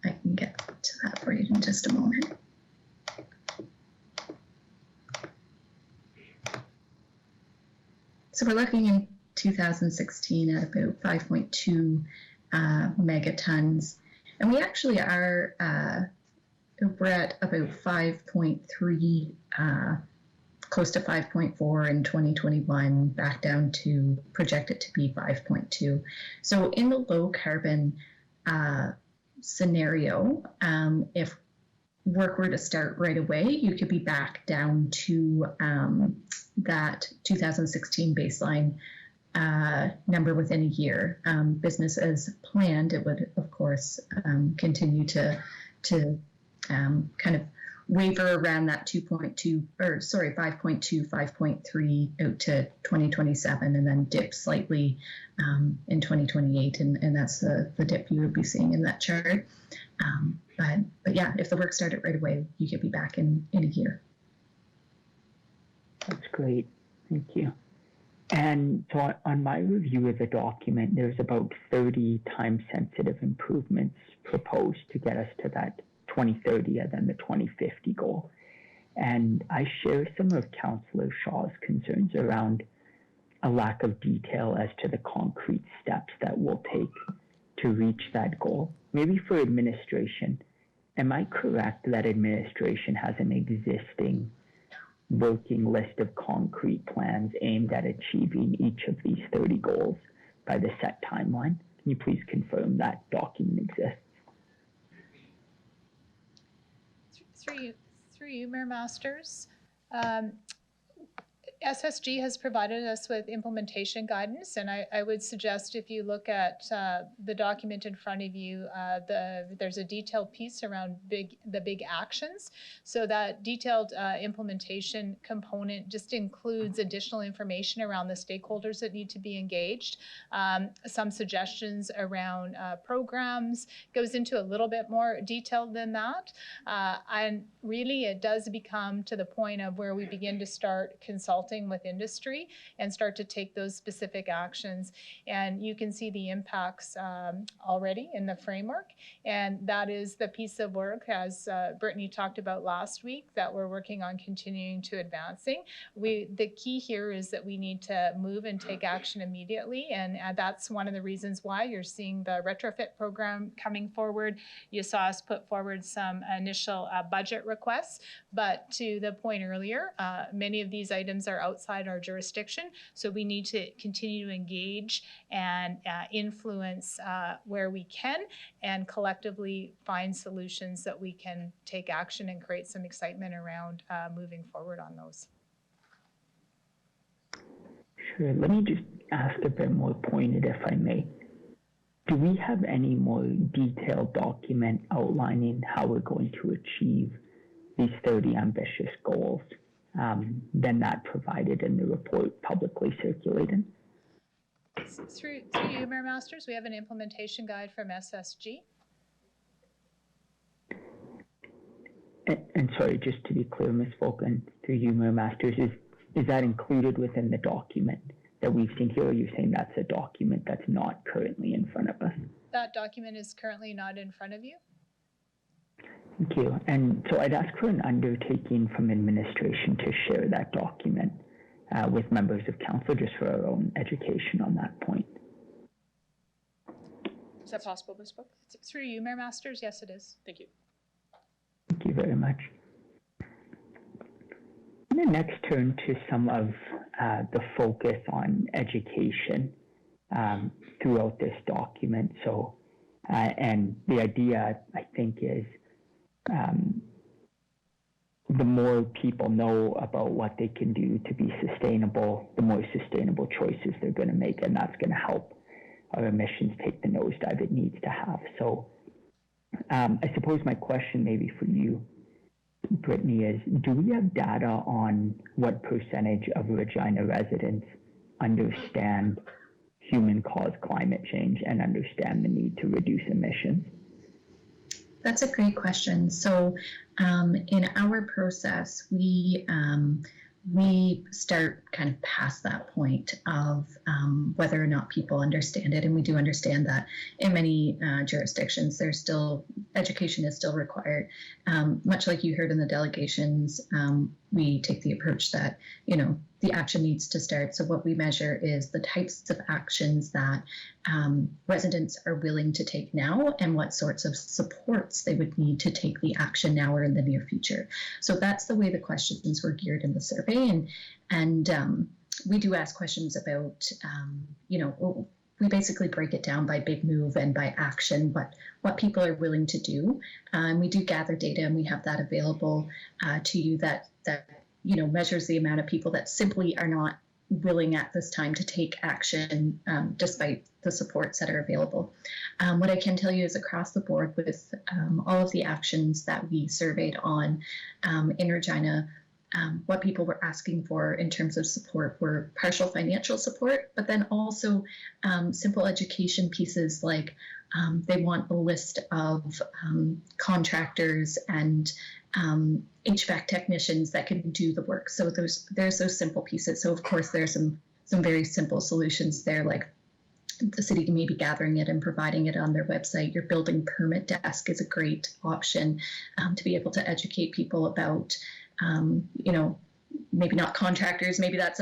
I can get to that for you in just a moment. So we're looking in 2016 at about 5.2 megatons, and we actually are we're at about 5.3, close to 5.4 in 2021, back down to projected to be 5.2. So in the low carbon scenario, if work were to start right away, you could be back down to that 2016 baseline number within a year. Business as planned, it would of course continue to kind of waver around that 5.2, 5.3 out to 2027, and then dip slightly in 2028, and that's the dip you would be seeing in that chart. But yeah, if the work started right away, you could be back in a year. That's great. Thank you. And so on my review of the document, there's about 30 time-sensitive improvements proposed to get us to that 2030 and then the 2050 goal. And I share some of Councillor Shaw's concerns around a lack of detail as to the concrete steps that we'll take to reach that goal. Maybe for administration, am I correct that administration has an existing working list of concrete plans aimed at achieving each of these 30 goals by the set timeline? Can you please confirm that document exists? Through you, Mayor Masters. SSG has provided us with implementation guidance, and I would suggest if you look at the document in front of you, there's a detailed piece around the big actions. So that detailed implementation component just includes additional information around the stakeholders that need to be engaged, some suggestions around programs, goes into a little bit more detail than that. And really it does become to the point of where we begin to start consulting consulting with industry and start to take those specific actions. And you can see the impacts already in the framework. And that is the piece of work, as Brittany talked about last week, that we're working on continuing to advancing. The key here is that we need to move and take action immediately. And that's one of the reasons why you're seeing the retrofit program coming forward. You saw us put forward some initial budget requests, but to the point earlier, many of these items are outside our jurisdiction, so we need to continue to engage and influence where we can, and collectively find solutions that we can take action and create some excitement around moving forward on those. Sure. Let me just ask a bit more pointed, if I may. Do we have any more detailed document outlining how we're going to achieve these 30 ambitious goals than that provided in the report publicly circulated? Through you, Mayor Masters, we have an implementation guide from SSG. And sorry, just to be clear, Ms. Fulton, through you, Mayor Masters, is that included within the document that we've seen here, or you're saying that's a document that's not currently in front of us? That document is currently not in front of you. Thank you. And so I'd ask for an undertaking from administration to share that document with members of council, just for our own education on that point. Is that possible, Ms. Book? Through you, Mayor Masters, yes, it is. Thank you. Thank you very much. I'm going to next turn to some of the focus on education throughout this document. So, and the idea, I think, is the more people know about what they can do to be sustainable, the more sustainable choices they're going to make, and that's going to help our emissions take the nosedive it needs to have. So I suppose my question maybe for you, Brittany, is do we have data on what percentage of Regina residents understand human-caused climate change and understand the need to reduce emissions? That's a great question. So in our process, we start kind of past that point of whether or not people understand it. And we do understand that in many jurisdictions, there's still, education is still required. Much like you heard in the delegations, we take the approach that, you know, the action needs to start. So what we measure is the types of actions that residents are willing to take now and what sorts of supports they would need to take the action now or in the near future. So that's the way the questions were geared in the survey. And we do ask questions about, you know, we basically break it down by big move and by action, what people are willing to do. And we do gather data, and we have that available to you that you know, measures the amount of people that simply are not willing at this time to take action despite the supports that are available. What I can tell you is across the board with all of the actions that we surveyed on in Regina, what people were asking for in terms of support were partial financial support, but then also simple education pieces like they want a list of contractors and HVAC technicians that can do the work. So there's those simple pieces. So of course there's some very simple solutions there, like the city may be gathering it and providing it on their website. Your building permit desk is a great option to be able to educate people about, you know, maybe not contractors, maybe that's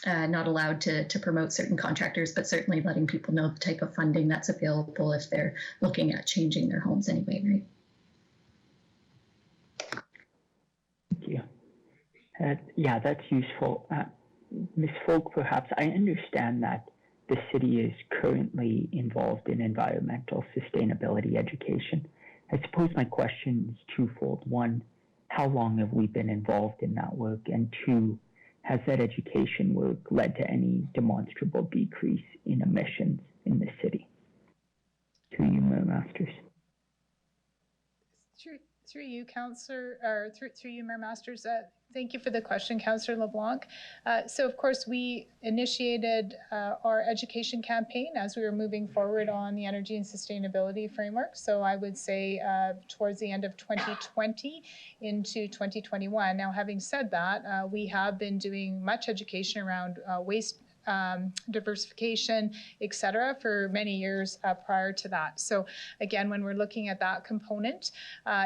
not allowed to promote certain contractors, but certainly letting people know the type of funding that's available if they're looking at changing their homes anyway, right? Thank you. Yeah, that's useful. Ms. Folk, perhaps I understand that the city is currently involved in environmental sustainability education. I suppose my question is twofold. One, how long have we been involved in that work? And two, has that education work led to any demonstrable decrease in emissions in the city? To you, Mayor Masters. Through you, Councillor, or through you, Mayor Masters. Thank you for the question, Councillor LeBlanc. So of course, we initiated our education campaign as we were moving forward on the energy and sustainability framework. So I would say towards the end of 2020 into 2021. Now, having said that, we have been doing much education around waste diversification, et cetera, for many years prior to that. So again, when we're looking at that component,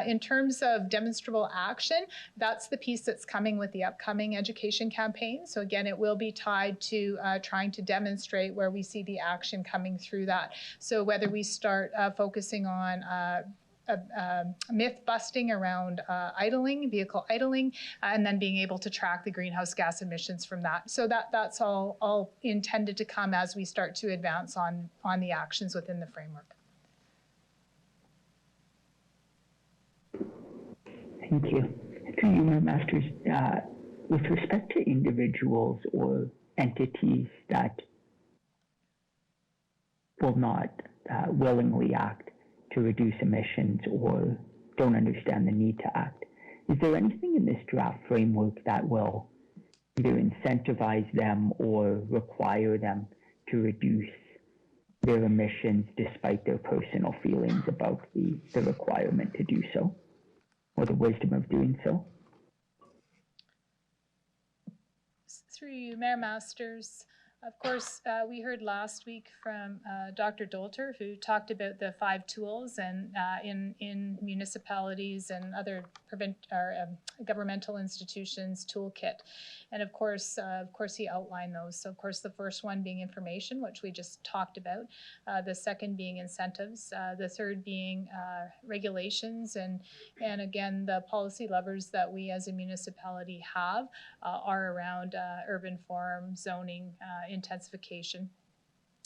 in terms of demonstrable action, that's the piece that's coming with the upcoming education campaign. So again, it will be tied to trying to demonstrate where we see the action coming through that. So whether we start focusing on myth busting around vehicle idling, and then being able to track the greenhouse gas emissions from that. So that's all intended to come as we start to advance on the actions within the framework. Thank you. To you, Mayor Masters, with respect to individuals or entities that will not willingly act to reduce emissions or don't understand the need to act, is there anything in this draft framework that will either incentivize them or require them to reduce their emissions despite their personal feelings about the requirement to do so, or the wisdom of doing so? Through you, Mayor Masters. Of course, we heard last week from Dr. Dolter, who talked about the 5 tools and in municipalities and other governmental institutions toolkit. And of course, he outlined those. So of course, the first one being information, which we just talked about. The second being incentives. The third being regulations. And again, the policy levers that we as a municipality have are around urban form, zoning, intensification,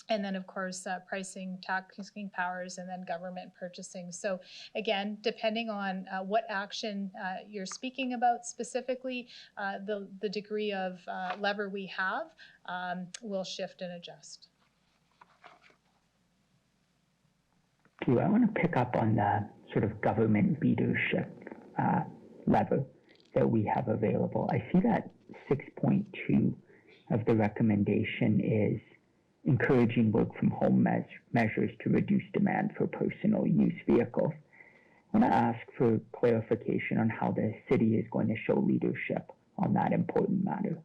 and then of course pricing, taxing powers, and then government purchasing. So again, depending on what action you're speaking about specifically, the degree of lever we have will shift and adjust. I want to pick up on the sort of government leadership lever that we have available. I see that 6.2 of the recommendation is encouraging work from home measures to reduce demand for personal use vehicles. I want to ask for clarification on how the city is going to show leadership on that important matter.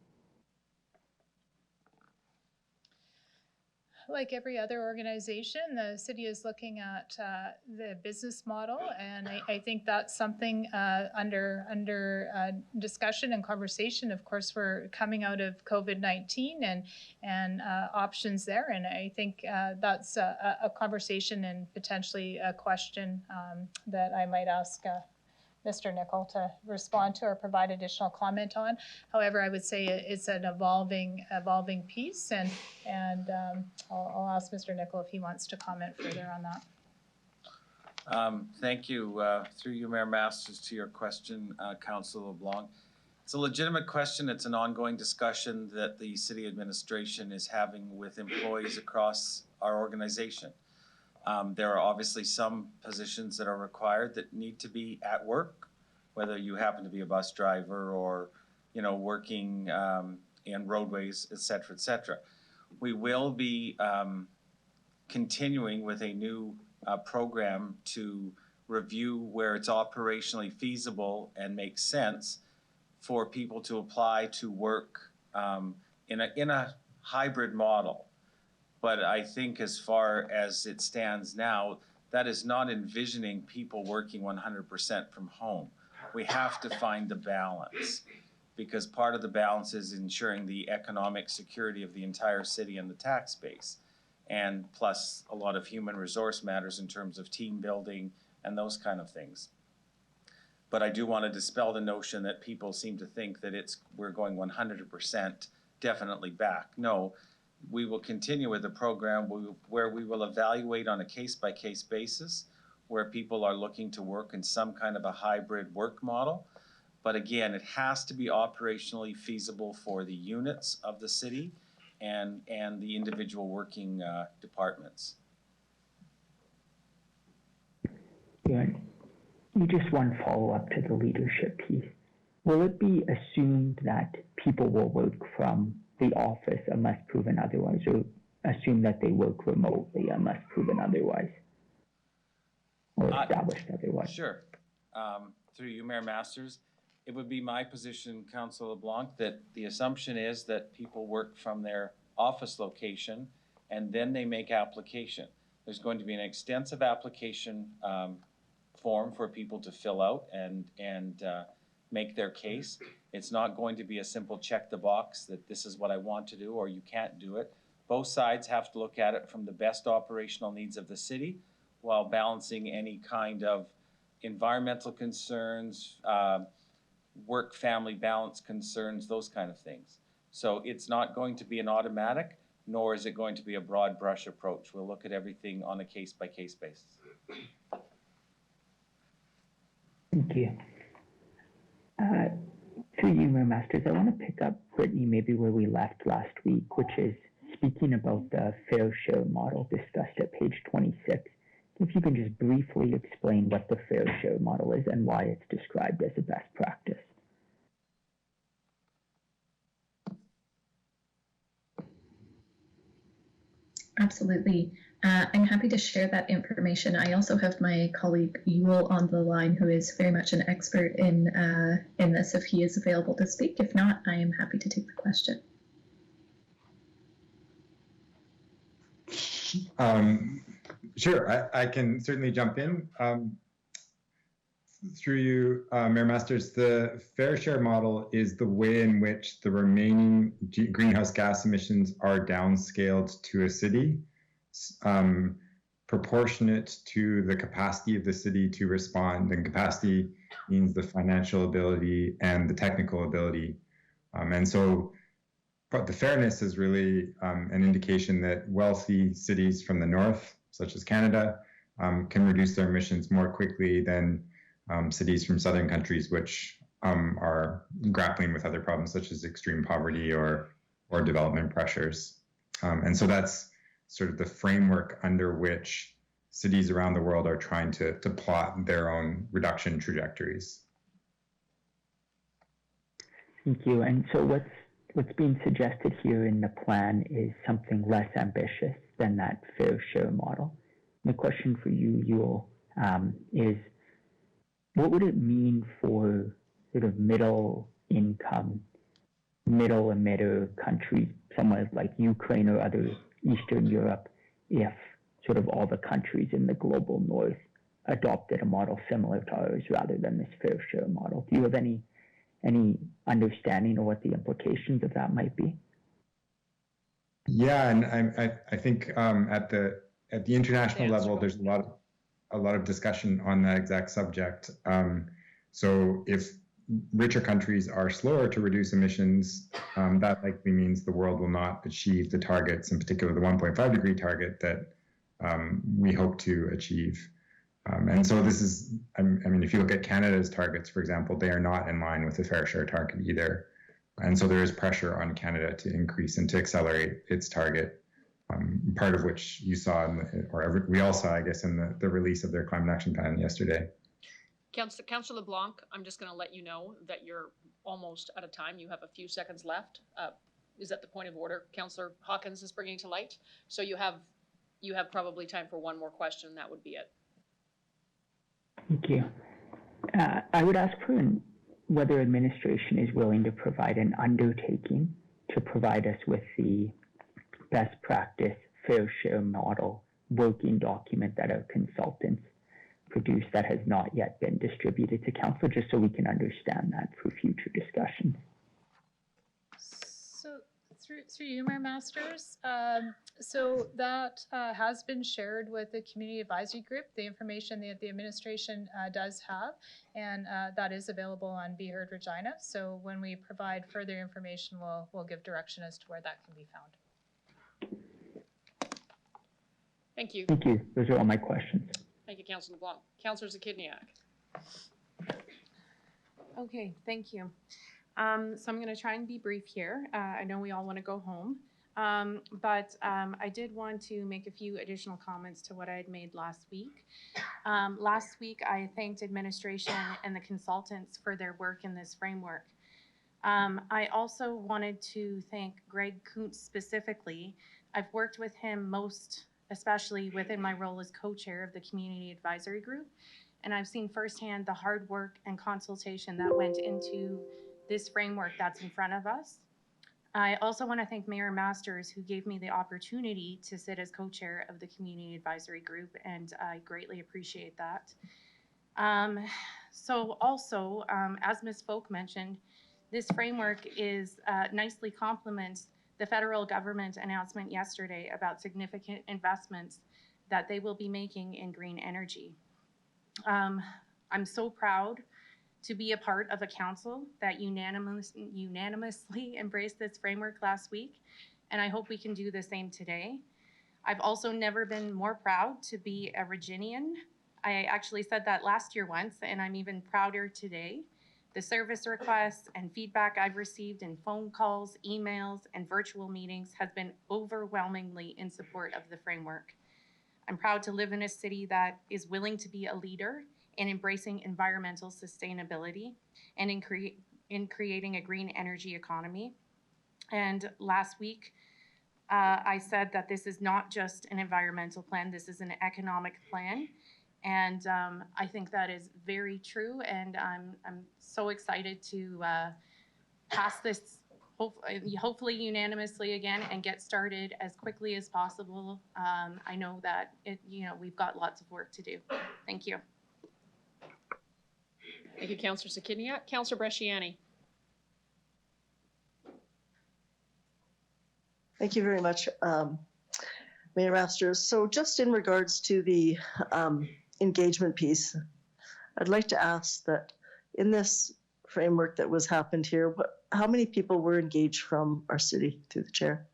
Like every other organization, the city is looking at the business model, and I think that's something under discussion and conversation. Of course, we're coming out of COVID-19 and options there, and I think that's a conversation and potentially a question that I might ask Mr. Nicol to respond to or provide additional comment on. However, I would say it's an evolving piece, and I'll ask Mr. Nicol if he wants to comment further on that. Thank you. Through you, Mayor Masters, to your question, Councillor LeBlanc. It's a legitimate question. It's an ongoing discussion that the city administration is having with employees across our organization. There are obviously some positions that are required that need to be at work, whether you happen to be a bus driver or, working in roadways, et cetera, et cetera. We will be continuing with a new program to review where it's operationally feasible and makes sense for people to apply to work in a hybrid model. But I think as far as it stands now, that is not envisioning people working 100% from home. We have to find the balance, because part of the balance is ensuring the economic security of the entire city and the tax base, and plus a lot of human resource matters in terms of team building and those kind of things. But I do want to dispel the notion that people seem to think that we're going 100% definitely back. No. We will continue with the program where we will evaluate on a case-by-case basis where people are looking to work in some kind of a hybrid work model. But again, it has to be operationally feasible for the units of the city and the individual working departments. Good. Just one follow-up to the leadership piece. Will it be assumed that people will work from the office unless proven otherwise, or assume that they work remotely unless proven otherwise, or established otherwise? Sure. Through you, Mayor Masters, it would be my position, Councillor LeBlanc, that the assumption is that people work from their office location and then they make application. There's going to be an extensive application form for people to fill out and make their case. It's not going to be a simple check the box that this is what I want to do or you can't do it. Both sides have to look at it from the best operational needs of the city while balancing any kind of environmental concerns, work-family balance concerns, those kind of things. So it's not going to be an automatic, nor is it going to be a broad brush approach. We'll look at everything on a case-by-case basis. Thank you. Through you, Mayor Masters, I want to pick up, Brittany, maybe where we left last week, which is speaking about the fair share model discussed at page 26. If you can just briefly explain what the fair share model is and why it's described as a best practice. Absolutely. I'm happy to share that information. I also have my colleague Yul on the line, who is very much an expert in this, if he is available to speak. If not, I am happy to take the question. Sure, I can certainly jump in. Through you, Mayor Masters, the fair share model is the way in which the remaining greenhouse gas emissions are downscaled to a city, proportionate to the capacity of the city to respond. And capacity means the financial ability and the technical ability. But the fairness is really an indication that wealthy cities from the north, such as Canada, can reduce their emissions more quickly than cities from southern countries, which are grappling with other problems such as extreme poverty or development pressures. And so that's sort of the framework under which cities around the world are trying to plot their own reduction trajectories. Thank you. And so what's being suggested here in the plan is something less ambitious than that fair share model. And the question for you, Yul, is what would it mean for sort of middle income, middle emitter countries, somewhere like Ukraine or other Eastern Europe, if sort of all the countries in the global north adopted a model similar to ours rather than this fair share model? Do you have any understanding of what the implications of that might be? Yeah, and I think at the international level, there's a lot of discussion on that exact subject. So if richer countries are slower to reduce emissions, that likely means the world will not achieve the targets, in particular the 1.5 degree target that we hope to achieve. And so this is, I mean, if you look at Canada's targets, for example, they are not in line with the fair share target either. And so there is pressure on Canada to increase and to accelerate its target. Part of which you saw, we all saw, I guess, in the release of their climate action plan yesterday. Councillor LeBlanc, I'm just going to let you know that you're almost out of time. You have a few seconds left. Is that the point of order? Councillor Hawkins is bringing to light. So you have probably time for one more question. That would be it. Thank you. I would ask for whether administration is willing to provide an undertaking to provide us with the best practice fair share model working document that our consultants produced that has not yet been distributed to council, just so we can understand that for future discussions. So through you, Mayor Masters, so that has been shared with the community advisory group, the information that the administration does have, and that is available on Be Heard Regina. So when we provide further information, we'll give direction as to where that can be found. Thank you. Thank you. Those are all my questions. Thank you, Councillor LeBlanc. Councillor Zakidniak. Okay, thank you. So I'm going to try and be brief here. I know we all want to go home. But I did want to make a few additional comments to what I had made last week. Last week, I thanked administration and the consultants for their work in this framework. I also wanted to thank Greg Kuntz specifically. I've worked with him most, especially within my role as co-chair of the Community Advisory Group, and I've seen firsthand the hard work and consultation that went into this framework that's in front of us. I also want to thank Mayor Masters, who gave me the opportunity to sit as co-chair of the Community Advisory Group, and I greatly appreciate that. So also, as Ms. Folk mentioned, this framework is nicely complements the federal government announcement yesterday about significant investments that they will be making in green energy. I'm so proud to be a part of a council that unanimously embraced this framework last week, and I hope we can do the same today. I've also never been more proud to be a Virginian. I actually said that last year once, and I'm even prouder today. The service requests and feedback I've received in phone calls, emails, and virtual meetings has been overwhelmingly in support of the framework. I'm proud to live in a city that is willing to be a leader in embracing environmental sustainability and in creating a green energy economy. And last week, I said that this is not just an environmental plan, this is an economic plan. And I think that is very true, and I'm so excited to pass this hopefully unanimously again and get started as quickly as possible. I know that we've got lots of work to do. Thank you. Thank you, Councillor Zakiniak. Councillor Bresciani. Thank you very much, Mayor Masters. So just in regards to the engagement piece, I'd like to ask that in this framework that was happened here, how many people were engaged from our city through the chair?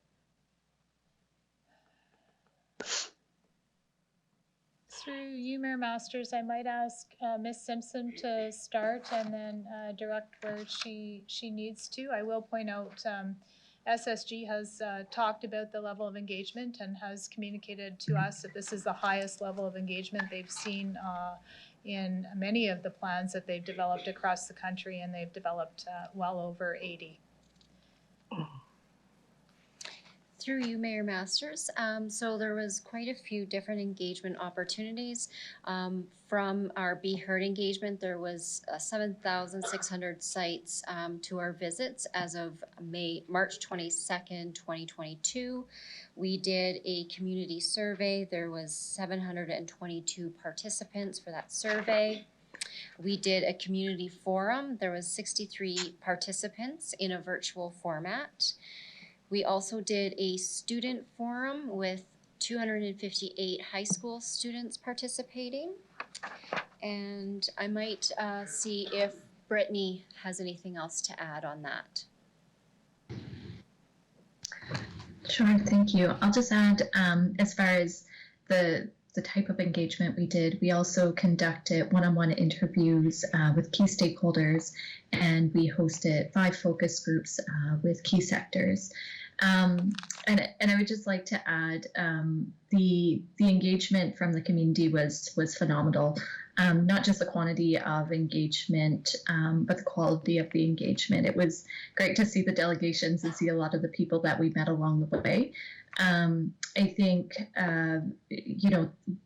Through you, Mayor Masters, I might ask Ms. Simpson to start and then direct where she needs to. I will point out SSG has talked about the level of engagement and has communicated to us that this is the highest level of engagement they've seen in many of the plans that they've developed across the country, and they've developed well over 80. Through you, Mayor Masters. So there was quite a few different engagement opportunities. From our Be Heard engagement, there was 7,600 sites to our visits as of March 22nd, 2022. We did a community survey. There was 722 participants for that survey. We did a community forum. There was 63 participants in a virtual format. We also did a student forum with 258 high school students participating. And I might see if Brittany has anything else to add on that. Sure, thank you. I'll just add, as far as the type of engagement we did, we also conducted one-on-one interviews with key stakeholders, and we hosted 5 focus groups with key sectors. And I would just like to add, the engagement from the community was phenomenal. Not just the quantity of engagement, but the quality of the engagement. It was great to see the delegations and see a lot of the people that we met along the way. I think,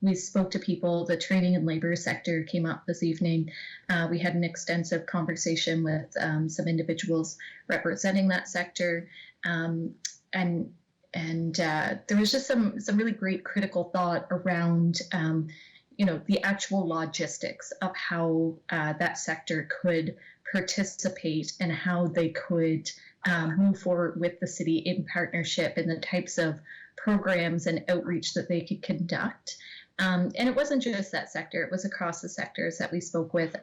we spoke to people. The training and labor sector came up this evening. We had an extensive conversation with some individuals representing that sector. And there was just some really great critical thought around, the actual logistics of how that sector could participate and how they could move forward with the city in partnership and the types of programs and outreach that they could conduct. And it wasn't just that sector, it was across the sectors that we spoke with,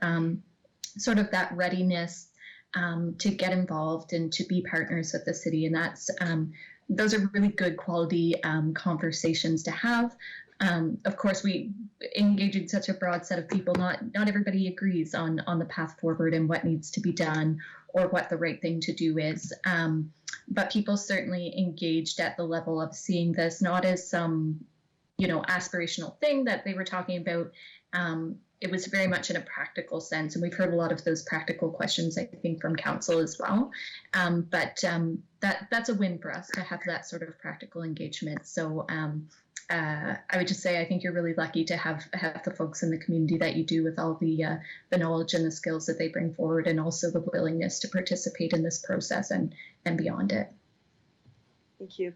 sort of that readiness to get involved and to be partners with the city. And those are really good quality conversations to have. Of course, we engaging such a broad set of people. Not everybody agrees on the path forward and what needs to be done or what the right thing to do is. But people certainly engaged at the level of seeing this not as some, aspirational thing that they were talking about. It was very much in a practical sense, and we've heard a lot of those practical questions, I think, from council as well. But that's a win for us to have that sort of practical engagement. So I would just say I think you're really lucky to have the folks in the community that you do, with all the knowledge and the skills that they bring forward, and also the willingness to participate in this process and beyond it. Thank you.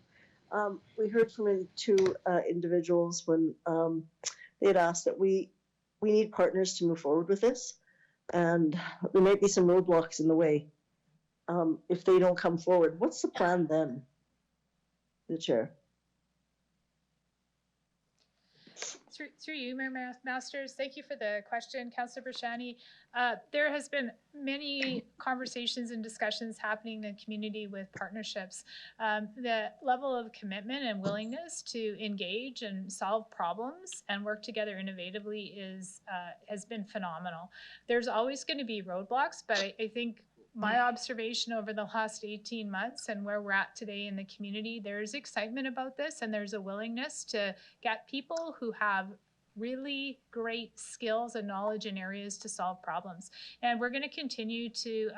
We heard from two individuals when they had asked that we need partners to move forward with this, and there might be some roadblocks in the way if they don't come forward. What's the plan then, the chair? Through you, Mayor Masters, thank you for the question, Councillor Brashani. There has been many conversations and discussions happening in the community with partnerships. The level of commitment and willingness to engage and solve problems and work together innovatively has been phenomenal. There's always going to be roadblocks, but I think my observation over the last 18 months and where we're at today in the community, there's excitement about this, and there's a willingness to get people who have really great skills and knowledge in areas to solve problems. And we're going to continue to,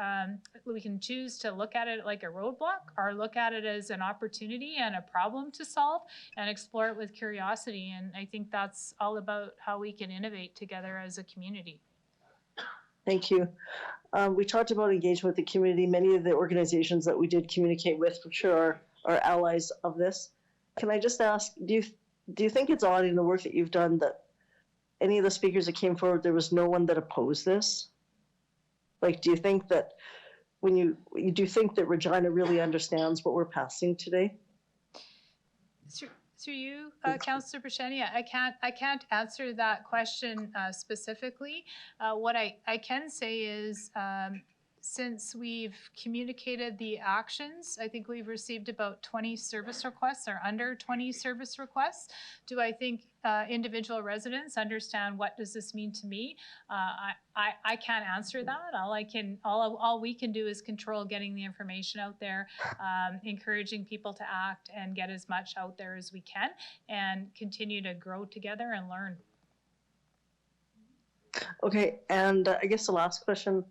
we can choose to look at it like a roadblock or look at it as an opportunity and a problem to solve and explore it with curiosity. And I think that's all about how we can innovate together as a community. Thank you. We talked about engagement with the community. Many of the organizations that we did communicate with, for sure, are allies of this. Can I just ask, do you think it's odd in the work that you've done that any of the speakers that came forward, there was no one that opposed this? Like, do you think that do you think that Regina really understands what we're passing today? Through you, Councillor Brashani, I can't answer that question specifically. What I can say is, since we've communicated the actions, I think we've received about 20 service requests or under 20 service requests. Do I think individual residents understand what does this mean to me? I can't answer that. All we can do is control getting the information out there, encouraging people to act and get as much out there as we can, and continue to grow together and learn. Okay, and I guess the last question.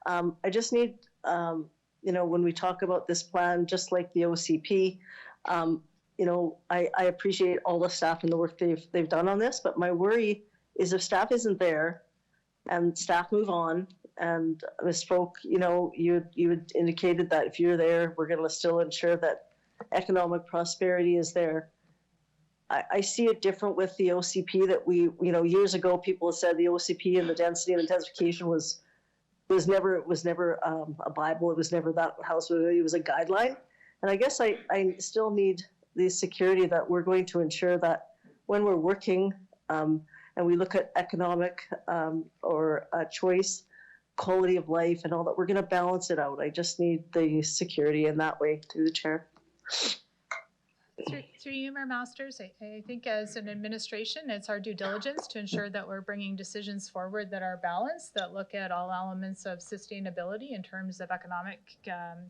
I just need, when we talk about this plan, just like the OCP, I appreciate all the staff and the work they've done on this, but my worry is if staff isn't there and staff move on, and Ms. Folk, you had indicated that if you're there, we're going to still ensure that economic prosperity is there. I see it different with the OCP that we, years ago, people have said the OCP and the density and intensification was never a Bible. It was never that house. It was a guideline. And I guess I still need the security that we're going to ensure that when we're working and we look at economic or choice, quality of life and all that, we're going to balance it out. I just need the security in that way, through the chair. Through you, Mayor Masters, I think as an administration, it's our due diligence to ensure that we're bringing decisions forward that are balanced, that look at all elements of sustainability in terms of economic,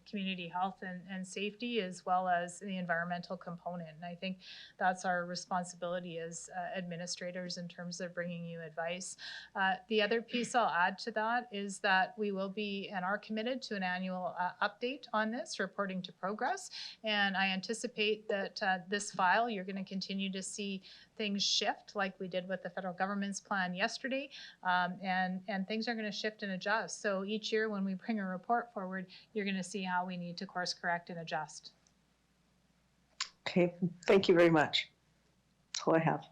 community health and safety, as well as the environmental component. And I think that's our responsibility as administrators in terms of bringing you advice. The other piece I'll add to that is that we will be and are committed to an annual update on this, reporting to progress. And I anticipate that this file, you're going to continue to see things shift like we did with the federal government's plan yesterday, and things are going to shift and adjust. So each year when we bring a report forward, you're going to see how we need to course correct and adjust. Okay, thank you very much. That's all I have.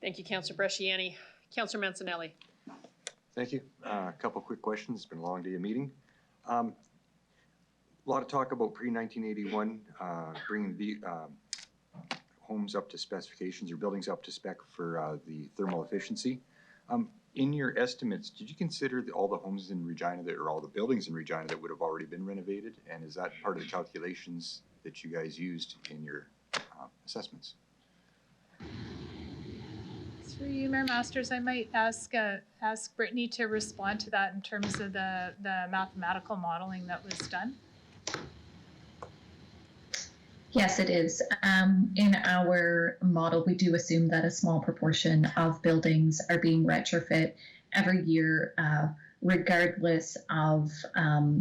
Thank you, Councillor Bresciani. Councillor Mancinelli. Thank you. A couple quick questions. It's been a long day of meeting. A lot of talk about pre-1981 bringing the homes up to specifications or buildings up to spec for the thermal efficiency. In your estimates, did you consider all the homes in Regina or all the buildings in Regina that would have already been renovated? And is that part of the calculations that you guys used in your assessments? Through you, Mayor Masters, I might ask Brittany to respond to that in terms of the mathematical modeling that was done. Yes, it is. In our model, we do assume that a small proportion of buildings are being retrofit every year, regardless of a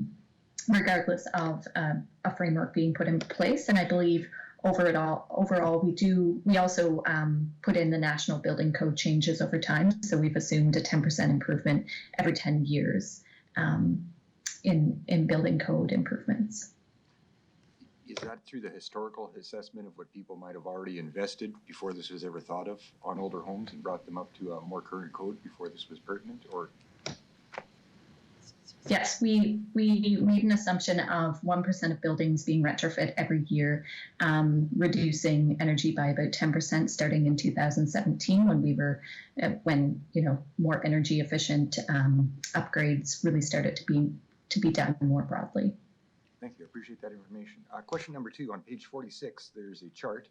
framework being put in place. And I believe overall, we also put in the National Building Code changes over time. So we've assumed a 10% improvement every 10 years in building code improvements. Is that through the historical assessment of what people might have already invested before this was ever thought of on older homes and brought them up to a more current code before this was pertinent, or? Yes, we made an assumption of 1% of buildings being retrofit every year, reducing energy by about 10% starting in 2017 when more energy efficient upgrades really started to be done more broadly. Thank you. I appreciate that information. Question number 2, on page 46, there's a chart.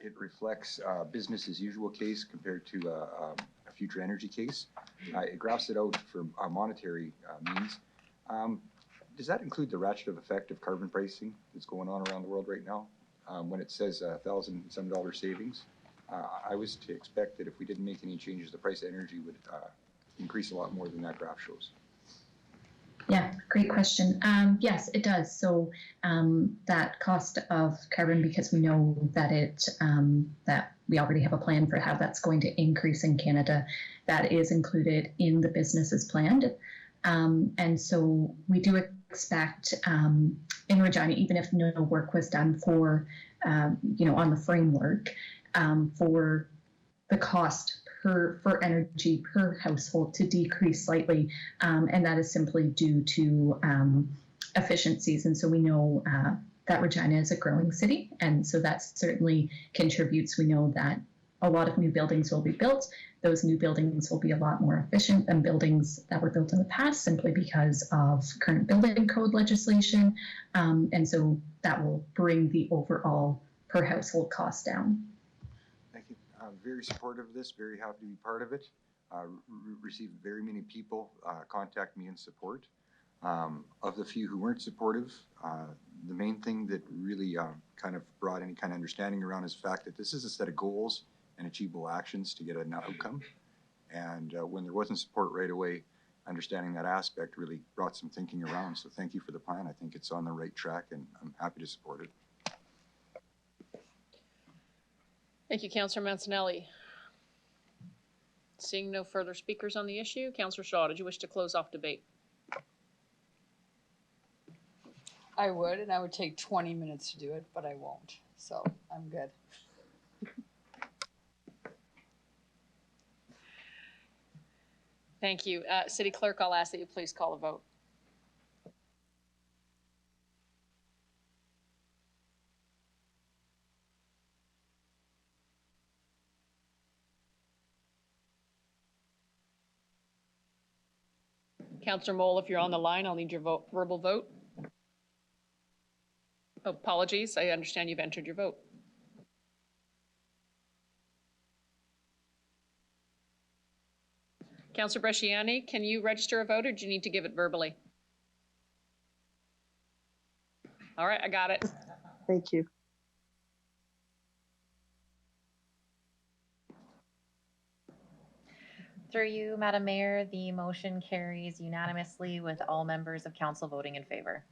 It reflects business as usual case compared to a future energy case. It graphs it out for monetary means. Does that include the ratchet effect of carbon pricing that's going on around the world right now? When it says $1,000 some savings, I was to expect that if we didn't make any changes, the price of energy would increase a lot more than that graph shows. Yeah, great question. Yes, it does. So that cost of carbon, because we know that that we already have a plan for how that's going to increase in Canada, that is included in the business as planned. And so we do expect in Regina, even if no work was done for, on the framework, for the cost for energy per household to decrease slightly, and that is simply due to efficiencies. And so we know that Regina is a growing city, and so that certainly contributes. We know that a lot of new buildings will be built. Those new buildings will be a lot more efficient than buildings that were built in the past, simply because of current building code legislation, and so that will bring the overall per household cost down. I'm very supportive of this, very happy to be part of it. Received very many people contact me in support. Of the few who weren't supportive, the main thing that really kind of brought any kind of understanding around is the fact that this is a set of goals and achievable actions to get an outcome. And when there wasn't support right away, understanding that aspect really brought some thinking around. So thank you for the plan. I think it's on the right track, and I'm happy to support it. Thank you, Councillor Mancinelli. Seeing no further speakers on the issue, Councillor Shaw, did you wish to close off debate? I would, and I would take 20 minutes to do it, but I won't. So I'm good. Thank you. City Clerk, I'll ask that you please call a vote. Councillor Mole, if you're on the line, I'll need your verbal vote. Oh, apologies, I understand you've entered your vote. Councillor Bresciani, can you register a vote, or do you need to give it verbally? All right, I got it. Thank you. Through you, Madam Mayor, the motion carries unanimously with all members of council voting in favor.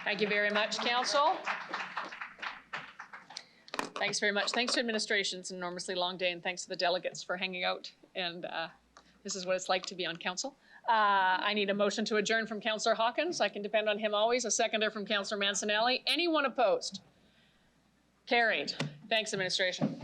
Thank you very much, council. Thanks very much. Thanks to administration. It's an enormously long day, and thanks to the delegates for hanging out. And this is what it's like to be on council. I need a motion to adjourn from Councillor Hawkins. I can depend on him always. A seconder from Councillor Mancinelli. Anyone opposed? Carried. Thanks, administration.